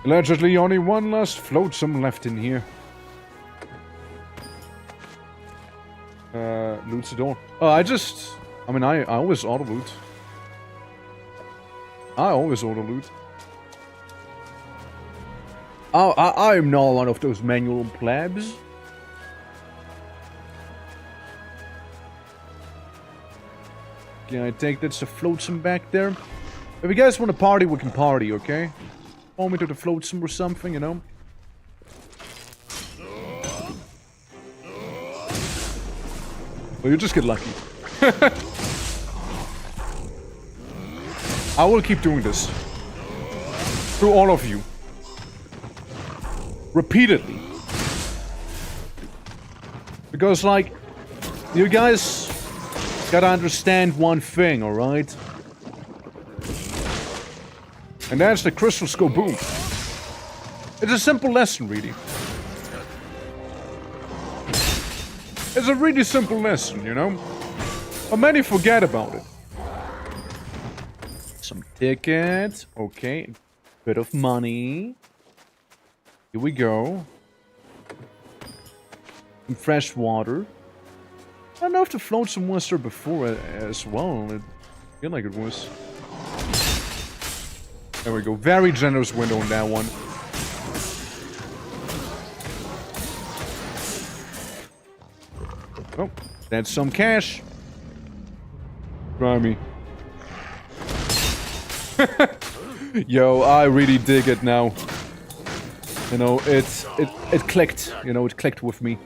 S1: Allegedly only one last flotsam left in here. Loot's the door. Oh, I mean, I always auto-loot. I always auto-loot. Oh, I'm not one of those manual plebs. Can I take that to flotsam back there? If you guys want to party, we can party, okay? Call me to the flotsam or something, you know? Well, you just get lucky. I will keep doing this. To all of you. Repeatedly. Because, like, you guys gotta understand one thing, alright? And that's the crystals go boom. It's a simple lesson, really. It's a really simple lesson, you know? But many forget about it. Some tickets. Okay. Bit of money. Here we go. Some fresh water. I don't know if the flotsam was there before as well. It feel like it was. There we go. Very generous window on that one. Oh, that's some cash. Try me. Yo, I really dig it now. You know, it clicked. You know, it clicked with me.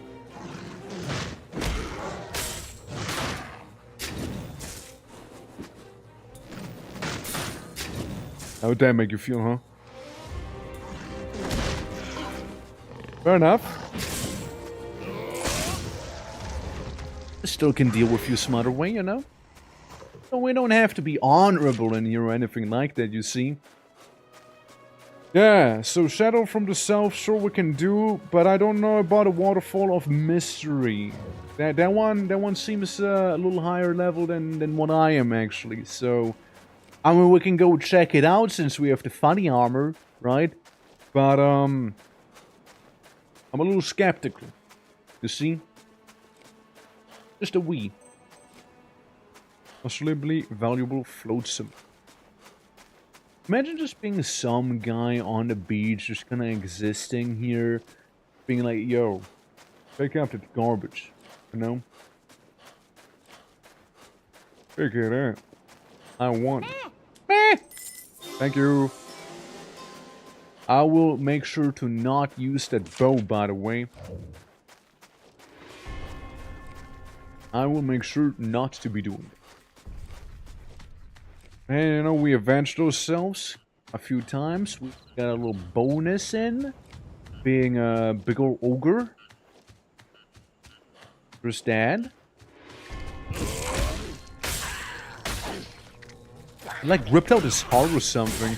S1: How would that make you feel, huh? Fair enough. I still can deal with you some other way, you know? So we don't have to be honorable in here or anything like that, you see? Yeah, so Shadow from the South, sure we can do, but I don't know about a Waterfall of Mystery. That one seems a little higher level than what I am, actually, so... I mean, we can go check it out since we have the funny armor, right? But, I'm a little skeptical. You see? Just a wee. Possibly valuable flotsam. Imagine just being some guy on the beach, just kind of existing here. Being like, yo, pick up the garbage. You know? Pick it up. I want it. Thank you. I will make sure to not use that bow, by the way. I will make sure not to be doing it. And you know, we avenged ourselves a few times. We got a little bonus in being a big old ogre. There's that. Like ripped out his heart or something.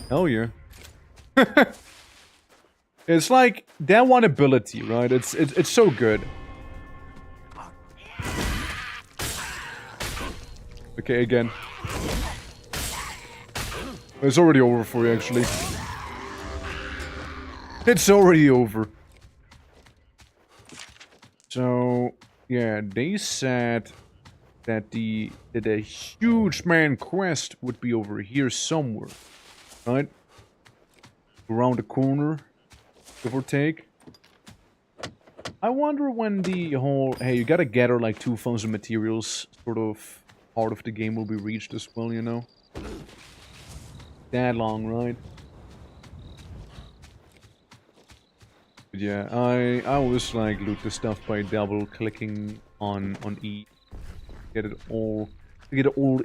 S1: Hell yeah. It's like that one ability, right? It's so good. Okay, again. It's already over for you, actually. It's already over. So yeah, they said that the huge man quest would be over here somewhere, right? Around the corner, give or take. I wonder when the whole hey, you gotta gather like 2,000 materials sort of part of the game will be reached as well, you know? That long, right? But yeah, I always like loot the stuff by double clicking on E. Get it all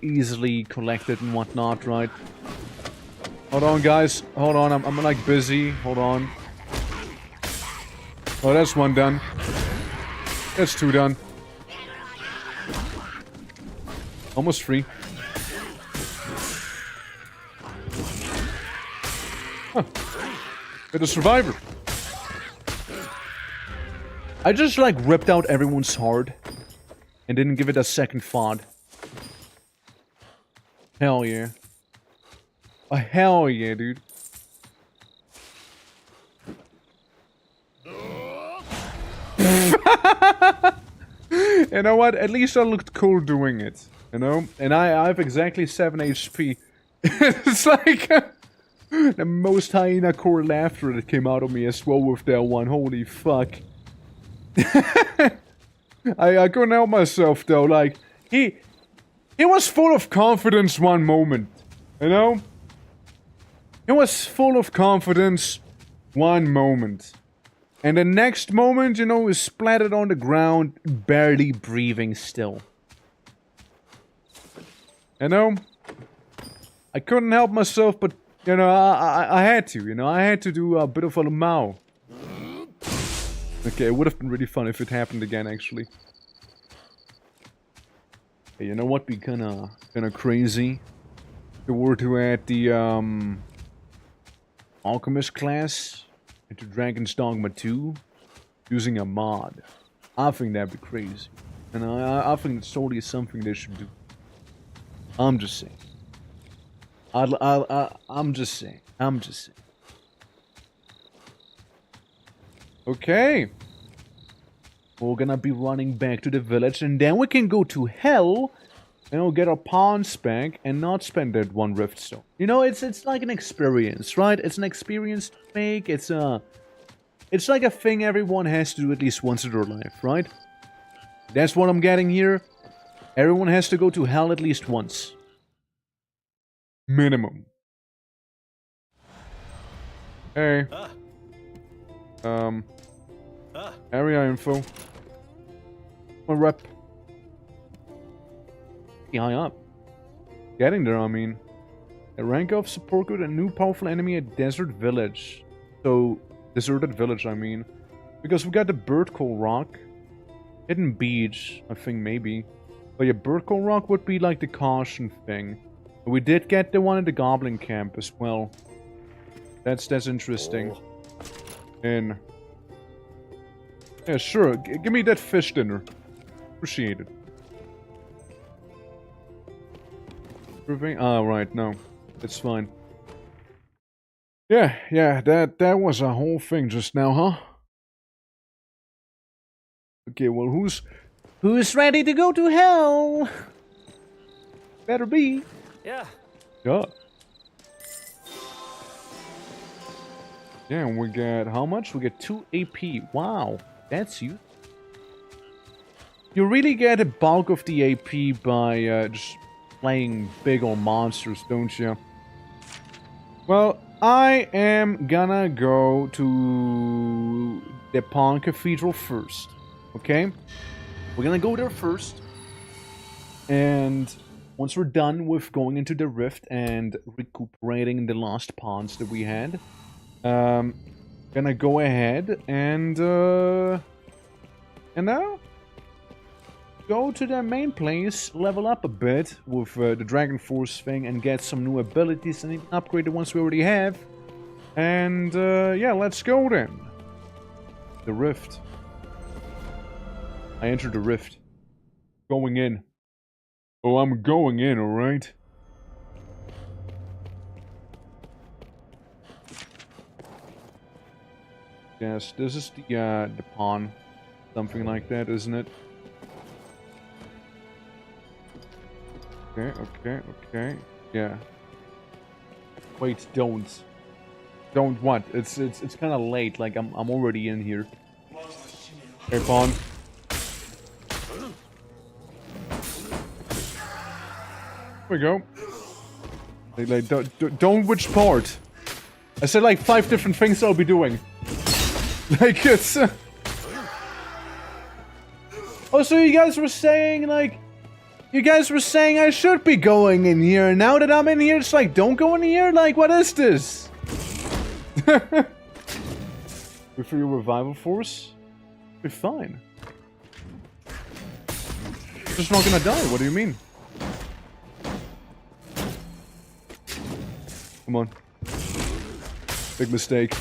S1: easily collected and whatnot, right? Hold on, guys. Hold on. I'm like busy. Hold on. Oh, that's one done. That's two done. Almost free. Huh. Bit of survivor. I just like ripped out everyone's heart. And didn't give it a second thought. Hell yeah. Oh, hell yeah, dude. You know what? At least I looked cool doing it. You know? And I have exactly 7 HP. It's like... the most hyena core laughter that came out of me as well with that one. Holy fuck. I couldn't help myself though, like, he was full of confidence one moment, you know? He was full of confidence one moment. And the next moment, you know, he splattered on the ground, barely breathing still. You know? I couldn't help myself, but, you know, I had to, you know? I had to do a bit of a Lamau. Okay, it would have been really fun if it happened again, actually. Hey, you know what? Be kinda crazy. If we were to add the, Alchemist class into Dragon's Dogma 2 using a mod. I think that'd be crazy. And I think it's totally something they should do. I'm just saying. I'm just saying. I'm just saying. Okay. We're gonna be running back to the village, and then we can go to hell, and we'll get our pawns back, and not spend that one rift stone. You know, it's like an experience, right? It's an experience to make. It's like a thing everyone has to do at least once in their life, right? That's what I'm getting here. Everyone has to go to hell at least once. Minimum. Hey. Area info. My rep. High up. Getting there, I mean. A rank of support with a new powerful enemy at Desert Village. So, Deserted Village, I mean. Because we got the Birdcall Rock. Hidden Beach, I think maybe. But yeah, Birdcall Rock would be like the caution thing. But we did get the one at the Goblin Camp as well. That's interesting. And yeah, sure. Give me that fish dinner. Appreciate it. Ah, right, no. It's fine. Yeah, that was a whole thing just now, huh? Okay, well, who's ready to go to hell? Better be.
S2: Yeah.
S1: Yeah. Yeah, and we get how much? We get 2 AP. Wow, that's you. You really get a bulk of the AP by just playing big old monsters, don't you? Well, I am gonna go to the Pawn Cathedral first. Okay? We're gonna go there first. And once we're done with going into the rift and recuperating the lost pawns that we had, gonna go ahead and now go to the main place, level up a bit with the Dragon Force thing, and get some new abilities and even upgrade the ones we already have. And yeah, let's go then. The rift. I entered the rift. Going in. Oh, I'm going in, alright? Yes, this is the pawn. Something like that, isn't it? Okay. Yeah. Wait, don't. Don't what? It's kind of late. Like I'm already in here. Hey, pawn. There we go. Like, don't which part? I said like 5 different things I'll be doing. Like it's. Oh, so you guys were saying like. You guys were saying I should be going in here. Now that I'm in here, it's like, don't go in here? Like, what is this? Wait for your revival force? You're fine. Just not gonna die, what do you mean? Come on. Big mistake.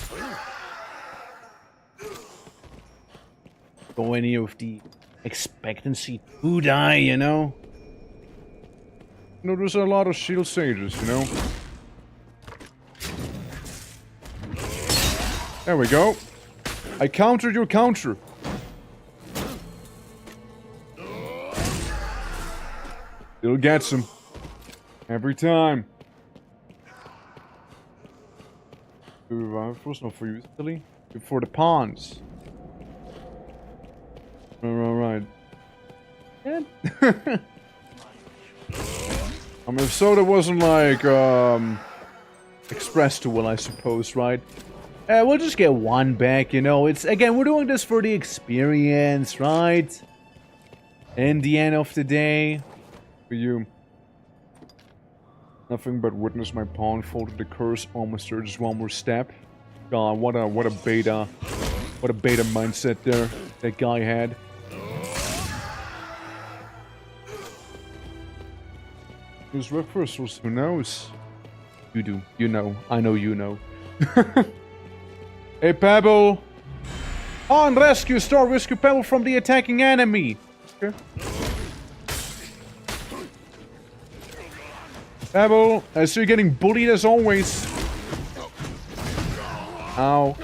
S1: Go in here with the expectancy to die, you know? You know, there's a lot of shield sages, you know? There we go. I countered your counter. Still gets him. Every time. First, not for you, silly. For the pawns. Alright. Yeah. I mean, if Soda wasn't like, expressed too well, I suppose, right? We'll just get one back, you know. It's, again, we're doing this for the experience, right? In the end of the day. For you. Nothing but witness my pawn fall to the curse. Almost there, just one more step. God, what a beta mindset there that guy had. Who's reversals? Who knows? You do. You know. I know you know. Hey, Pebble! On rescue! Star rescue Pebble from the attacking enemy! Okay. Pebble, I see you getting bullied as always. Ow.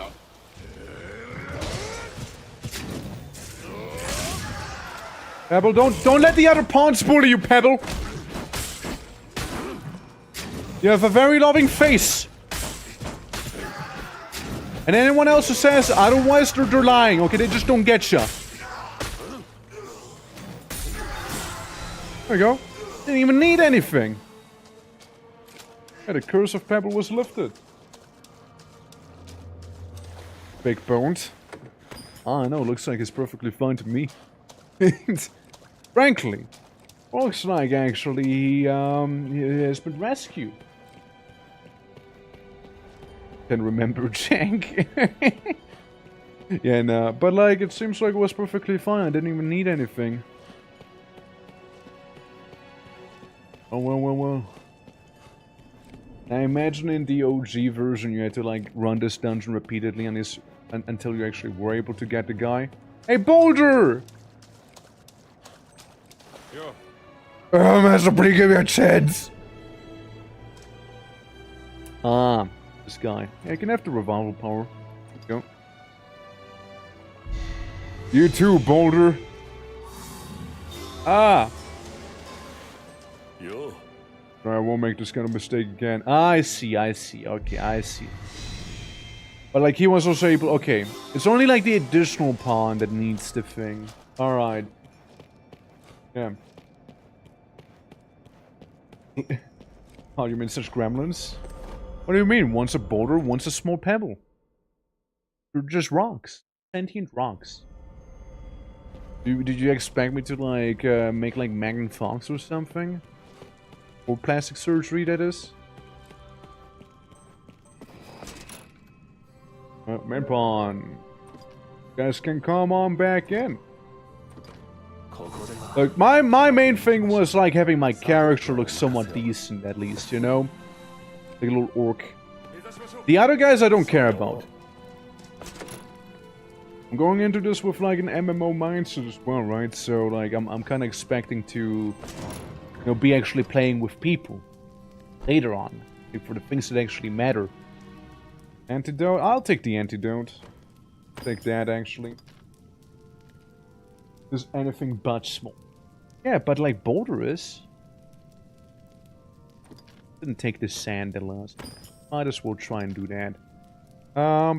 S1: Pebble, don't let the other pawns bully you, Pebble! You have a very loving face. And anyone else who says otherwise, they're lying, okay? They just don't get ya. There we go. Didn't even need anything. Yeah, the curse of Pebble was lifted. Big bones. I know, looks like it's perfectly fine to me. Frankly, looks like actually he has been rescued. Can remember Jank. Yeah, no, but like it seems like it was perfectly fine. I didn't even need anything. Oh well. I imagine in the OG version you had to like run this dungeon repeatedly until you actually were able to get the guy. Hey, Boulder!
S2: Yo.
S1: Master, please give me a chance. Ah. This guy. Yeah, I can have the revival power. There you go. You too, Boulder. Ah!
S2: Yo.
S1: I won't make this kind of mistake again. I see. Okay, I see. But like he was also able... Okay. It's only like the additional pawn that needs the thing. Alright. Yeah. Oh, you mean such gremlins? What do you mean? One's a boulder, one's a small pebble. They're just rocks. Sentient rocks. Did you expect me to, like, make, like, Magnum Fox or something? Or plastic surgery, that is? Man pawn. You guys can come on back in. Look, my main thing was, like, having my character look somewhat decent, at least, you know? Like a little orc. The other guys I don't care about. I'm going into this with like an MMO mindset as well, right? So like I'm kind of expecting to, you know, be actually playing with people later on, like, for the things that actually matter. Antidote? I'll take the antidote. Take that actually. Is anything but small. Yeah, but like Boulder is. Didn't take the sand the last. Might as well try and do that.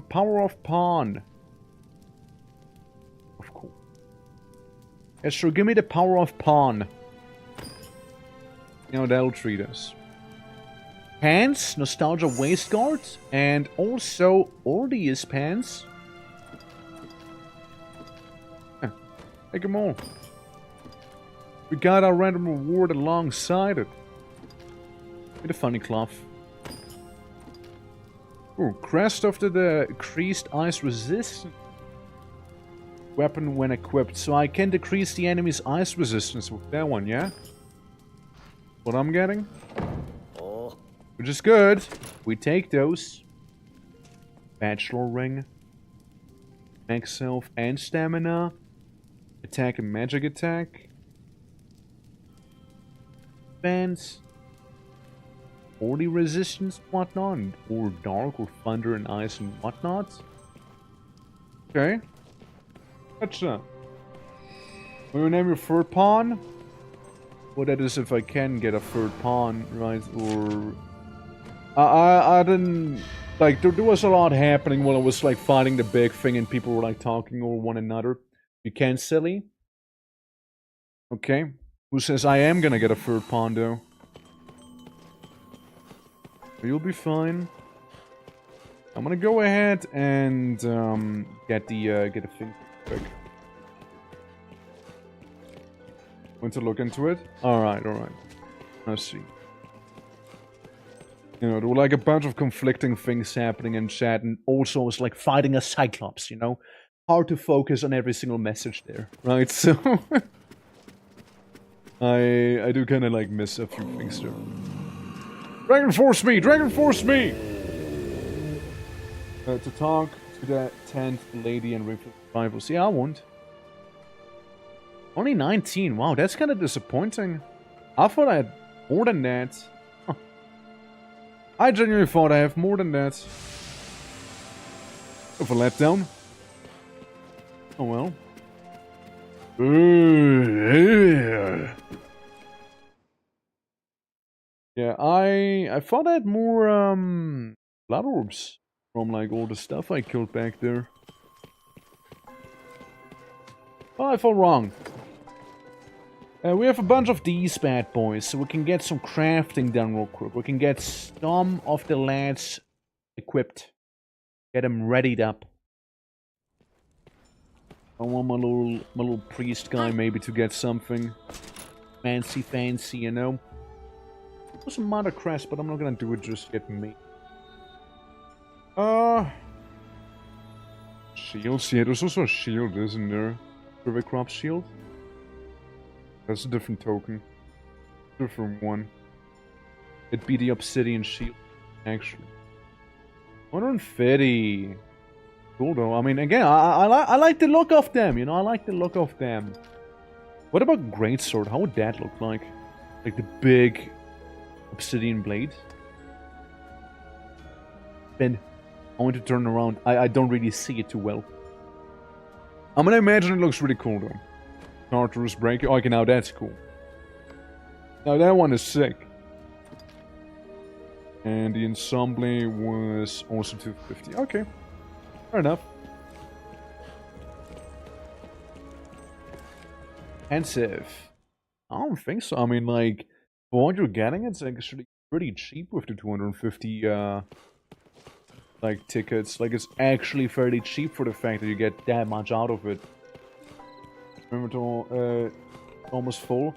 S1: Power of pawn. Of course. Yes, sure, give me the power of pawn. You know, that'll treat us. Pants, Nostalgia Waistguard, and also Ordeus Pants. Yeah, take them all. We got our random reward alongside it. With a funny cloth. Ooh, crest of the increased ice resistance. Weapon when equipped. So I can decrease the enemy's ice resistance with that one, yeah? What I'm getting?
S2: Oh.
S1: Which is good. We take those. Bachelor ring. Max health and stamina. Attack and magic attack. Defense. 40 resistance, whatnot, or dark, or thunder and ice and whatnot. Okay. Gotcha. Will you name your third pawn? Well, that is if I can get a third pawn, right? Or... I didn't... Like, there was a lot happening while I was, like, fighting the big thing and people were, like, talking over one another. You can't, silly? Okay. Who says I am gonna get a third pawn, though? You'll be fine. I'm gonna go ahead and get a thing quick. Want to look into it? Alright. Let's see. You know, there were like a bunch of conflicting things happening in chat, and also it's like fighting a Cyclops, you know? Hard to focus on every single message there, right? So I do kind of like miss a few things there. Dragon Force me! Dragon Force me! To talk to the 10th lady and rivals. Yeah, I won't. Only 19. Wow, that's kind of disappointing. I thought I had more than that. Huh. I genuinely thought I have more than that. Of a letdown. Oh well. Yeah, I thought I had more blood orbs from like all the stuff I killed back there. Oh, I felt wrong. We have a bunch of these bad boys, so we can get some crafting done real quick. We can get some of the lads equipped. Get them readied up. I want my little priest guy maybe to get something fancy, you know. There's some Mother Crest, but I'm not gonna do it just yet, me. Shields, yeah, there's also a shield, isn't there? River Crop shield? That's a different token. Different one. It'd be the Obsidian shield, actually. 150. Cool though. I mean, again, I like the look of them, you know, I like the look of them. What about Greatsword? How would that look like? Like the big Obsidian blade? Then I want to turn around. I don't really see it too well. I'm gonna imagine it looks really cool though. Tartarus Breaker. Okay, now that's cool. Now that one is sick. And the ensemble was also 250. Okay. Fair enough. Expensive. I don't think so. I mean, like, for what you're getting, it's actually pretty cheap with the 250, like, tickets. Like, it's actually fairly cheap for the fact that you get that much out of it. Remember to, almost full.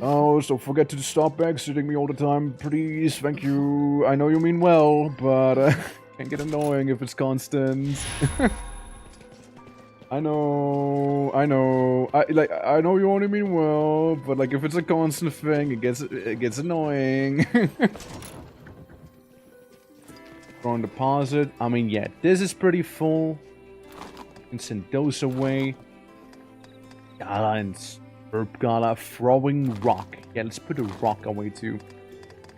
S1: Oh, so forget to stop exiting me all the time, please. Thank you. I know you mean well, but can get annoying if it's constant. I know. I know you only mean well, but like if it's a constant thing, it gets annoying. Throwing deposit. I mean, yeah, this is pretty full. You can send those away. Gala and Herb Gala throwing rock. Yeah, let's put a rock away too.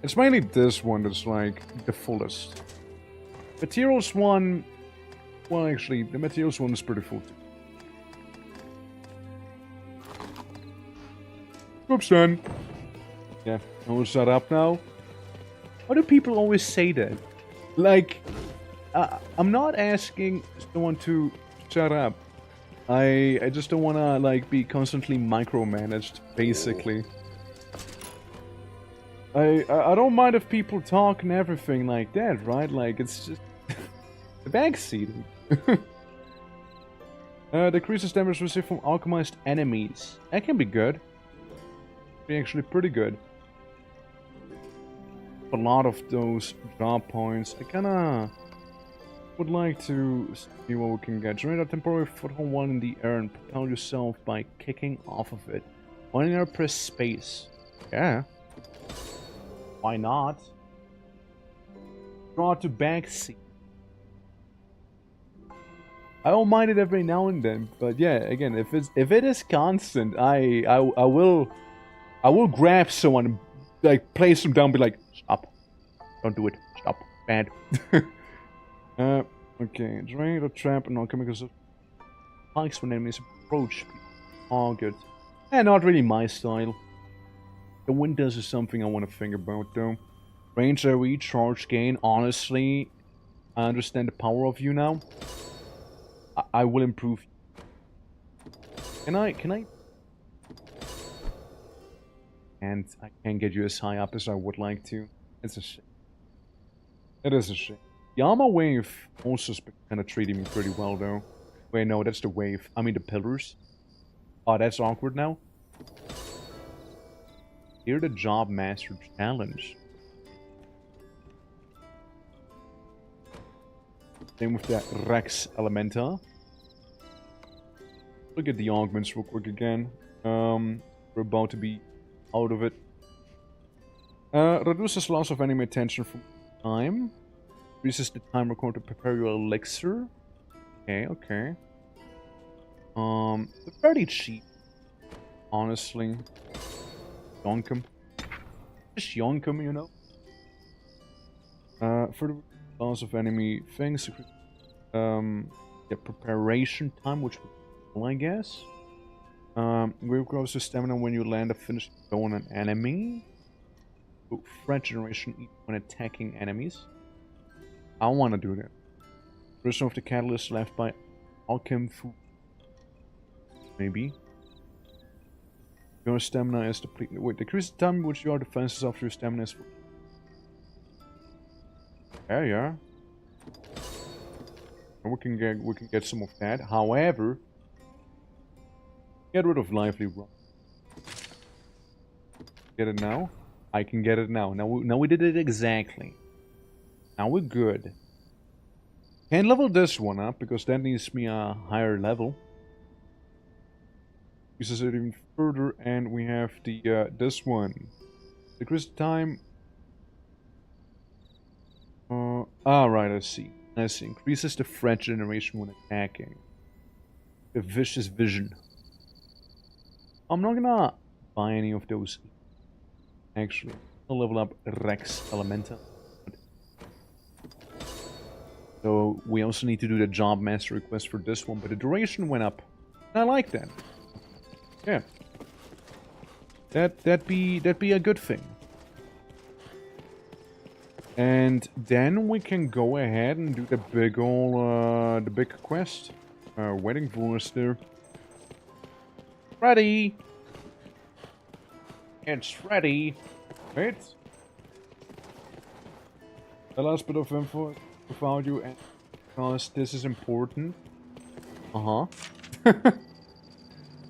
S1: It's mainly this one that's like the fullest. Materials one, well actually, the materials one is pretty full too. Oops, son. Yeah, I'll shut up now. Why do people always say that? Like, I'm not asking someone to shut up. I just don't wanna, like, be constantly micromanaged, basically. I don't mind if people talk and everything like that, right? Like, it's just... the backseating. Decreases damage received from alchemized enemies. That can be good. Be actually pretty good. A lot of those job points. I kinda... would like to see what we can get. Generate a temporary foothold while in the air and propel yourself by kicking off of it. While in air, press space. Yeah. Why not? Draw to backseat. I don't mind it every now and then, but yeah, again, if it is constant, I will grab someone, like place them down, be like, stop, don't do it, stop, bad. Okay, drain or trap and alchemical spikes when enemies approach. Oh, good. Not really my style. The windows is something I want to think about, though. Range AoE, charge gain. Honestly, I understand the power of you now. I will improve. Can I? And I can't get you as high up as I would like to. It's a shame. It is a shame. The armor wave also kind of treating me pretty well, though. Wait, no, that's the wave. I mean the pillars. Oh, that's awkward now. Here the Job Master Challenge. Same with the Rex Elementa. Look at the augments real quick again. We're about to be out of it. Reduces loss of enemy attention from time. Increases the time required to prepare your elixir. Okay, okay. They're pretty cheap. Honestly. Yonk 'em. Just yonk 'em, you know? For the loss of enemy things, the preparation time, which would be cool, I guess. Wave grows the stamina when you land a finished blow on an enemy. Threat generation when attacking enemies. I want to do that. Version of the catalyst left by Alchemy food. Maybe. Your stamina is depleted. Wait, decrease the time which your defenses after your stamina is. There you are. We can get some of that. However, get rid of lively run. Get it now? I can get it now. Now we did it exactly. Now we're good. Can't level this one up because that needs me a higher level. Uses it even further, and we have the this one. Decrease the time. Right, I see. I see. Increases the threat generation when attacking. The vicious vision. I'm not gonna buy any of those. Actually, I'll level up Rex Elementa. So we also need to do the job master request for this one, but the duration went up. And I like that. Yeah. That'd be a good thing. And then we can go ahead and do the big ol' the big quest. Wedding voice there. Ready! It's ready! Wait. The last bit of info about you, and because this is important. Uh-huh.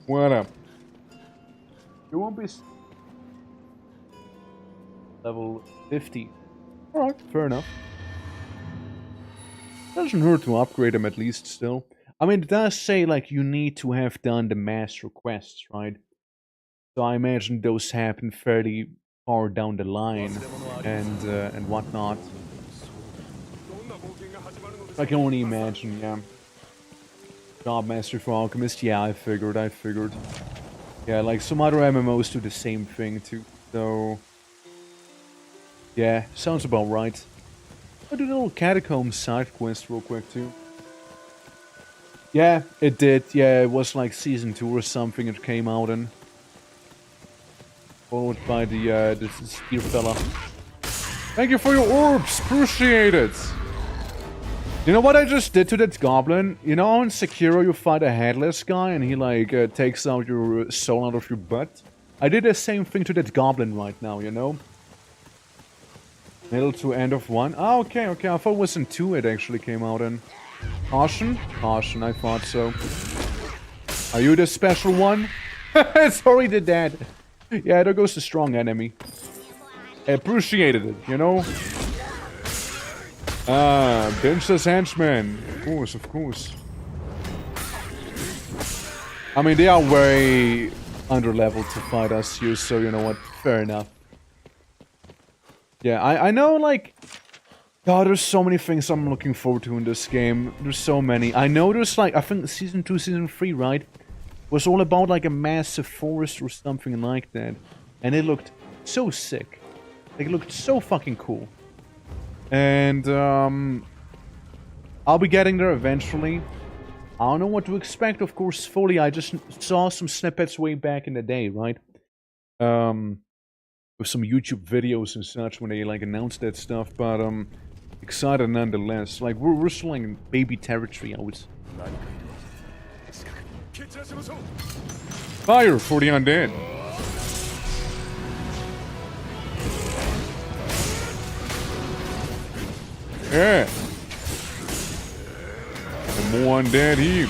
S1: What up? You won't be level 50. Alright, fair enough. Doesn't hurt to upgrade them at least still. I mean, it does say like you need to have done the master quests, right? So I imagine those happen fairly far down the line and whatnot. I can only imagine, yeah. Job master for alchemist, yeah, I figured. Yeah, like some other MMOs do the same thing too, so yeah, sounds about right. I'll do the little catacombs side quest real quick too. Yeah, it did. Yeah, it was like season 2 or something it came out in. Followed by the spear fella. Thank you for your orbs, appreciate it. You know what I just did to that goblin? You know in Sekiro you fight a headless guy and he like takes out your soul out of your butt? I did the same thing to that goblin right now, you know? Middle to end of 1. Ah, okay, okay. I thought it was in 2 it actually came out in. Caution? Caution, I thought so. Are you the special one? Sorry, did that. Yeah, there goes the strong enemy. I appreciated it, you know? Ah, Bench's henchman. Of course, of course. I mean, they are way under-leveled to fight us here, so you know what? Fair enough. Yeah, I know, like... God, there's so many things I'm looking forward to in this game. There's so many. I know there's, like, I think Season 2, Season 3, right? Was all about, like, a massive forest or something like that. And it looked so sick. Like, it looked so fucking cool. And, I'll be getting there eventually. I don't know what to expect, of course, fully. I just saw some snippets way back in the day, right? With some YouTube videos and such when they, like, announced that stuff. But, excited nonetheless. Like, we're still like in baby territory, I would say. Fire for the undead. Yeah. And more undead here.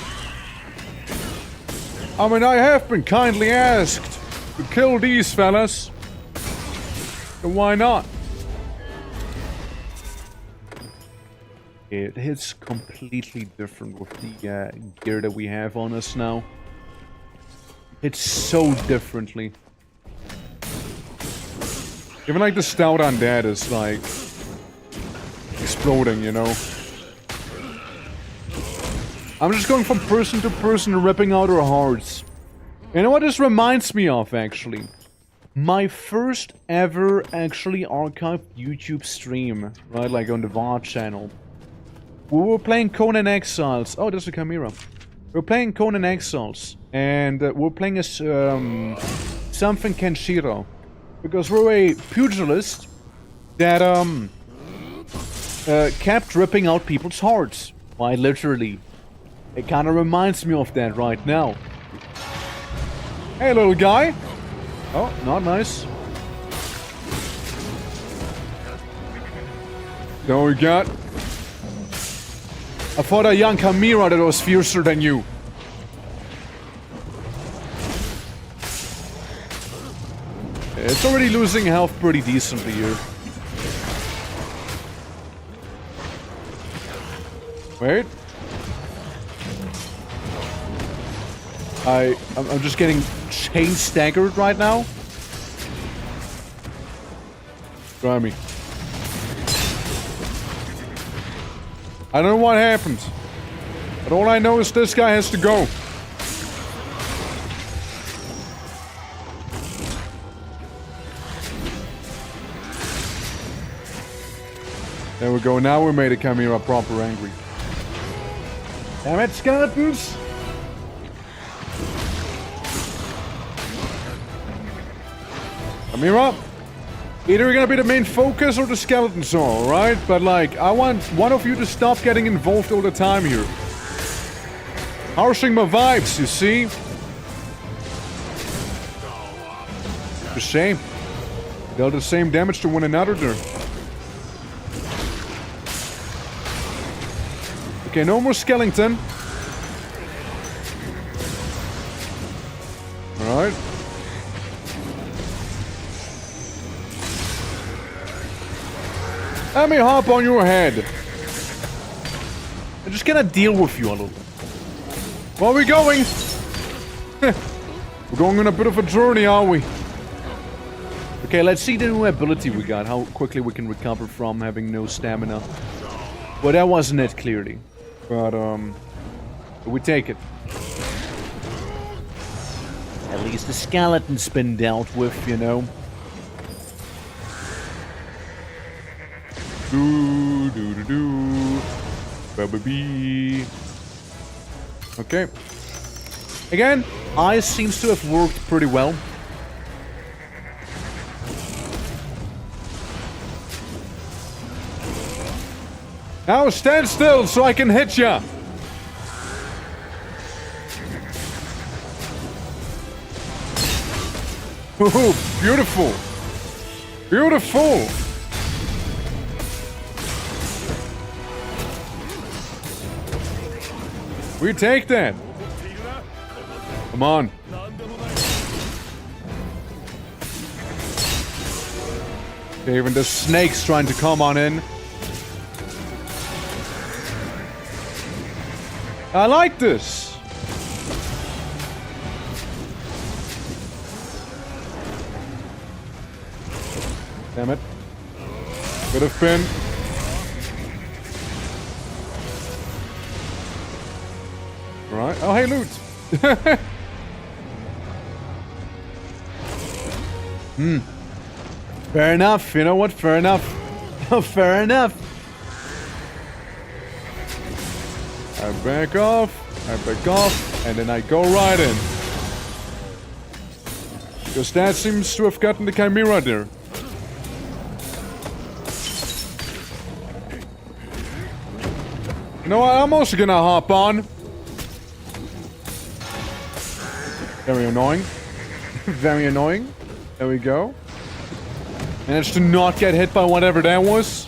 S1: I mean, I have been kindly asked to kill these fellas. So why not? It hits completely different with the gear that we have on us now. It's so differently. Even like the stout on that is like exploding, you know. I'm just going from person to person and ripping out our hearts. You know what this reminds me of, actually? My first ever actually archived YouTube stream, right? Like on the VOD channel. We were playing Conan Exiles. Oh, there's a Chimera. We were playing Conan Exiles. And we're playing as something Kenshiro. Because we're a pugilist that kept ripping out people's hearts. Quite literally. It kind of reminds me of that right now. Hey, little guy. Oh, not nice. Then we got... I fought a young Chimera that was fiercer than you. It's already losing health pretty decently here. Wait. I'm just getting chain staggered right now. Try me. I don't know what happened. But all I know is this guy has to go. There we go. Now we made a Chimera proper angry. Damn it, skeletons! Chimera! Either you're gonna be the main focus or the skeletons are, alright? But like, I want one of you to stop getting involved all the time here. Harshing my vibes, you see? It's a shame. They dealt the same damage to one another there. Okay, no more skeleton. Alright. Let me hop on your head. I'm just gonna deal with you a little. Where are we going? We're going on a bit of a journey, are we? Okay, let's see the new ability we got. How quickly we can recover from having no stamina. Well, that wasn't it, clearly. But, we take it. At least the skeleton's been dealt with, you know. Do do do do. Ba-ba-bee. Okay. Again, ice seems to have worked pretty well. Now stand still so I can hit ya. Ooh, beautiful. Beautiful. We take that. Come on. Okay, even the snake's trying to come on in. I like this. Damn it. Could have been. Right. Oh, hey, loot. Fair enough. You know what? Fair enough. Fair enough. I back off, and then I go right in. Because that seems to have gotten the Chimera there. You know what? I'm also gonna hop on. Very annoying. Very annoying. There we go. Managed to not get hit by whatever that was.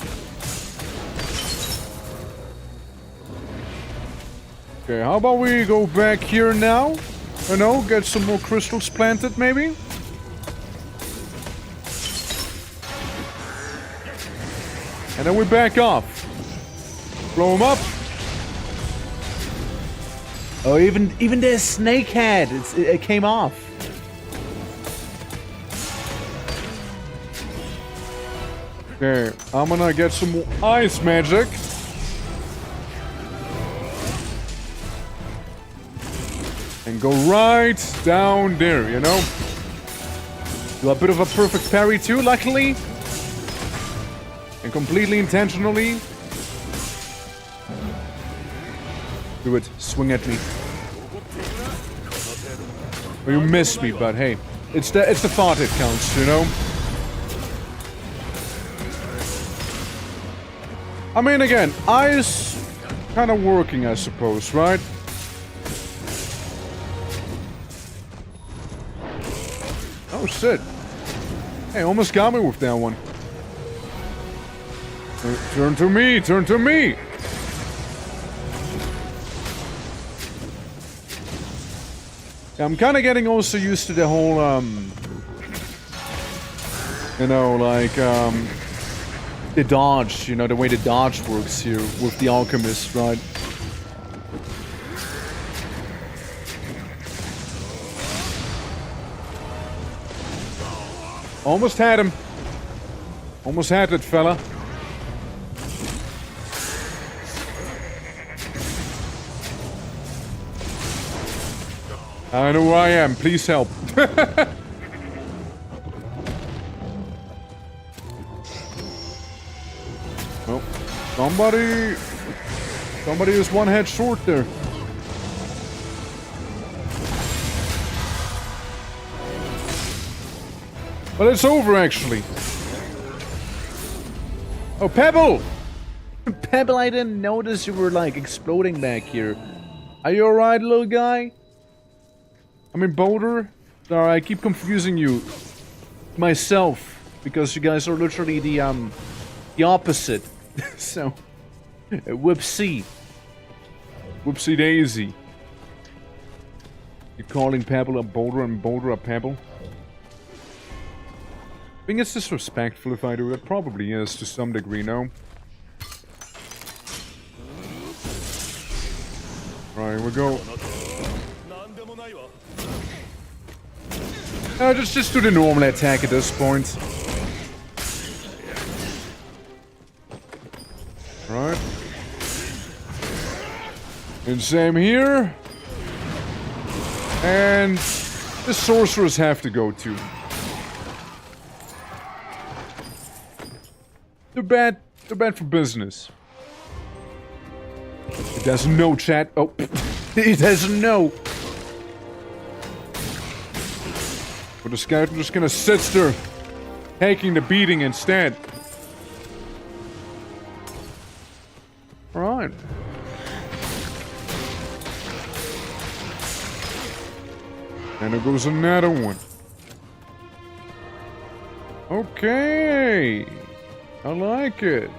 S1: Okay, how about we go back here now? You know, get some more crystals planted, maybe? And then we back off. Blow him up. Oh, even the snake head, it came off. Okay, I'm gonna get some more ice magic. And go right down there, you know? Do a bit of a perfect parry too, luckily. And completely intentionally. Do it. Swing at me. Well, you missed me, but hey. It's the thought that counts, you know? I mean, again, ice kind of working, I suppose, right? Oh, shit. Hey, almost got me with that one. Turn to me! Turn to me! Yeah, I'm kind of getting also used to the whole, you know, like, the dodge, you know, the way the dodge works here with the alchemist, right? Almost had him. Almost had it, fella. I know where I am. Please help. Oh, somebody is one head short there. But it's over, actually. Oh, Pebble! Pebble, I didn't notice you were, like, exploding back here. Are you alright, little guy? I mean, Boulder? Sorry, I keep confusing you. Myself. Because you guys are literally the opposite. So, whoopsie. Whoopsie daisy. You're calling Pebble a Boulder and Boulder a Pebble? I think it's disrespectful if I do. It probably is to some degree, no? Right, we go. Just do the normal attack at this point. Right. And same here. And the sorcerers have to go too. They're bad for business. It doesn't know, chat. Oh, it doesn't know. But the scout just gonna sit there, taking the beating instead. Right. And there goes another one. Okay. I like it.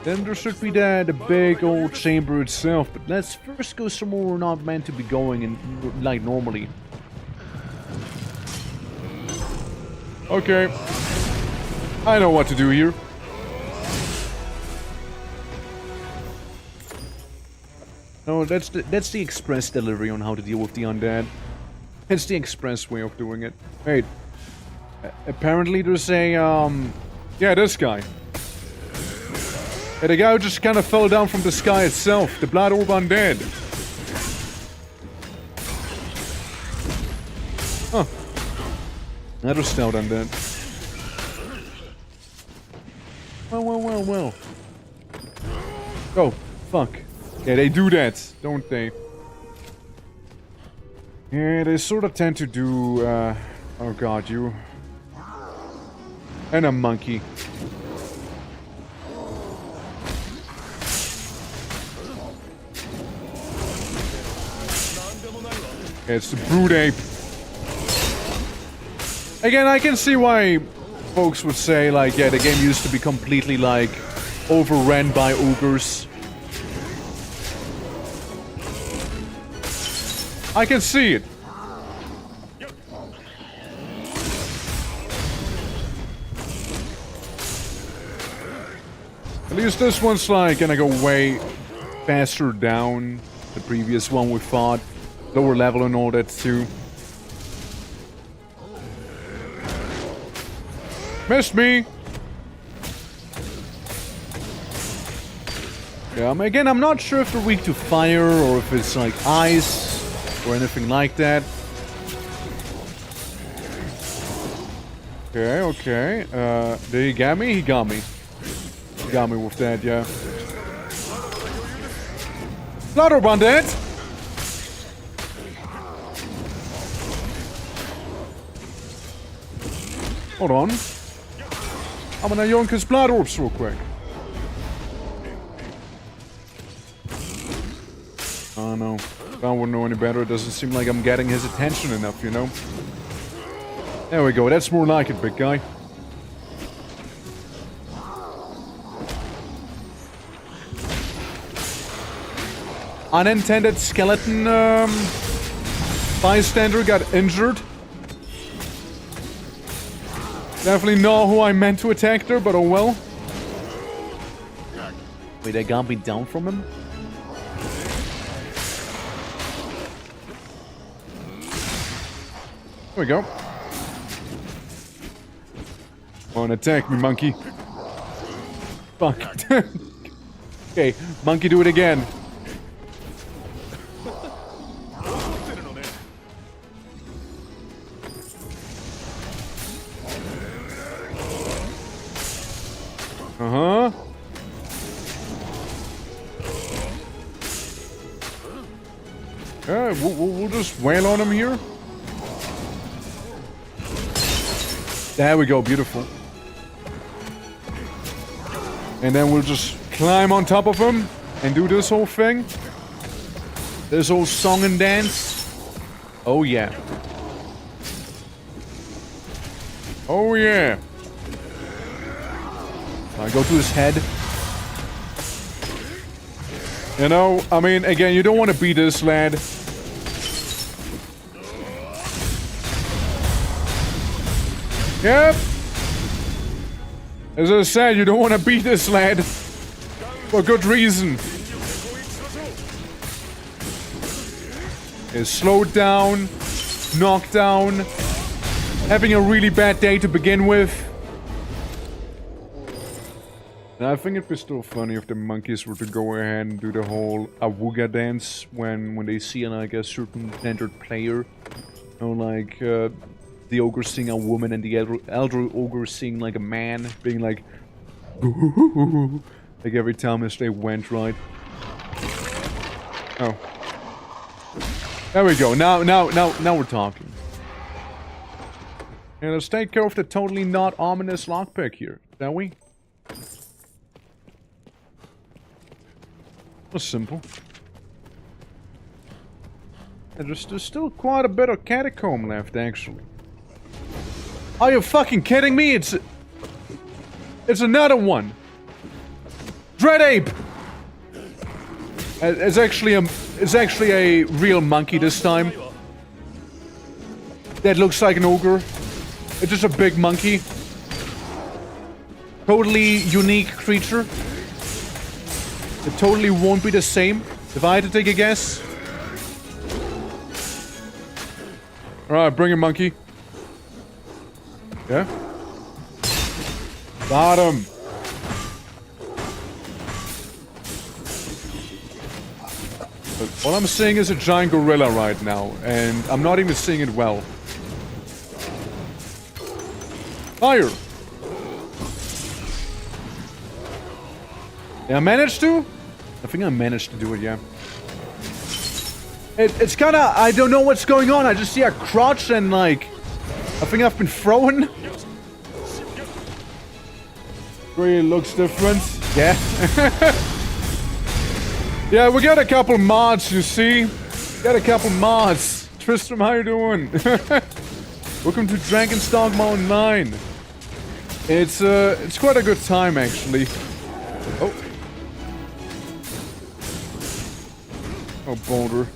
S1: Then there should be the big old chamber itself, but let's first go somewhere we're not meant to be going in, like normally. Okay. I know what to do here. No, that's the express delivery on how to deal with the undead. It's the express way of doing it. Wait. Apparently there's a, yeah, this guy. Yeah, the guy who just kind of fell down from the sky itself. The Blood Orb Undead. Huh. Another stout undead. Well. Oh, fuck. Yeah, they do that, don't they? Yeah, they sort of tend to do, oh god, you... And a monkey. Yeah, it's the Brood Ape. Again, I can see why folks would say, like, yeah, the game used to be completely, like, overrun by ogres. I can see it. At least this one's like gonna go way faster down. The previous one we fought. Lower level and all that too. Missed me! Yeah, again, I'm not sure if they're weak to fire or if it's like ice or anything like that. Okay, okay. Did he get me? He got me. He got me with that, yeah. Slaughter bandit! Hold on. I'm gonna yoink his blood orbs real quick. Oh no. I wouldn't know any better. It doesn't seem like I'm getting his attention enough, you know? There we go. That's more like it, big guy. Unintended skeleton bystander got injured. Definitely not who I meant to attack there, but oh well. Wait, they got me down from him? There we go. Come on, attack me, monkey. Fuck. Okay, monkey, do it again. Uh-huh. Yeah, we'll just wail on him here. There we go, beautiful. And then we'll just climb on top of him and do this whole thing. This whole song and dance. Oh yeah. Oh yeah. I go to his head. You know, I mean, again, you don't want to beat this lad. Yep. As I said, you don't want to beat this lad. For good reason. Is slowed down, knocked down, having a really bad day to begin with. And I think it'd be still funny if the monkeys were to go ahead and do the whole awooga dance when they see like a certain gendered player. You know, like the ogre seeing a woman and the elder ogre seeing like a man, being like, like every time as they went right. Oh, there we go. Now we're talking. And let's take care of the totally not ominous lockpick here, shall we? That's simple. And there's still quite a bit of catacomb left, actually. Are you fucking kidding me? It's another one. Dread ape. It's actually a real monkey this time. That looks like an ogre. It's just a big monkey. Totally unique creature. It totally won't be the same, if I had to take a guess. Alright, bring him, monkey. Yeah? Got him! But what I'm seeing is a giant gorilla right now, and I'm not even seeing it well. Fire! Yeah, I managed to? I think I managed to do it, yeah. It's kinda... I don't know what's going on. I just see a crotch and, like... I think I've been thrown. Really looks different. Yeah. Yeah, we got a couple mods, you see. Got a couple mods. Tristram, how you doing? Welcome to DOGMA Online. It's quite a good time, actually. Oh. Oh, Boulder.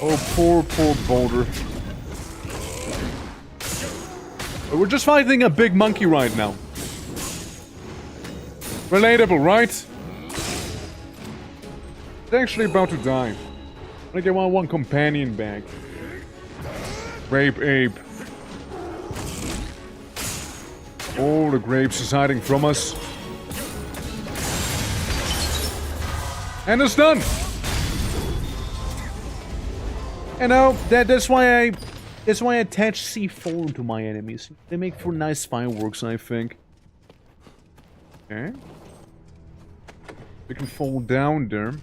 S1: Oh, poor Boulder. We're just fighting a big monkey right now. Relatable, right? It's actually about to die. I get one companion back. Grape ape. Oh, the grapes is hiding from us. And it's done. You know, that's why I attach C4 to my enemies. They make for nice fireworks, I think. Okay. We can fall down there.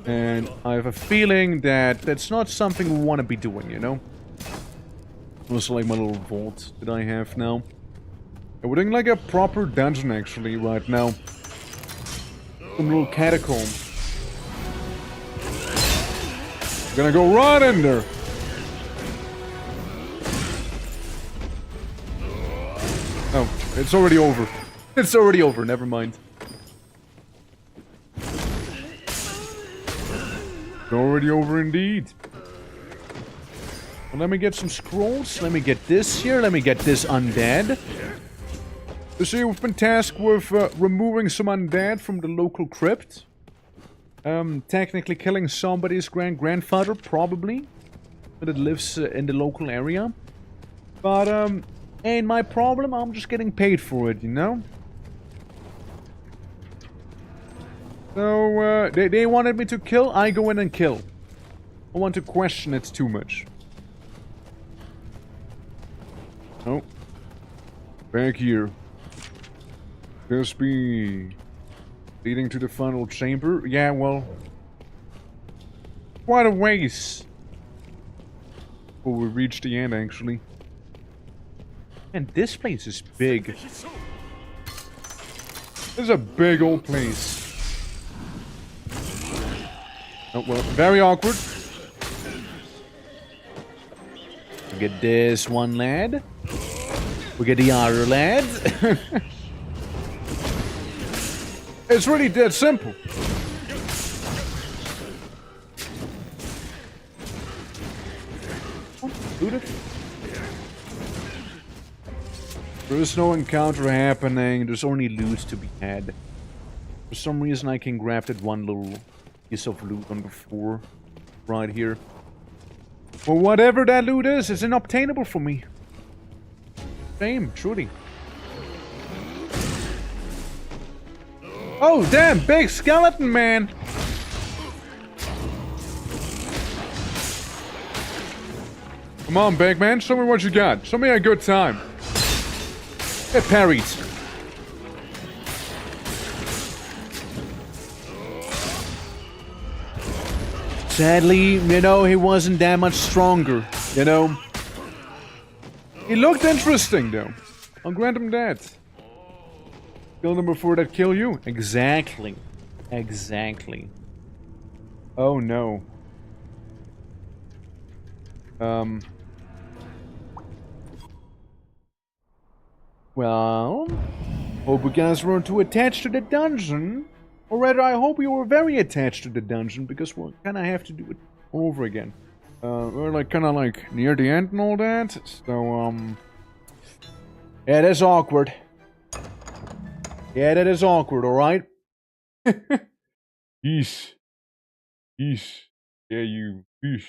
S1: And I have a feeling that that's not something we want to be doing, you know? Also like my little vault that I have now. And we're doing like a proper dungeon actually right now. Some little catacomb. Gonna go right in there. Oh, it's already over. It's already over, never mind. It's already over indeed. Well, let me get some scrolls. Let me get this here. Let me get this undead. You see, we've been tasked with removing some undead from the local crypt. Technically killing somebody's grandfather, probably. But it lives in the local area. But, ain't my problem. I'm just getting paid for it, you know? So, they wanted me to kill. I go in and kill. I want to question it too much. Oh. Back here. This be leading to the final chamber? Yeah, well. Quite a ways. Before we reach the end, actually. And this place is big. This is a big old place. Oh, well, very awkward. We get this one lad. We get the other lad. It's really that simple. Loot it. There's no encounter happening. There's only loot to be had. For some reason, I can grab that one little piece of loot on the floor right here. Well, whatever that loot is, it's unobtainable for me. Same, truly. Oh, damn, big skeleton man! Come on, big man, show me what you got. Show me a good time. Get parried. Sadly, you know, he wasn't that much stronger, you know. He looked interesting, though. I'll grant him that. Kill them before that kill you? Exactly. Exactly. Oh, no. Well, hope you guys weren't too attached to the dungeon. Or rather, I hope you were very attached to the dungeon, because we'll kind of have to do it over again. We're like kind of like near the end and all that, so yeah, that's awkward. Yeah, that is awkward, alright? Yeesh. Yeesh. Yeah, you yeesh.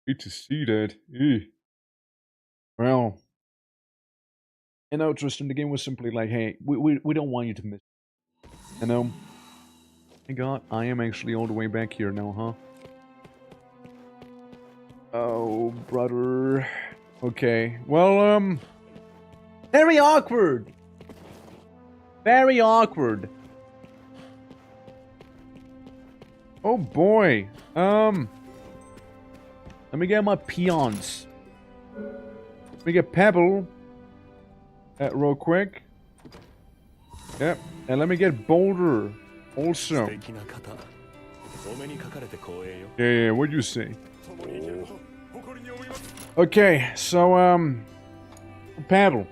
S1: Hate to see that. Eesh. Well, you know, Tristan, the game was simply like, hey, we don't want you to miss. You know? My god, I am actually all the way back here now, huh? Oh, brother. Okay, well, very awkward! Very awkward. Oh boy. Let me get my peons. Let me get Pebble. Real quick. Yep. And let me get Boulder. Also. Yeah, what do you say? Okay, so, Paddle.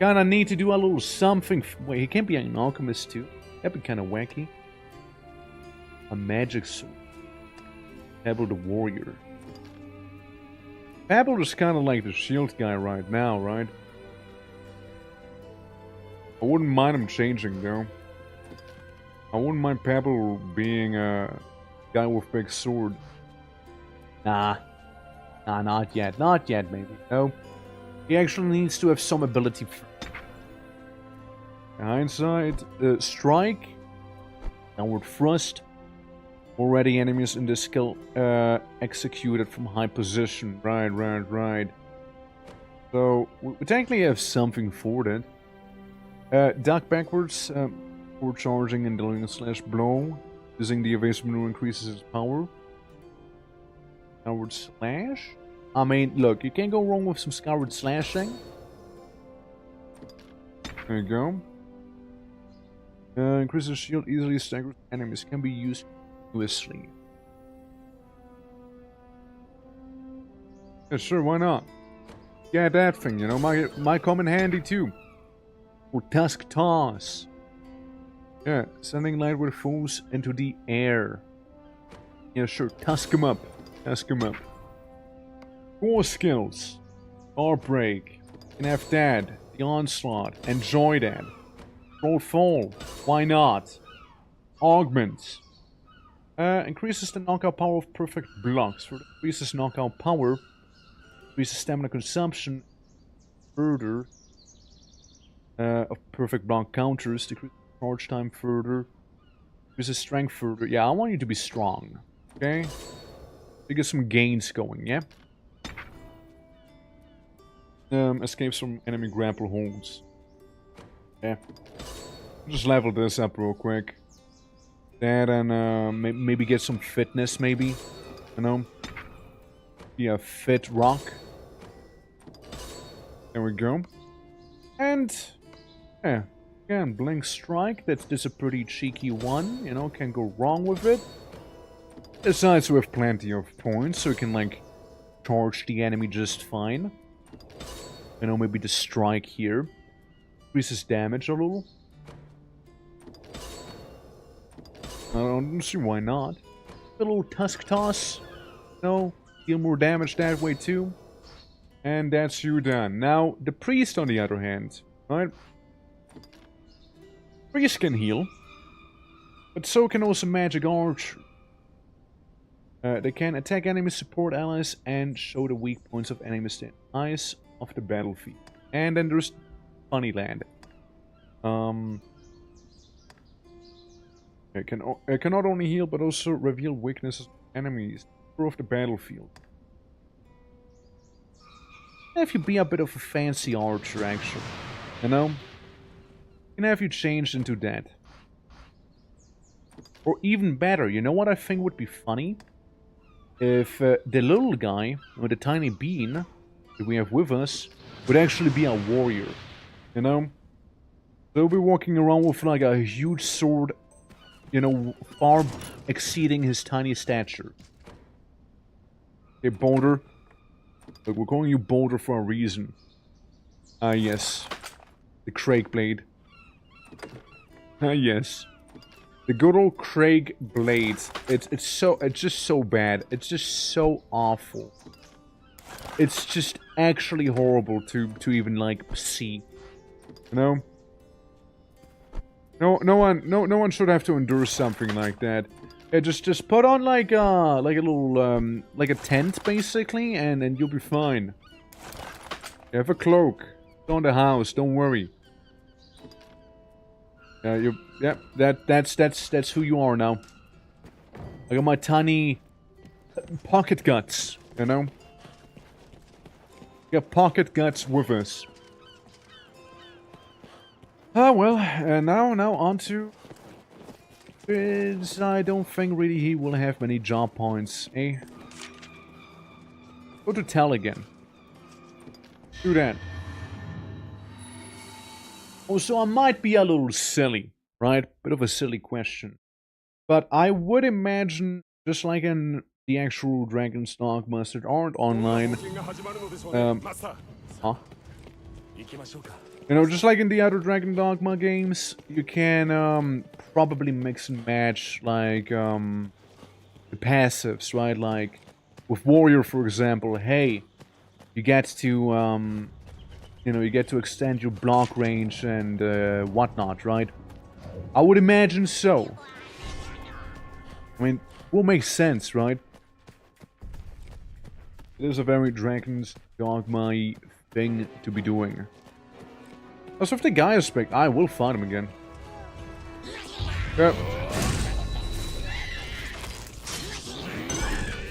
S1: Kinda need to do a little something. Wait, he can't be an alchemist too. That'd be kinda wacky. A magic sword. Pebble the warrior. Pebble is kinda like the shield guy right now, right? I wouldn't mind him changing, though. I wouldn't mind Pebble being a guy with big sword. Nah. Nah, not yet. Not yet, maybe. No. He actually needs to have some ability. Hindsight. Strike. Downward thrust. Already enemies in this skill executed from high position. Right. So, we technically have something for that. Duck backwards. For charging and dealing a /blow. Using the evasive maneuver increases its power. Skyward slash? I mean, look, you can't go wrong with some skyward slashing. There you go. Increases shield, easily staggers enemies. Can be used continuously. Yeah, sure, why not? Yeah, that thing, you know, might come in handy too. Or Tusk Toss. Yeah, sending lightweight foes into the air. Yeah, sure, tusk him up. Tusk him up. 4 skills. Heartbreak. You can have that. The Onslaught. Enjoy that. Roll Fall. Why not? Augment. Increases the knockout power of perfect blocks. Increases knockout power. Increases stamina consumption. Further. Of perfect block counters. Decreases charge time further. Increases strength further. Yeah, I want you to be strong. Okay? To get some gains going, yeah? Escapes from enemy grapple holds. Yeah. Just level this up real quick. That and maybe get some fitness, maybe. You know? Be a fit rock. There we go. And yeah. Again, Blink Strike. That's a pretty cheeky one. You know, can't go wrong with it. Besides, we have plenty of points, so we can, like, charge the enemy just fine. You know, maybe the strike here. Increases damage a little. I don't see why not. A little Tusk Toss. No, deal more damage that way too. And that's you done. Now, the Priest on the other hand, right? Priest can heal. But so can also Magic Archer. They can attack enemies, support allies, and show the weak points of enemies to the eyes of the battlefield. And then there's Funnyland. It can not only heal, but also reveal weaknesses of enemies of the battlefield. If you be a bit of a fancy archer, actually, you know, can have you changed into that. Or even better, you know what I think would be funny? If the little guy with the tiny bean that we have with us would actually be a warrior, you know? They'll be walking around with like a huge sword, you know, far exceeding his tiny stature. Okay, Boulder. Look, we're calling you Boulder for a reason. Ah, yes. The Craig Blade. Ah, yes. The good old Craig Blade. It's just so bad. It's just so awful. It's just actually horrible to even like see. You know? No one should have to endure something like that. Yeah, just put on like a little like a tent basically, and then you'll be fine. You have a cloak. It's on the house. Don't worry. That's who you are now. I got my tiny pocket guts, you know. Got pocket guts with us. Ah well, and now on to. I don't think really he will have many job points, eh? Go to Tell again. Do that. Also, I might be a little silly, right? Bit of a silly question. But I would imagine, just like in the actual Dragon's Dogmas that aren't online, you know, just like in the other Dragon Dogma games, you can probably mix and match, like, the passives, right? Like, with Warrior, for example, hey, you get to you know, you get to extend your block range and whatnot, right? I would imagine so. I mean, will make sense, right? It is a very Dragon's Dogma thing to be doing. Also, if the guy is big, I will fight him again. Yep.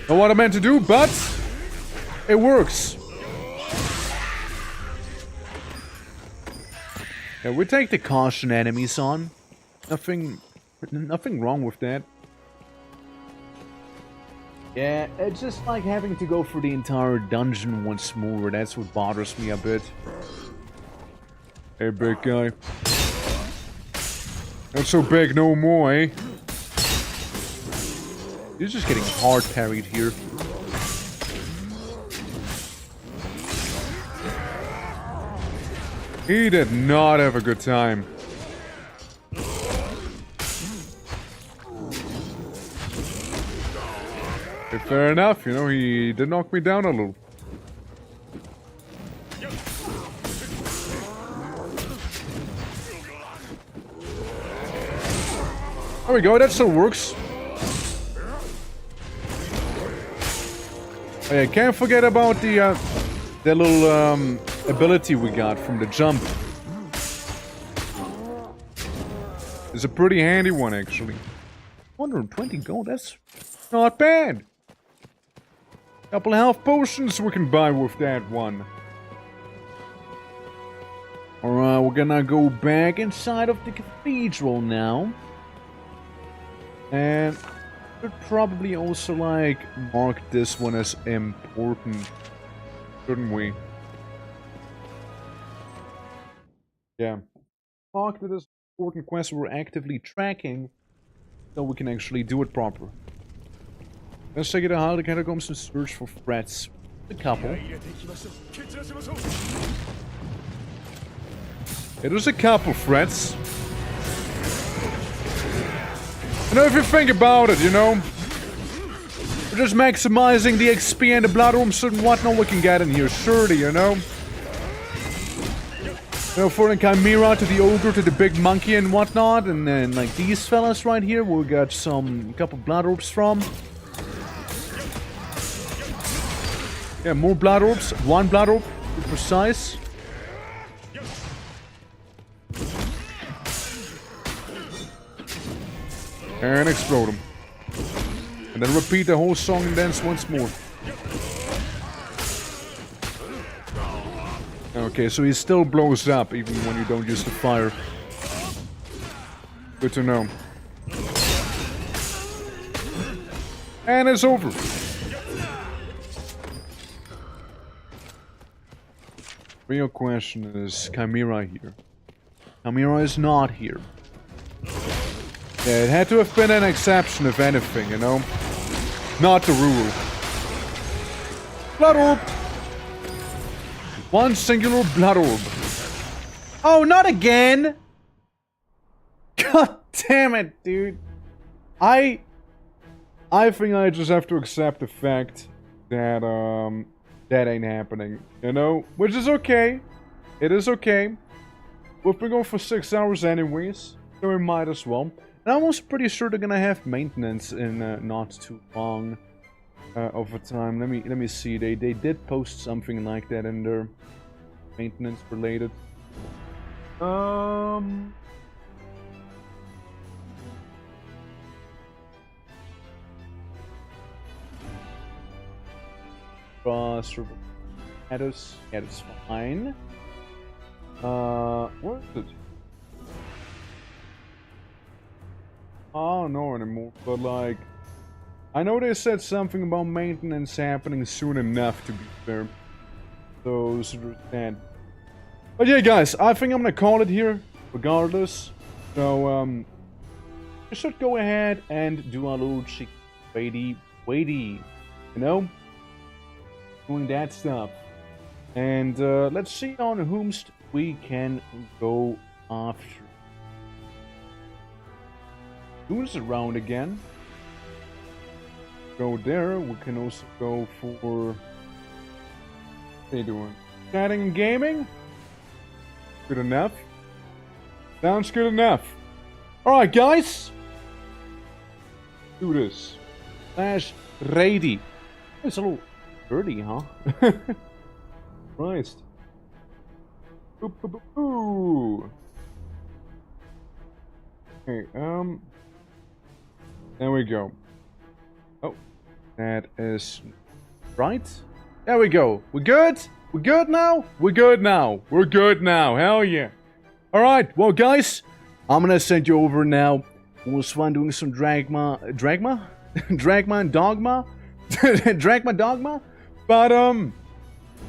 S1: Not what I meant to do, but it works. Yeah, we take the caution enemies on. Nothing wrong with that. Yeah, it's just like having to go for the entire dungeon once more. That's what bothers me a bit. Hey, big guy. Not so big no more, eh? You're just getting hard parried here. He did not have a good time. Fair enough, you know, he did knock me down a little. There we go, that still works. Oh yeah, can't forget about the little ability we got from the jump. It's a pretty handy one, actually. 120 gold, that's not bad. Couple of health potions we can buy with that one. Alright, we're gonna go back inside of the cathedral now. And should probably also, like, mark this one as important. Shouldn't we? Yeah. Mark that as important quest we're actively tracking, so we can actually do it proper. Let's take it out the catacombs and search for threats. A couple. It was a couple threats. You know, if you think about it, you know, we're just maximizing the XP and the blood orbs and whatnot we can get in here, surely, you know. You know, for the Chimera to the ogre to the big monkey and whatnot, and then like these fellas right here, we got a couple blood orbs from. Yeah, more blood orbs. One blood orb, to be precise. And explode them. And then repeat the whole song and dance once more. Okay, so he still blows up even when you don't use the fire. Good to know. And it's over. Real question is Chimera here? Chimera is not here. Yeah, it had to have been an exception if anything, you know? Not the rule. Blood orb! One singular blood orb. Oh, not again! God damn it, dude. I think I just have to accept the fact that, that ain't happening, you know? Which is okay. It is okay. We've been going for 6 hours anyways, so we might as well. And I'm also pretty sure they're gonna have maintenance in not too long over time. Let me see. They did post something like that in their maintenance related. That is fine. Where is it? I don't know anymore, but like, I know they said something about maintenance happening soon enough, to be fair. So there's that. But yeah, guys, I think I'm gonna call it here, regardless. So, we should go ahead and do our little cheeky waity, you know? Doing that stuff. And, let's see on whomst we can go after. Who's around again? Go there. We can also go for... What are they doing? Chatting and gaming? Good enough. Sounds good enough. Alright, guys. Do this. /ready. It's a little dirty, huh? Christ. Ooh. Okay, there we go. Oh, that is right. There we go. We're good? We're good now? We're good now. We're good now. Hell yeah. Alright, well guys, I'm gonna send you over now. It was fun doing some Dragma and Dogma? Dragma Dogma? But,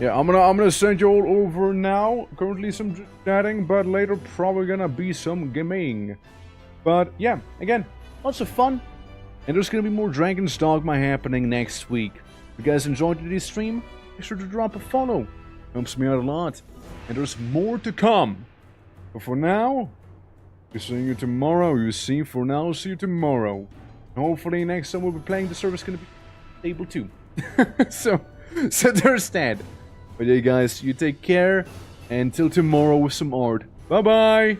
S1: yeah, I'm gonna send you all over now. Currently some chatting, but later probably gonna be some gaming. But, yeah, again, lots of fun. And there's gonna be more Dragon's Dogma happening next week. If you guys enjoyed today's stream, make sure to drop a follow. Helps me out a lot. And there's more to come. But for now, we'll see you tomorrow. See you tomorrow. And hopefully next time we'll be playing, the server's gonna be stable too. so there's that. But yeah, guys, you take care. Until tomorrow with some art. Bye-bye.